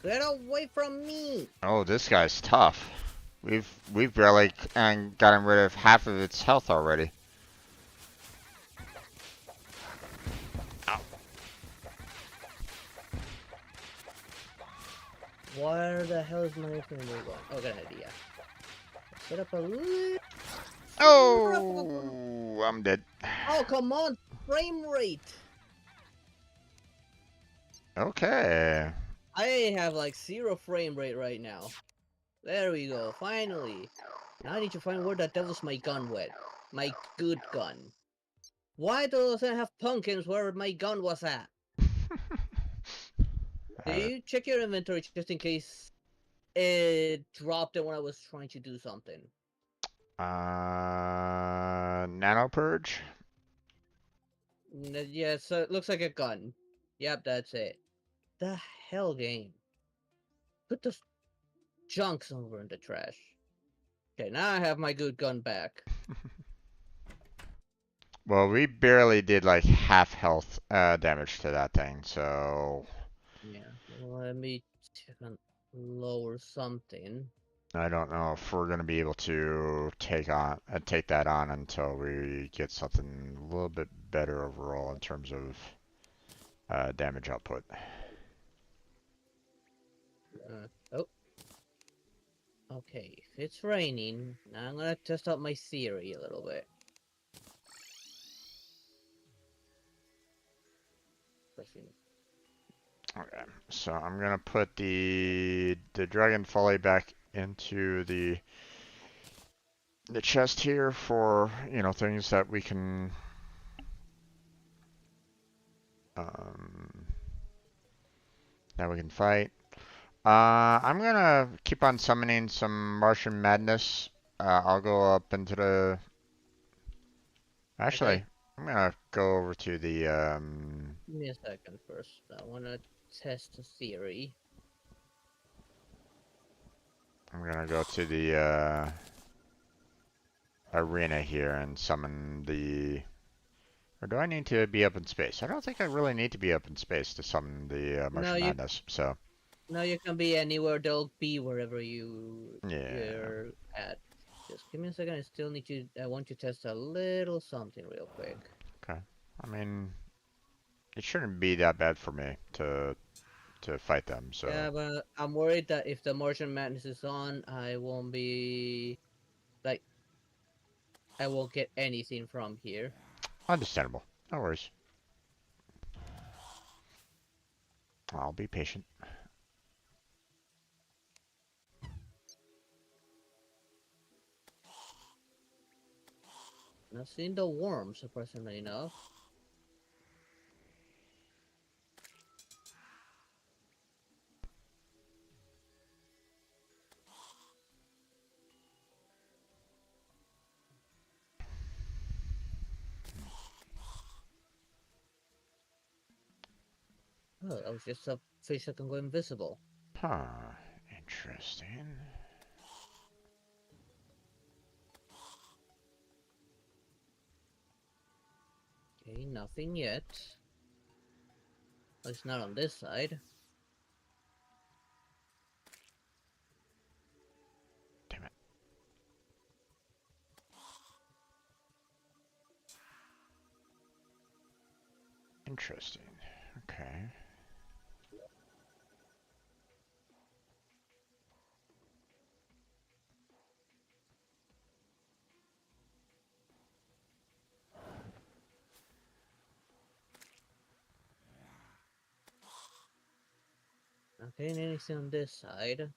Get away from me! Oh, this guy's tough. We've barely gotten rid of half of its health already. Ow. Where the hell is my friend going? Oh, good idea. Set up a little... Oh, I'm dead. Oh, come on! Frame rate! Okay. I have like 0 frame rate right now. There we go, finally. Now I need to find where the devil's my gun went. My good gun. Why does it have pumpkins where my gun was at? Do Uh, you check your inventory just in case it dropped it when I was trying to do something? nano purge. Yeah, so it looks like a gun. Yep, that's it. The hell game. Put the junks over in the trash. Okay, now I have my good gun back. Well, we barely did like half health damage to that thing, so Yeah, let me check on lower something. I don't know if we're gonna be able to take that on until we get something a little bit better overall in terms of damage output. Oh, okay. If it's raining, now I'm gonna test out my theory a little bit. Okay, so I'm gonna put the dragon folly back into the chest here for things that we can um, fight. I'm gonna keep on summoning some Martian Madness. I'll go up into the. Okay, Actually, I'm gonna go over to the. give me a second first. I wanna test the theory. I'm gonna go to the arena here and summon the. Or do I need to be up in space? I don't think I really need to be up in space to summon the No, Martian Madness. So you can be anywhere. They'll be wherever yeah. you're at. Just give me a second. I still need to. I want to test a little something real quick. Okay. I mean, it shouldn't be that bad for me to fight them. So Yeah, but I'm worried that if the Martian Madness is on, I won't be like I won't get anything from here. understandable. No worries. I'll be patient. Not seeing the worm, surprisingly enough. Oh, that was just a fish that can go invisible. Huh. Interesting. Okay, nothing yet. At least not on this side. Damn it. Interesting. Okay. Okay, and anything on this side?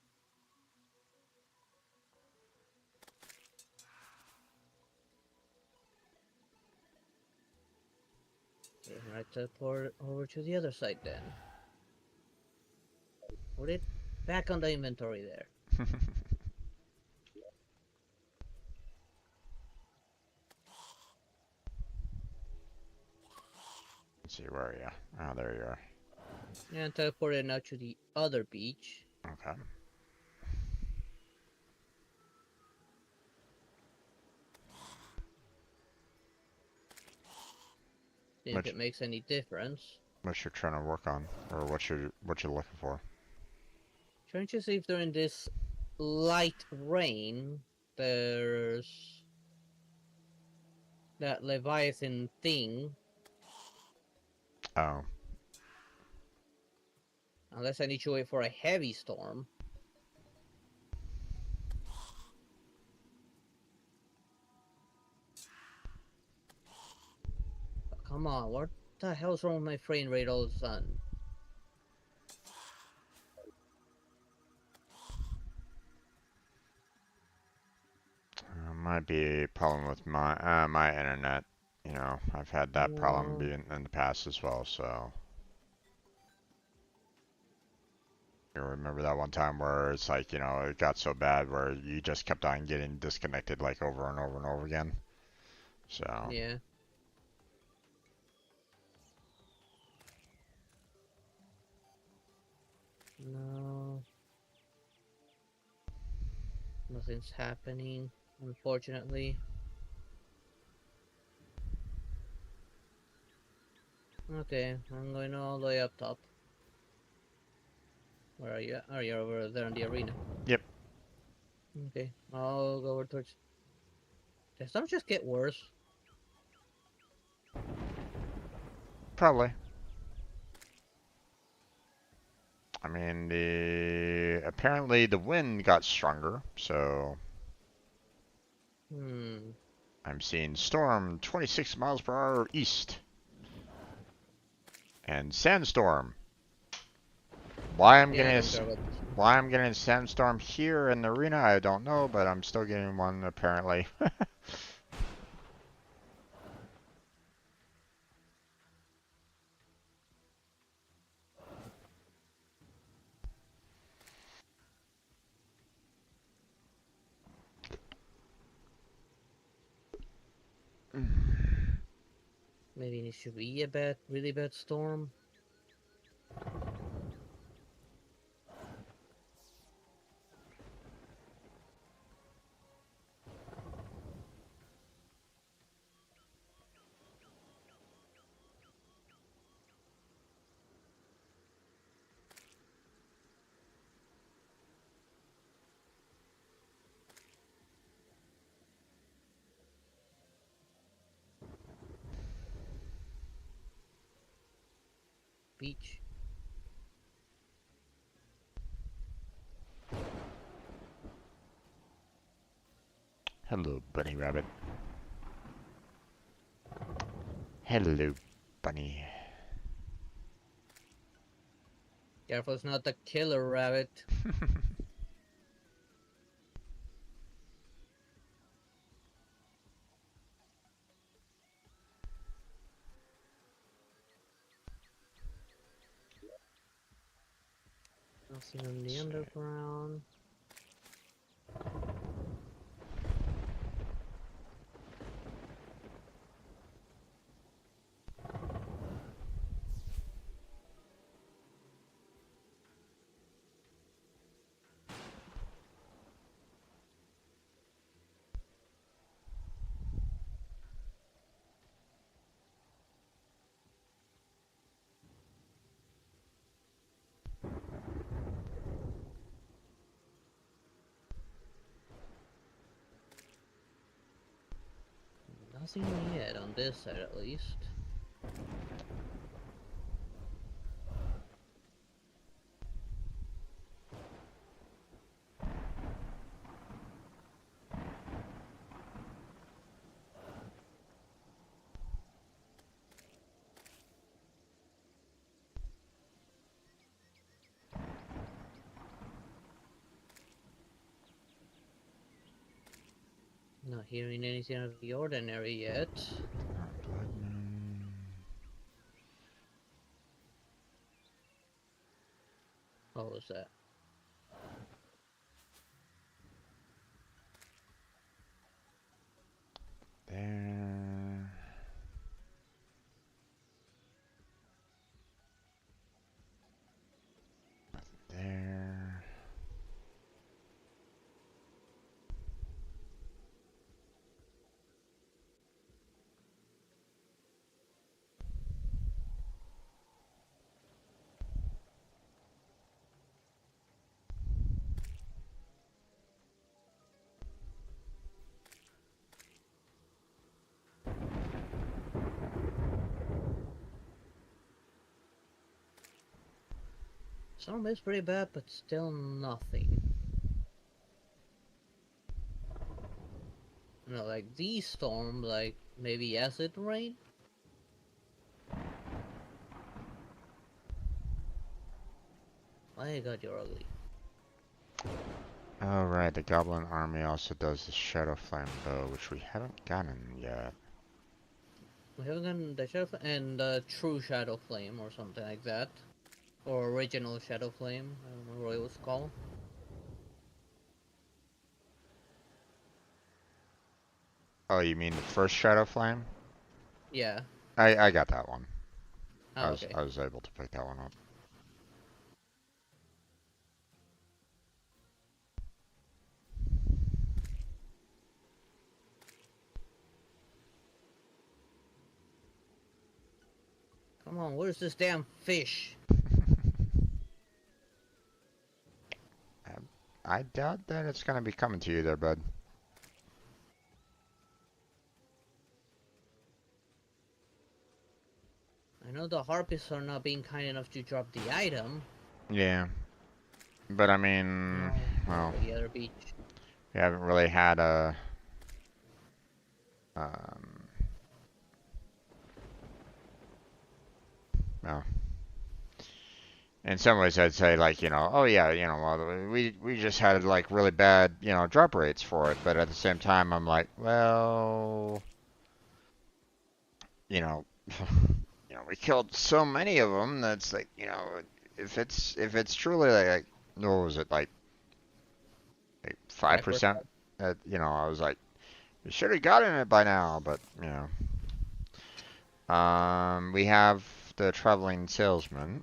Okay, I teleport over to the other side then. Put it back on the inventory there. Let's see, where are you? Oh, there you are. And teleport it now to the other beach. Okay. See if Which it makes any difference. what you're trying to work on, or what you're looking for? Trying to see if during this light rain there's that Leviathan thing. Oh, Unless I need to wait for a heavy storm. But come on, what the hell's wrong with my frame rate all of a sudden? might be a problem with my internet. You know, I've had that problem No. being in the past as well. So you remember that one time where it's like, it got so bad where you just kept on getting disconnected like over and over and over again. So Yeah. No. Nothing's happening, unfortunately. Okay, I'm going all the way up top. Where are you at? Oh, you're over there in the arena. yep, Okay, I'll go over towards... Does that just get worse? probably. I mean, the apparently the wind got stronger, so Hmm. I'm seeing storm 26 miles per hour east and sandstorm. Why I'm Yeah, I getting a don't care about this. why I'm getting a sandstorm here in the arena, I don't know, but I'm still getting one apparently. Maybe it should be a bad, really bad storm. Beach. Hello, bunny rabbit. Hello, bunny. Careful, it's not the killer rabbit. Nothing on the underground. Nothing yet on this side, at least. Not hearing anything out of the ordinary yet. Blood moon. What was that? There. There. Some is pretty bad, but still nothing. No, like these storm, like maybe acid rain. My God, you're ugly. Oh, right, the Goblin Army also does the Shadow Flame Bow, which we haven't gotten yet. We haven't gotten the Shadow and the True Shadow Flame or something like that. Or Original Shadow Flame, I don't remember what it was called. Oh, you mean the first Shadow Flame? Yeah. I got that one. Oh, okay. I was able to pick that one up. Come on, where's this damn fish? I doubt that it's gonna be coming to you there, bud. I know the harpies are not being kind enough to drop the item. Yeah, but I mean, No, well, for the other beach. we haven't really had a um, well, in some ways I'd say like, oh yeah, well, we just had like really bad, drop rates for it, but at the same time I'm like, well, you know, we killed so many of them that's like, if it's truly like what was it like 5%, 5%. I was like, we should have gotten it by now, but we have the traveling salesman.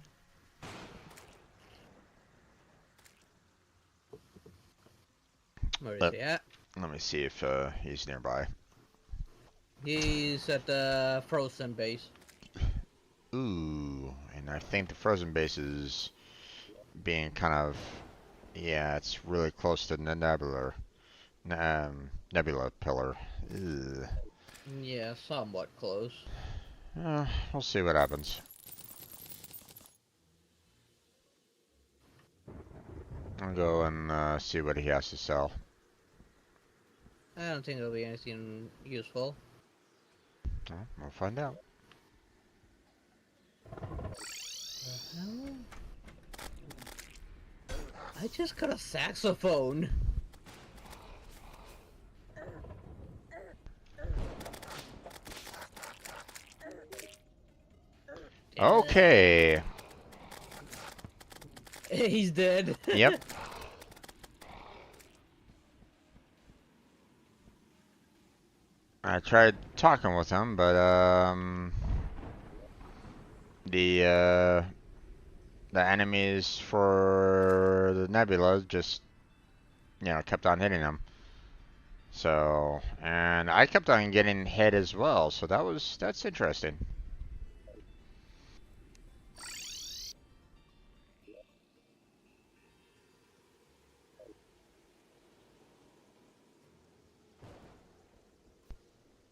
Where is Let he at? let me see if he's nearby. He's at the frozen base. Ooh, and I think the frozen base is being kind of, yeah, it's really close to the nebula pillar. Ugh. Yeah, somewhat close. We'll see what happens. I'll go and see what he has to sell. I don't think it'll be anything useful. We'll find out. The hell? I just got a saxophone. Damn it. Okay. He's dead. Yep. I tried talking with him, but the uh, the enemies for the nebula just kept on hitting him. So, and I kept on getting hit as well. So that's interesting.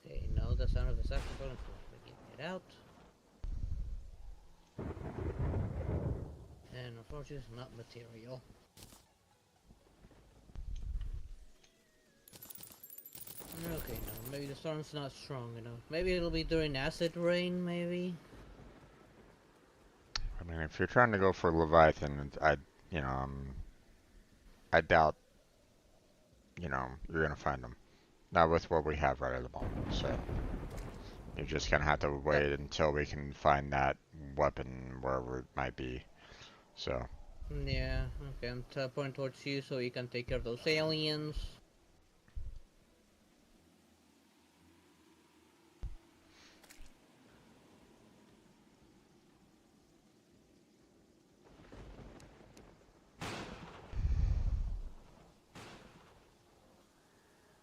Okay, no, the sound of the saxophone is getting it out. And unfortunately, it's not material. Okay, no, maybe the storm's not strong enough. Maybe it'll be during acid rain, maybe? I mean, if you're trying to go for Leviathan, you know, I doubt, you're gonna find them. Not with what we have right at the moment, so you're just gonna have to Yep. wait until we can find that weapon wherever it might be. So, Yeah, okay, I'm teleporting towards you so you can take care of those aliens.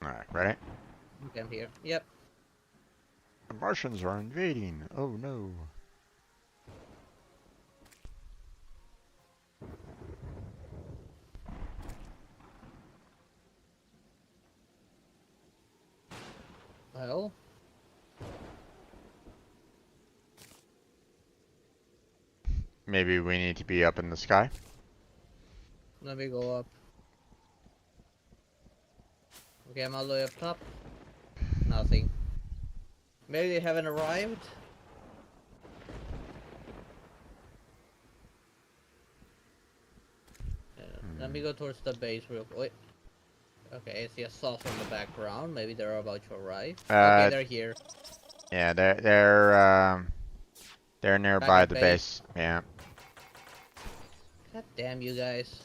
alright, ready? Okay, I'm here. Yep. The Martians are invading. Oh no. Well, Maybe we need to be up in the sky. let me go up. Okay, I'm all the way up top. Nothing. Maybe they haven't arrived? Let me Hmm. go towards the base real quick. Okay, I see a saucer in the background. Maybe they're about to arrive. Okay, Uh, they're here. yeah, they're Back nearby at the base. base. Yeah. God damn you guys.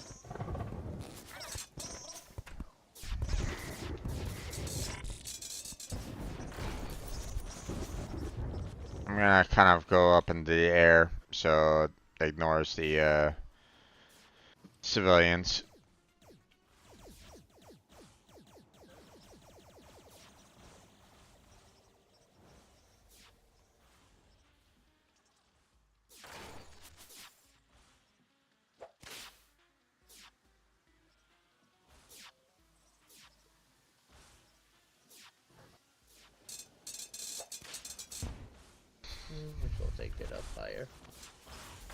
I'm gonna kind of go up in the air so it ignores the civilians. Which will take it up higher.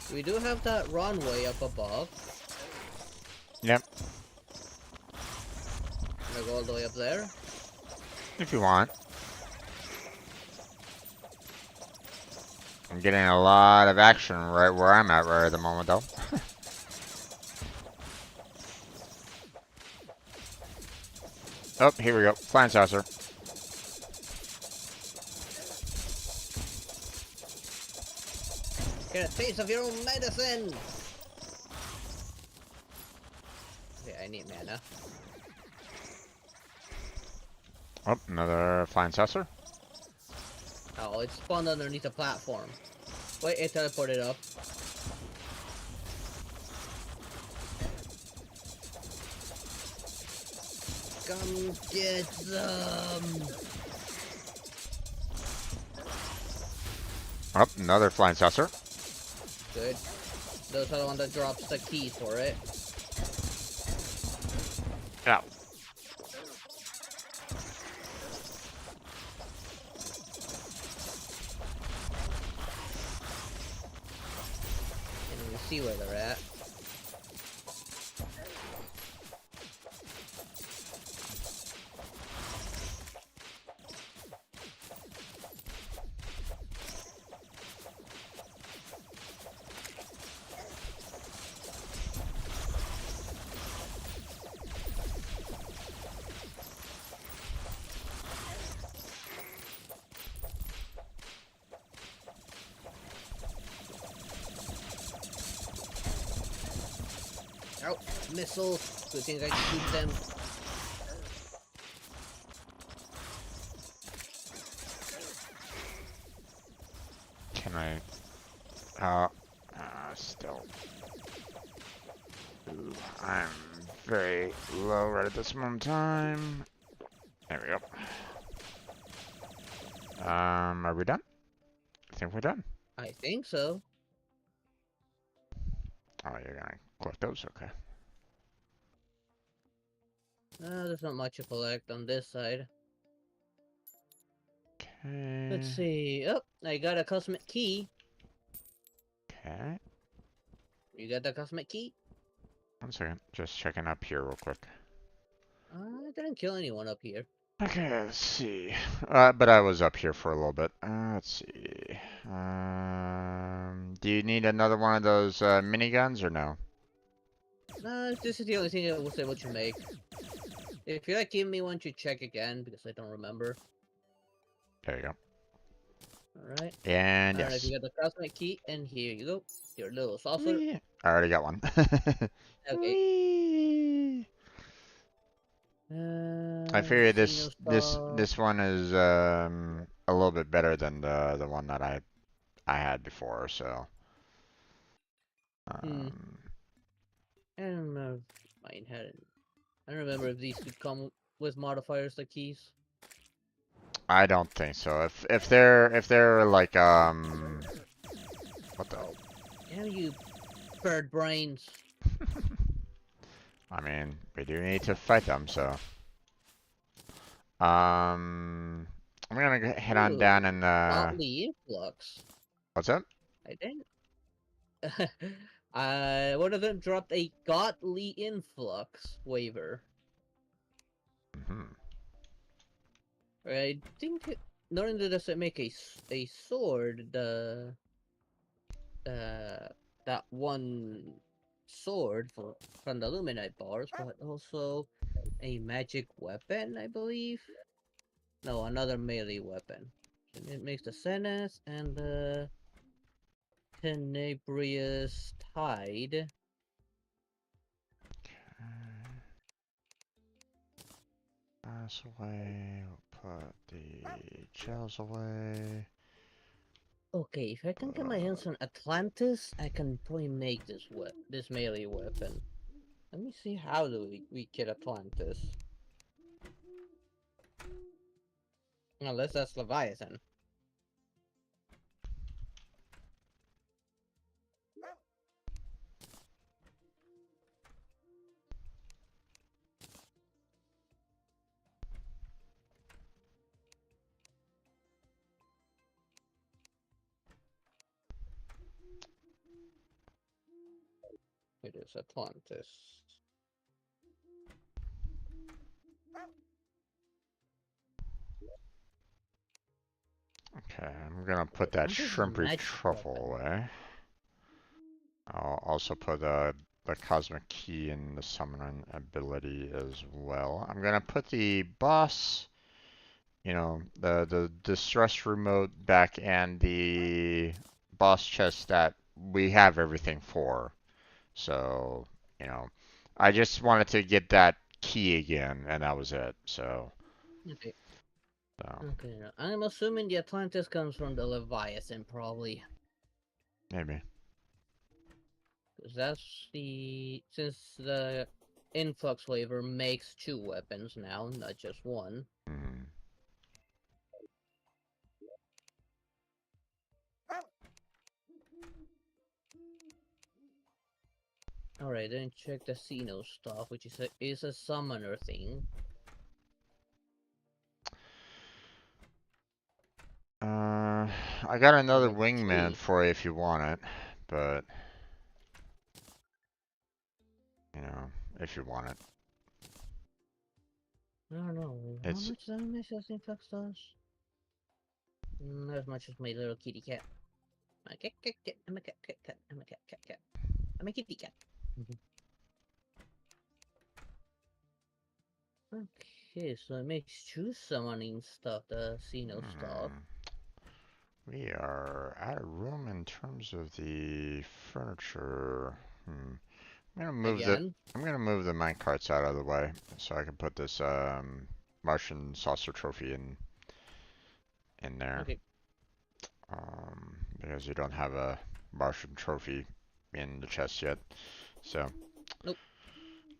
We do have that runway up above. Yep, I'm gonna go all the way up there. if you want. I'm getting a lot of action right where I'm at right at the moment, though. Oh, here we go. Flying saucer. Get a taste of your own medicine! Okay, I need mana. Oh, another flying saucer. Oh, it spawned underneath a platform. Wait, it teleported up. Come get some! Oh, another flying saucer. Good. Those are the one that drops the key for it. Yeah. And we see where they're at. Oh, missiles. Good thing I can shoot them. Can I? Still. Ooh, I'm very low right at this moment in time. There we go. Are we done? I think we're done. I think so. Oh, you're gonna collect those, okay. There's not much to collect on this side. Let's Okay. see. Oh, I got a cosmic key. Okay. You got the cosmic key? 1 second. Just checking up here real quick. I didn't kill anyone up here. Okay, let's see. But I was up here for a little bit. Let's see. Do you need another one of those miniguns or no? This is the only thing I was able to make. If you like, give me one to check again because I don't remember. There you go. All right. And I don't know if you yes. got the cosmic key, and here you go. Your little saucer. Whee! I already got one. Okay. Whee! I figure Casino stuff. this one is a little bit better than the one that I had before, so Hmm. um I don't know if mine had. I don't remember if these could come with modifiers like keys. I don't think so. If they're like what the Oh, damn you, bird brains. I mean, we do need to fight them, so I'm gonna head on Ooh, down and godly influx. what's up? I didn't. One of them dropped a godly influx waiver. Hmm. I think not only does it make a sword, uh that one sword from the Luminite bars, but also a magic weapon, I believe. No, another melee weapon. And it makes the Senes and the Tenebrious Tide. Pass away. We'll put the gels away. Okay, if I can get my hands on Atlantis, I can probably make this melee weapon. Let me see how do we get Atlantis. Unless that's Leviathan. It is Atlantis. Okay, I'm gonna put that Atlantis is a shrimpy magic truffle weapon. away. I'll also put the cosmic key in the summoning ability as well. I'm gonna put the boss, the distress remote back and the boss chest that we have everything for. So, you know, I just wanted to get that key again, and that was it. Okay. So Okay, now, I'm assuming the Atlantis comes from the Leviathan, probably. maybe. Because that's the... Since the influx waiver makes two weapons now, not just one. Hmm. Alright, then check the Xeno stuff, which is a summoner thing. I got another Let's wingman see. for you if you want it, but if you want it, I don't know. How it's much damage does influx does? Not as much as my little kitty cat. I'm a cat, cat, cat. I'm a cat, cat, cat. I'm a cat, cat, cat. I'm a kitty cat. Okay, so it makes two summoning stuff, the Xeno stuff. hmm, we are out of room in terms of the furniture. I'm gonna move the Again. I'm gonna move the mine carts out of the way so I can put this Martian saucer trophy in there. Okay. Because you don't have a Martian trophy in the chest yet. So, Nope.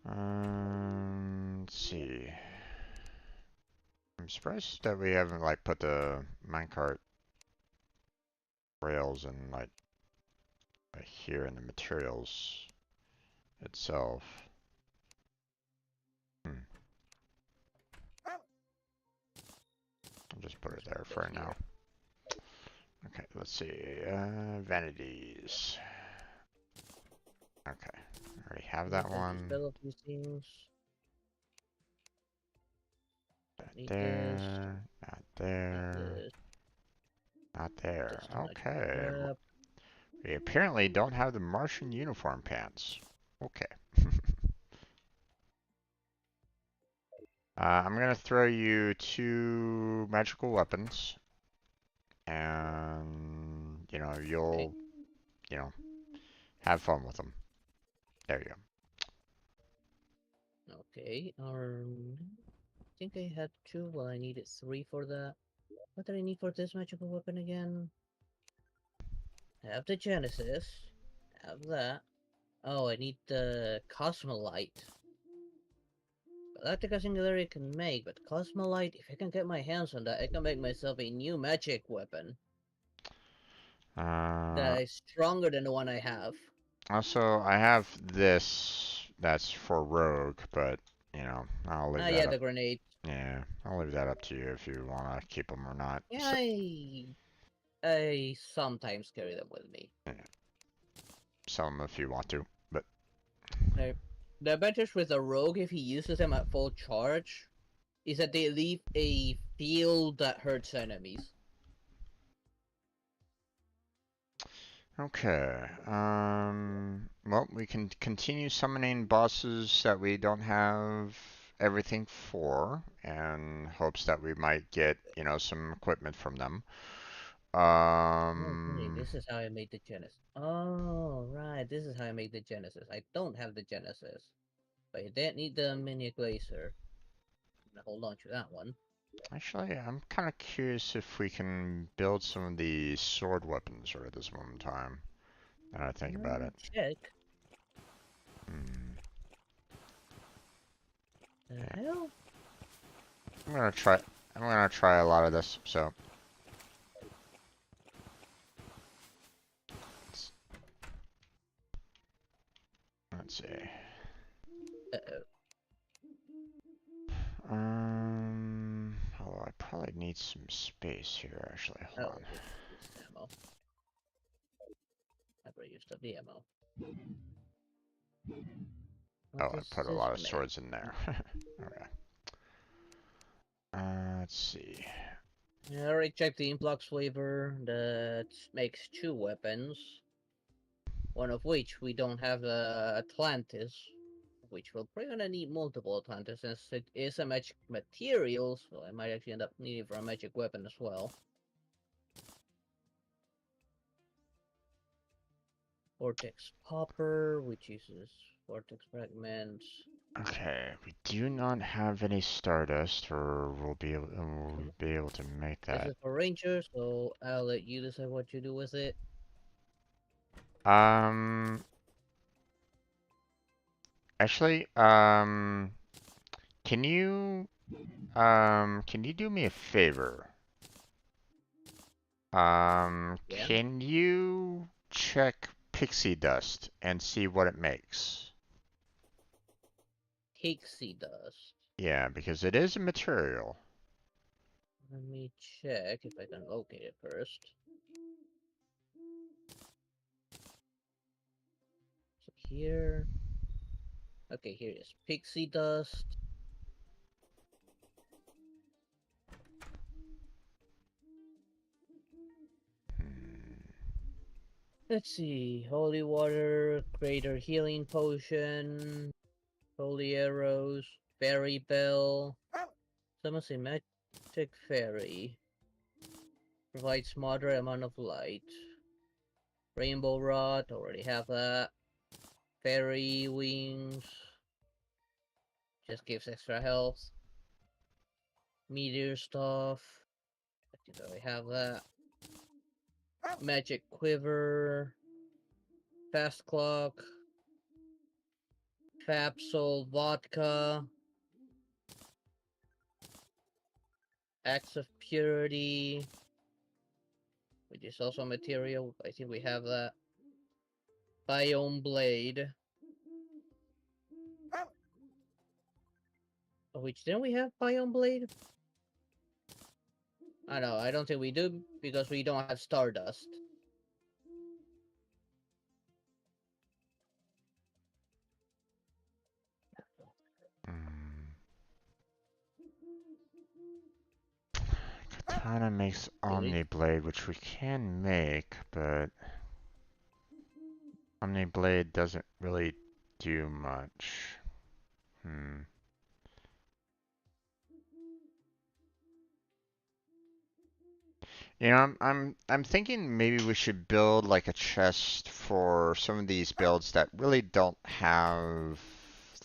let's see. I'm surprised that we haven't like put the minecart rails in like here in the materials itself. Hmm. I'll just put it Let's there put this for now. here. Okay, let's see. Vanities. Okay, I already have We that can one. dispel these things. Not Don't need this. there. Not Need there. this. Not This there. too much Okay. crap. We apparently don't have the Martian uniform pants. Okay. I'm gonna throw you 2 magical weapons, and Okay. you know have fun with them. There you Okay. I think I had two. Well, I needed three for that. What did I need for this magical weapon again? I have the Genesis. Have that. Oh, I need the Cosmolite. Galactica Singularity can make, but Cosmolite, if I can get my hands on that, I can make myself a new magic weapon go. that is stronger than the one I have. Also, I have this that's for rogue, but I'll leave Ah, that yeah, up. the grenade. Yeah, I'll leave that up to you if you want to keep them or not. Yeah, So, I sometimes carry them with me. yeah, sell them if you want to. But Now, the advantage with a rogue, if he uses them at full charge, is that they leave a field that hurts enemies. okay. Well, we can continue summoning bosses that we don't have everything for, and hopes that we might get some equipment from them. Okay, Um, this is how I made the Genesis. Oh, right, this is how I made the Genesis. I don't have the Genesis, but I did need the mini glacier. I'm gonna hold on to that one. Actually, I'm kind of curious if we can build some of the sword weapons right at this moment in time. Now that I think about it. Check. Hmm. The Yeah. hell? I'm gonna try. I'm gonna try a lot of this. So let's, let's see. Uh-oh. Oh, I probably need some space here. Actually, hold Oh, on. this is ammo. I've already used up the ammo. Oh, What I does put a this lot of make? swords in there. Okay. Let's see. I already checked the influx flavor that makes two weapons. One of which we don't have Atlantis, which we're probably gonna need multiple Atlantis since it is a magic material, so I might actually end up needing for a magic weapon as well. Vortex Popper, which uses Vortex Fragments. Okay, we do not have any stardust, or we'll be able to make This that. is for Ranger, so I'll let you decide what you do with it. Um, Actually, can you can you do me a favor? Yeah. Can you check pixie dust and see what it makes? Pixie Dust. Yeah, because it is a material. Let me check if I can locate it first. So here. Okay, here it is. Pixie Dust. Hmm. Let's see. Holy Water, Greater Healing Potion, Holy Arrows, Fairy Bell. Someone say Magic Fairy. Provides moderate amount of light. Rainbow Rod, already have that. Fairy Wings, just gives extra health. Meteor Stuff, I think I already have that. Magic Quiver, Fast Clock, Fab Soul Vodka, Axe of Purity, which is also a material. I think we have that. Biome Blade, which didn't we have Biome Blade? I know, I don't think we do because we don't have Stardust. Mm. Katana makes Really? Omni Blade, which we can make, but Omni Blade doesn't really do much. Hmm. You know, I'm thinking maybe we should build like a chest for some of these builds that really don't have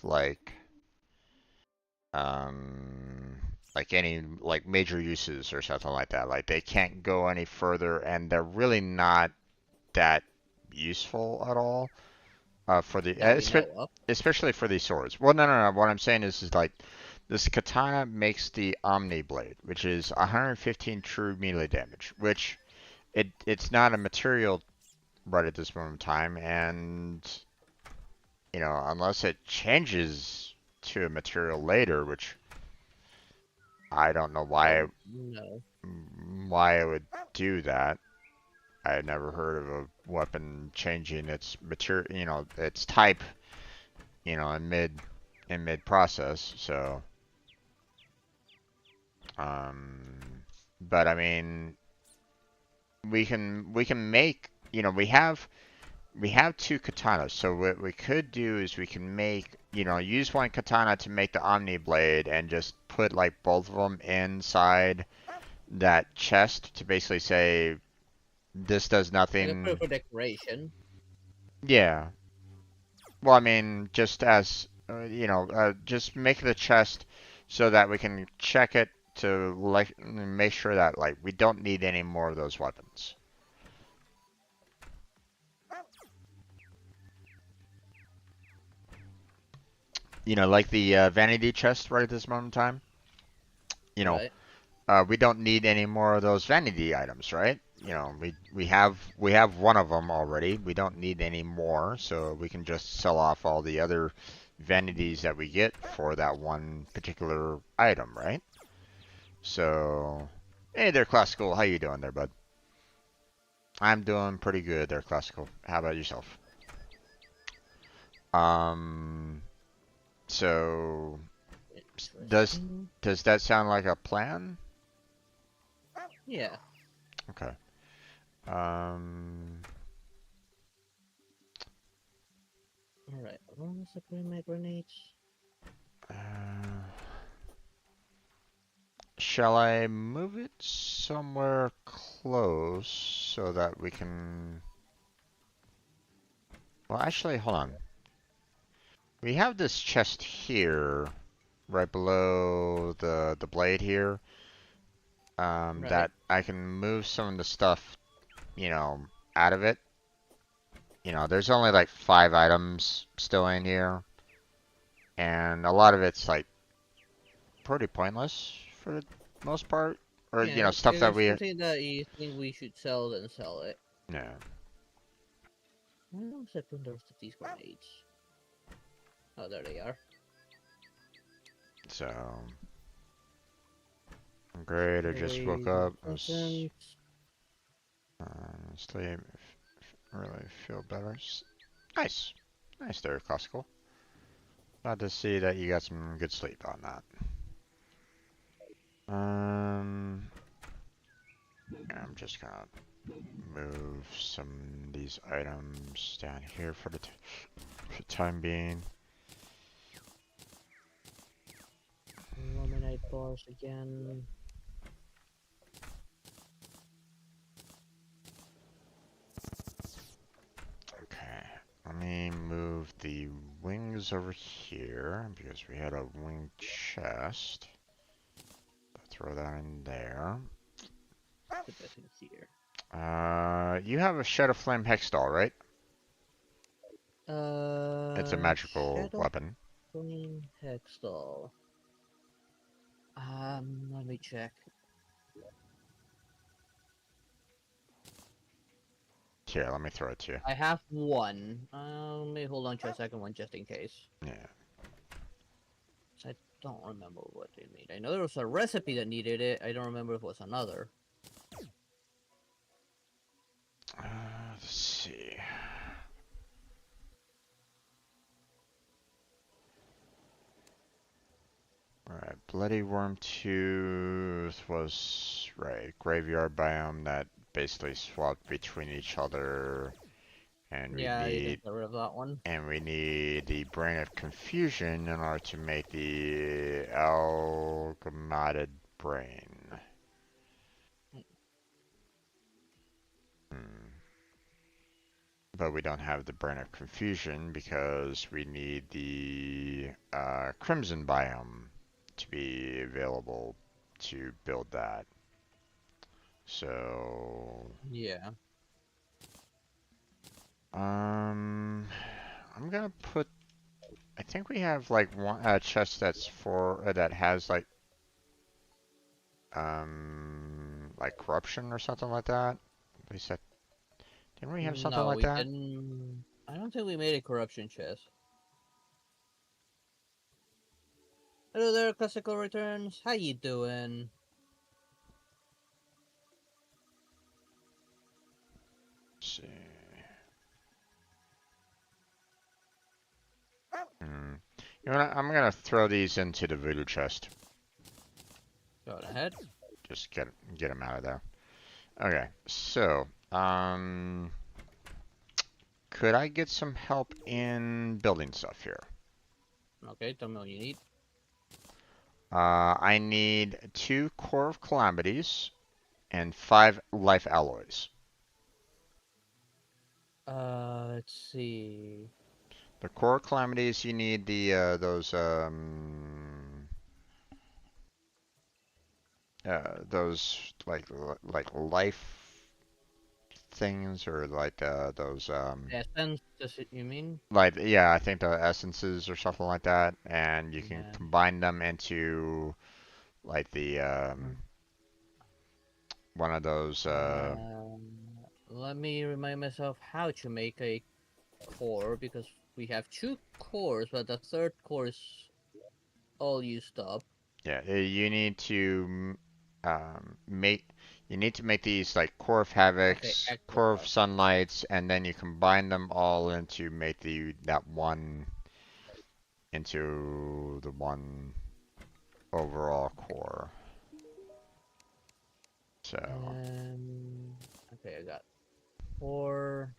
like um like any like major uses or something like that. Like they can't go any further and they're really not that useful at all for the that we know of. especially for these swords. Well, no. What I'm saying is like this katana makes the Omni Blade, which is 115 true melee damage, which it's not a material right at this moment in time, and you know unless it changes to a material later, which I don't know Well, no. why it would do that. I had never heard of a weapon changing its material, its type, in mid process. So, um, but I mean, we can make, we have two katanas. So what we could do is we can make, use one katana to make the Omni Blade and just put like both of them inside that chest to basically say this does I can put it nothing. for decoration. Yeah. Well, I mean, just as just make the chest so that we can check it to like make sure that like we don't need any more of those weapons. Like the vanity chest right at this moment in time. You know, Right. we don't need any more of those vanity items, right? We have one of them already. We don't need any more, so we can just sell off all the other vanities that we get for that one particular item, right? So, hey there, Classical. How you doing there, bud? I'm doing pretty good there, Classical. How about yourself? Um, so does Interesting. does that sound like a plan? Yeah. Okay. Um, Alright. Almost separate my grenades. uh, shall I move it somewhere close so that we can? Well, actually, hold on. We have this chest here, right below the blade here. Right. That I can move some of the stuff, you know, out of it. There's only like 5 items still in here, and a lot of it's like pretty pointless for the most part, or Yeah, stuff if that it's we, something that you think we should sell, then sell it. yeah. Where was I put the rest of these grenades? Oh, there they are. So great. I just woke Carry up. present. Sleep. Really feel better. Nice, nice there, classical. Glad to see that you got some good sleep on that. I'm just gonna move some of these items down here for for the time being. Illuminate bars again. Okay, let me move the wings over here because we had a wing chest. Throw that in there. Put that in here. You have a Shadow Flame Hex doll, right? It's a magical Shadow weapon. Flame Hextall. Let me check. Here, let me throw it to you. I have one. Let me hold on to a second one just in case. Yeah. 'Cause I don't remember what they made. I know there was a recipe that needed it. I don't remember if it was another. Let's see. Alright, Bloody Worm Tooth was, right, graveyard biome that basically swapped between each other, and we Yeah, you can need get rid of that one. the Brain of Confusion in order to make the Amalgamated Brain. but we don't have the Brain of Confusion because we need the Crimson biome to be available to build that. So, Yeah. I'm gonna put. I think we have like one chest that's for that has like corruption or something like that. At least that didn't we have something No, like we that? didn't. I don't think we made a corruption chest. Hello there, classical returns. How you doing? Let's see. Hmm. You know what? I'm gonna throw these into the voodoo chest. Go ahead. Just get them out of there. Okay. So, could I get some help in building stuff here? Okay, tell me what you need. I need 2 core of calamities and 5 life alloys. Let's see. The core calamities, you need the those like life things or like those Essence, you mean? like yeah, I think the essences or something like that, and you can Yeah. combine them into like the one of those Let me remind myself how to make a core because we have 2 cores, but the third core is all used up. yeah, you need to make you need to make these like core of Okay, havocs, core of ectoplasm. sunlights, and then you combine them all into make the that one into the one overall core. So Um, okay, I got 4.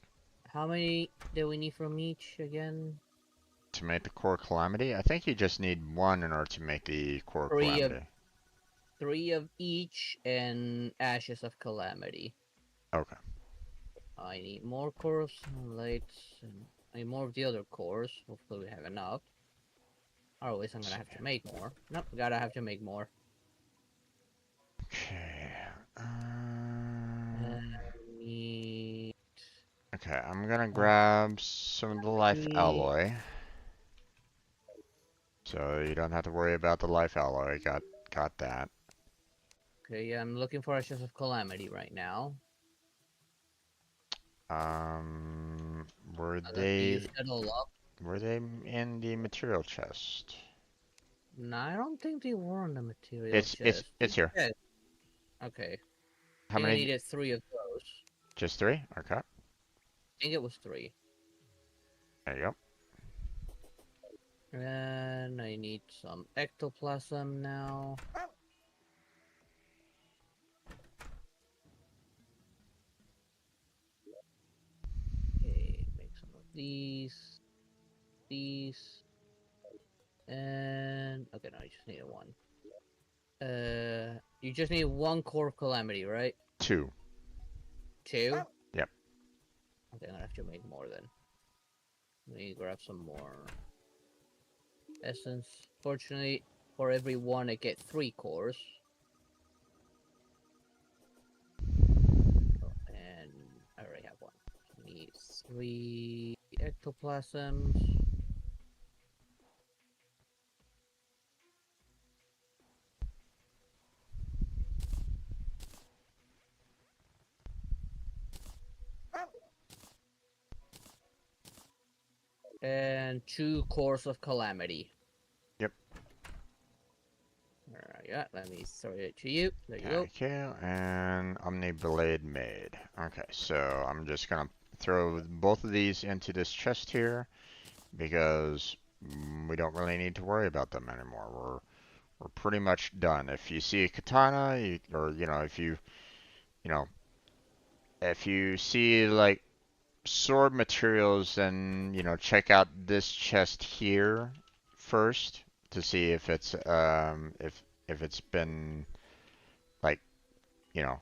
How many do we need from each again? to make the core calamity, I think you just need one in order to make the core 3 of calamity. 3 of each and Ashes of Calamity. Okay. I need more cores, lights, and I need more of the other cores. Hopefully we have enough. Otherwise I'm Let's gonna see. have to make more. Nope, gotta have to make more. Okay. And we need Okay, I'm gonna one, grab some of the life 3. alloy. So you don't have to worry about the life alloy. Got that. Okay, yeah, I'm looking for Ashes of Calamity right now. Um, were Let me use they that all up. were they in the material chest? No, I don't think they were on the material It's chest. it's here. Yes. Okay. I How think I many? needed 3 of those. Just 3? Okay. I think it was 3. There you go. And I need some ectoplasm now. Okay, make some of these, and okay, no, I just need one. You just need 1 core of calamity, right? 2. 2? Yep. Okay, I'm gonna have to make more then. Let me grab some more essence. Fortunately, for every one, I get 3 cores. Oh, and I already have one. I need 3 ectoplasms. And 2 cores of calamity. Yep. Alright, yeah, let me throw it to you. There you go. Thank you. And Omniblade made. Okay, so I'm just gonna throw both of these into this chest here because we don't really need to worry about them anymore. We're pretty much done. If you see a katana, or you know if you see like sword materials, then check out this chest here first to see if it's been like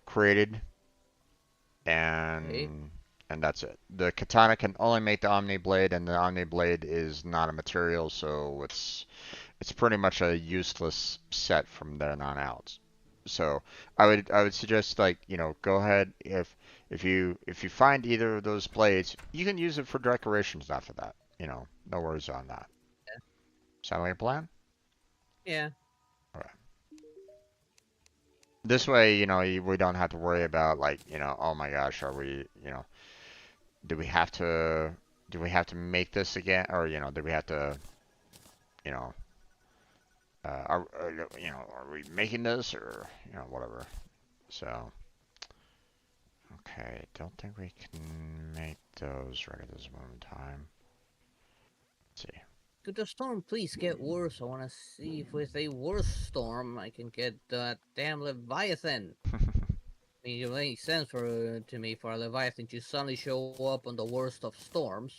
created Okay. and and that's it. The katana can only make the Omni Blade, and the Omni Blade is not a material, so it's pretty much a useless set from then on out. So I would suggest, like, go ahead, if you find either of those blades, you can use it for decorations after that. No worries on that. Sound like a plan? Yeah. Okay. This way, we don't have to worry about, like, oh my gosh, are we, do we have to make this again, or do we have to, you know are we making this, or whatever. So okay, don't think we can make those right at this moment in time. Let's see. Could the storm please get worse? I want to see if with a worse storm I can get that damn Leviathan. I mean, it makes sense to me for a Leviathan to suddenly show up on the worst of storms.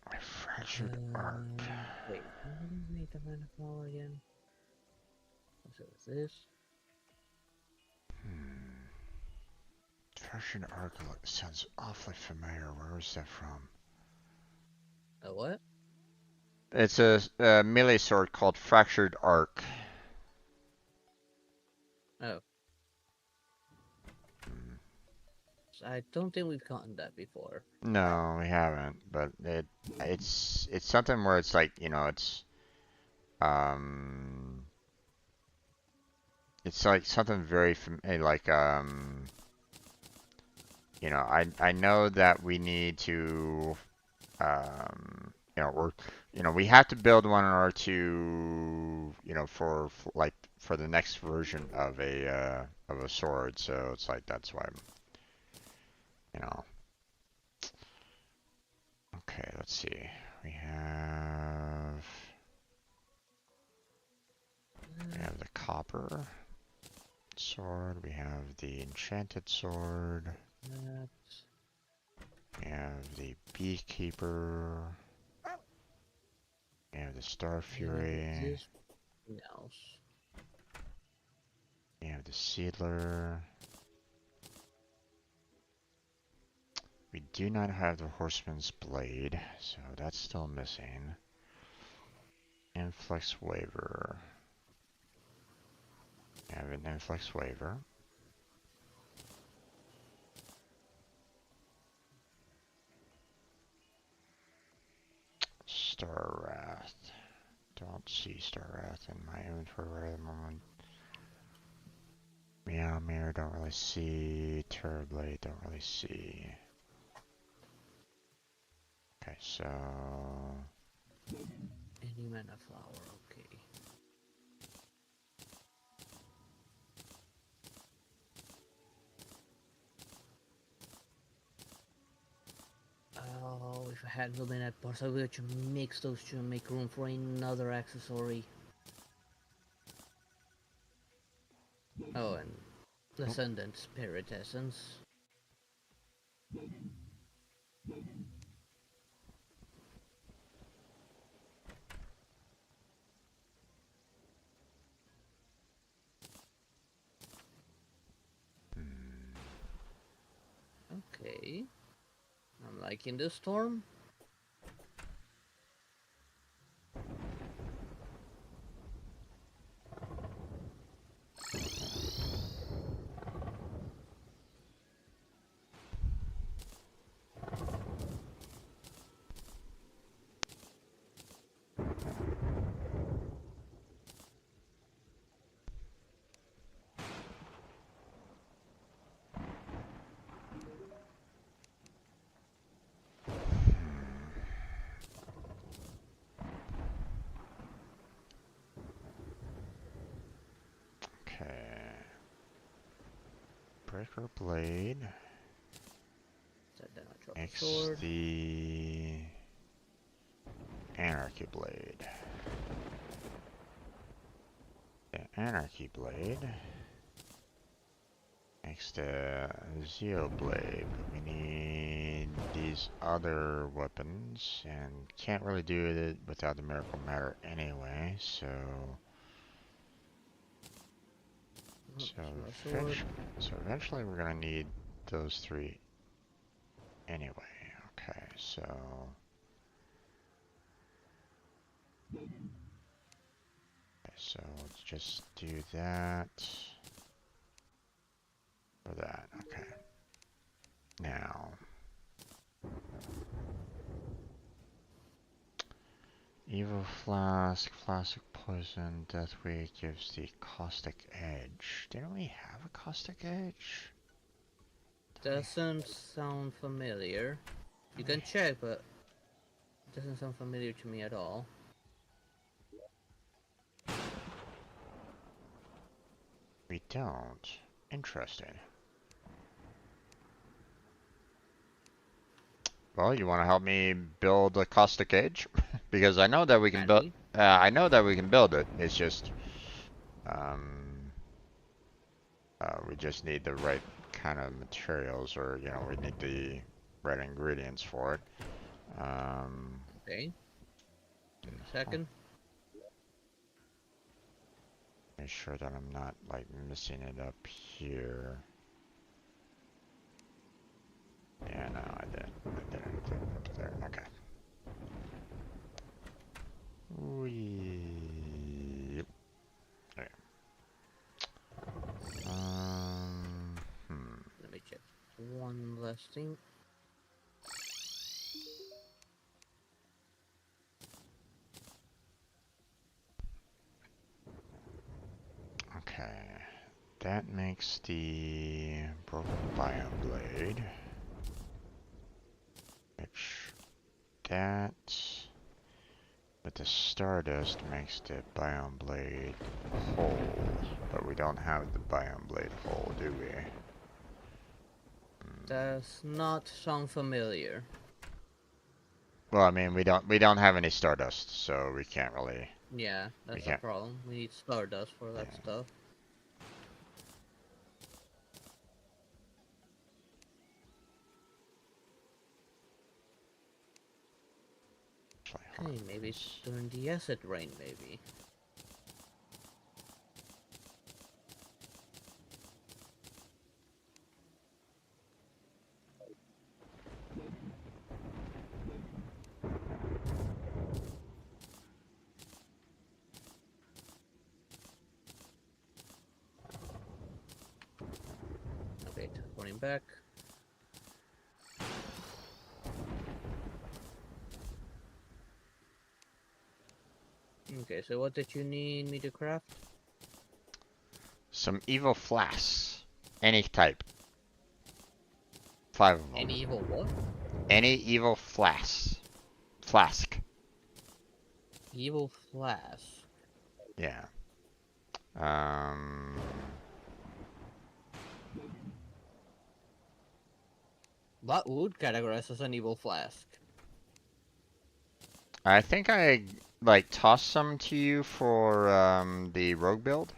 I fractured arc. Wait, how do we make the mana flower again? What's it with this? Hmm. Fractured arc sounds awfully familiar. Where is that from? A what? It's a melee sword called Fractured Arc. Oh, Hmm. I don't think we've gotten that before. No, we haven't. But it's something where it's like, um it's like something very like, I know that we need to, we're we have to build one in order to, for the next version of a sword. So it's like, that's why, you know. Okay, let's see. We have the copper sword. We have the enchanted sword. That's We have the beekeeper. We have the star fury. this else. We have the seedler. We do not have the horseman's blade, so that's still missing. Influx waver. We have an influx waver. Star wrath. Don't see star wrath in my inventory right at the moment. Meow mirror, don't really see. Terror blade, don't really see. Okay, so Any mana flower, okay. Oh, if I had luminite parts, I would to mix those two and make room for another accessory. Oh, and Ascendant Spirit Essence. Okay. I'm liking this storm. okay. Breaker blade Set then I drop a makes sword. the Anarchy Blade. The Anarchy Blade makes the Zeo Blade. We need these other weapons, and can't really do it without the Miracle Matter anyway, so... So eventually we're gonna need those three anyway. Okay, so... So let's just do that. For that, okay. Now... Evil Flask, Flask of Poison, Deathweight gives the Caustic Edge. Didn't we have a Caustic Edge? Doesn't sound familiar. You can check, but it doesn't sound familiar to me at all. We don't. Interesting. Well, you want to help me build a Caustic Edge? Because I know that we can build. I know that we can build it. It's just, we just need the right kind of materials, or we need the right ingredients for it. Okay. Give me a second. Make sure that I'm not like messing it up here. Yeah, no, I did. I did anything up there. Okay. Yep. Okay. Let me check one last thing. Okay. That makes the Broken Biome Blade. Which that with the Stardust makes the Biome Blade whole. But we don't have the Biome Blade whole, do we? Does not sound familiar. Well, I mean, we don't have any Stardust, so we can't really. Yeah, that's a problem. We need Stardust for that stuff. Okay, maybe it's during the acid rain, maybe. Okay, teleporting back. Okay, so what did you need me to craft? Some evil flasks. Any type. 5 of them. Any evil what? Any evil flask. Flask. Evil flask. Yeah. What would categorize as an evil flask? I think I like tossed some to you for the rogue build.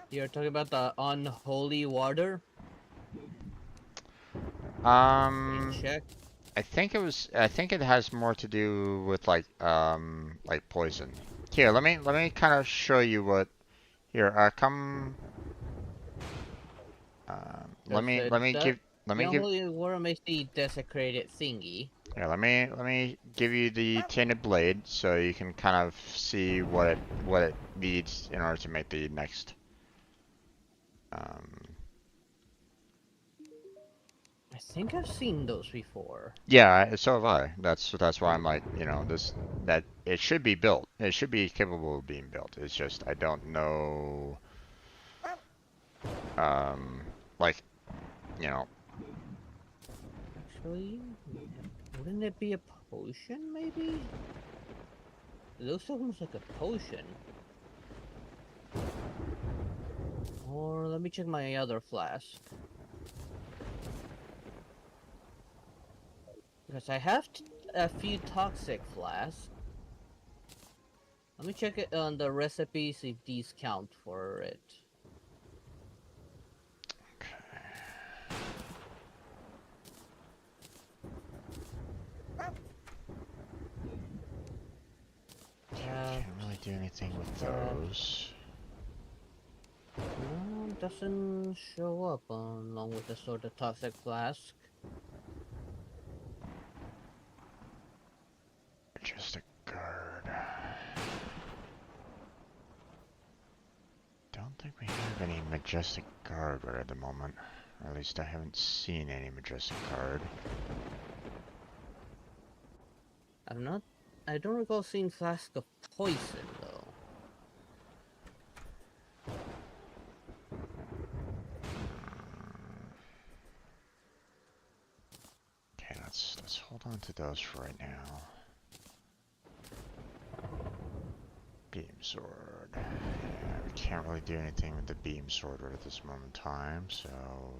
You're talking about the unholy water? Check. I think it has more to do with like poison. Here, let me kind of show you what. Here, come. Let me give. The unholy water makes the desecrated thingy. Yeah, let me give you the tinted blade so you can kind of see what it needs in order to make the next. I think I've seen those before. Yeah, so have I. That's why I'm like, that it should be built. It should be capable of being built. It's just I don't know. Like, Actually, wouldn't it be a potion, maybe? It looks almost like a potion. Or let me check my other flask. Because a few toxic flasks. Let me check it on the recipes if these count for it. Can't really do anything with those. No, it doesn't show up along with the sort of toxic flask. Just a guard. Don't think we have any majestic guard right at the moment. Or at least I haven't seen any majestic guard. I don't recall seeing flask of poison though. Okay, let's hold on to those for right now. Beam sword. Yeah, we can't really do anything with the beam sword right at this moment in time, so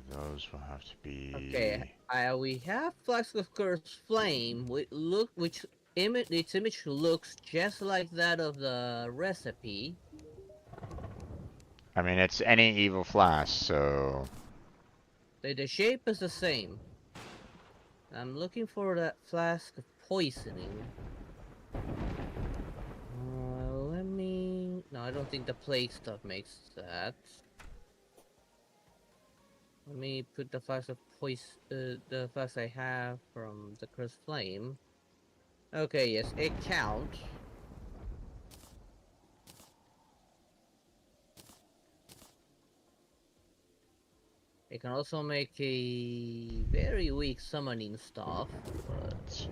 those will have to be. Okay, we have flask of cursed flame. Which its image looks just like that of the recipe. I mean, it's any evil flask, so. The shape is the same. I'm looking for that flask of poisoning. Let me. No, I don't think the plague stuff makes that. Let me put the flask of the flask I have from the cursed flame. Okay, yes, it counts. It can also make a very weak summoning stuff, but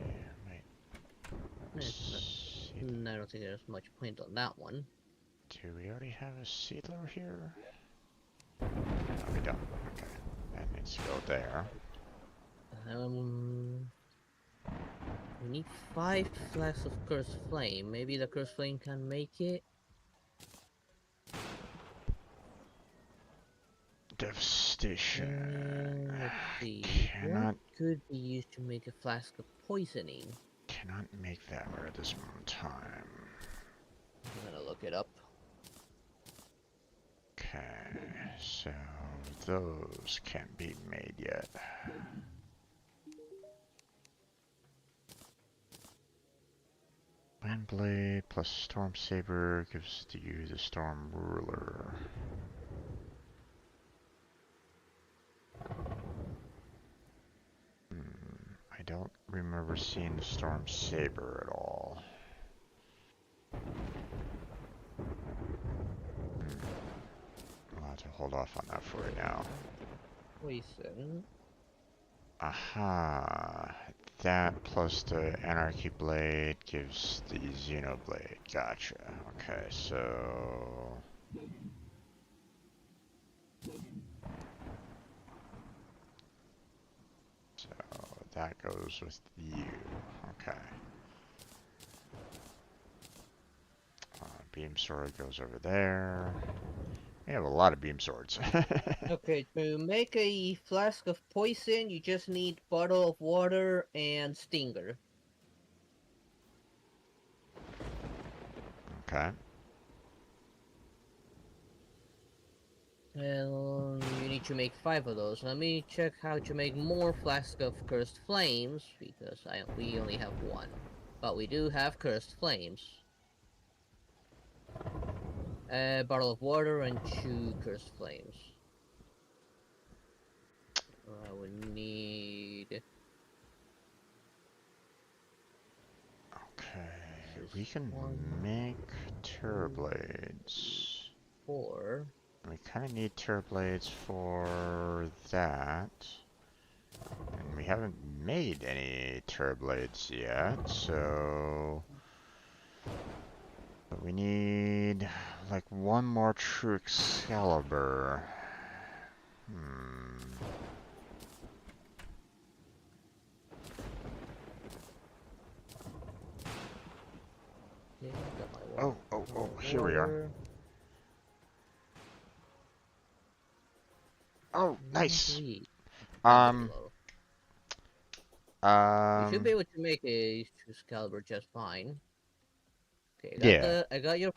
Let's see. I don't think there's much point on that one. Do we already have a seedler here? No, we don't. Okay. That needs to go there. We need 5 flasks of cursed flame. Maybe the cursed flame can make it. Devastation. Let's see. Cannot. What could be used to make a flask of poisoning? Cannot make that right at this moment in time. I'm gonna look it up. Okay, so those can't be made yet. Windblade plus Storm Saber gives to you the Storm Ruler. I don't remember seeing the Storm Saber at all. I'll have to hold off on that for right now. Poison. Aha! That plus the Anarchy Blade gives the Xenoblade. Gotcha. Okay, so. So that goes with you. Okay. Beam sword goes over there. We have a lot of beam swords. Okay, to make a flask of poison, you just need bottle of water and stinger. Okay. And you need to make 5 of those. Let me check how to make more flask of cursed flames, because we only have 1. But we do have cursed flames. A bottle of water and 2 cursed flames. I would need... Okay, we can make Terrablades. 4. We kind of need Terrablades for that. And we haven't made any Terrablades yet, so... But we need, like, one more true Excalibur. Yeah, got my Oh, here we are. Oh, nice. You should be Um, able to make a Excalibur just fine. Okay, yeah. I got your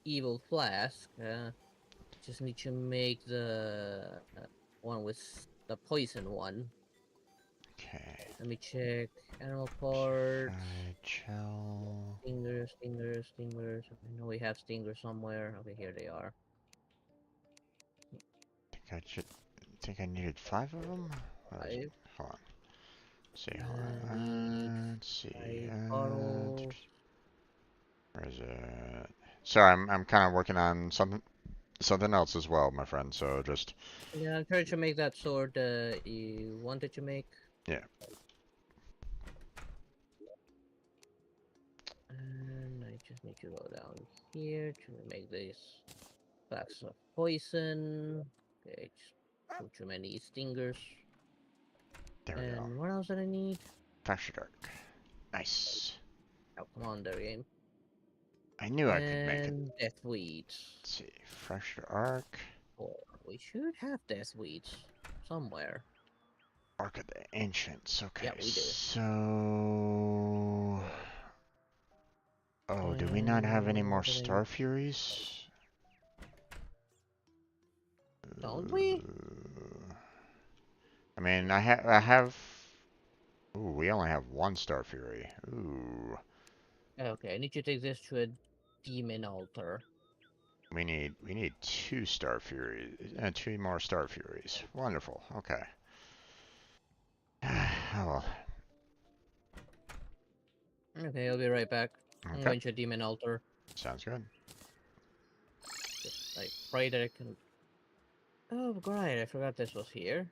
evil flask. Just need to make the one with the poison one. Okay. Let me check animal parts. Purified gel. Stingers, stingers, stingers. I know we have stingers somewhere. Okay, here they are. Think I needed 5 of them? What was it? Five. Hold on. See, hold I need on. Let's see. 5 bottles. Where is it? Sorry, I'm kind of working on something else as well, my friend. So just Yeah, I'm trying to make that sword you wanted to make. yeah. And I just need to go down here to make this flask of poison. Okay, just too many stingers. There we go. And what else did I need? Faster dark. Nice. Oh, come on there, game. I knew I could make it. And death weeds. Let's see. Fresher arc. Oh, we should have death weeds somewhere. Arc of the Ancients. Yeah, Okay, we do. so. Oh, do we not have And any what more else did I need? Star Furies? Don't we? I mean, I have. Ooh, we only have 1 Star Fury. Ooh, Okay, I need to take this to a demon altar. we need 2 Star Furies, 2 more Star Furies. Wonderful. Okay. Oh well. Okay, I'll be right back. I'm Okay. going to a demon altar. Sounds good. Just like pray that I can. Oh, great! I forgot this was here.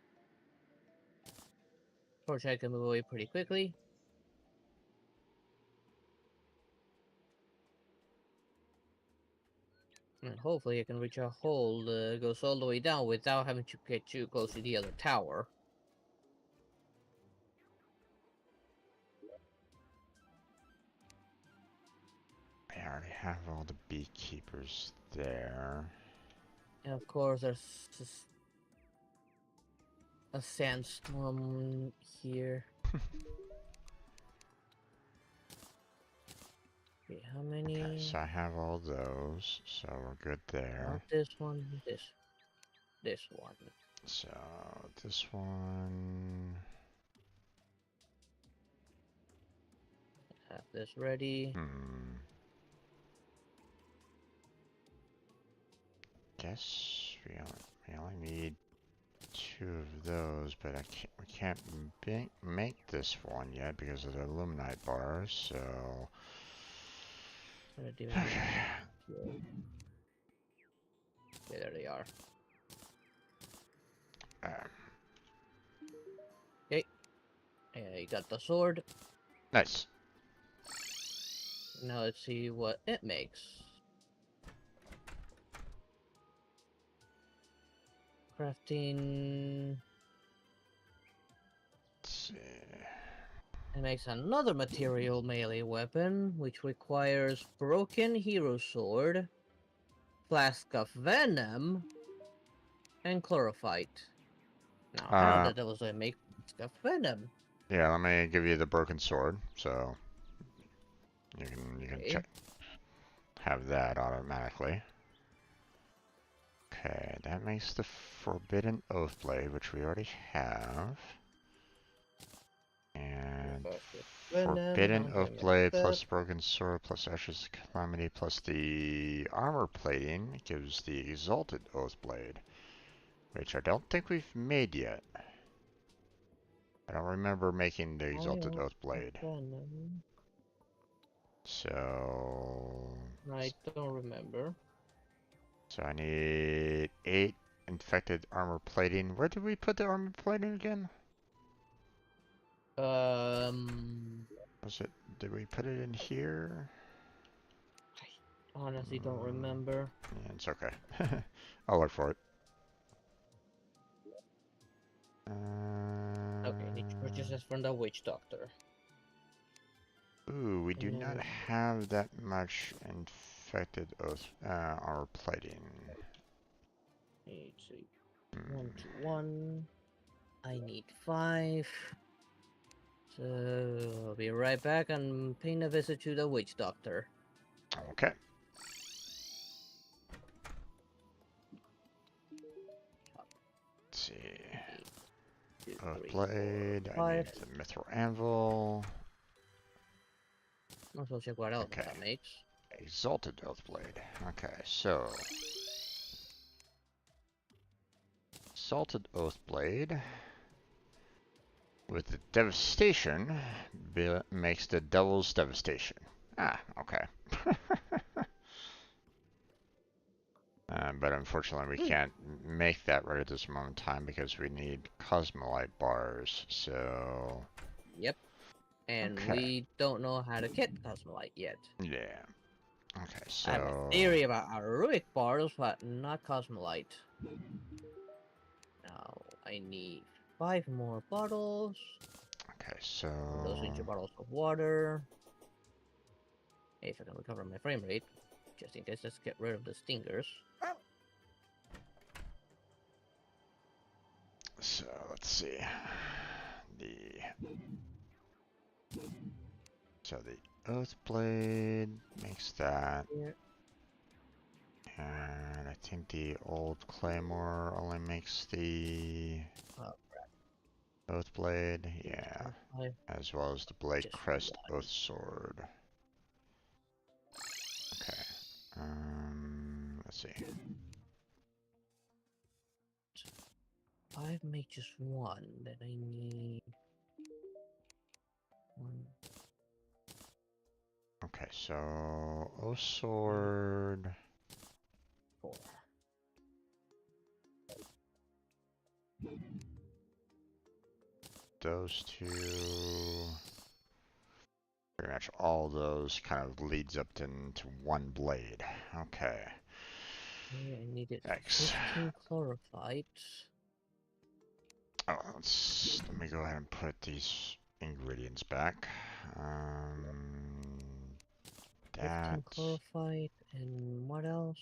Fortunately, I can move away pretty quickly. And hopefully I can reach a hole that goes all the way down without having to get too close to the other tower. I already have all the beekeepers there. And of course, there's just a sandstorm here. Okay, how Okay, many? so I have all those, so we're good there. Not this one, this one. So this one. Have this ready. Hmm. Guess we only need 2 of those, but we can't make this one yet because of the aluminite bars. So Ready, ready. okay. Okay, there they are. Uh, Okay, I got the sword. nice. Now let's see what it makes. Crafting. Let's see. It makes another material melee weapon, which requires broken hero sword, flask of venom, and chlorophyte. Now, how Uh, the devil do I make flask of venom? yeah. Let me give you the broken sword, so you can Okay, check have that automatically. Okay, that makes the Forbidden Oathblade, which we already have. And flask of venom. Forbidden How do I make Oathblade that? plus Broken Sword plus Ashes of Calamity plus the armor plating gives the Exalted Oathblade, which I don't think we've made yet. I don't remember making the Exalted Oil of Oathblade. venom. So, I don't remember. so I need 8 infected armor plating. Where did we put the armor plating again? Um, Was it? Did we put it in here? I honestly don't Mm, remember. yeah, it's okay. I'll look for it. Okay, need to purchase this from the witch doctor. Ooh, we do not And have that much infected oath armor plating. need to Hmm. 1 to 1. I need 5. So I'll be right back and paying a visit to the witch doctor. Okay. Let's see. 2, Oath 3, 4, blade. I 5. need the mithril anvil. Might as well check what else Okay. that makes. Exalted oath blade. Okay, so exalted oath blade with the devastation makes the devil's devastation. Ah, okay. But unfortunately, we can't make that right at this moment in time because we need cosmolite bars. So, Yep. And okay, we don't know how to get Cosmolite yet. yeah. Okay, I have a so theory about Aruic bars, but not Cosmolite. Now I need 5 more bottles. okay, so Put those into bottles of water. If I can recover my frame rate. Just in case, let's get rid of the stingers. let's see. The the oath blade makes that, Here. and I think the old claymore only makes the Oh, oath blade. Yeah, 5, as well as the blade just crest 1. oath sword. Okay. Let's see. 5 make just 1. Then I need 1, Okay, so oath 3, sword. 4. Those two. Pretty much all those kind of leads up into one blade. Okay. Okay, I needed X. 15 chlorophyte. Oh, let me go ahead and put these ingredients back. That. 15 chlorophyte, and what else?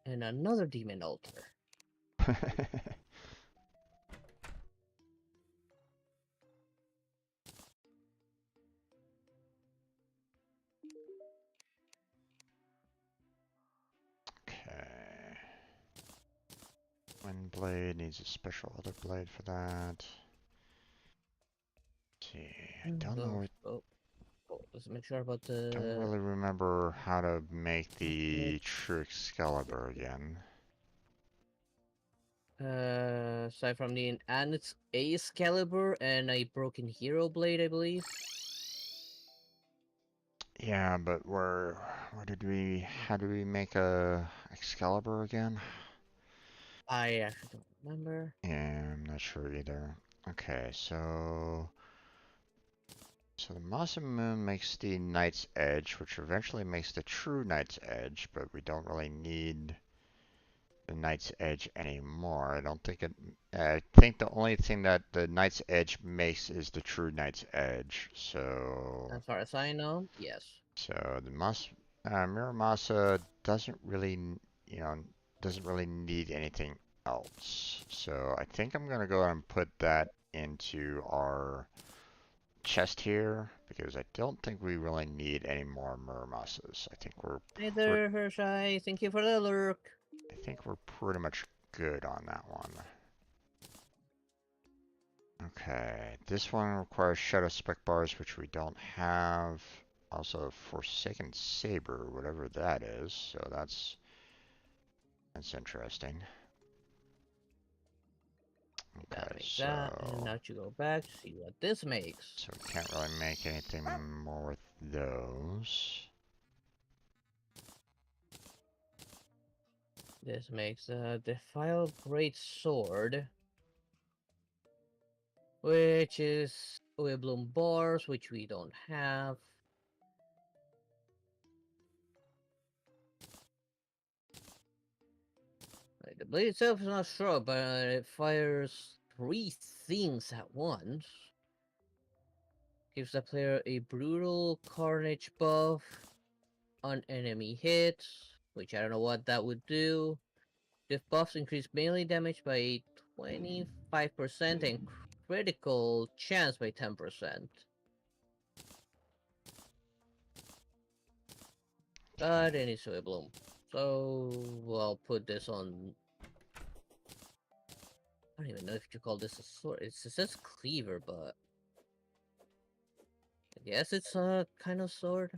And another demon altar. Okay. Wind blade needs a special other blade for that. Let's see, I don't know. Let's make sure about Don't the. really remember how to make Okay. the true Excalibur again. Aside from the Annex Excalibur and a broken hero blade, I believe. Yeah, but where did we, how do we make a Excalibur again? I actually don't remember. Yeah, I'm not sure either. Okay, so the Moss and Moon makes the Knight's Edge, which eventually makes the true Knight's Edge, but we don't really need the Knight's Edge anymore. I don't think it. I think the only thing that the Knight's Edge makes is the true Knight's Edge. As far as I know, yes. So the Muramasa doesn't really, you know, doesn't really need anything else. So I think I'm gonna go ahead and put that into our chest here because I don't think we really need any more Muramasas. Hey there, Hershey. Thank you for the lurk. I think we're pretty much good on that one. Okay, this one requires Shadow Spec bars, which we don't have. Also, Forsaken Saber, whatever that is. So that's interesting. That Okay, makes that, and so now you go back to see what this makes. we can't really make anything more with those. This makes a Defile Great Sword, which is with bloom bars, which we don't have. Like, the blade itself is not strong, but it fires 3 things at once. Gives the player a brutal carnage buff on enemy hits, which I don't know what that would do. These buffs increase melee damage by 25% and critical chance by 10%. But it needs to be bloom. So I'll put this on. I don't even know if you call this a sword. It says cleaver, but I guess it's a kind of sword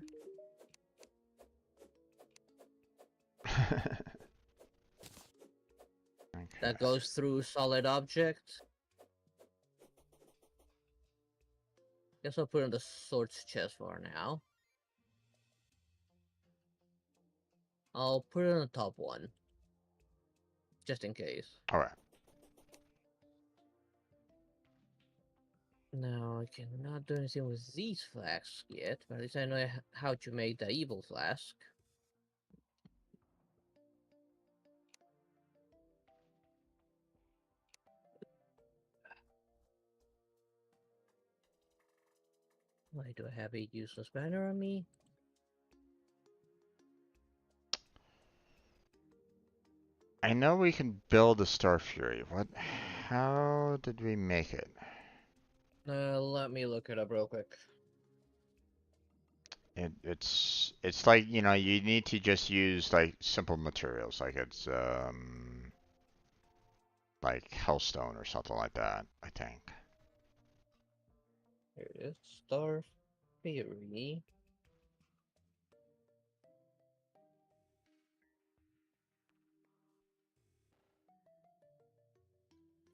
Okay. that goes through solid objects. Guess I'll put on the sword's chest for now. I'll put it on the top one, just in case. All right. Now, I cannot do anything with these flasks yet, but at least I know how to make the evil flask. Why do I have a useless banner on me? I know we can build a Star Fury. What? How did we make it? Let me look it up real quick. It's like, you know, you need to just use like simple materials, like it's like hellstone or something like that, I think. Here it is. Star Fury.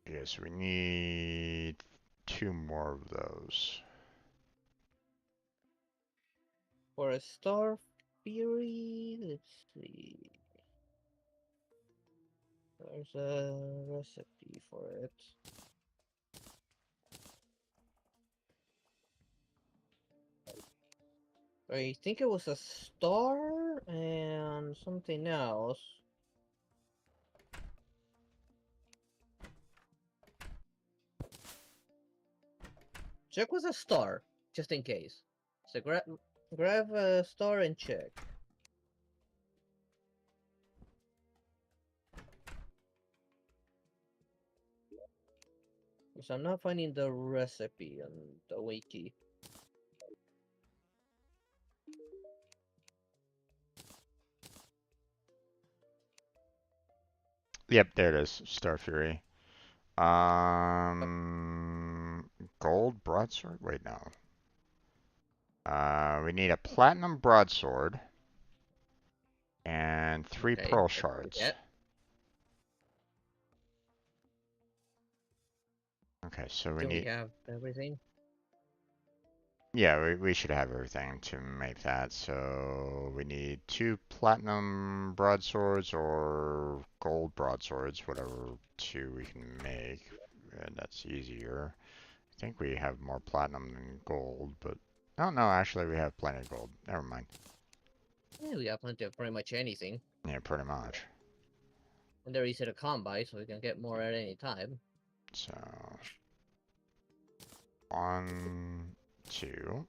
Yes, we need 2 more of those. For a Star Fury, let's see. There's a recipe for it. I think it was a star and something else. Check with a star, just in case. So grab a star and check. Because I'm not finding the recipe on the wiki. Yep, there it is, Star Fury. Uh, Gold broadsword? Wait, no. We need a platinum broadsword and 3 Okay, pearl that's what we shards. get. Okay, so we Do we need, have everything? yeah, we should have everything to make that. So we need 2 platinum broadswords or gold broadswords, whatever 2 we can make. And that's easier. I think we have more platinum than gold, but oh no, actually we have plenty of gold. Never mind. Yeah, we have plenty of pretty much anything. Yeah, pretty much. And they're easy to come by, so we can get more at any time. So 1, 2.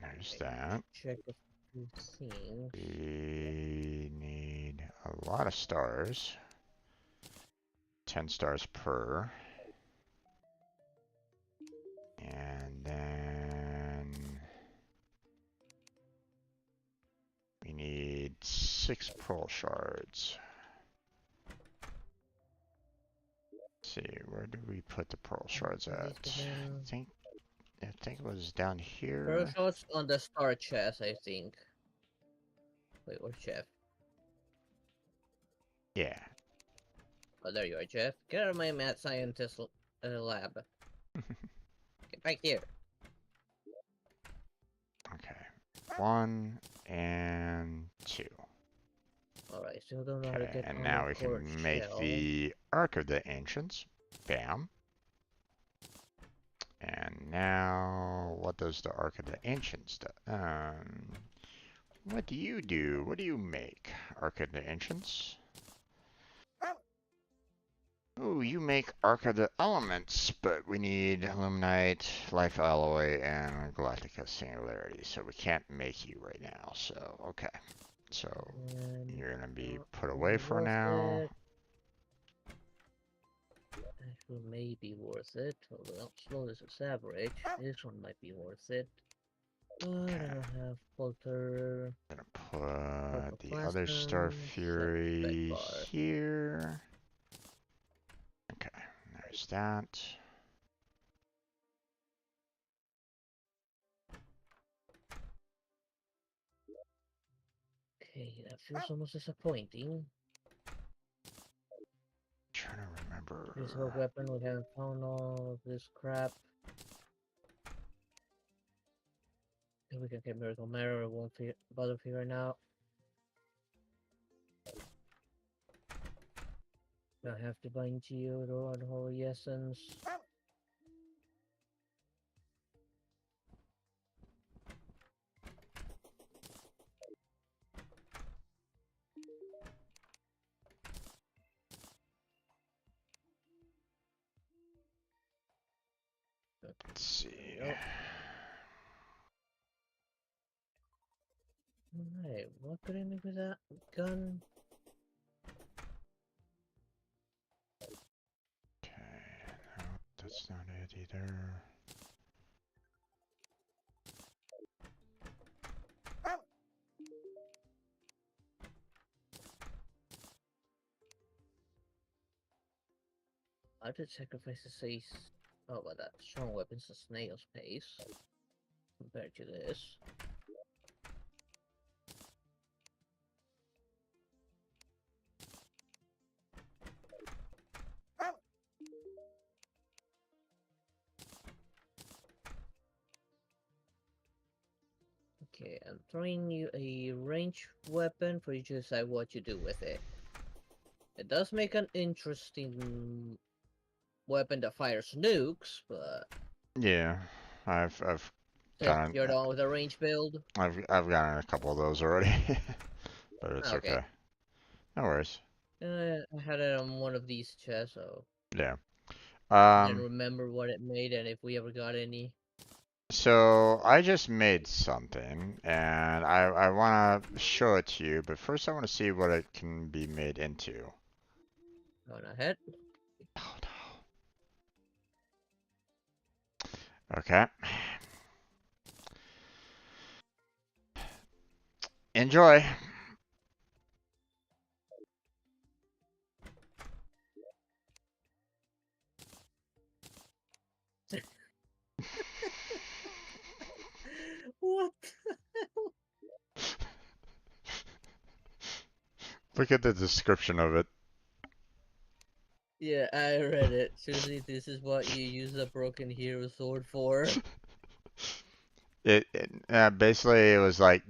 There's that. Check a few things. We need a lot of stars. 10 stars per. And then we need 6 pearl shards. Let's see, where do we put the pearl shards at? I think it was down Pearl here. shots on the star chest, I think. Wait, where's Jeff? Yeah. Oh, there you are, Jeff. Get out of my mad scientist lab. Get back here. Okay. 1 and 2. Alright, still don't know how to Okay, get and on the now we core can make shell. the Ark of the Ancients. Bam. And now, what does the Ark of the Ancients do? What do you do? What do you make? Ark of the Ancients? Ooh, you make Ark of the Elements, but we need Illuminite, Life Alloy, and Galactica Singularity, so we can't make you right now, so, okay. So And you're gonna be not put away really for worth now. it. Actually, may be worth it. Although slow as its average. This one might be worth it. But I Okay. don't have Polter, Gonna Purple put the other Star Plasm, set spec Fury bar. here. Okay, there's that. Okay, that feels almost disappointing. Trying to Here's our remember. weapon, we haven't found all of this crap. If we can get Miracle Mirror, it won't bother figuring out. I have to bind Geodo and Holy Essence. Let's see. Yep. Alright, what could I make with that gun? Okay, no, that's not it either. I did sacrifice the safe. Oh, but that strong weapon's a snail's pace compared to this. Okay, I'm throwing you a range weapon for you to decide what you do with it. It does make an interesting weapon that fires nukes, but Yeah, I've since gotten you're the one with a range build. I've gotten a couple of those already, but it's Okay. okay. No worries. I had it on one of these chests, so Yeah. I didn't Um. remember what it made and if we ever got any. So I just made something, and I want to show it to you, but first I want to see what it can be made into. Going ahead. Oh no. Okay. Enjoy. What? Look at the description of it. Yeah, I read it. Seriously, this is what you use a broken hero sword for? Basically it was like,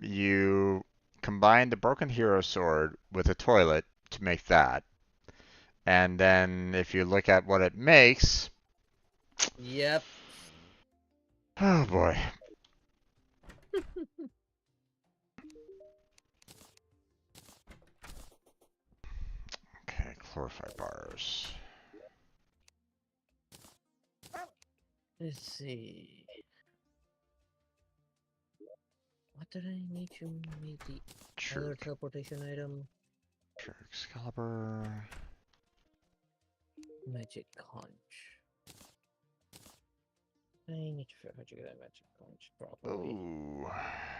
you combine the broken hero sword with a toilet to make that. And then if you look at what it makes, Yep. oh boy. Okay, chlorophyte bars. Let's see. What did I need to make the True, other teleportation item? true Excalibur. Magic conch. I need to figure out how to get that magic conch properly. Oh,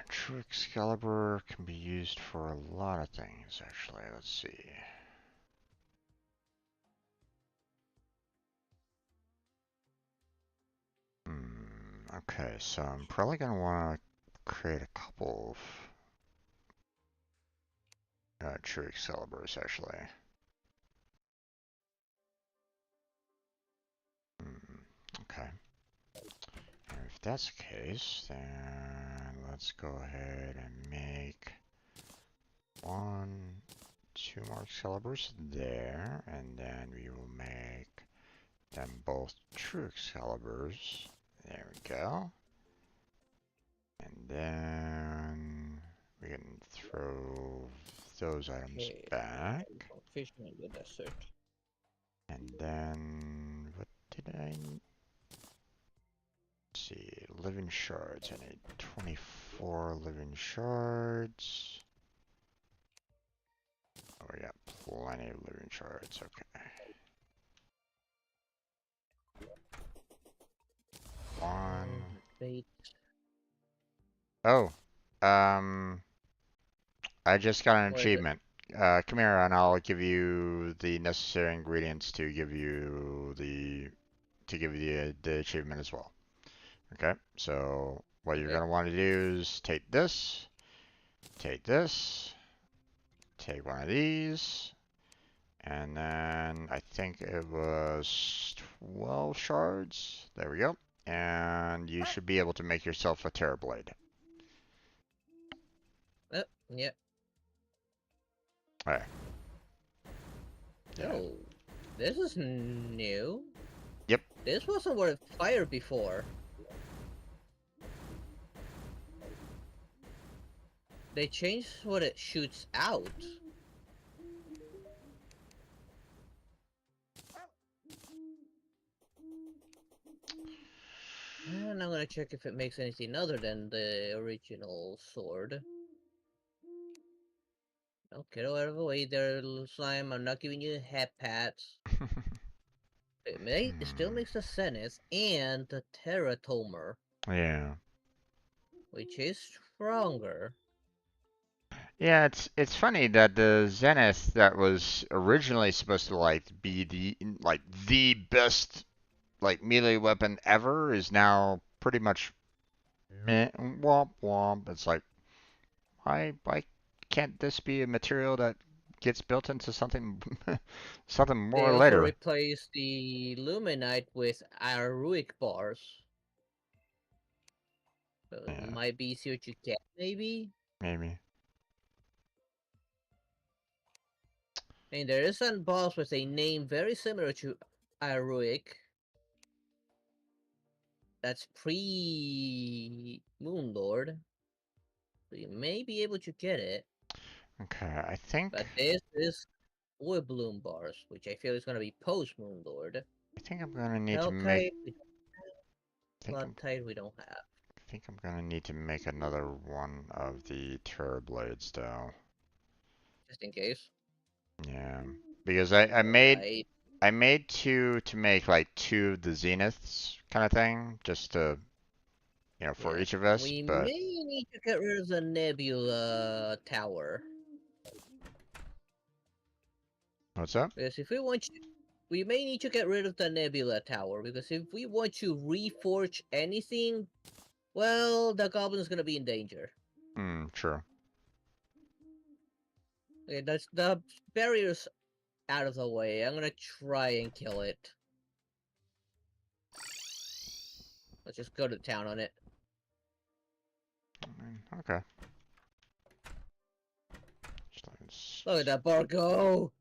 true Excalibur can be used for a lot of things, actually. Let's see. Okay, so I'm probably gonna want to create a couple of true Excaliburs, actually. Okay. And if that's the case, then let's go ahead and make one, two more Excaliburs there, and then we will make them both true Excaliburs. There we go. And then we can throw those items Okay, back. fishing in the desert. And then what did I see? Living shards. I need 24 living shards. we got plenty of living shards. Okay. One. Bait. Oh. I just got an What is it? achievement. Come here, and I'll give you the necessary ingredients to give you the achievement as well. Okay. So what you're Okay. gonna want to do is take this, take this, take one of these, and then I think it was 12 shards. There we go. And you should be able to make yourself a Terra Blade. Oh, yeah. Alright. Yeah. Oh, this is new. Yep. This wasn't worth fire before. They changed what it shoots out. And I'm gonna check if it makes anything other than the original sword. Oh, get out of the way there, little slime. I'm not giving you head pats. It still makes the Zenith and the Terratomer, Yeah. which is stronger. Yeah, it's funny that the Zenith that was originally supposed to like be the best like melee weapon ever is now pretty much meh, womp womp. It's like why can't this be a material that gets built into something something They more also later? replaced the Luminite with Aruic bars. So it Yeah, might be easier to get, maybe? maybe. And there is a boss with a name very similar to Aruic. That's pre-Moonlord. So you may be able to get it. Okay, I think But this is Wood Bloom bars, which I feel is going to be post-Moonlord. I think I'm gonna need to make Hellkite, I think I'm Bloodtide we don't have. I think I'm gonna need to make another one of the Terror Blades though. Just in case. Yeah, because Alright. I made two to make like two of the zeniths kind of thing, just to for Yeah. each of us. We But may need to get rid of the Nebula Tower. what's up? Because if we want to, we may need to get rid of the Nebula Tower. Because if we want to reforge anything, well, the Goblin is going to be in danger. Hmm, true. Okay, that's the barrier's out of the way. I'm going to try and kill it. Let's just go to town on it. Okay. Look at that bar go!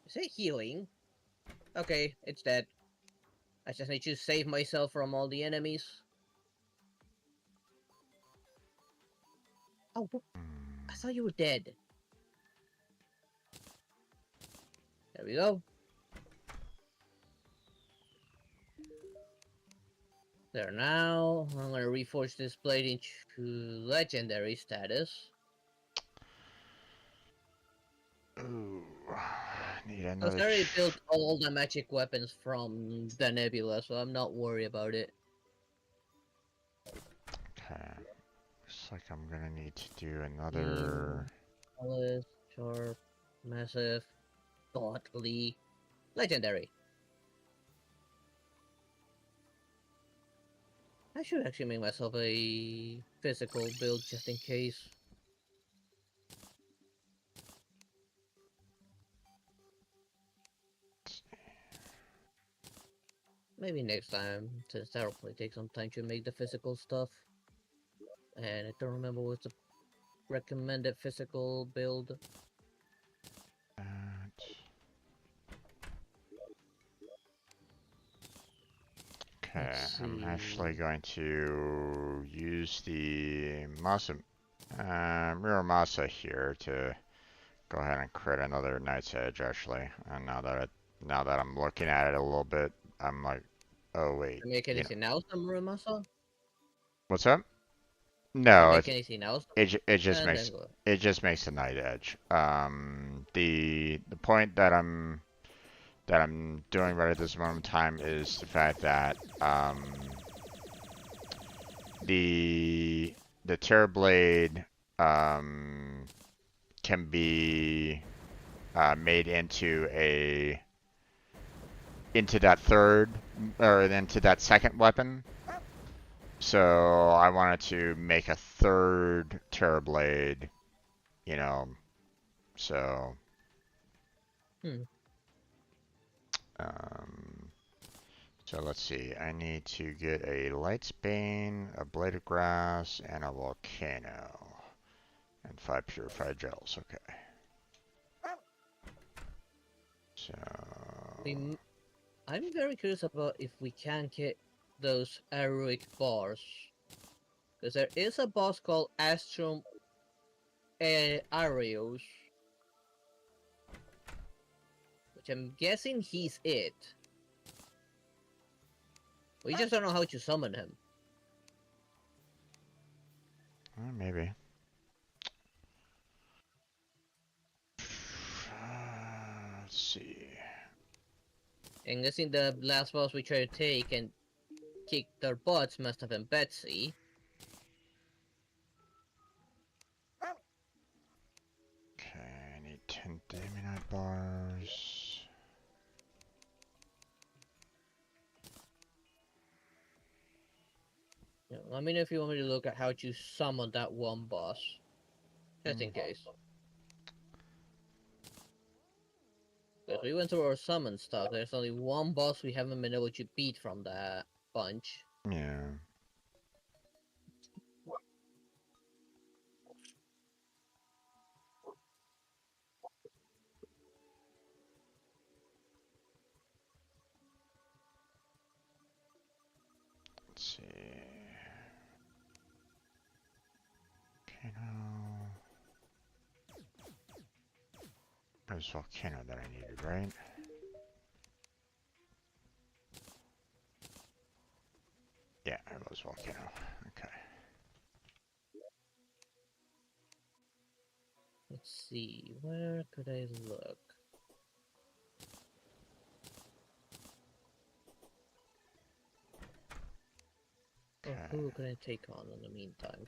Is it healing? Okay, it's dead. I just need to save myself from all the enemies. Oh, I thought you were dead. There we go. There now. I'm gonna reforge this blade into legendary status. Ooh, need Because another. I already built all the magic weapons from the nebula, so I'm not worried about it. Okay. Looks like I'm gonna need to do Keen, another. Alice, Sharp, Massive, Godly, Legendary. I should actually make myself a physical build just in case. Maybe next time, since that'll probably take some time to make the physical stuff. And I don't remember what's the recommended physical build. That. Okay, Let's I'm actually see. going to use the Muramasa here to go ahead and create another Knight's Edge actually. And now that I'm looking at it a little bit, I'm like, oh wait, Can I make anything else on Muramasa? what's up? Does it No, make anything else? it just And makes then go. a night edge. The point that I'm doing right at this moment in time is the fact that the the Terrorblade um can be made into that third or into that second weapon. So I wanted to make a third Terrorblade, you know. So Hmm. um, so let's see. I need to get a Lightsbane, a Blade of Grass, and a Volcano, and 5 purified gels. Okay. So We, I'm very curious about if we can get those heroic bars. Because there is a boss called Astrum Arios, which I'm guessing he's it. We just don't know how to summon him. maybe. Let's see. I'm guessing the last boss we tried to take and kick their butts must have been Betsy. Okay, I need 10 Daemonite bars. Let me know if you want me to look at how to summon that one boss. Just in case. Because we went through our summon stuff, there's only one boss we haven't been able to beat from that bunch. Yeah. Let's see. Volcano. It was Volcano that I needed, right? Yeah, it was Volcano. Okay. Let's see, where could I look? Or Okay. who can I take on in the meantime?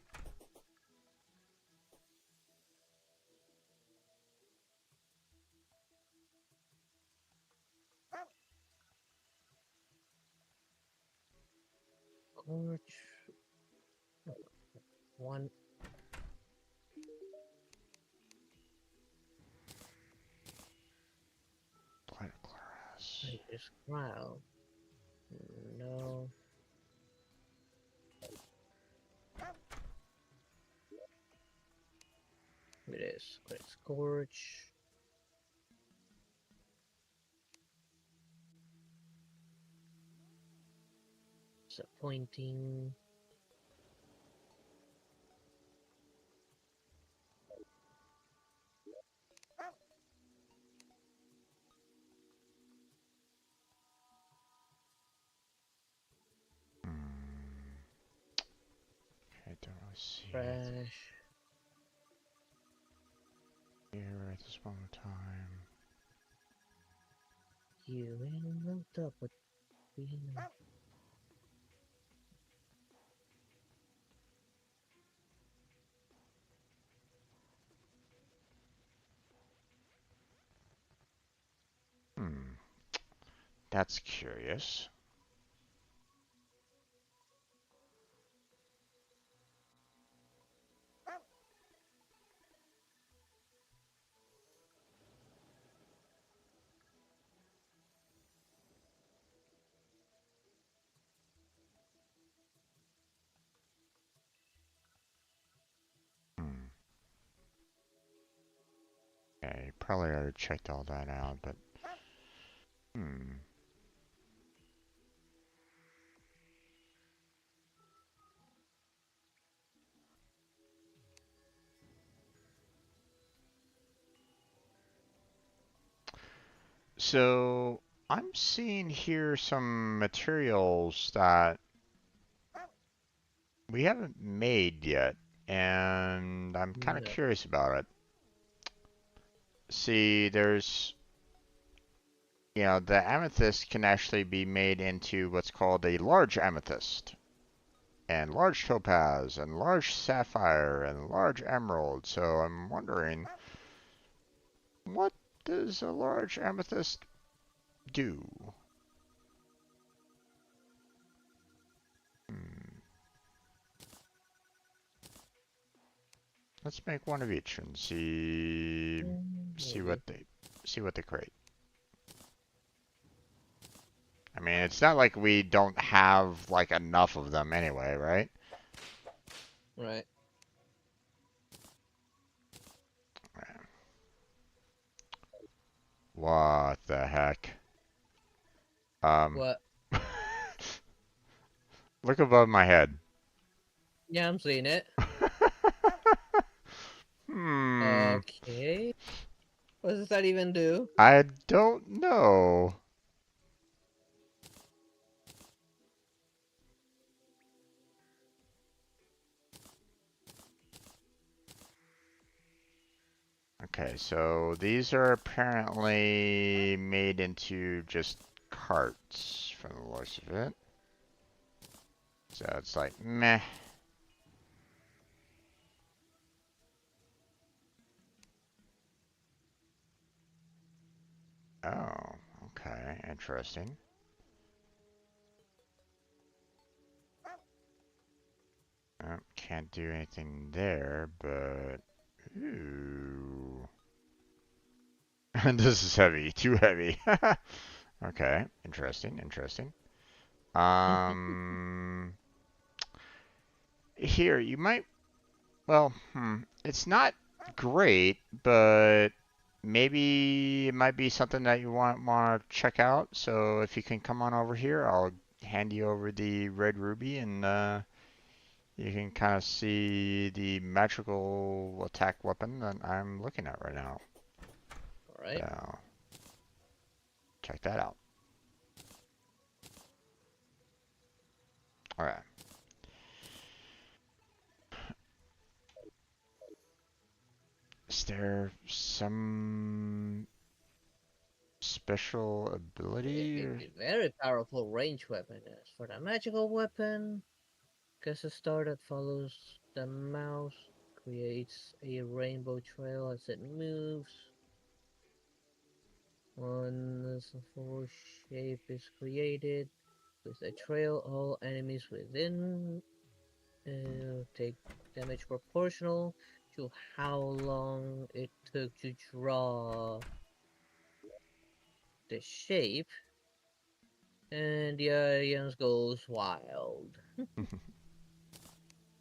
Scorch. One. Blade of Glass. Tiger's Crown. No. It is. Great Scorch. Disappointing. Hmm. Okay, don't really see it Trash. here at this moment in time. You ain't looked up what we know. Hmm. That's curious. Hmm. Okay, probably already checked all that out, but hmm. So I'm seeing here some materials that we haven't made yet, and I'm kind of Yeah. curious about it. See, the amethyst can actually be made into what's called a large amethyst, and large topaz, and large sapphire, and large emerald. So I'm wondering, what does a large amethyst do? Hmm. Let's make one of each and see Maybe. what they create. I mean, it's not like we don't have like enough of them anyway, right? Right. What the heck? Um, What? look above my head. Yeah, I'm seeing it. Hmm. Okay. What does that even do? I don't know. Okay, so these are apparently made into just carts from the looks of it. So it's like meh. Oh, okay, interesting. Can't do anything there, but ooh, this is heavy, too heavy. Okay, interesting, interesting. Um, here you might. Well, it's not great, but maybe it might be something that you want to check out. So if you can come on over here, I'll hand you over the red ruby, and you can kind of see the magical attack weapon that I'm looking at right now. All right. So check that out. All right. Is there some special ability or? A very powerful range weapon. As for the magical weapon, guess a star that follows the mouse creates a rainbow trail as it moves. Once a full shape is created with a trail, all enemies within take damage proportional to how long it took to draw the shape, and the audience goes wild.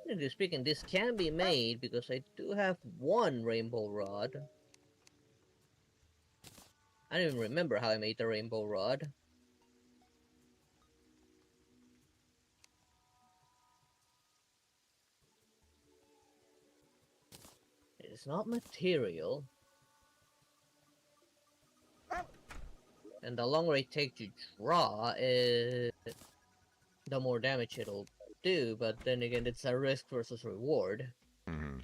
Technically speaking, this can be made because I do have one rainbow rod. I don't even remember how I made the rainbow rod. It's not material, and the longer it takes to draw, the more damage it'll do. But then again, it's a risk versus reward. Mhm.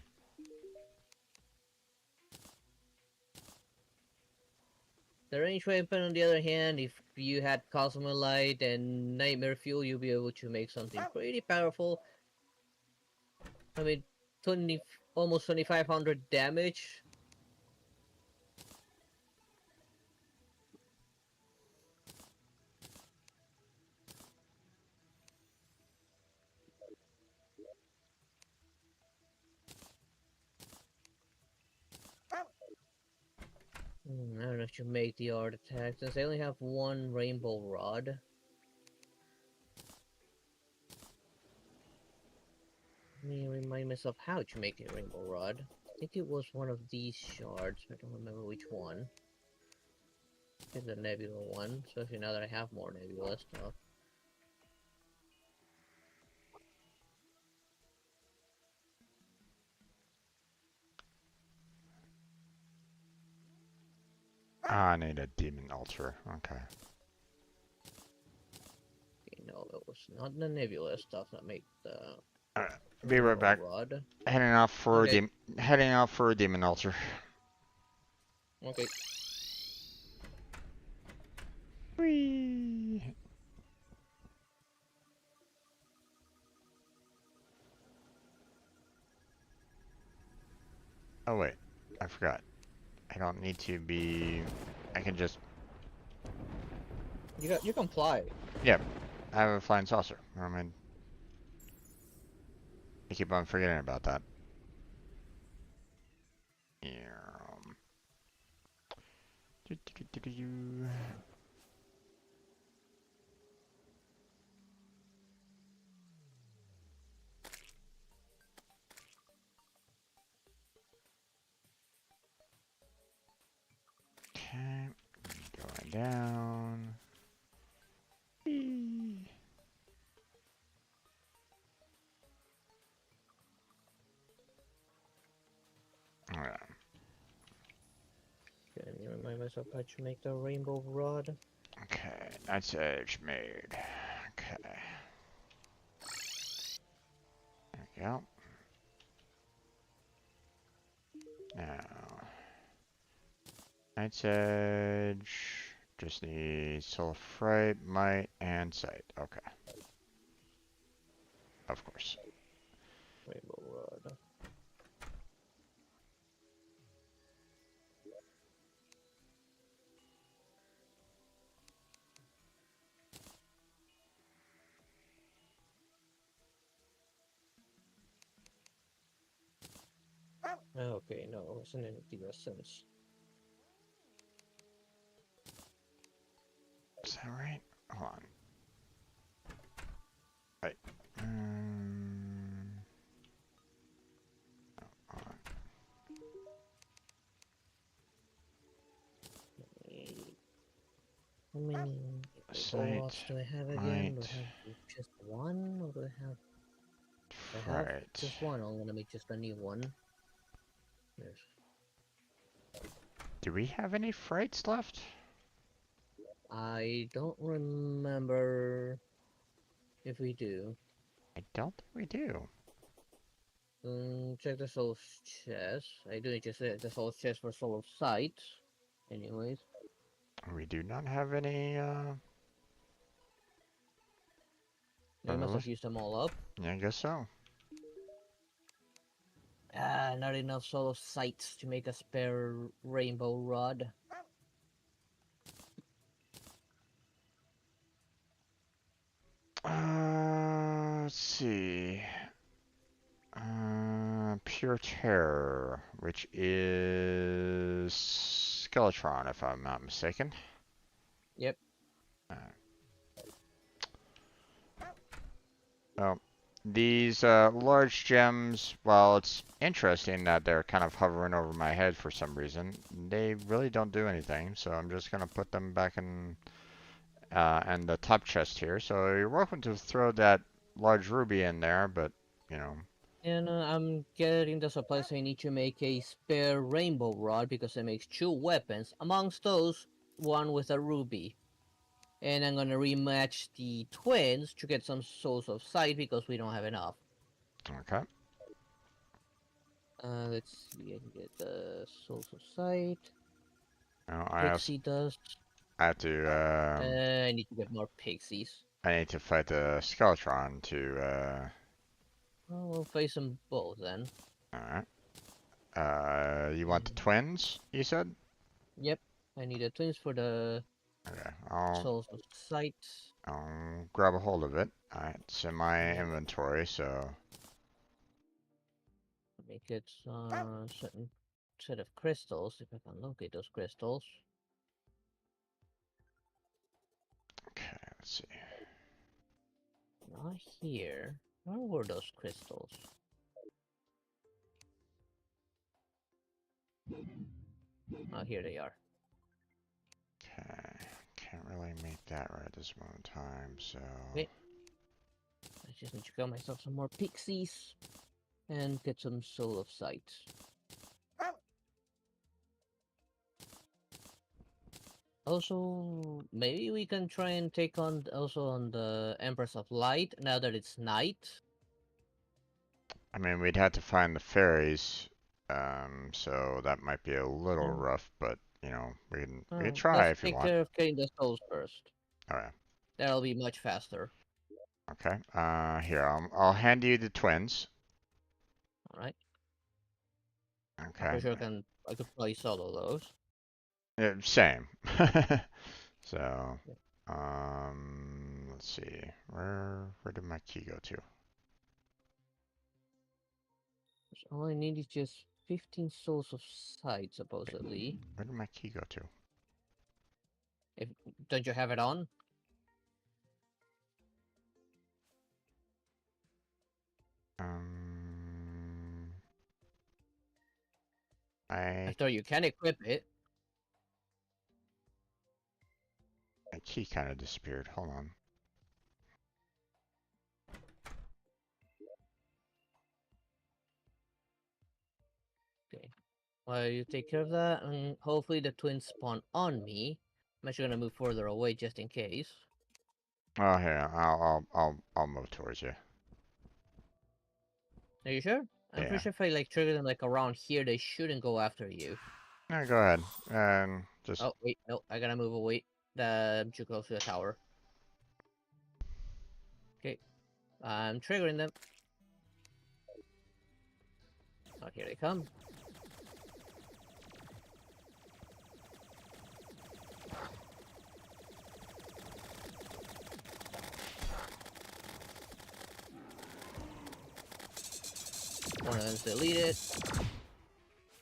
The range weapon, on the other hand, if you had Cosmolite and Nightmare Fuel, you'll be able to make something pretty powerful. I mean, 20, almost 2,500 damage. I don't know if you make the art attack, since I only have one Rainbow Rod. Let me remind myself how to make a Rainbow Rod. I think it was one of these shards, I don't remember which one. It's the Nebula one, especially now that I have more Nebula stuff. Ah, I need a demon altar. Okay. Okay, no, it was not the Nebula stuff that made the Alright, be right Rainbow back. rod. Heading Okay. out for a demon altar. Okay. Whee! Oh wait, I forgot. I don't need to be. I can just. You can fly. Yep, I have a flying saucer. I mean, I keep on forgetting about that. Yeah. Do. Okay, going down. Whee! Alright. Okay, let me remind myself how to make the rainbow rod. Okay, that's edge made. Okay. There we go. Now, Knight's Edge. Just need Soul of Fright, Might, and Sight. Okay. Of course. Rainbow rod. Okay, no, it wasn't anything essence. Is that right? Hold on. Right. Hold on. How many rainbow Sight, rods do I have again? Do Might, I have just one, or do I have? If I have Fright. just one, I'm gonna make just a new one. Yes. Do we have any Frights left? I don't remember if we do. I don't think we do. Check the soul chest. I do just the soul chest for soul of sight. Anyways, We do not have any, we must have Revelation. used them all up. Yeah, I guess so. Ah, not enough soul of sight to make a spare rainbow rod. Let's see. Pure Terror, which is Skeletron, if I'm not mistaken. Yep. Uh, well, these large gems, while it's interesting that they're kind of hovering over my head for some reason, they really don't do anything. So I'm just gonna put them back in the top chest here. So you're welcome to throw that large ruby in there, but you know, And I'm getting the supplies I need to make a spare rainbow rod because it makes two weapons. Amongst those, one with a ruby. And I'm gonna rematch the twins to get some souls of sight because we don't have enough. okay. Let's see, I can get the souls of sight. Now Pixie dust. I have to I need to get more pixies. I need to fight the Skeletron to Well, we'll face them both then. alright. You want the And twins, you said? yep, I need the twins for the Okay, souls of sight. I'll grab a hold of it. Alright, it's in my Yep, inventory, so make it certain set of crystals if I can locate those crystals. okay, let's see. Not here. Where were those crystals? Oh, here they are. Okay, can't really make that right at this moment in time, so Okay, I just need to get myself some more pixies and get some soul of sight. Also, maybe we can try and take on also on the Empress of Light now that it's night. I mean, we'd have to find the fairies, so that might be a little Mm. rough, but you know, we can Oh, try let's if you take want. care of getting the souls first. All right. That'll be much faster. Okay. Here, I'll hand you the twins. All right. I'm Okay. pretty sure I could probably solo those. Yeah, same. So, Yeah. let's see. Where did my key go to? All I need is just 15 souls of sight, Wait, supposedly. where did my key go to? If don't you have it on? Um, I After you can equip it. my key kind of disappeared. Hold on. Okay. While you take care of that, and hopefully the twins spawn on me. I'm actually gonna move further away just in case. Oh, here, I'll move towards you. Are you sure? I'm pretty Yeah. sure if I like trigger them like around here, they shouldn't go after you. Yeah, go ahead. And just Oh wait, no, I gotta move away. I'm too close to the tower. Okay, I'm triggering them. Oh, here they come. One of them's deleted.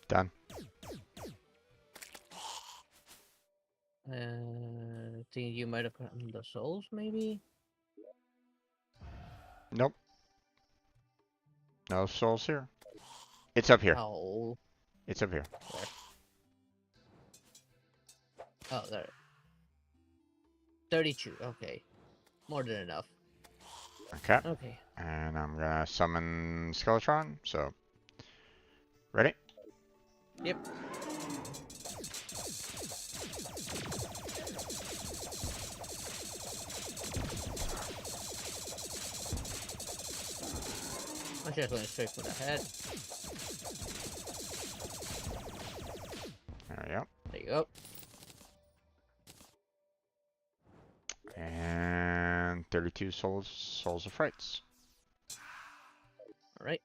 done. Think you might have gotten the souls, maybe? Nope. No souls here. It's up here. Oh, It's up here. where? Oh, there. 32. Okay, more than enough. Okay. Okay. And I'm gonna summon Skeletron. So, ready? Yep. I'm just going straight for the head. There we go. There you go. And 32 souls of frights. All right.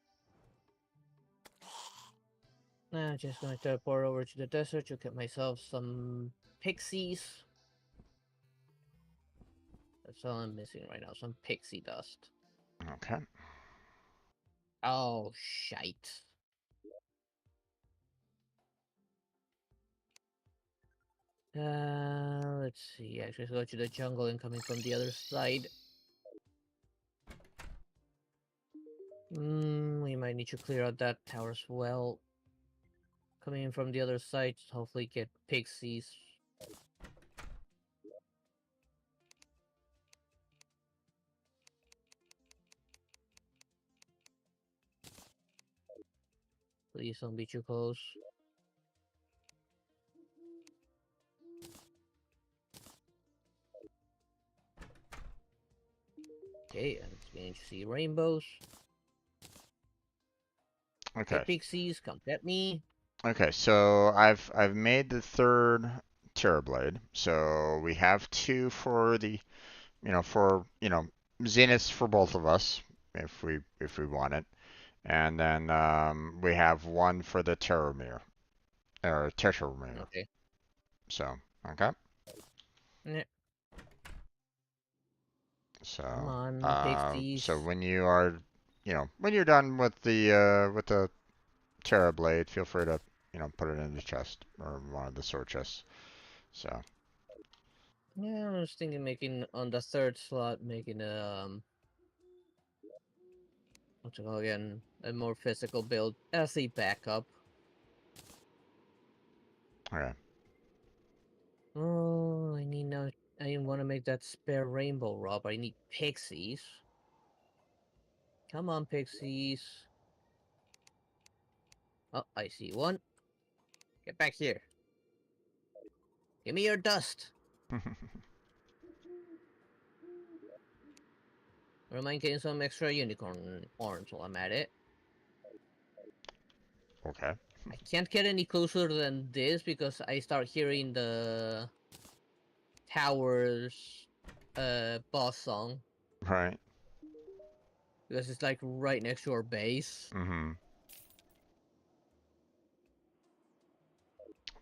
Now I'm just going to teleport over to the desert to get myself some pixies. That's all I'm missing right now. Some pixie dust. Okay. Oh, shite. Let's see. Actually, let's go to the jungle and coming from the other side. We might need to clear out that tower as well. Coming in from the other side, hopefully get pixies. Please don't be too close. Okay, and it's beginning to see rainbows. Okay, Okay. pixies, come get me. Okay. So I've made the third Terrorblade. So we have two for the for Zeniths for both of us if we want it, and then we have one for the Terramir or Tetramir. Okay. So okay. Yeah, come So on, so pixies. when you are when you're done with the Terra Blade, feel free to put it in the chest or one of the sword chests. So Yeah, I was thinking making on the third slot, making what's it called again? A more physical build as a backup. okay. Oh, I need now. I want to make that spare rainbow rob. I need pixies. Come on, pixies. Oh, I see one. Get back here. Give me your dust. Or am I getting some extra unicorn horns while I'm at it? Okay. I can't get any closer than this because I start hearing the towers boss song Right. because it's like right next to our base. Mm-hmm.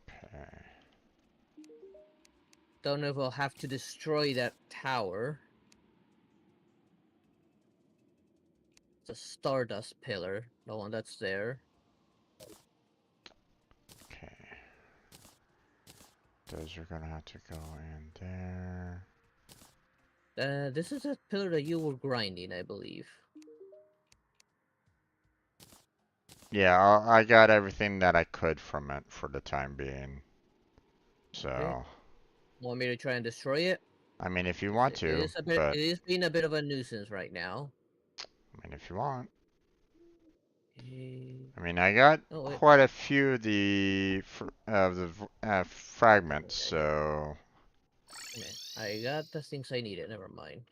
Okay. Don't know if I'll have to destroy that tower. It's a Stardust pillar, the one that's there. Okay. Those are gonna have to go in there. This is a pillar that you were grinding, I believe. Yeah, I got everything that I could from it for the time being. Okay. So, Want me to try and destroy it? I mean, if you 'Cause want it to, is a bit. but It is being a bit of a nuisance right now. I mean, if you want. Okay. I mean, I got Oh wait. quite a few of the fragments, so Man, I got the things I needed. Never mind.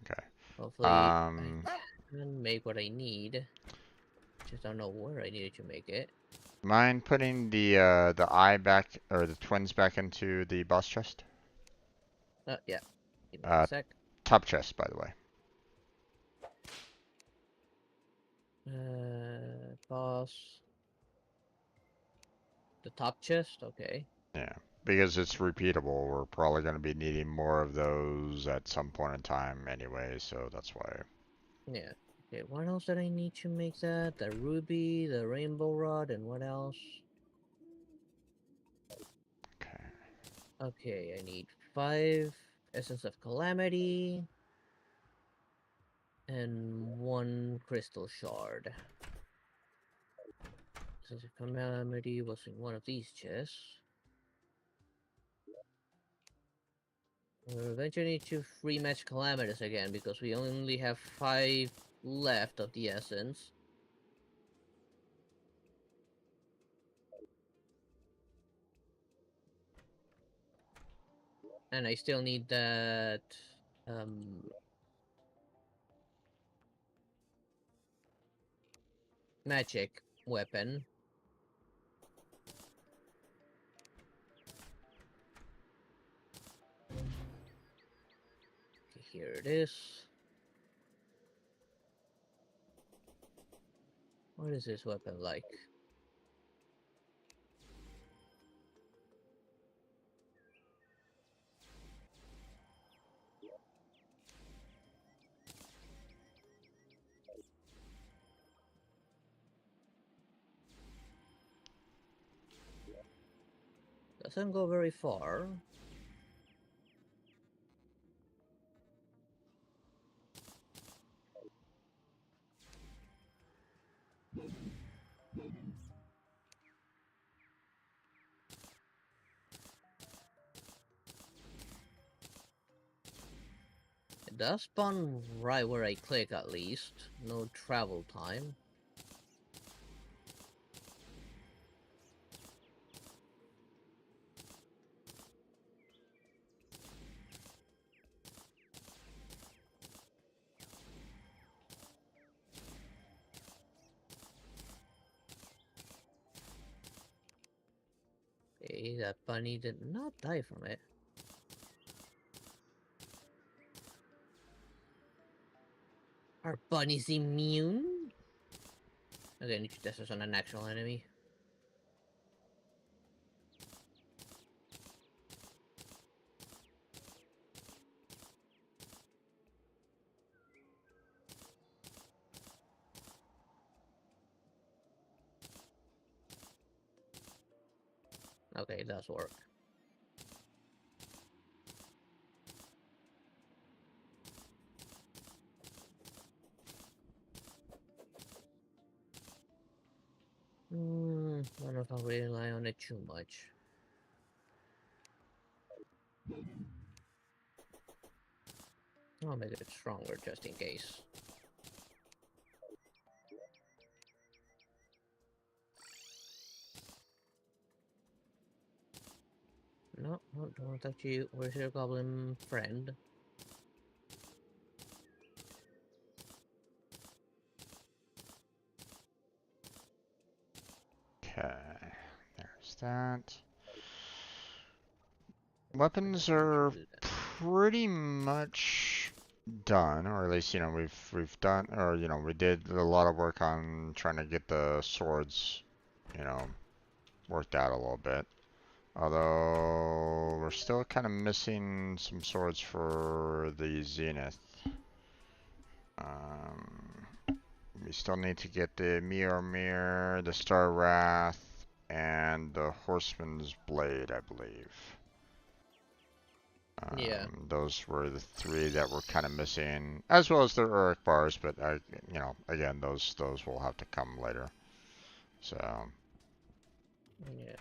okay. Hopefully, I Um, can make what I need. Just don't know where I needed to make it. mind putting the eye back or the twins back into the boss chest? Yeah. Give me a Uh, sec. top chest, by the way. Boss. The top chest. Okay. Yeah, because it's repeatable. We're probably going to be needing more of those at some point in time anyway, so that's why. Yeah. Okay. What else did I need to make that? The ruby, the rainbow rod, and what else? Okay. Okay, I need 5 Essence of Calamity and 1 Crystal Shard. Essence of Calamity was in one of these chests. We'll eventually need to rematch Calamities again because we only have 5 left of the Essence. And I still need that um, magic weapon. Okay, here it is. What is this weapon like? Doesn't go very far. It does spawn right where I click at least. No travel time. Okay, that bunny did not die from it. Are bunnies immune? Okay, I need to test this on an actual enemy. Okay, it does work. I don't know if I'll rely on it too much. I'll make it stronger just in case. No, no, don't touch you. Where's your goblin friend? Okay, there's that. Weapons are pretty much done, or at least we've done, or we did a lot of work on trying to get the swords, you know, worked out a little bit. Although we're still kind of missing some swords for the Zenith. We still need to get the Mirror, the Star Wrath, and the Horseman's Blade, I believe. Yeah. Those were the three that were kind of missing, as well as the Uruk bars. But again, those will have to come later. So. Yeah.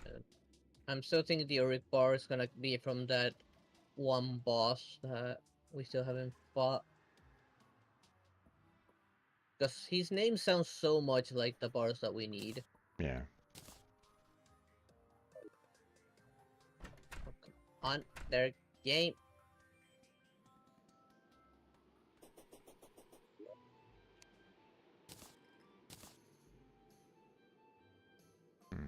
I'm still thinking the Auric bar is gonna be from that one boss that we still haven't fought. Because his name sounds so much like the bars that we need. Yeah. Oh, come on, there, game. Hmm.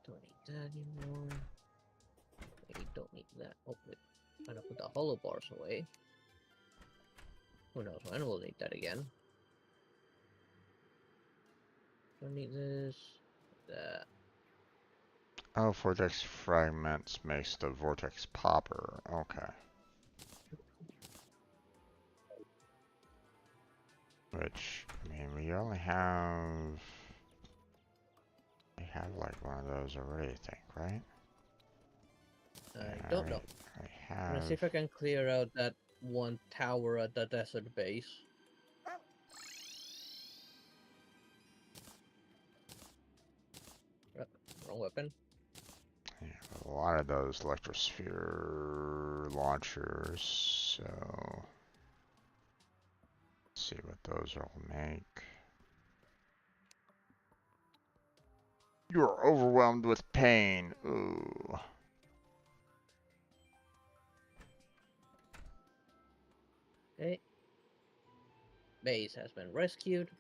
Don't need that anymore. Wait, don't need that. Oh, wait. I'm gonna put the hollow bars away. Who knows when we'll need that again. Don't need this. That. Oh, vortex fragments makes the vortex popper. Okay. Which, I mean, we have like one of those already, I think, right? I Yeah, don't know. I I'm gonna see have. if I can clear out that one tower at the desert base. Wrong weapon. Yeah, a lot of those electrosphere launchers, so let's see what those will make. You're overwhelmed with pain. Ooh. Okay. Base has been rescued.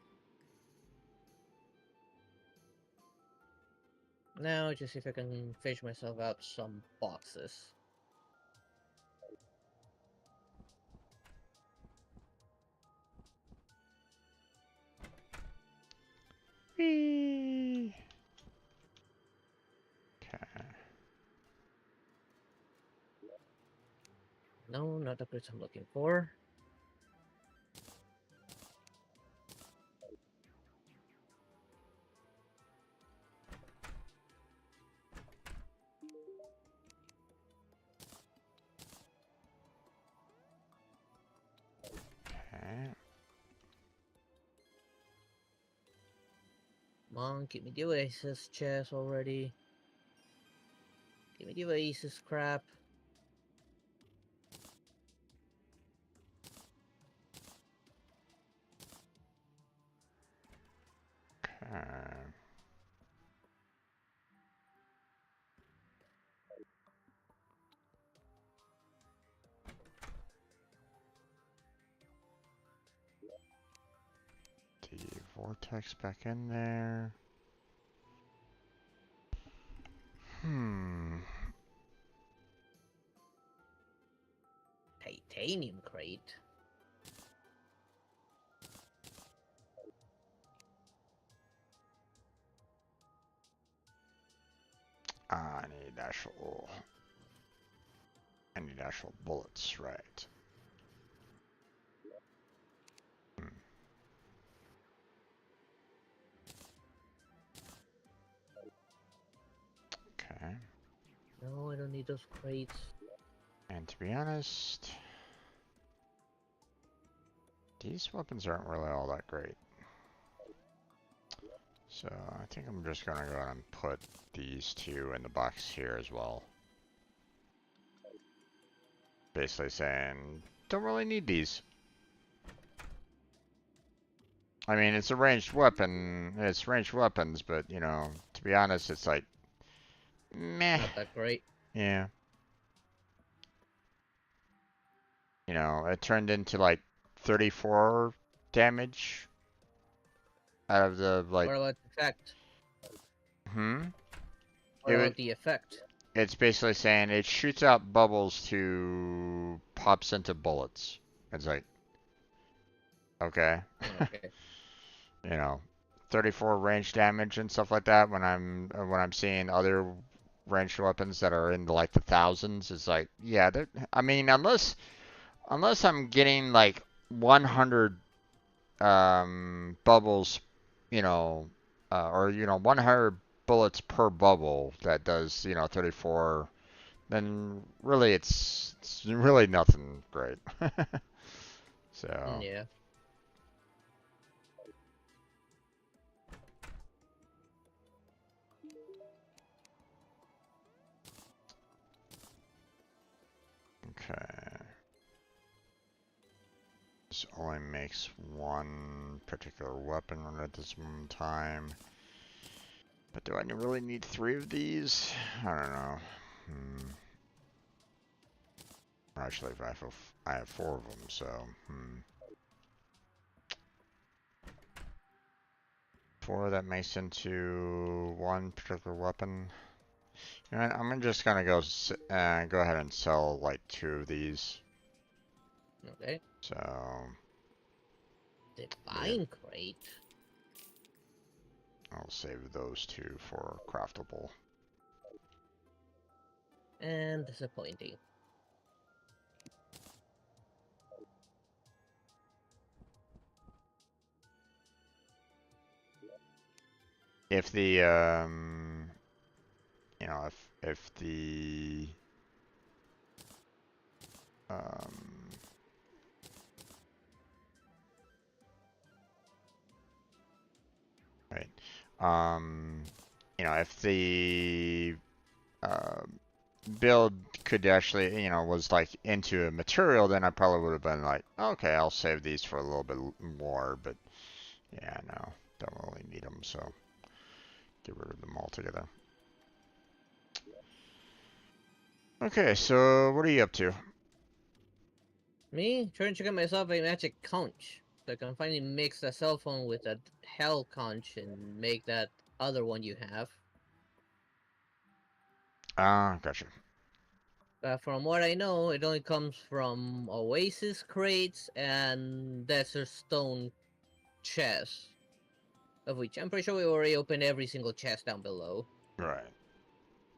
Now, just see if I can fish myself out some boxes. Whee. Okay. No, not the goods I'm looking for. Okay. Come on, give me the Oasis chest already. Give me the Oasis crap. Okay. The vortex back in there. Hmm. Titanium crate. I need actual bullets, right? Hmm. Okay. No, I don't need those crates. And to be honest, these weapons aren't really all that great. So I think I'm just gonna go ahead and put these two in the box here as well. Basically saying, don't really need these. I mean, it's a ranged weapon, it's ranged weapons, but to be honest, it's like, meh. Not that great. Yeah. It turned into like 34 damage out of the like. What about the effect? Hmm. What It would. about the effect? It's basically saying it shoots out bubbles to pops into bullets. It's like, okay. Okay. You know, 34 range damage and stuff like that. When I'm seeing other ranged weapons that are in like the thousands, it's like, yeah. I mean, unless I'm getting like 100 bubbles, you know, or 100 bullets per bubble that does 34, then really it's really nothing great. So, Yeah. okay. This only makes one particular weapon at this moment in time. But do I really need 3 of these? I don't know. Hmm. Actually, I have 4 of them, so 4 that makes into one particular weapon. You know what, I'm just gonna go ahead and sell like 2 of these. Okay. So yeah, Divine crate. I'll save those 2 for craftable. And disappointing. If the if the um right if the uh, build could actually was like into a material, then I probably would have been like, okay, I'll save these for a little bit more, but yeah, no, don't really need them, so get rid of them altogether. Okay, so what are you up to? Me trying to get myself a magic conch. So I can finally mix the cell phone with a hell conch and make that other one you have. Ah, gotcha. But from what I know, it only comes from Oasis crates and Desert Stone chests. Of which I'm pretty sure we already opened every single chest down below. Right.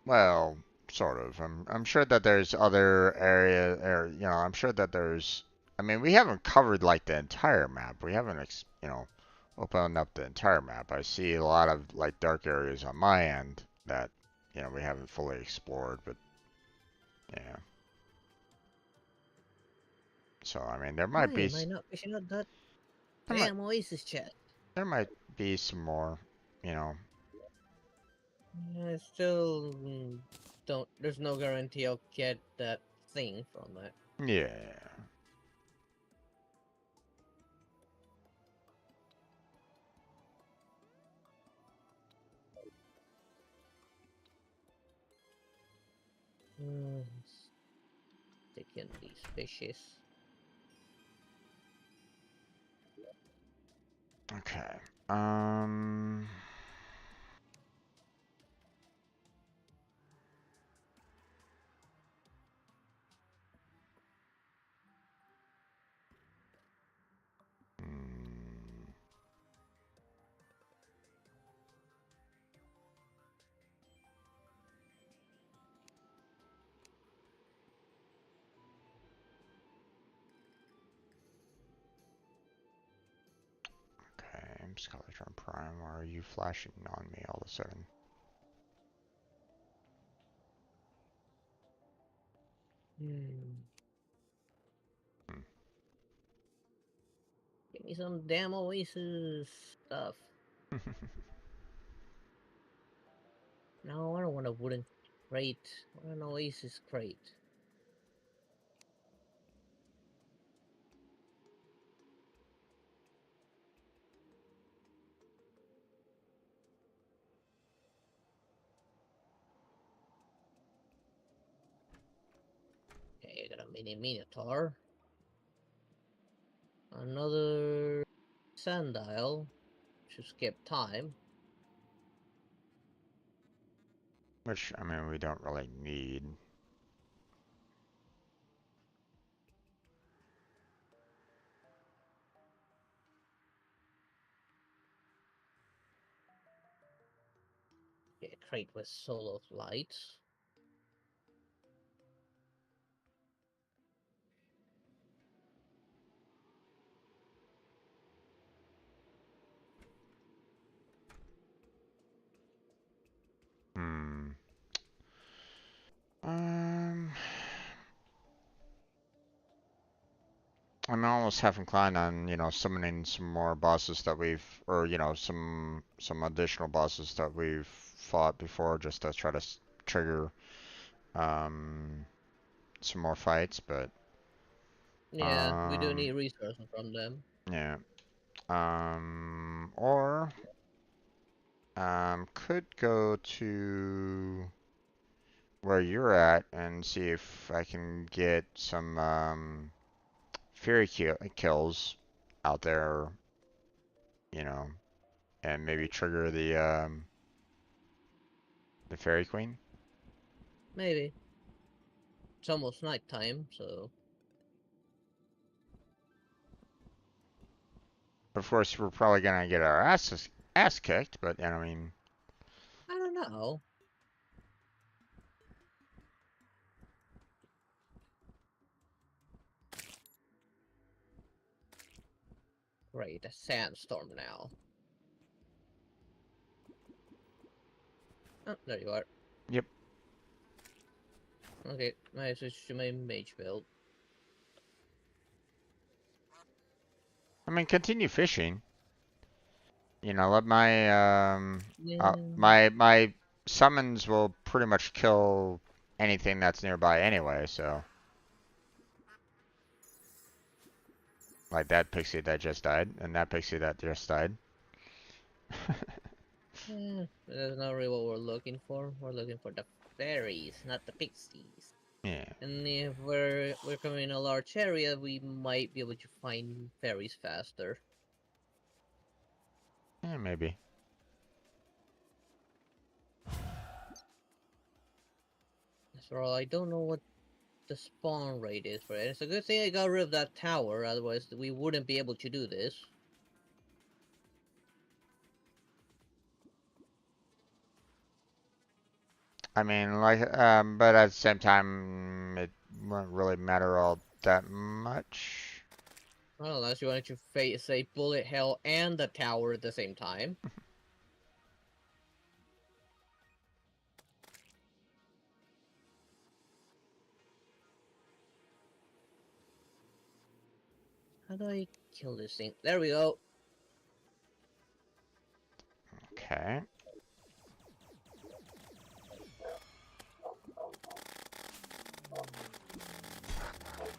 Well, sort of. I'm sure that there's other area, or I'm sure that there's. I mean, we haven't covered like the entire map. We haven't, opened up the entire map. I see a lot of like dark areas on my end that we haven't fully explored. But yeah. So I mean, Why am I not fishing out that there might damn Oasis chest? there might be some more. You know. I still don't. There's no guarantee I'll get that thing from it. Yeah. Mm, taking these fishes. Okay. Um. hmm. Okay, Skeletron Prime, why are you flashing on me all of a sudden? Hmm. Hmm. Give me some damn Oasis stuff. No, I don't want a wooden crate. I want an Oasis crate. Okay, I got a mini Minotaur. Another sundial to skip time. Which, I mean, we don't really need. Yeah, crate with solo flights. Hmm. Um. I'm almost half inclined on, summoning some more bosses that we've, or, some additional bosses that we've fought before just to try to trigger, um, some more fights, but, Yeah, we do um, need resources from them. yeah. Or, could go to where you're at and see if I can get some, Fury kills out there, you know, and maybe trigger the Fairy Queen. Maybe. It's almost nighttime, so Of course, we're probably gonna get our ass kicked, but I mean, I don't know. Great, a sandstorm now. Oh, there you are. yep. Okay, I switch to my mage build. I mean, continue fishing. Let my Yeah. my summons will pretty much kill anything that's nearby anyway. So, like that pixie that just died, and that pixie that just died. Yeah, that's not really what we're looking for. We're looking for the fairies, not the pixies. Yeah, And if we're covering a large area, we might be able to find fairies faster. yeah, maybe. So I don't know what the spawn rate is for it. It's a good thing I got rid of that tower, otherwise we wouldn't be able to do this. I mean, like, but at the same time, it won't really matter all that much. Well, unless you wanted to face a bullet hell and the tower at the same time. How do I kill this thing? There we go. Okay.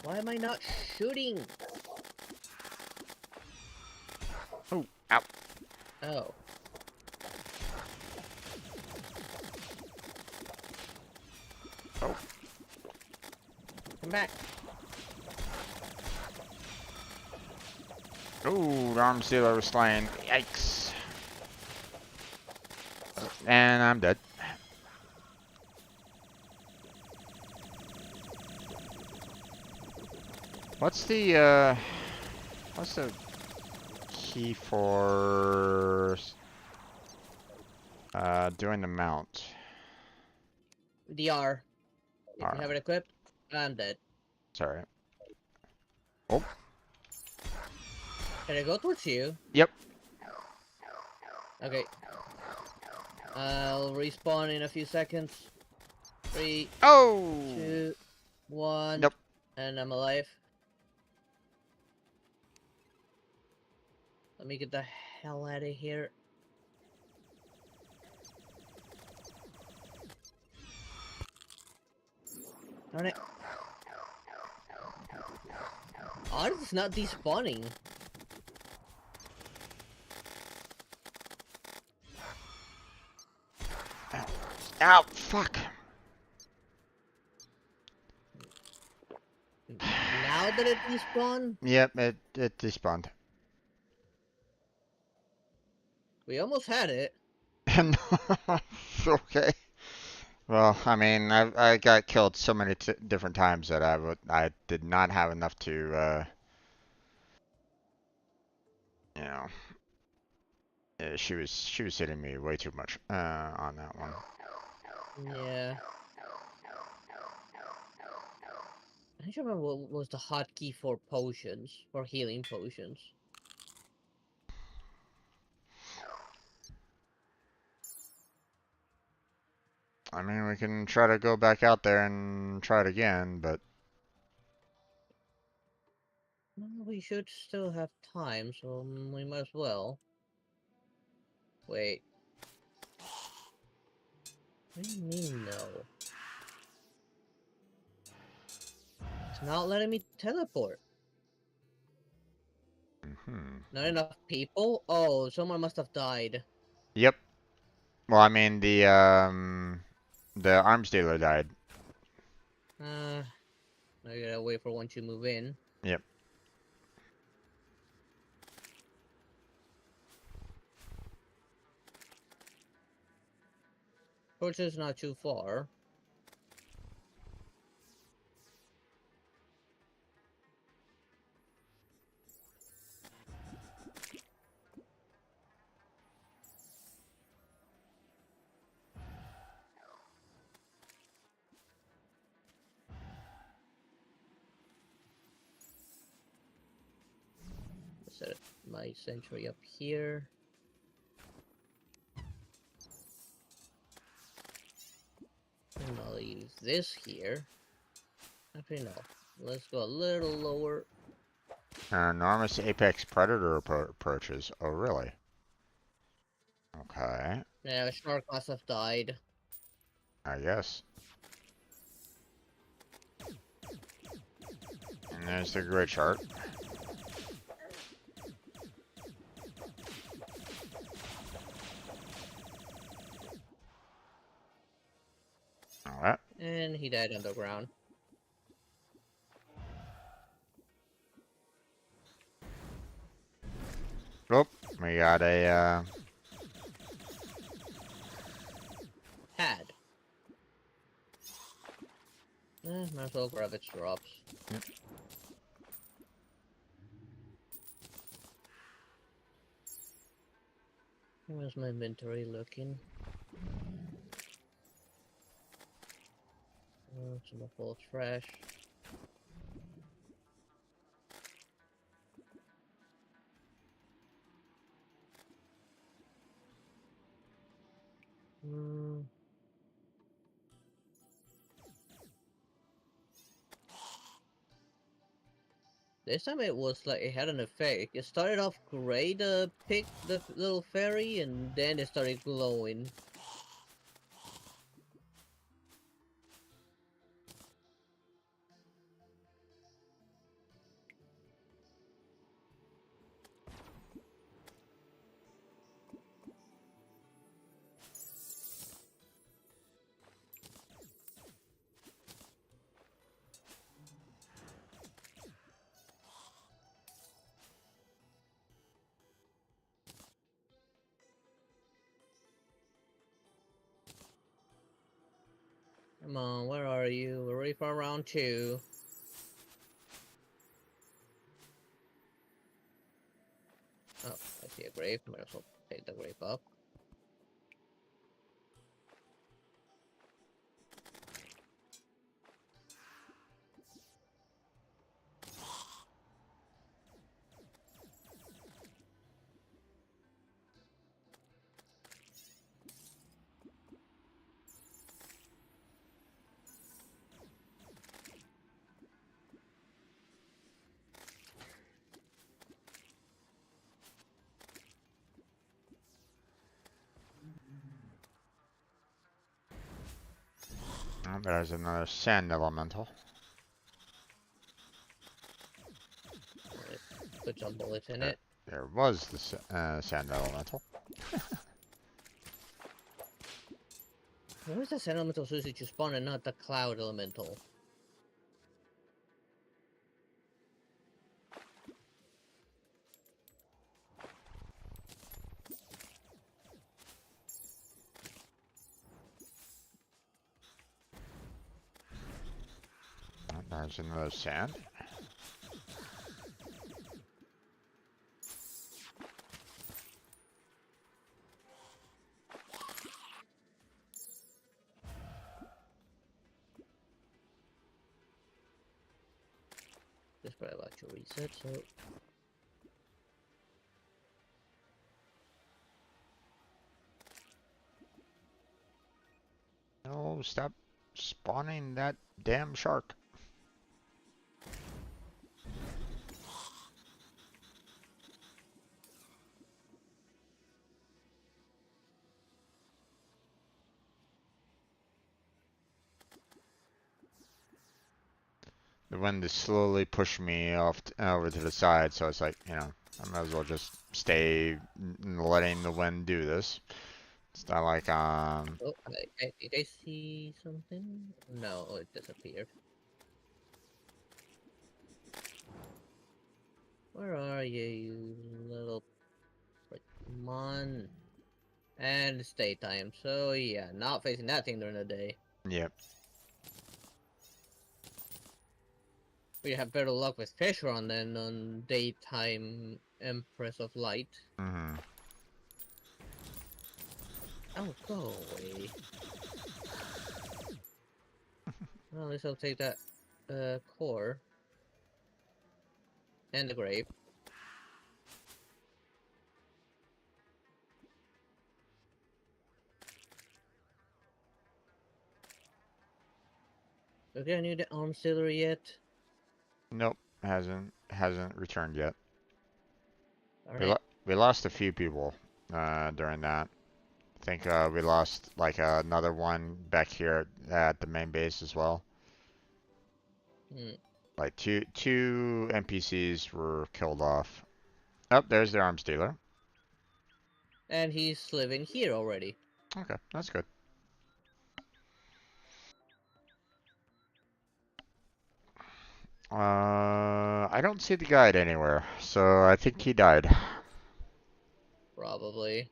Why am I not shooting? Oh, ow. Oh. Oh, Come back. oh, the arm sealer was slain. Yikes. And I'm dead. What's the key for doing the mount? DR. If you have R. it equipped, I'm dead. Sorry. Oh, Can I go towards you? yep. Okay. I'll respawn in a few seconds. 3, Oh, 2, 1, nope. and I'm alive. Let me get the hell out of here. Darn it. Oh, this is not despawning. Ow, fuck. Now said that it despawned? Yep, it despawned. We almost had it. Okay. Well, I mean, I got killed so many different times that I did not have enough to you know, she was hitting me way too much on that one. Yeah. I don't remember what was the hotkey for potions, for healing potions. I mean, we can try to go back out there and try it again, but Well, we should still have time, so we might as well. Wait. What do you mean no? It's not letting me teleport. hmm. Not enough people? Oh, someone must have died. Yep. Well, I mean the arms dealer died. Uh, I gotta wait for once you move in. Yep. Fortune's not too far. Set my sentry up here. And I'll leave this here. Actually, no. Let's go a little lower. An enormous apex predator approaches. Oh, really? Okay. Yeah, Shark must have died. I guess. And there's the great shark. All right. And he died underground. Oh, we got a Had. Might as well grab its drops. yep. Where's my inventory looking? Oh, some full of trash. Hmm. This time it was like it had an effect. It started off gray, the little fairy, and then it started glowing. Come on, where are you? We're ready for round 2. Oh, I see a grave. Might as well take the grave up. Oh, there's another sand elemental. Alright, put some bullets in There, it. there was the sand elemental. Where is the sand elemental supposed to spawn and not the cloud elemental? There's another sand. Just probably about to reset, so No, stop spawning that damn shark. The wind is slowly pushing me off over to the side, so it's like, I might as well just stay letting the wind do this. It's not like, oh, did I see something? No, oh, it disappeared. Where are you, you little mon? And it's daytime, so yeah, not facing that thing during the day. yep. We have better luck with Fishron than on daytime Empress of Light. Mm-hmm. Oh, go away. Well, at least I'll take that core. And the grape. Okay, I need the artillery yet. Nope, hasn't returned yet. Darn We it. lo we lost a few people during that. I think we lost like another one back here at the main base as well. Hmm. Like two NPCs were killed off. Oh, there's the arms dealer. And he's living here already. Okay, that's good. I don't see the guide anywhere, so I think he died. Probably.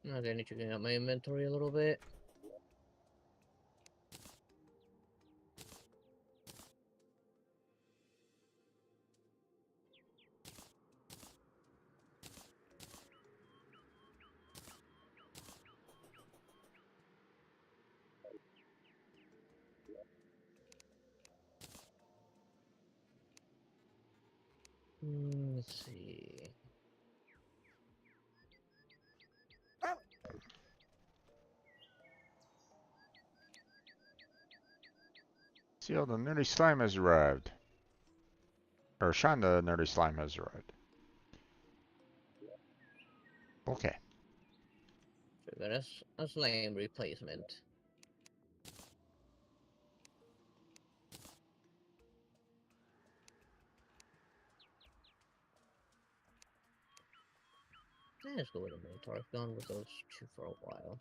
Okay, I need to clean up my inventory a little bit. Let's see. See, all the nerdy slime has arrived. Or Sean the nerdy slime has arrived. Okay. So that's a slime replacement. Let's go with the Minotaur. I've gone with those two for a while.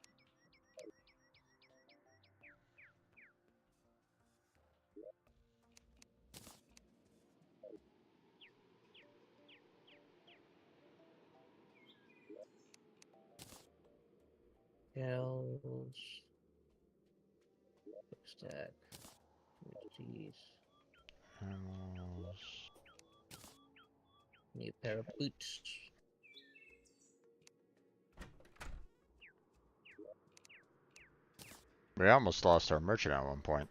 Shells. Stack. These. Animals. New pair of boots. We almost lost our merchant at one point.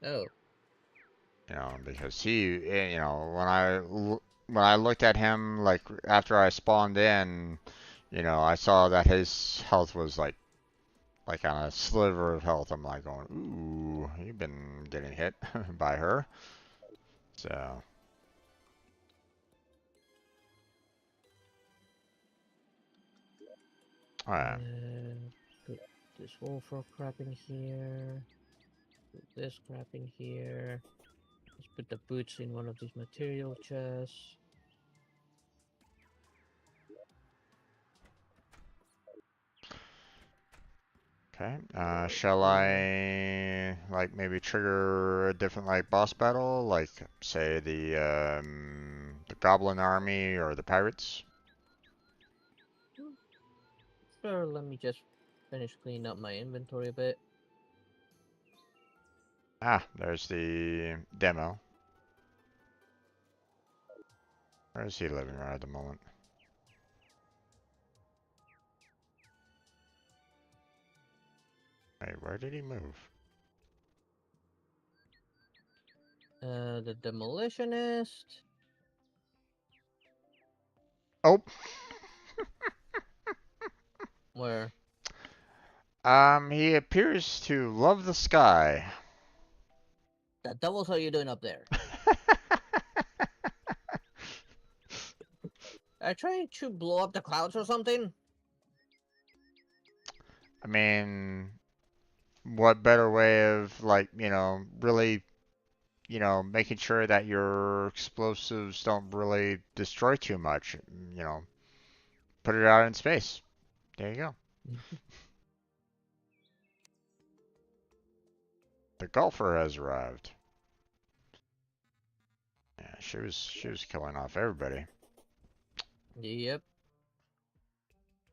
Oh. Because he, when I looked at him, like after I spawned in, I saw that his health was like on a sliver of health. I'm like going, ooh, you've been getting hit by her. So, alright. Put this wolfrock crap in here. Put this crap in here. Let's put the boots in one of these material chests. Okay. Shall I like maybe trigger a different like boss battle, like say the Goblin Army or the Pirates? Sure, let me just finish cleaning up my inventory a bit. Ah, there's the demo. Where is he living right at the moment? Wait, where did he move? The demolitionist. Oh, Where? he appears to love the sky. The devils are you doing up there? Are you trying to blow up the clouds or something? I mean, what better way of, like, really, making sure that your explosives don't really destroy too much? Put it out in space. There you go. The golfer has arrived. Yeah, she was killing off everybody. Yep.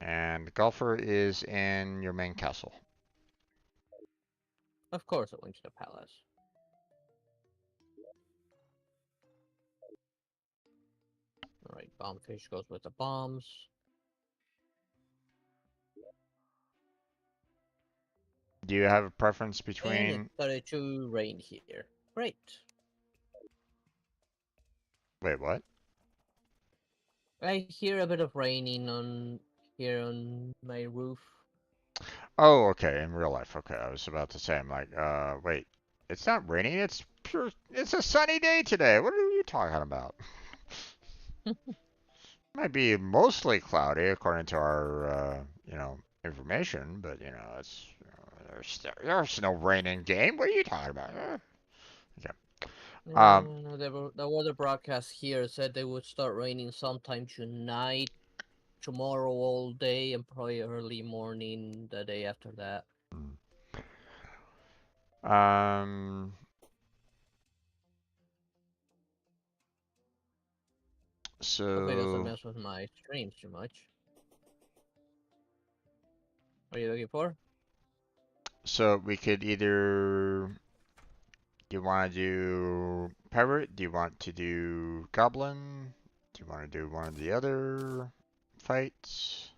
And the golfer is in your main castle. Of course I went to the palace. Alright, bombfish goes with the bombs. Do you have a preference And it between... started to rain here. Great. Wait, what? I hear a bit of raining on here on my roof. Oh, okay, in real life. Okay, I was about to say, I'm like, wait. It's not raining, it's a sunny day today. What are you talking about? Might be mostly cloudy according to our, information, but, there's no rain in game. What are you talking about? Okay. Um, The weather broadcast here said they would start raining sometime tonight, tomorrow all day, and probably early morning the day after that. um, Hopefully it doesn't so, mess with my streams too much. What are you looking for? so we could either, do you want to do pirate? Do you want to do goblin? Do you want to do one of the other fights?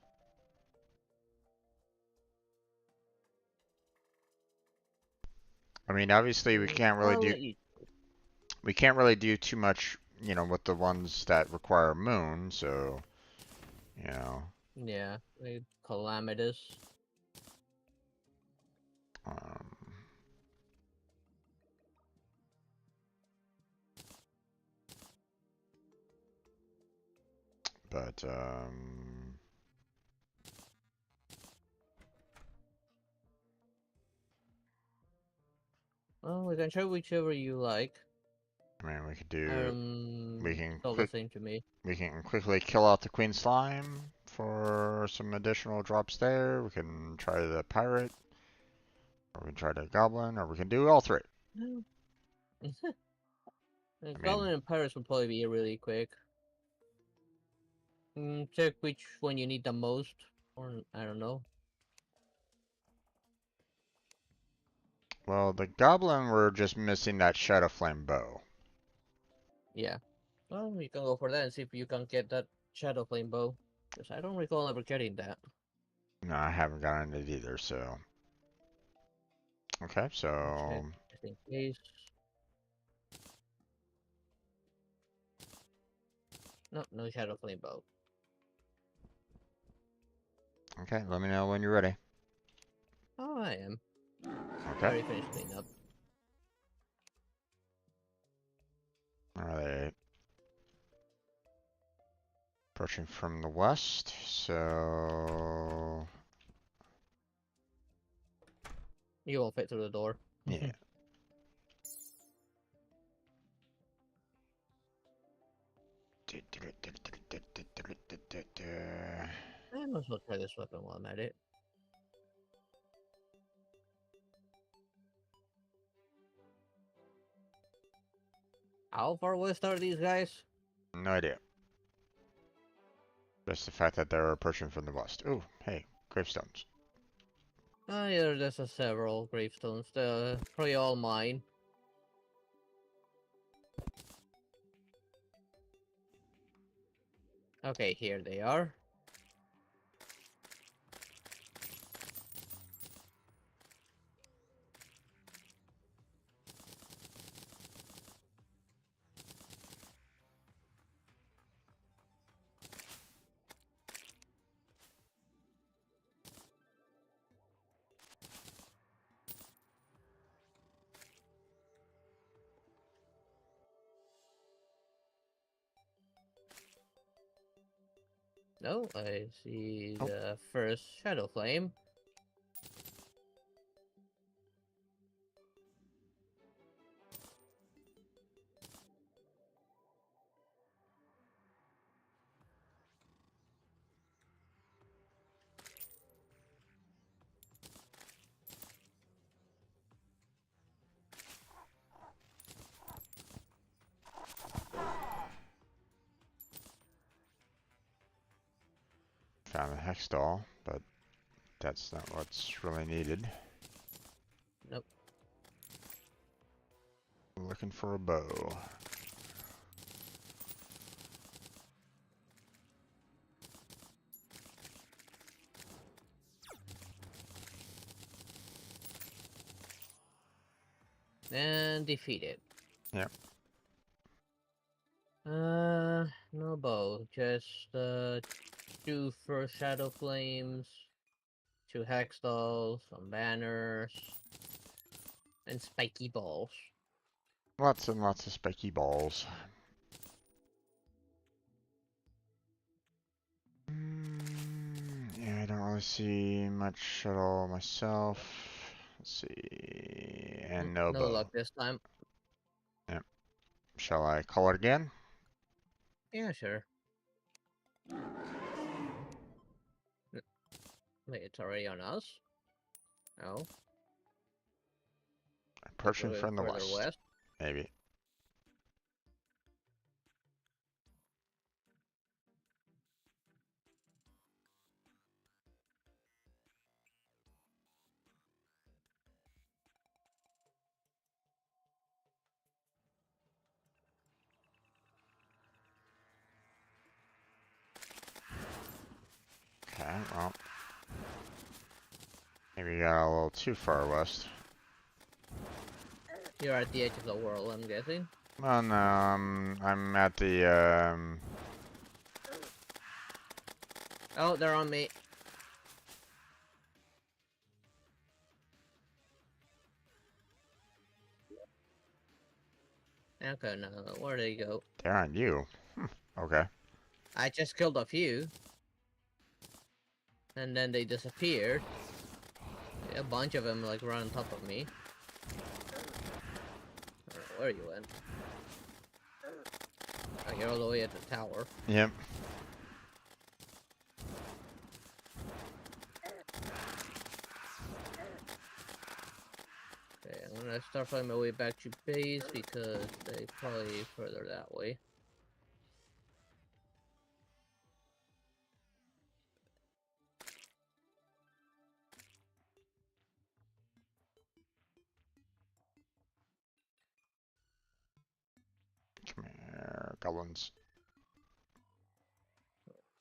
I mean, obviously I'll let you. we can't really do too much, with the ones that require moon, so, you know, Yeah, calamitous. um, but, Well, we can try whichever you like. I mean, we can It's all the same to me. we can quickly kill out the queen slime for some additional drops there. We can try the pirate, or we can try the goblin, or we can do all three. No. I mean, Goblin and Pirates will probably be really quick. Check which one you need the most, or I don't know. well, the goblin, we're just missing that shadow flame bow. Yeah. Well, you can go for that and see if you can get that Shadow Flame bow. Because I don't recall ever getting that. No, I haven't gotten it either, so. Okay, Check so, just in case. No, no Shadow Flame bow. okay, let me know when you're ready. Oh, I am. I Okay. already finished cleaning up. Alright. Approaching from the west, so. You won't fit through the door. Yeah. I might as well try this weapon while I'm at it. How far west are these guys? No idea. Just the fact that they're approaching from the west. Ooh, hey. gravestones. Yeah, there's several gravestones. They're probably all mine. Okay, here they are. No, I see Oh, the first shadow flame. found a hex doll, but that's not what's really needed. Nope. Looking for a bow. And defeated. Yep. No bow. Just two first shadow flames, two hex dolls, some banners, and spiky balls. Lots and lots of spiky balls. Yeah, I don't really see much at all myself. Let's see. And no No bow. luck this time. Yep. Shall I call it again? Yeah, sure. Wait, it's already on us? No. Like we're Approaching going from the further west. west? Maybe. Okay, well. Maybe got a little too far west. You're at the edge of the world, I'm guessing. Well, no, I'm at the, Oh, they're on me. Okay, no, where did they go? they're on you. Okay. I just killed a few. And then they disappeared. A bunch of them like run on top of me. I don't know where you went. Oh, you're all the way at the tower. Yep. Okay, I'm gonna start finding my way back to base because they probably further that way. Come here, goblins.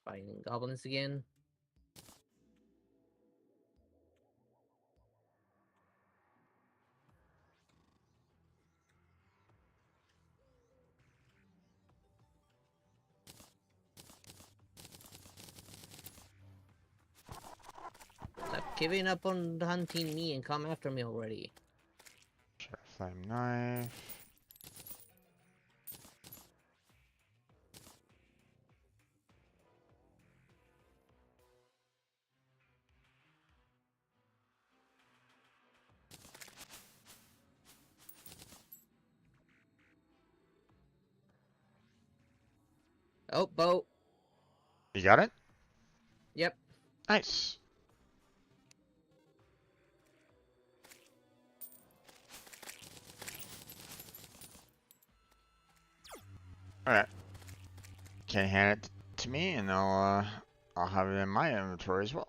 Fighting goblins again. Stop giving up on hunting me and come after me already. Sure, flame knife. Oh, boat. You got it? Yep. Nice. Alright. Can you hand it to me and I'll have it in my inventory as well.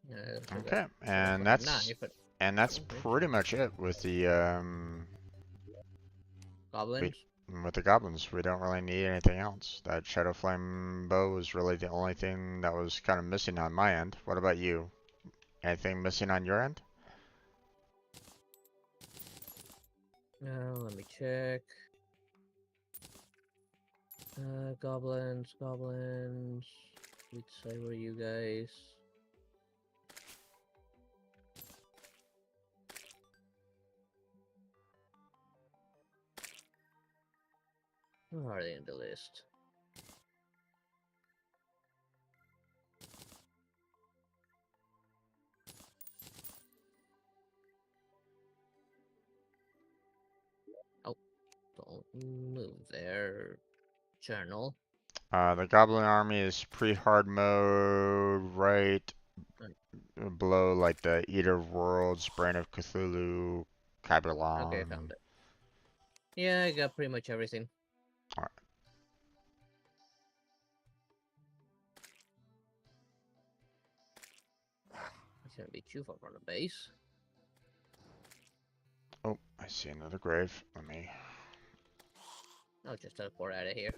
So got Okay, Shadow and Flame Knife, but that's okay. pretty much it with the we Goblins. with the goblins. We don't really need anything else. That Shadow Flame bow was really the only thing that was kind of missing on my end. What about you? Anything missing on your end? Let me check. Goblins. Which side were you guys? Where are they in the list? Oh, don't move there. Journal. The goblin army is pre-hard mode, right Mm, below like the Eater of Worlds, Brain of Cthulhu, okay, I found Cabelon. it. Yeah, I got pretty much everything. Alright. It shouldn't be too far from the base. Oh, I see another grave. Let me I'll just teleport out of here.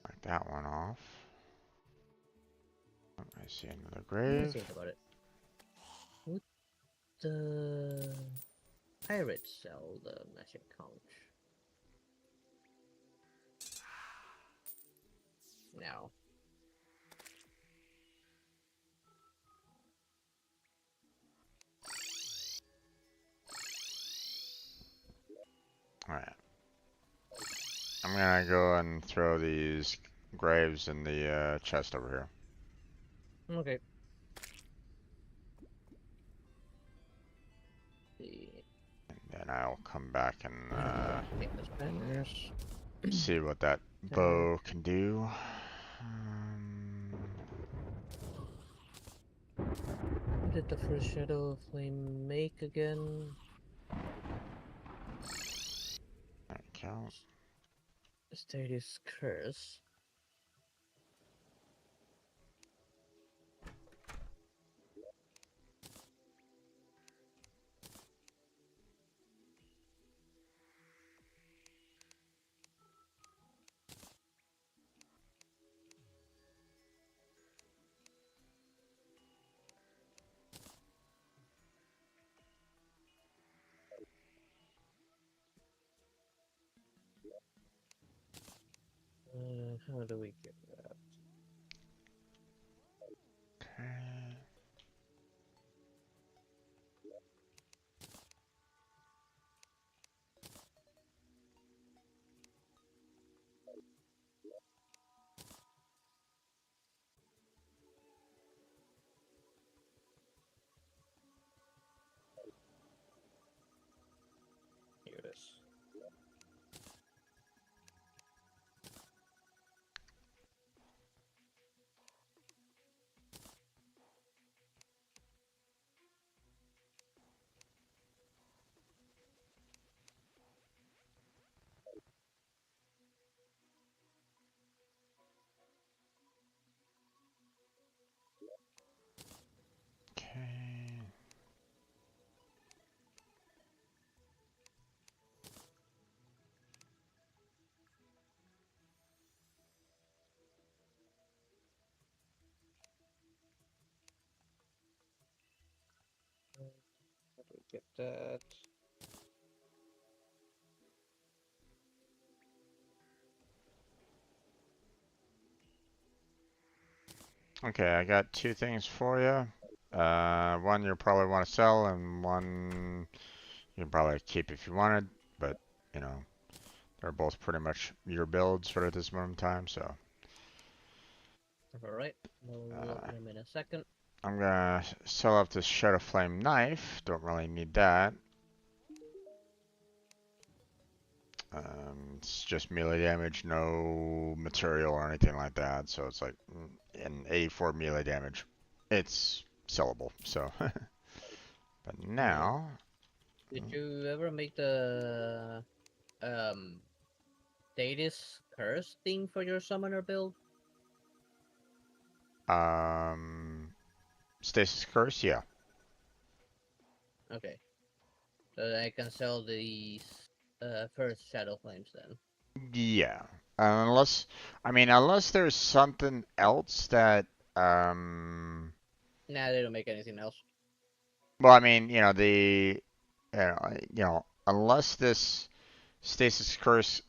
knock that one off. Oh, I see another Let me grave. think about it. Would the pirates sell the magic conch? No. Alright. I'm gonna go and throw these graves in the chest over here. Okay. The And then I'll come back and take the Spanish. see what that Attack. bow can do. Um, What did the first Shadow Flame make again? there we go. Status Curse. How do we get that? Okay. Here it is. Okay. How do we get that? Okay, I got two things for you. One you'll probably want to sell, and one you can probably keep if you wanted, but you know, they're both pretty much your builds for at this moment in time, so Alright. We'll load uh, them in a second. I'm gonna sell up this Shadow Flame knife. Don't really need that. It's just melee damage, no material or anything like that, so it's like an 84 melee damage. It's sellable, so. But Hmm. now, Did you ever make the um Status Curse thing for your summoner build? um, Stasis Curse, yeah. Okay. So I can sell these first Shadow Flames then. Yeah. Unless there's something else that, um, Nah, they don't make anything else. well, I mean, unless this Stasis Curse,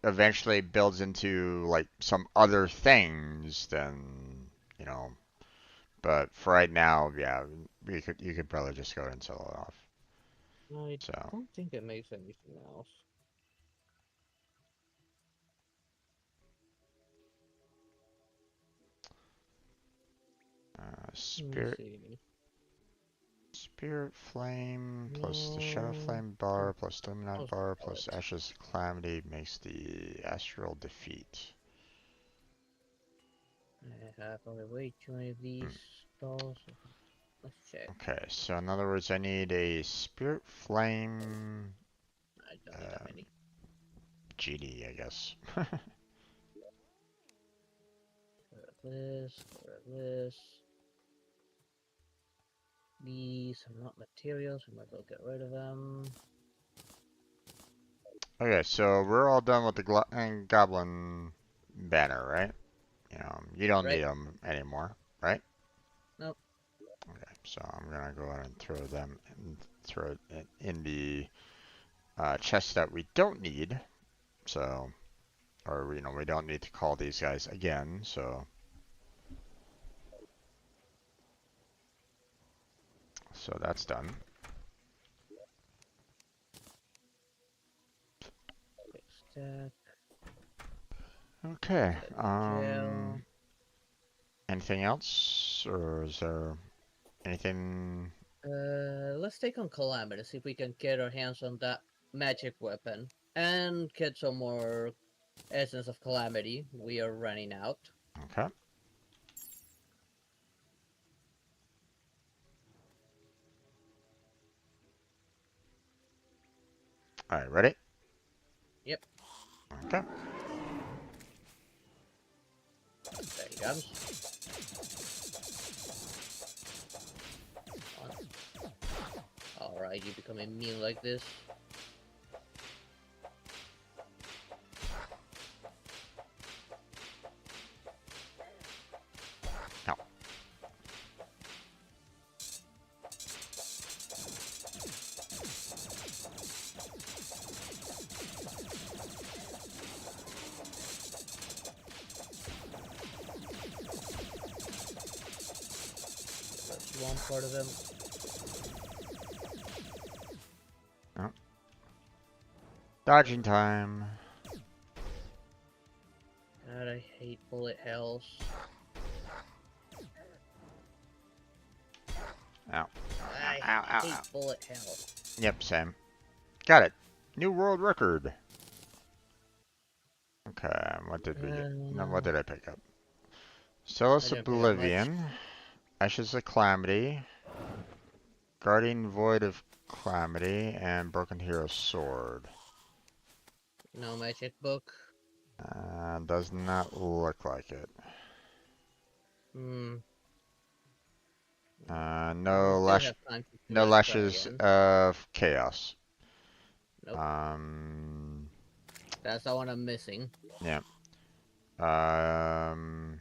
eventually builds into like some other things, then, you know, but for right now, yeah, you could probably just go ahead and sell it off. I So, don't think it makes anything else. Let me Spirit see. Spirit Flame plus the Shadow No. Flame bar plus Dominant I'll bar sell plus it. Ashes Calamity makes the Astral Defeat. I have only way too many of these Hmm. spells. Let's check. Okay, so in other words, I need a Spirit Flame I don't need that um, many. GD, I guess. Get rid of this. Get rid of this. These are not materials. We might as well get rid of them. Okay, so we're all done with the Goblin banner, right? You don't need Right? them anymore, right? Nope. Okay, so I'm gonna go ahead and throw it in the chest that we don't need. So, or we don't need to call these guys again. So that's done. Fix that. Okay. Set gel. Anything else, or is there anything? Let's take on Calamity, see if we can get our hands on that magic weapon. And get some more Essence of Calamity. We are running out. Okay. All right. Ready? Yep, Okay. there he comes. Alright, you become immune like this. Now. That's one part of them. Oh. Dodging time. God, I hate bullet hells. Ow. Ow. I Ow. Ow. hate Ow. bullet hell. Yep. Same. Got it. New world record. Okay. What did we get? No. What Uh, did I pick up? I Zealous didn't pick up much. Oblivion. Ashes of Calamity. Guardian Void of Calamity and Broken Hero Sword. No magic book. Does not look like it. Hmm. We No still have time to do no that try lashes again. of chaos. Nope. Um, That's the one I'm missing. yeah. Um,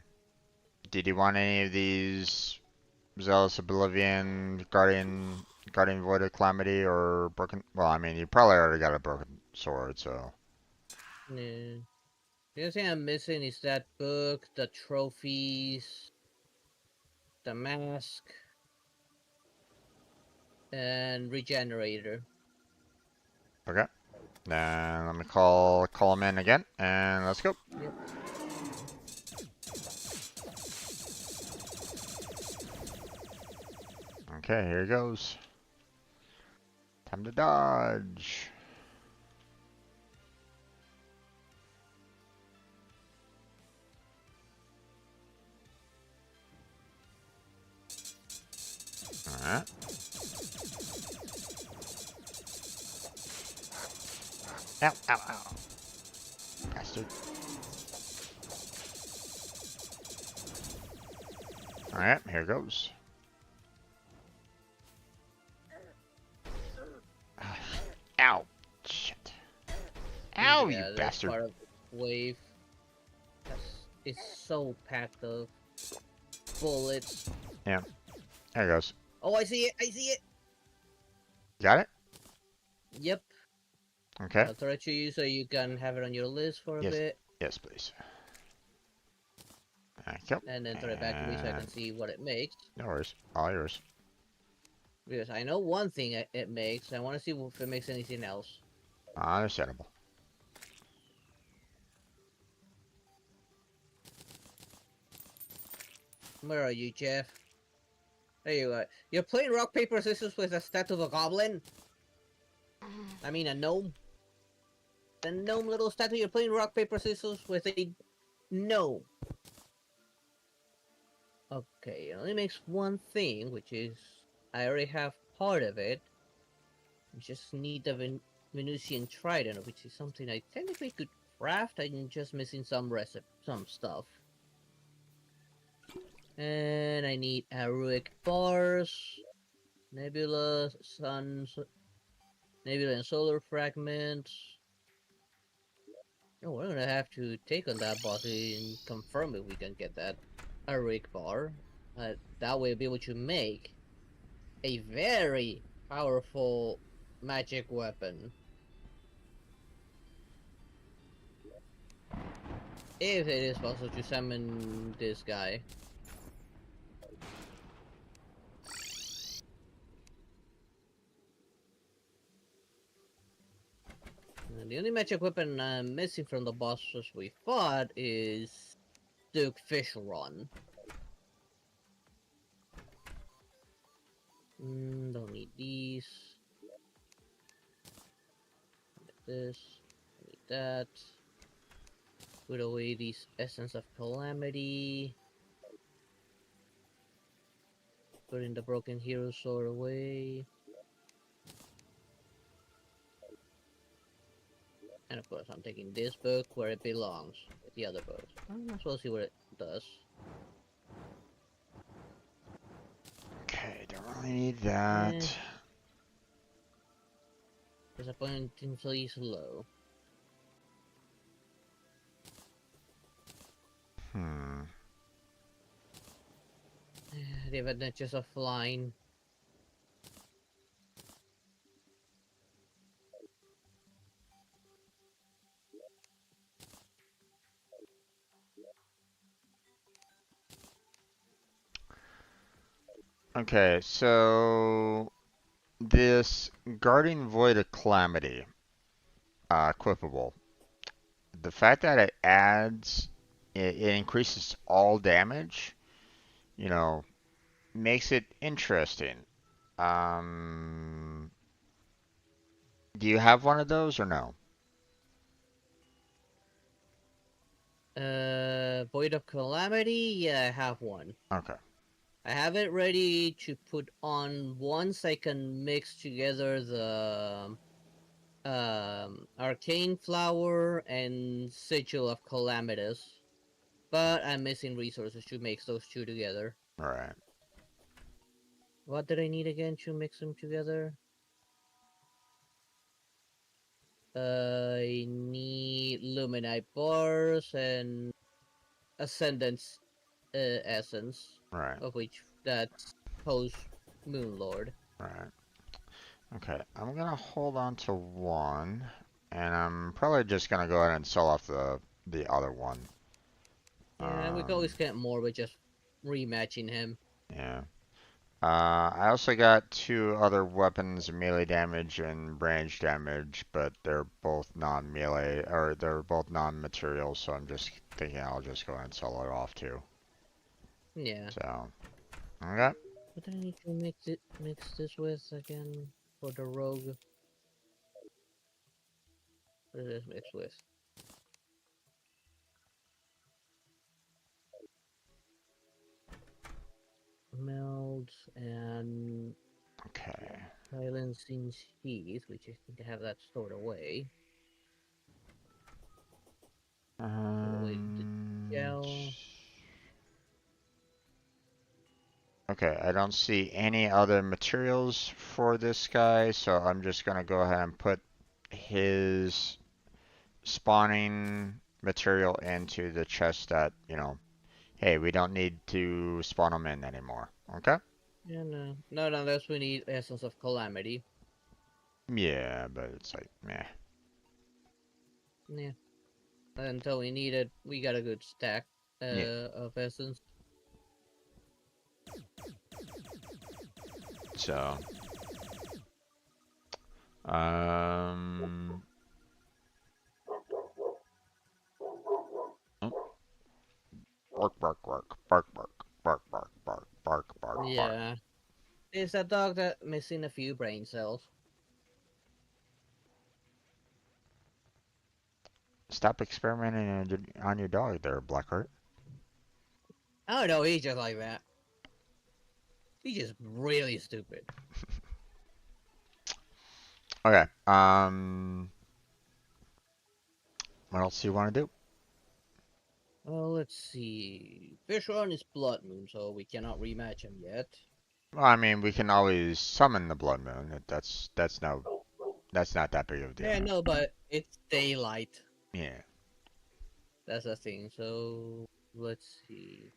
did you want any of these Zealous Oblivion, Guardian Void of Calamity, or Broken? Well, I mean, you probably already got a Broken Sword, so. No. The only thing I'm missing is that book, the trophies, the mask, and regenerator. Okay. Then let me call him in again, and let's go. Yep. Okay, here he goes. Time to dodge. Alright. Ow, ow, ow. Bastard. Alright, here goes. Ow! Shit. Ow, you Yeah, this bastard. part of the wave is so packed of bullets. Yeah, there it goes. Oh, I see it! I see it! Got it? Yep. Okay. I'll throw it to you so you can have it on your list for a Yes. bit. Yes, please. Thank you. And then throw it back to me so I can And see what it makes. no worries. All yours. Because I know one thing it makes. I want to see if it makes anything else. Understandable. Where are you, Jeff? There you are. You're playing rock, paper, scissors with a statue of a goblin? I mean a gnome? The gnome little statue, you're playing rock, paper, scissors with a gnome. Okay, it only makes one thing, which is I already have part of it. We just need the Venusian trident, which is something I technically could craft. I'm just missing some some stuff. And I need heroic bars, nebula, nebula and solar fragments. Oh, we're gonna have to take on that boss and confirm if we can get that heroic bar. That way, we'll be able to make a very powerful magic weapon. If it is possible to summon this guy. And the only magic weapon I'm missing from the bosses we fought is Duke Fish Run. Don't need these. Need this. Need that. Put away these Essence of Calamity. Putting the Broken Hero Sword away. And of course, I'm taking this book where it belongs, with the other books. I might as well see what it does. Okay, don't really need Eh, that. disappointingly slow. Hmm. The adventures of flying. Okay, so this Guarding Void of Calamity, equipable. The fact that it adds, it increases all damage, you know, makes it interesting. Um, do you have one of those or no? Void of Calamity? Yeah, I have one. Okay, I have it ready to put on once I can mix together the Arcane Flower and Sigil of Calamitous. But I'm missing resources to mix those two together. all right. What did I need again to mix them together? I need Luminite bars and Ascendance essence, Right, of which that's post Moonlord. right. Okay, I'm gonna hold on to one, and I'm probably just gonna go ahead and sell off the other one. Yeah, we could always Um, get more with just rematching him. yeah. I also got two other weapons, melee damage and range damage, but they're both non-melee, or they're both non-material, so I'm just thinking I'll just go ahead and sell it off too. Yeah. So, okay. What do I need to mix this with again for the rogue? What is this mixed with? Meld and Okay. silencing sheath, which I think I have that stored away. Put away the Um, gel. okay, I don't see any other materials for this guy, so I'm just gonna go ahead and put his spawning material into the chest that, hey, we don't need to spawn them in anymore. Okay? Yeah, no. Not unless we need Essence of Calamity. Yeah, but it's like, meh. Yeah. Until we need it, we got a good stack Yeah. of Essence. So, um, oh, bark, bark, bark, bark, bark, bark, bark, bark, bark, bark, bark. Yeah. It's a dog that missing a few brain cells. Stop experimenting on your dog there, Blackheart. I don't know, he's just like that. He's just really stupid. Okay. What else do you want to do? Well, let's see. Fish on is Blood Moon, so we cannot rematch him yet. Well, I mean, we can always summon the Blood Moon. That's not that big of a deal. Yeah, no, but it's daylight. Yeah. That's the thing. So let's see.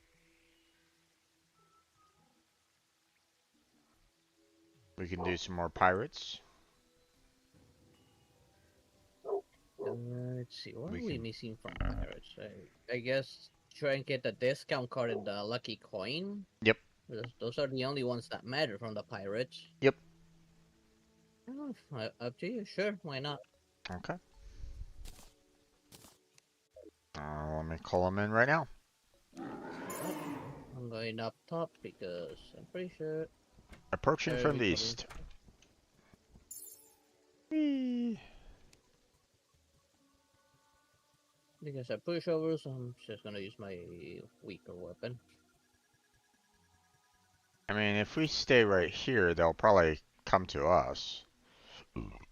We can do some more pirates. Let's see. What We are we can. missing from pirates? I guess try and get the discount card and the lucky coin. Yep. Those are the only ones that matter from the pirates. Yep. Oh, up to you. Sure, why not? Okay. Let me call them in right now. Yep. I'm going up top because I'm pretty sure Approaching from the everybody. east. Whee. Because I push over, so I'm just gonna use my weaker weapon. I mean, if we stay right here, they'll probably come to us.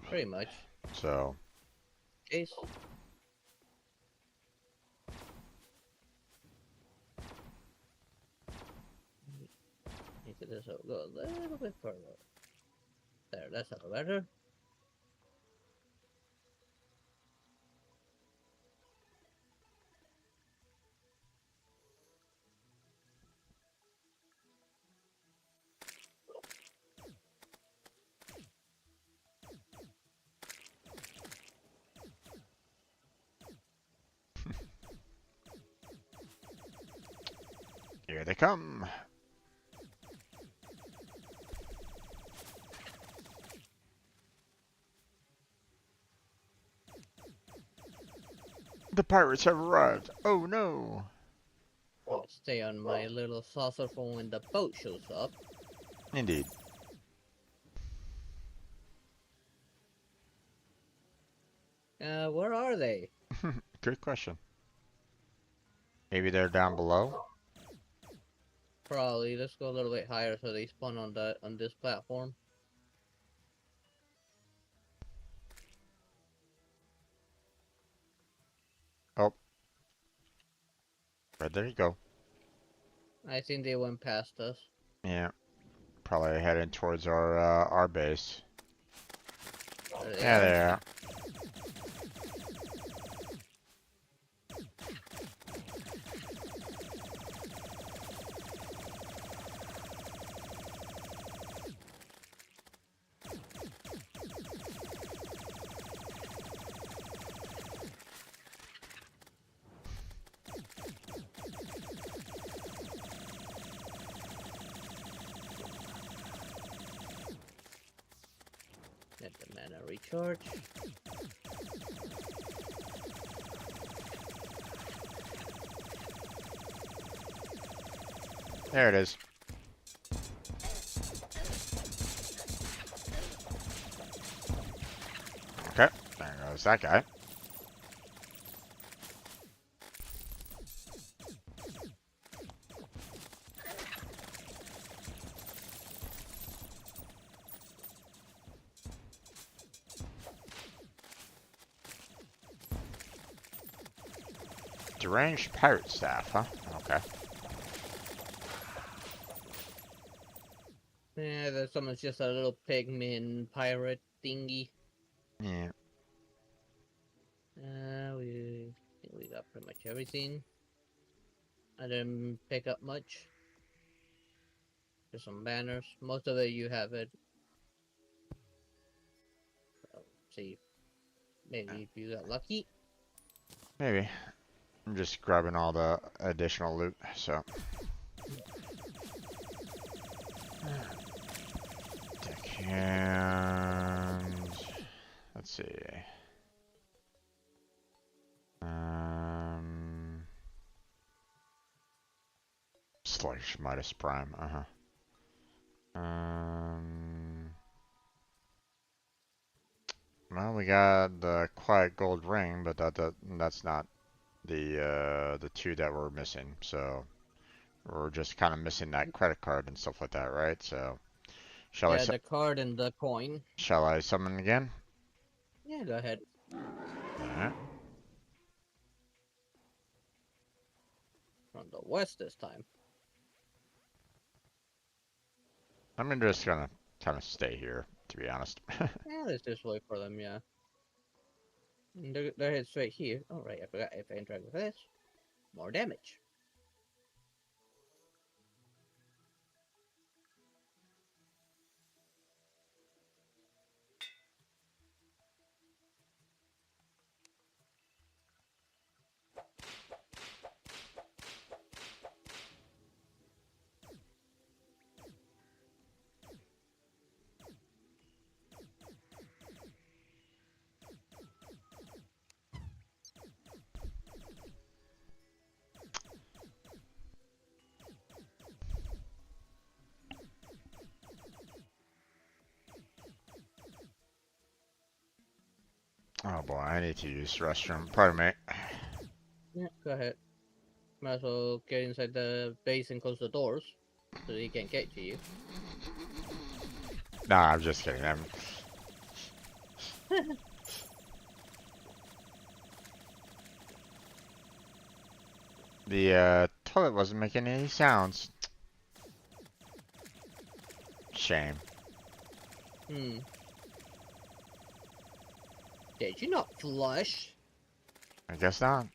Pretty much. So. Case. Need to just go a little bit further. There, that's a little better. Here they come. The pirates have arrived. Oh no. I'll stay on my little saucer for when the boat shows up. Indeed. Where are they? Good question. Maybe they're down below? Probably. Let's go a little bit higher so they spawn on this platform. Oh. Right, there you go. I think they went past us. Yeah. Probably heading towards our base. There they Yeah, are. they are. Let the mana recharge. There it is. Okay. There goes that guy. Deranged pirate staff, huh? Okay. Yeah, there's someone's just a little pigman pirate thingy. Yeah. We think we got pretty much everything. I didn't pick up much. Just some banners. Most of it you have it. See, maybe if you got lucky. Maybe. I'm just grabbing all the additional loot, so. Deckhand. Let's see. Slash Midas Prime, well, we got the Quiet Gold Ring, but that's not the two that we're missing. So we're just kind of missing that credit card and stuff like that, right? So shall Yeah, the card and the coin. I summon again? Yeah, go ahead. Alright. From the west this time. I'm just gonna kind of stay here, to be honest. Yeah, let's just wait for them, yeah. They're headed straight here. Alright, I forgot if I interact with this. More damage. Oh boy, I need to use the restroom. Pardon me. Yeah, go ahead. Might as well get inside the base and close the doors so he can't get to you. Nah, I'm just kidding. The toilet wasn't making any sounds. Shame. Did you not flush? I guess not.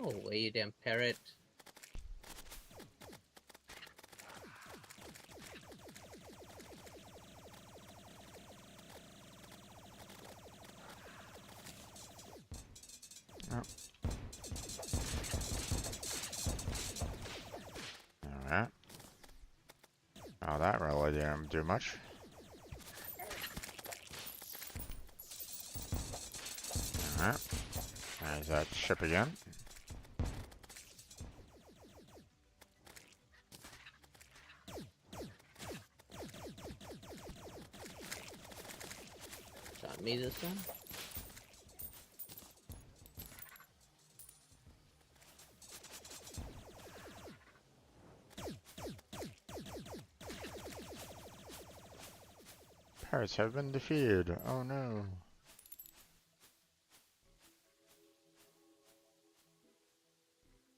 Oh, wait, you damn parrot. Oh. Alright. Oh, that really didn't do much. Alright. There's that ship again. Shot me this time. Pirates have been defeated. Oh no.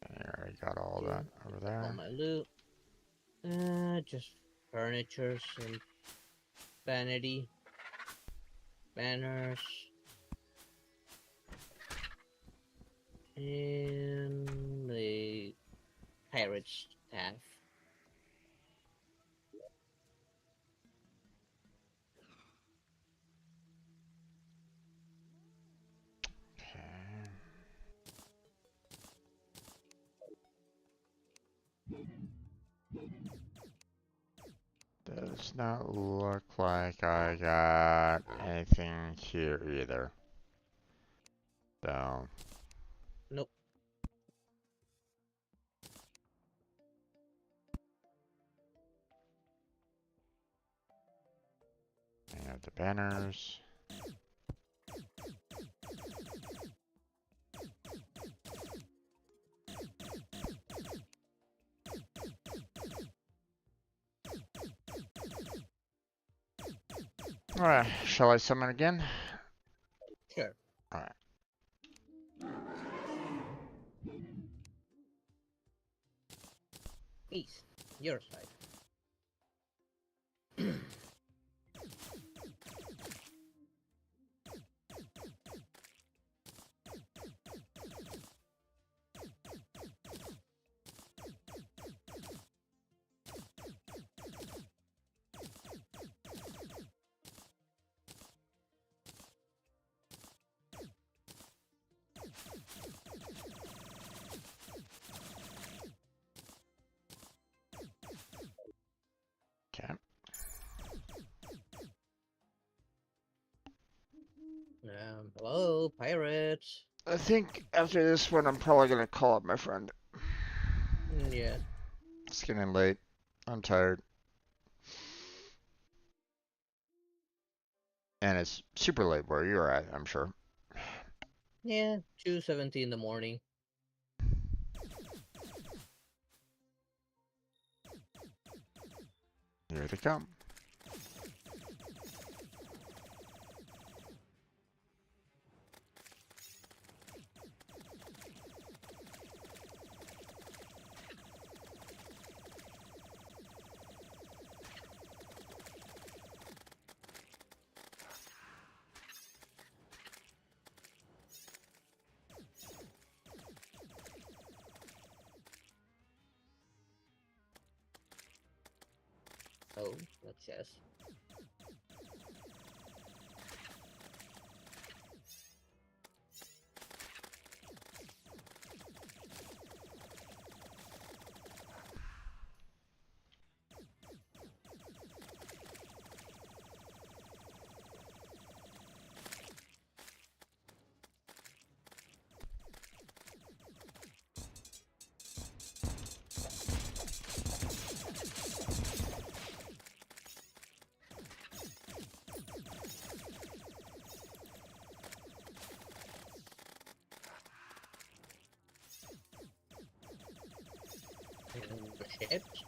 I already got all that over All there. my loot. Just furniture, some vanity, banners, and the pirate staff. Okay. Does not look like I got anything here either. So, Nope. I have the banners. Alright, shall I summon again? Sure. Alright. Please, your side. Okay. Hello, pirates. I think after this one, I'm probably gonna call up my friend. Yeah. It's getting late. I'm tired. And it's super late where you're at, I'm sure. Yeah, 2:70 in the morning. Here they come. Oh, that's yes. And the ships.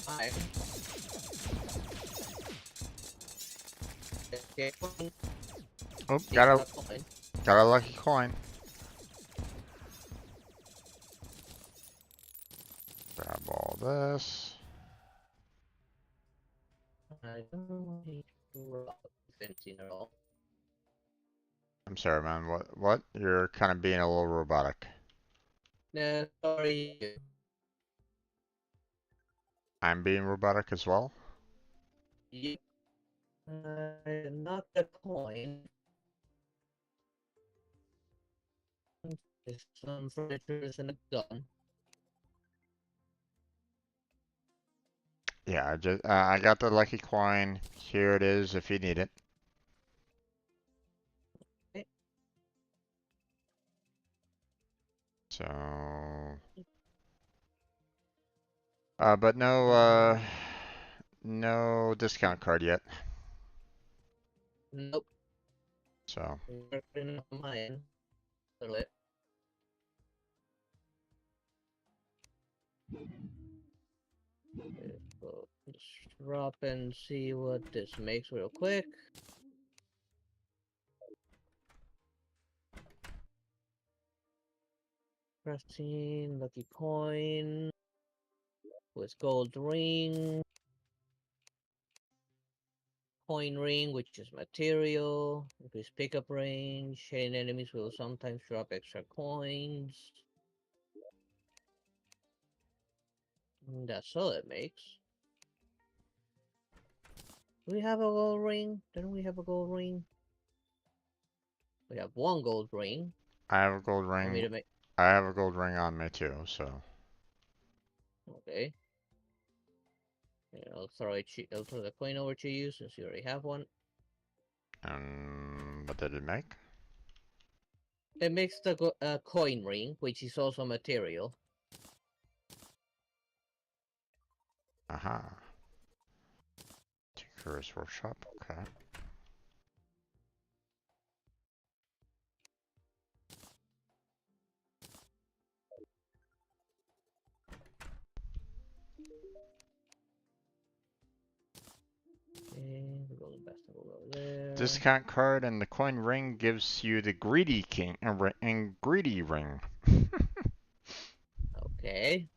Fine. Okay, Oh, it's not fine. got a lucky coin. Grab all this. I don't want to rob fencing at all. I'm sorry, man. What? You're kind of being a little robotic. Nah, sorry. I'm being robotic as well. Yep. Not the coin. There's some furniture and a gun. Yeah, I got the lucky coin. Here it is if you need it. Okay. So, but no discount card yet. Nope. So, Working on my end. Let go. Let's drop and see what this makes real quick. Pressing lucky coin with gold ring, coin ring, which is material, increase pickup range, hitting enemies will sometimes drop extra coins. And that's all it makes. Do we have a gold ring? Don't we have a gold ring? We have one gold ring. I have a gold Want me ring. to make? I have a gold ring on me too. So, Okay. Yeah, I'll throw the coin over to you since you already have one. what did it make? It makes the coin ring, which is also material. Aha. Tinkerer's Workshop. Okay. discount card, and the coin ring gives you the greedy king and greedy ring. Okay.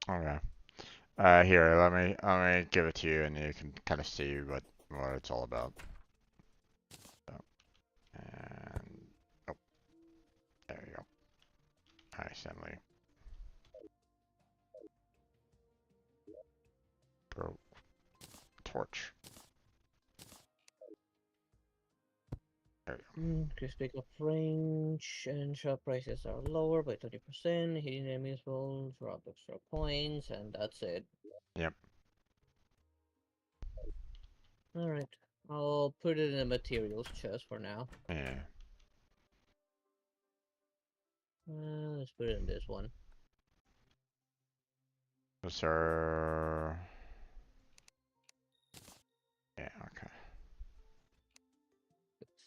Okay. Here, let me give it to you, and you can kind of see what it's all about. So, and oh, there you go. I accidentally broke torch. There you Increase pickup range and shop prices are lower by 20%. Hitting enemies will drop extra points, and that's it. go. Yep. Alright. I'll put it in the materials chest for now. Yeah. Let's put it in this one. Those are. Yeah. Okay.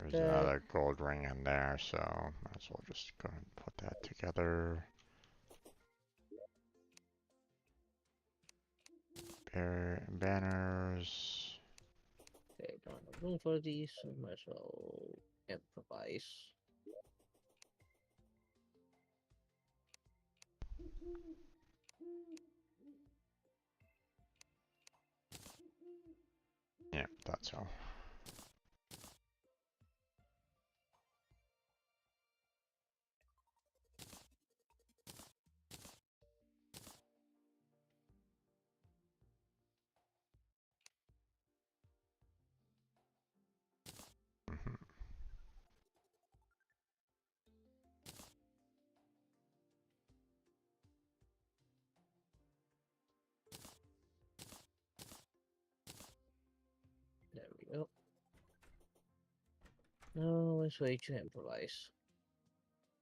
There's That. another gold ring in there, so might as well just go and put that together. Banners. Okay, don't have room for these, so might as well improvise. Yeah, that's all. Mhm. There we go. Now let's wait to improvise.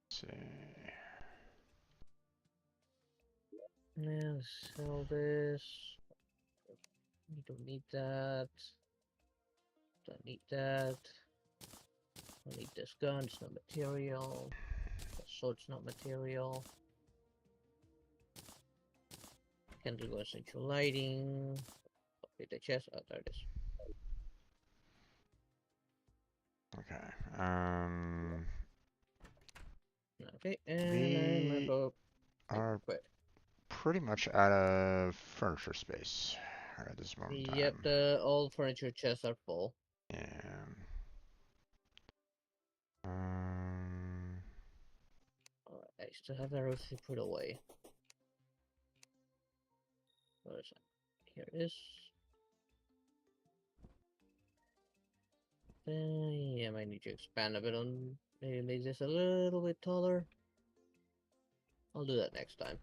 Let's see. Now sell this. We don't need that. Don't need that. Don't need this gun, it's not material. The sword's not material. Can do essential lighting. Okay, the chest. Oh, there it is. Okay. Okay, and I might We go are quit. pretty much out of furniture space at this moment in Yep, time. the old furniture chests are full. Yeah. Um. Alright, I still have everything put away. What is it? Here it is. Yeah, I might need to expand a bit on. Maybe make this a little bit taller. I'll do that next time.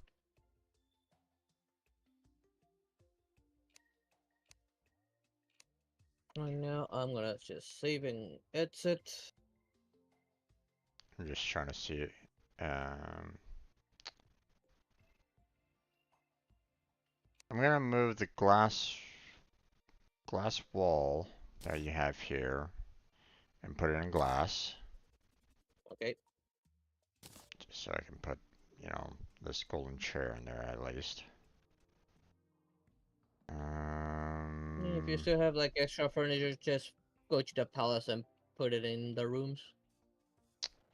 Right now, I'm gonna just save and exit. I'm just trying to see it. Um. I'm gonna move the glass wall that you have here and put it in glass, Okay. just so I can put, this golden chair in there at least. If you Um, still have like extra furniture, just go to the palace and put it in the rooms.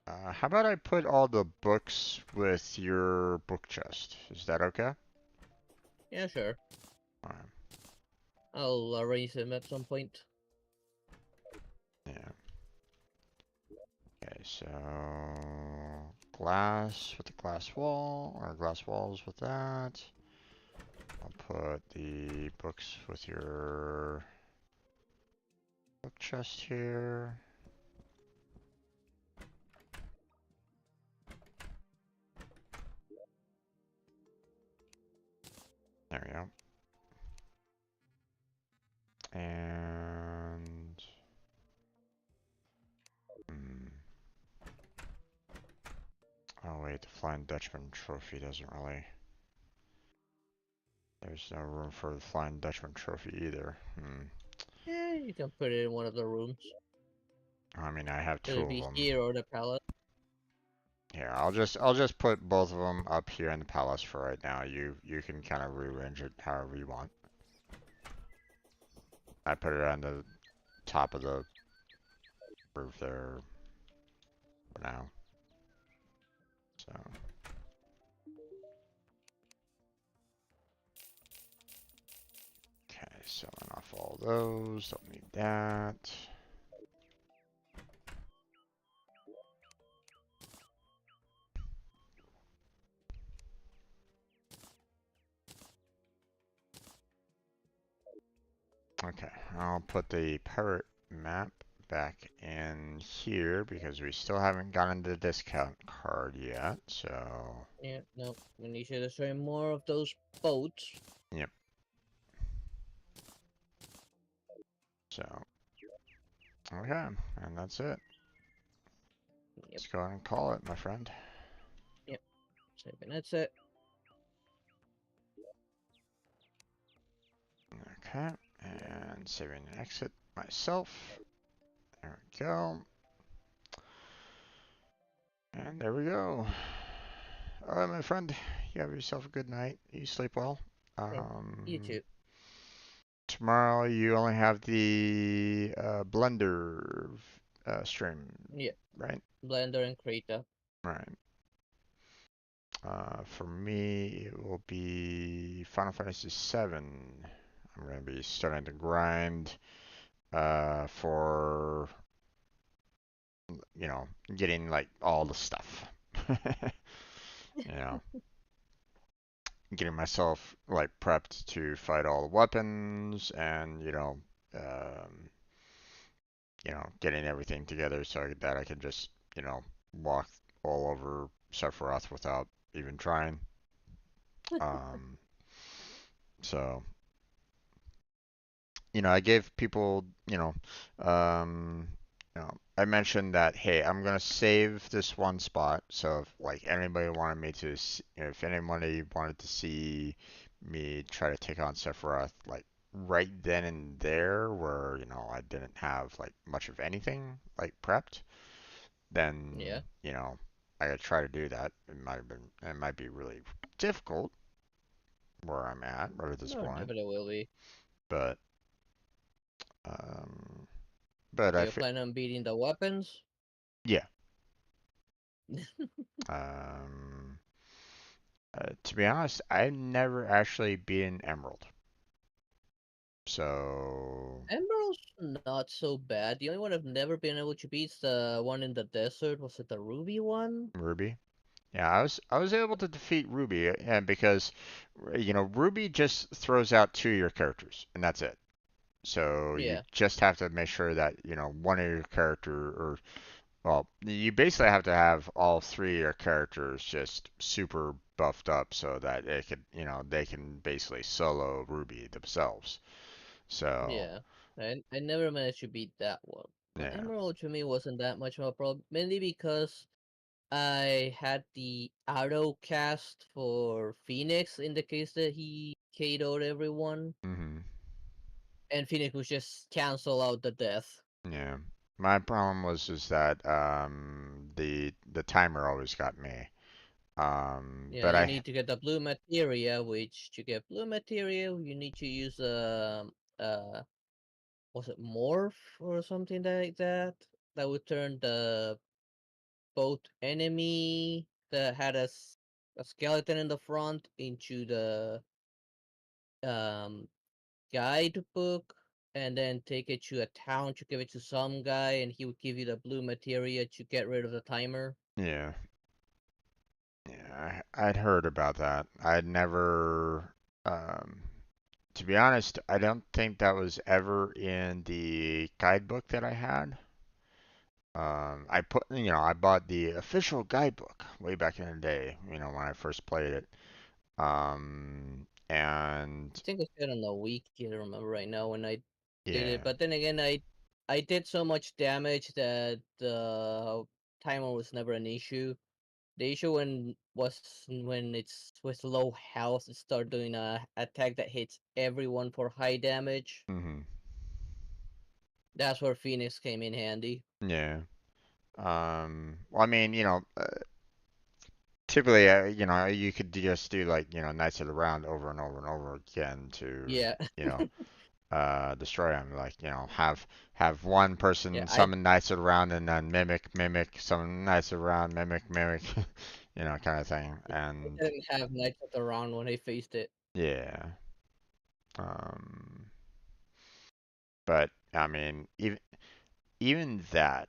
how about I put all the books with your book chest? Is that okay? Yeah, sure. Alright, I'll arrange them at some point. yeah. Okay, so glass with the glass wall, or glass walls with that. I'll put the books with your book chest here. There we go. And hmm. Oh wait, the Flying Dutchman trophy doesn't really. There's no room for the Flying Dutchman trophy either. Hmm. Yeah, you can put it in one of the rooms. I mean, I have two It'll of be them. here or the palace. Here, I'll just put both of them up here in the palace for right now. You can kind of rearrange it however you want. I put it on the top of the roof there for now. So, okay, selling off all those. Don't need that. Okay, I'll put the pirate map back in here because we still haven't gotten the discount card yet. So, Yeah, no, we need to destroy more of those boats. yep. So, okay, and that's it. Yep, Let's go ahead and call it, my friend. yep. Saving, that's it. Okay, and saving and exit myself. There we go. And there we go. All right, my friend. You have yourself a good night. You sleep well. Hey, you too. Tomorrow you only have the Blender stream, Yeah, right? Blender and Krita. Right. For me, it will be Final Fantasy VII. I'm going to be starting to grind for, getting like all the stuff. you know, getting myself like prepped to fight all the weapons and, um, getting everything together so that I can just, walk all over Sephiroth without even trying. Um, so I gave people, I mentioned that, hey, I'm gonna save this one spot. So if like anybody wanted me to, if anybody wanted to see me try to take on Sephiroth, like right then and there, where I didn't have like much of anything like prepped, then Yeah, I could try to do that. It might be really difficult where I'm at this no, point, definitely will be. but um, but So you plan on beating the weapons? yeah. Um, to be honest, I've never actually beaten Emerald. So Emerald's not so bad. The only one I've never been able to beat is the one in the desert. Was it the Ruby one? Ruby, yeah, I was able to defeat Ruby, and because Ruby just throws out two of your characters, and that's it. So you Yeah, just have to make sure that one of your character, or well, you basically have to have all three of your characters just super buffed up so that they can basically solo Ruby themselves. So yeah. I never managed to beat that one. But yeah. Emerald to me wasn't that much of a problem, mainly because I had the auto cast for Phoenix in the case that he KO'd everyone, Mhm. and Phoenix would just cancel out the death. Yeah. My problem was is that the timer always got me. Yeah, But you I need to get the blue materia, which to get blue materia, you need to use was it morph or something like that? That would turn the both enemy that had a skeleton in the front into the um guidebook, and then take it to a town to give it to some guy, and he would give you the blue materia to get rid of the timer. yeah. Yeah, I'd heard about that. I'd never um to be honest, I don't think that was ever in the guidebook that I had. I bought the official guidebook way back in the day, when I first played it. And I think I said on the wiki, I don't remember right now when I did it. yeah. But then again, I did so much damage that the timer was never an issue. The issue when it's with low health, it start doing a attack that hits everyone for high damage. Mhm. That's where Phoenix came in handy. Yeah. Well, I mean, typically, you could just do like, Knights of the Round over and over and over again to, Yeah, you know, destroy them. Like, have one Yeah, person I summon knights around and then mimic, summon knights around, mimic, kind of thing. And didn't have Knights of the Round when I faced it. yeah, um, but I mean, even that,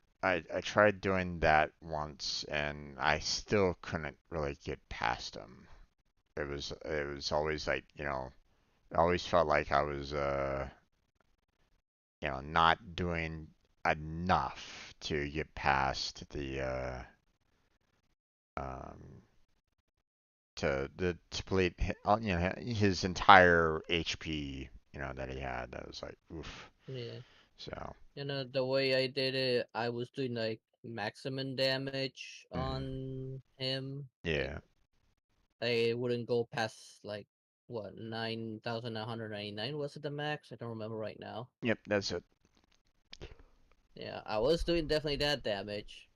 I tried doing that once and I still couldn't really get past them. It was always like, it always felt like I was not doing enough to get past the um to complete his entire HP, that he had. That was like oof. Yeah. So, The way I did it, I was doing like maximum damage mhm. on him. Like Yeah. I wouldn't go past like what 9,999 was it the max? I don't remember right now. Yep, that's it. Yeah, I was doing definitely that damage.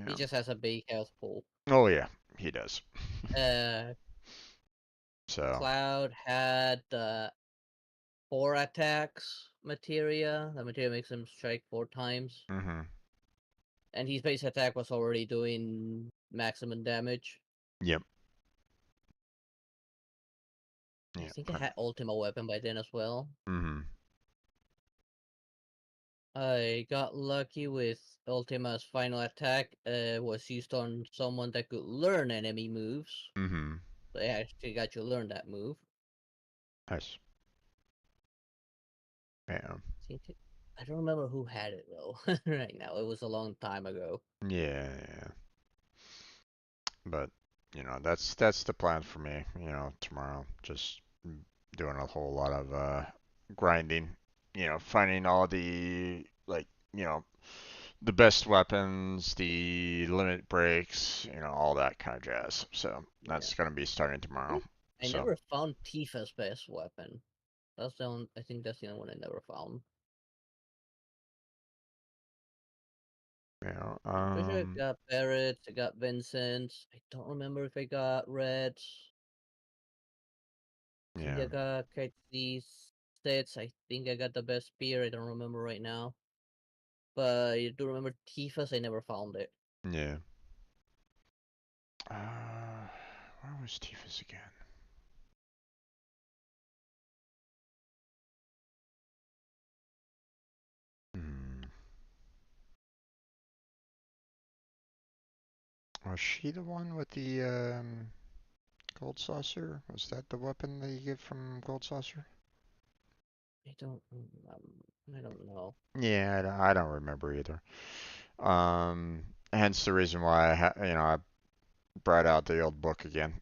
He Yeah. just has a big health pool. Oh yeah, he does. Uh, So, Cloud had four attacks materia. The materia makes him strike four times, mhm. and his base attack was already doing maximum damage. Yep. I Yeah. think I had Ultima Weapon by then as well. Mhm. I got lucky with Ultima's final attack was used on someone that could learn enemy moves. Mhm. So I actually got you learn that move. Nice. Yeah. I don't remember who had it though right now. It was a long time ago. Yeah. Yeah. But that's the plan for me. Tomorrow, just doing a whole lot of grinding. Finding all the like you know the best weapons, the limit breaks, all that kind of jazz. So Yeah. that's gonna be starting tomorrow. I So never found Tifa's best weapon. That's the only, I think that's the only one I never found. yeah, Pretty sure I got Barrett's, I got Vincent's. I don't remember if I got Red's. I think yeah, I got Kai's stats. I think I got the best spear. I don't remember right now. But I do remember Tifa's. I never found it. yeah. Where was Tifa's again? Hmm. Was she the one with the gold saucer? Was that the weapon that you get from gold saucer? I don't know. Yeah, I don't remember either. Hence the reason why I brought out the old book again.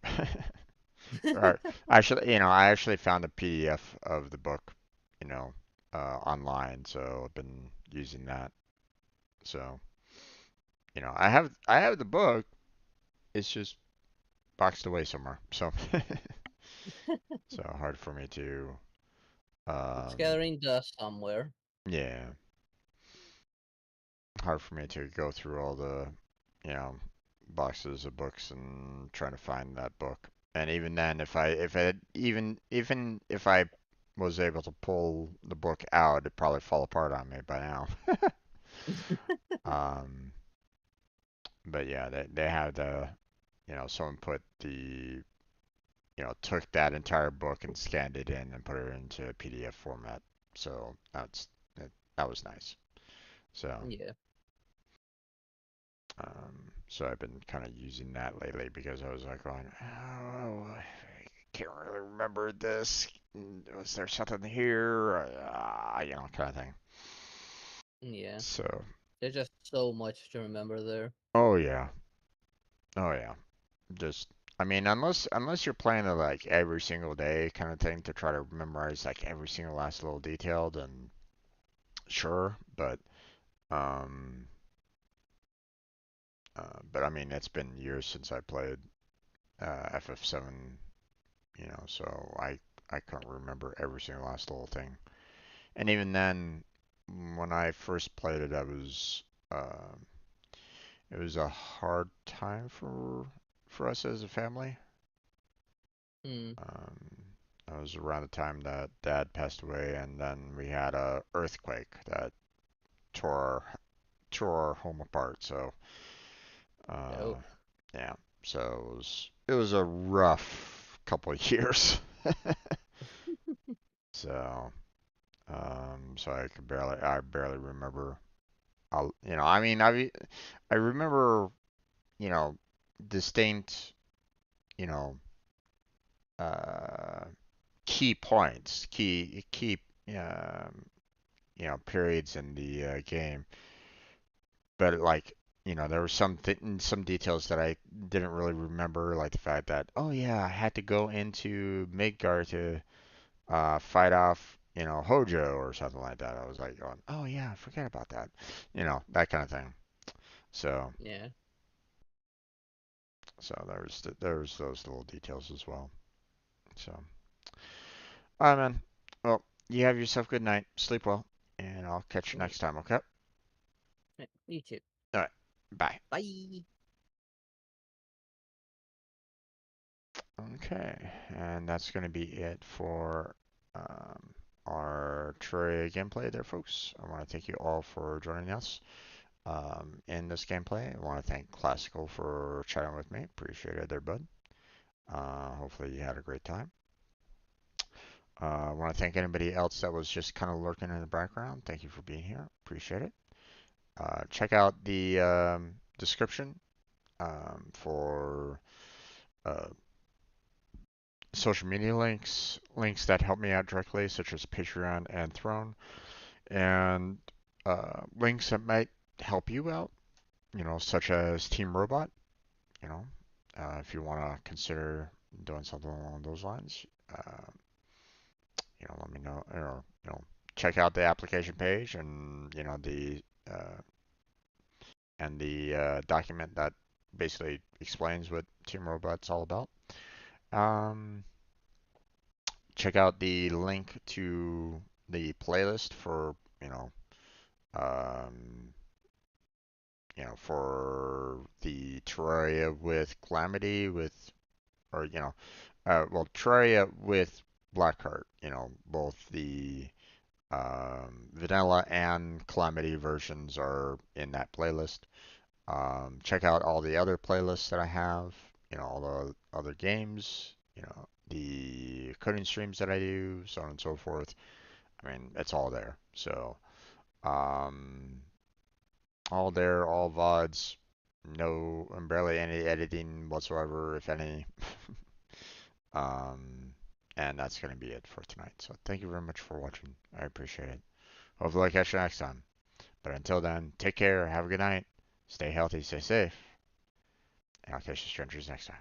Or actually, I actually found a PDF of the book, online, so I've been using that. So, I have the book. It's just boxed away somewhere. So, so hard for me to, It's um, gathering dust somewhere. yeah, hard for me to go through all the, you know, boxes of books and trying to find that book. And even then, even if I was able to pull the book out, it'd probably fall apart on me by now. Um, but yeah, they had someone put took that entire book and scanned it in and put it into a PDF format. So that was nice. So Yeah. so I've been kind of using that lately because I was like going, oh, I can't really remember this. Was there something here? Kind of thing. Yeah. So, There's just so much to remember there. oh yeah, oh yeah. Just, I mean, unless you're playing it like every single day kind of thing to try to memorize like every single last little detail, then sure. But I mean, it's been years since I played FF7, so I can't remember every single last little thing. And even then, when I first played it, uh, it was a hard time for us as a family. Hmm. Um, That was around the time that Dad passed away, and then we had a earthquake that tore tore our home apart. So, uh, Oh, yeah. So it was a rough couple of years. So, so I barely remember. I mean, I remember, you know, distinct, you know, uh, key points, key, um, periods in the game. But like, there were some details that I didn't really remember, like the fact that, oh yeah, I had to go into Midgar to fight off, Hojo or something like that. I was like going, oh yeah, I forget about that, that kind of thing. So, yeah. there was those little details as well. So, all right, man. Well, you have yourself a good night. Sleep well, and I'll catch you Yeah. next time. Okay. You too. All right. Bye. Bye. Okay, and that's going to be it for our Terraria gameplay there, folks. I want to thank you all for joining us in this gameplay. I want to thank Classical for chatting with me. Appreciate it there, bud. Hopefully you had a great time. I want to thank anybody else that was just kind of lurking in the background. Thank you for being here. Appreciate it. Check out the description for uh, social media links that help me out directly, such as Patreon and Throne, and links that might help you out, such as Team Robot. You know, if you want to consider doing something along those lines, let me know, or check out the application page and uh, the document that basically explains what Team Robot's all about. Um, Check out the link to the playlist for um, for the Terraria with Calamity or Terraria with Blackheart. Both the vanilla and Calamity versions are in that playlist. Check out all the other playlists that I have. All the other games. The coding streams that I do, so on and so forth. I mean, it's all there. So, um, all there, all VODs, no, barely any editing whatsoever, if any. um, and that's going to be it for tonight. So, thank you very much for watching. I appreciate it. Hopefully, I catch you next time. But until then, take care, have a good night, stay healthy, stay safe, and I'll catch you strangers next time.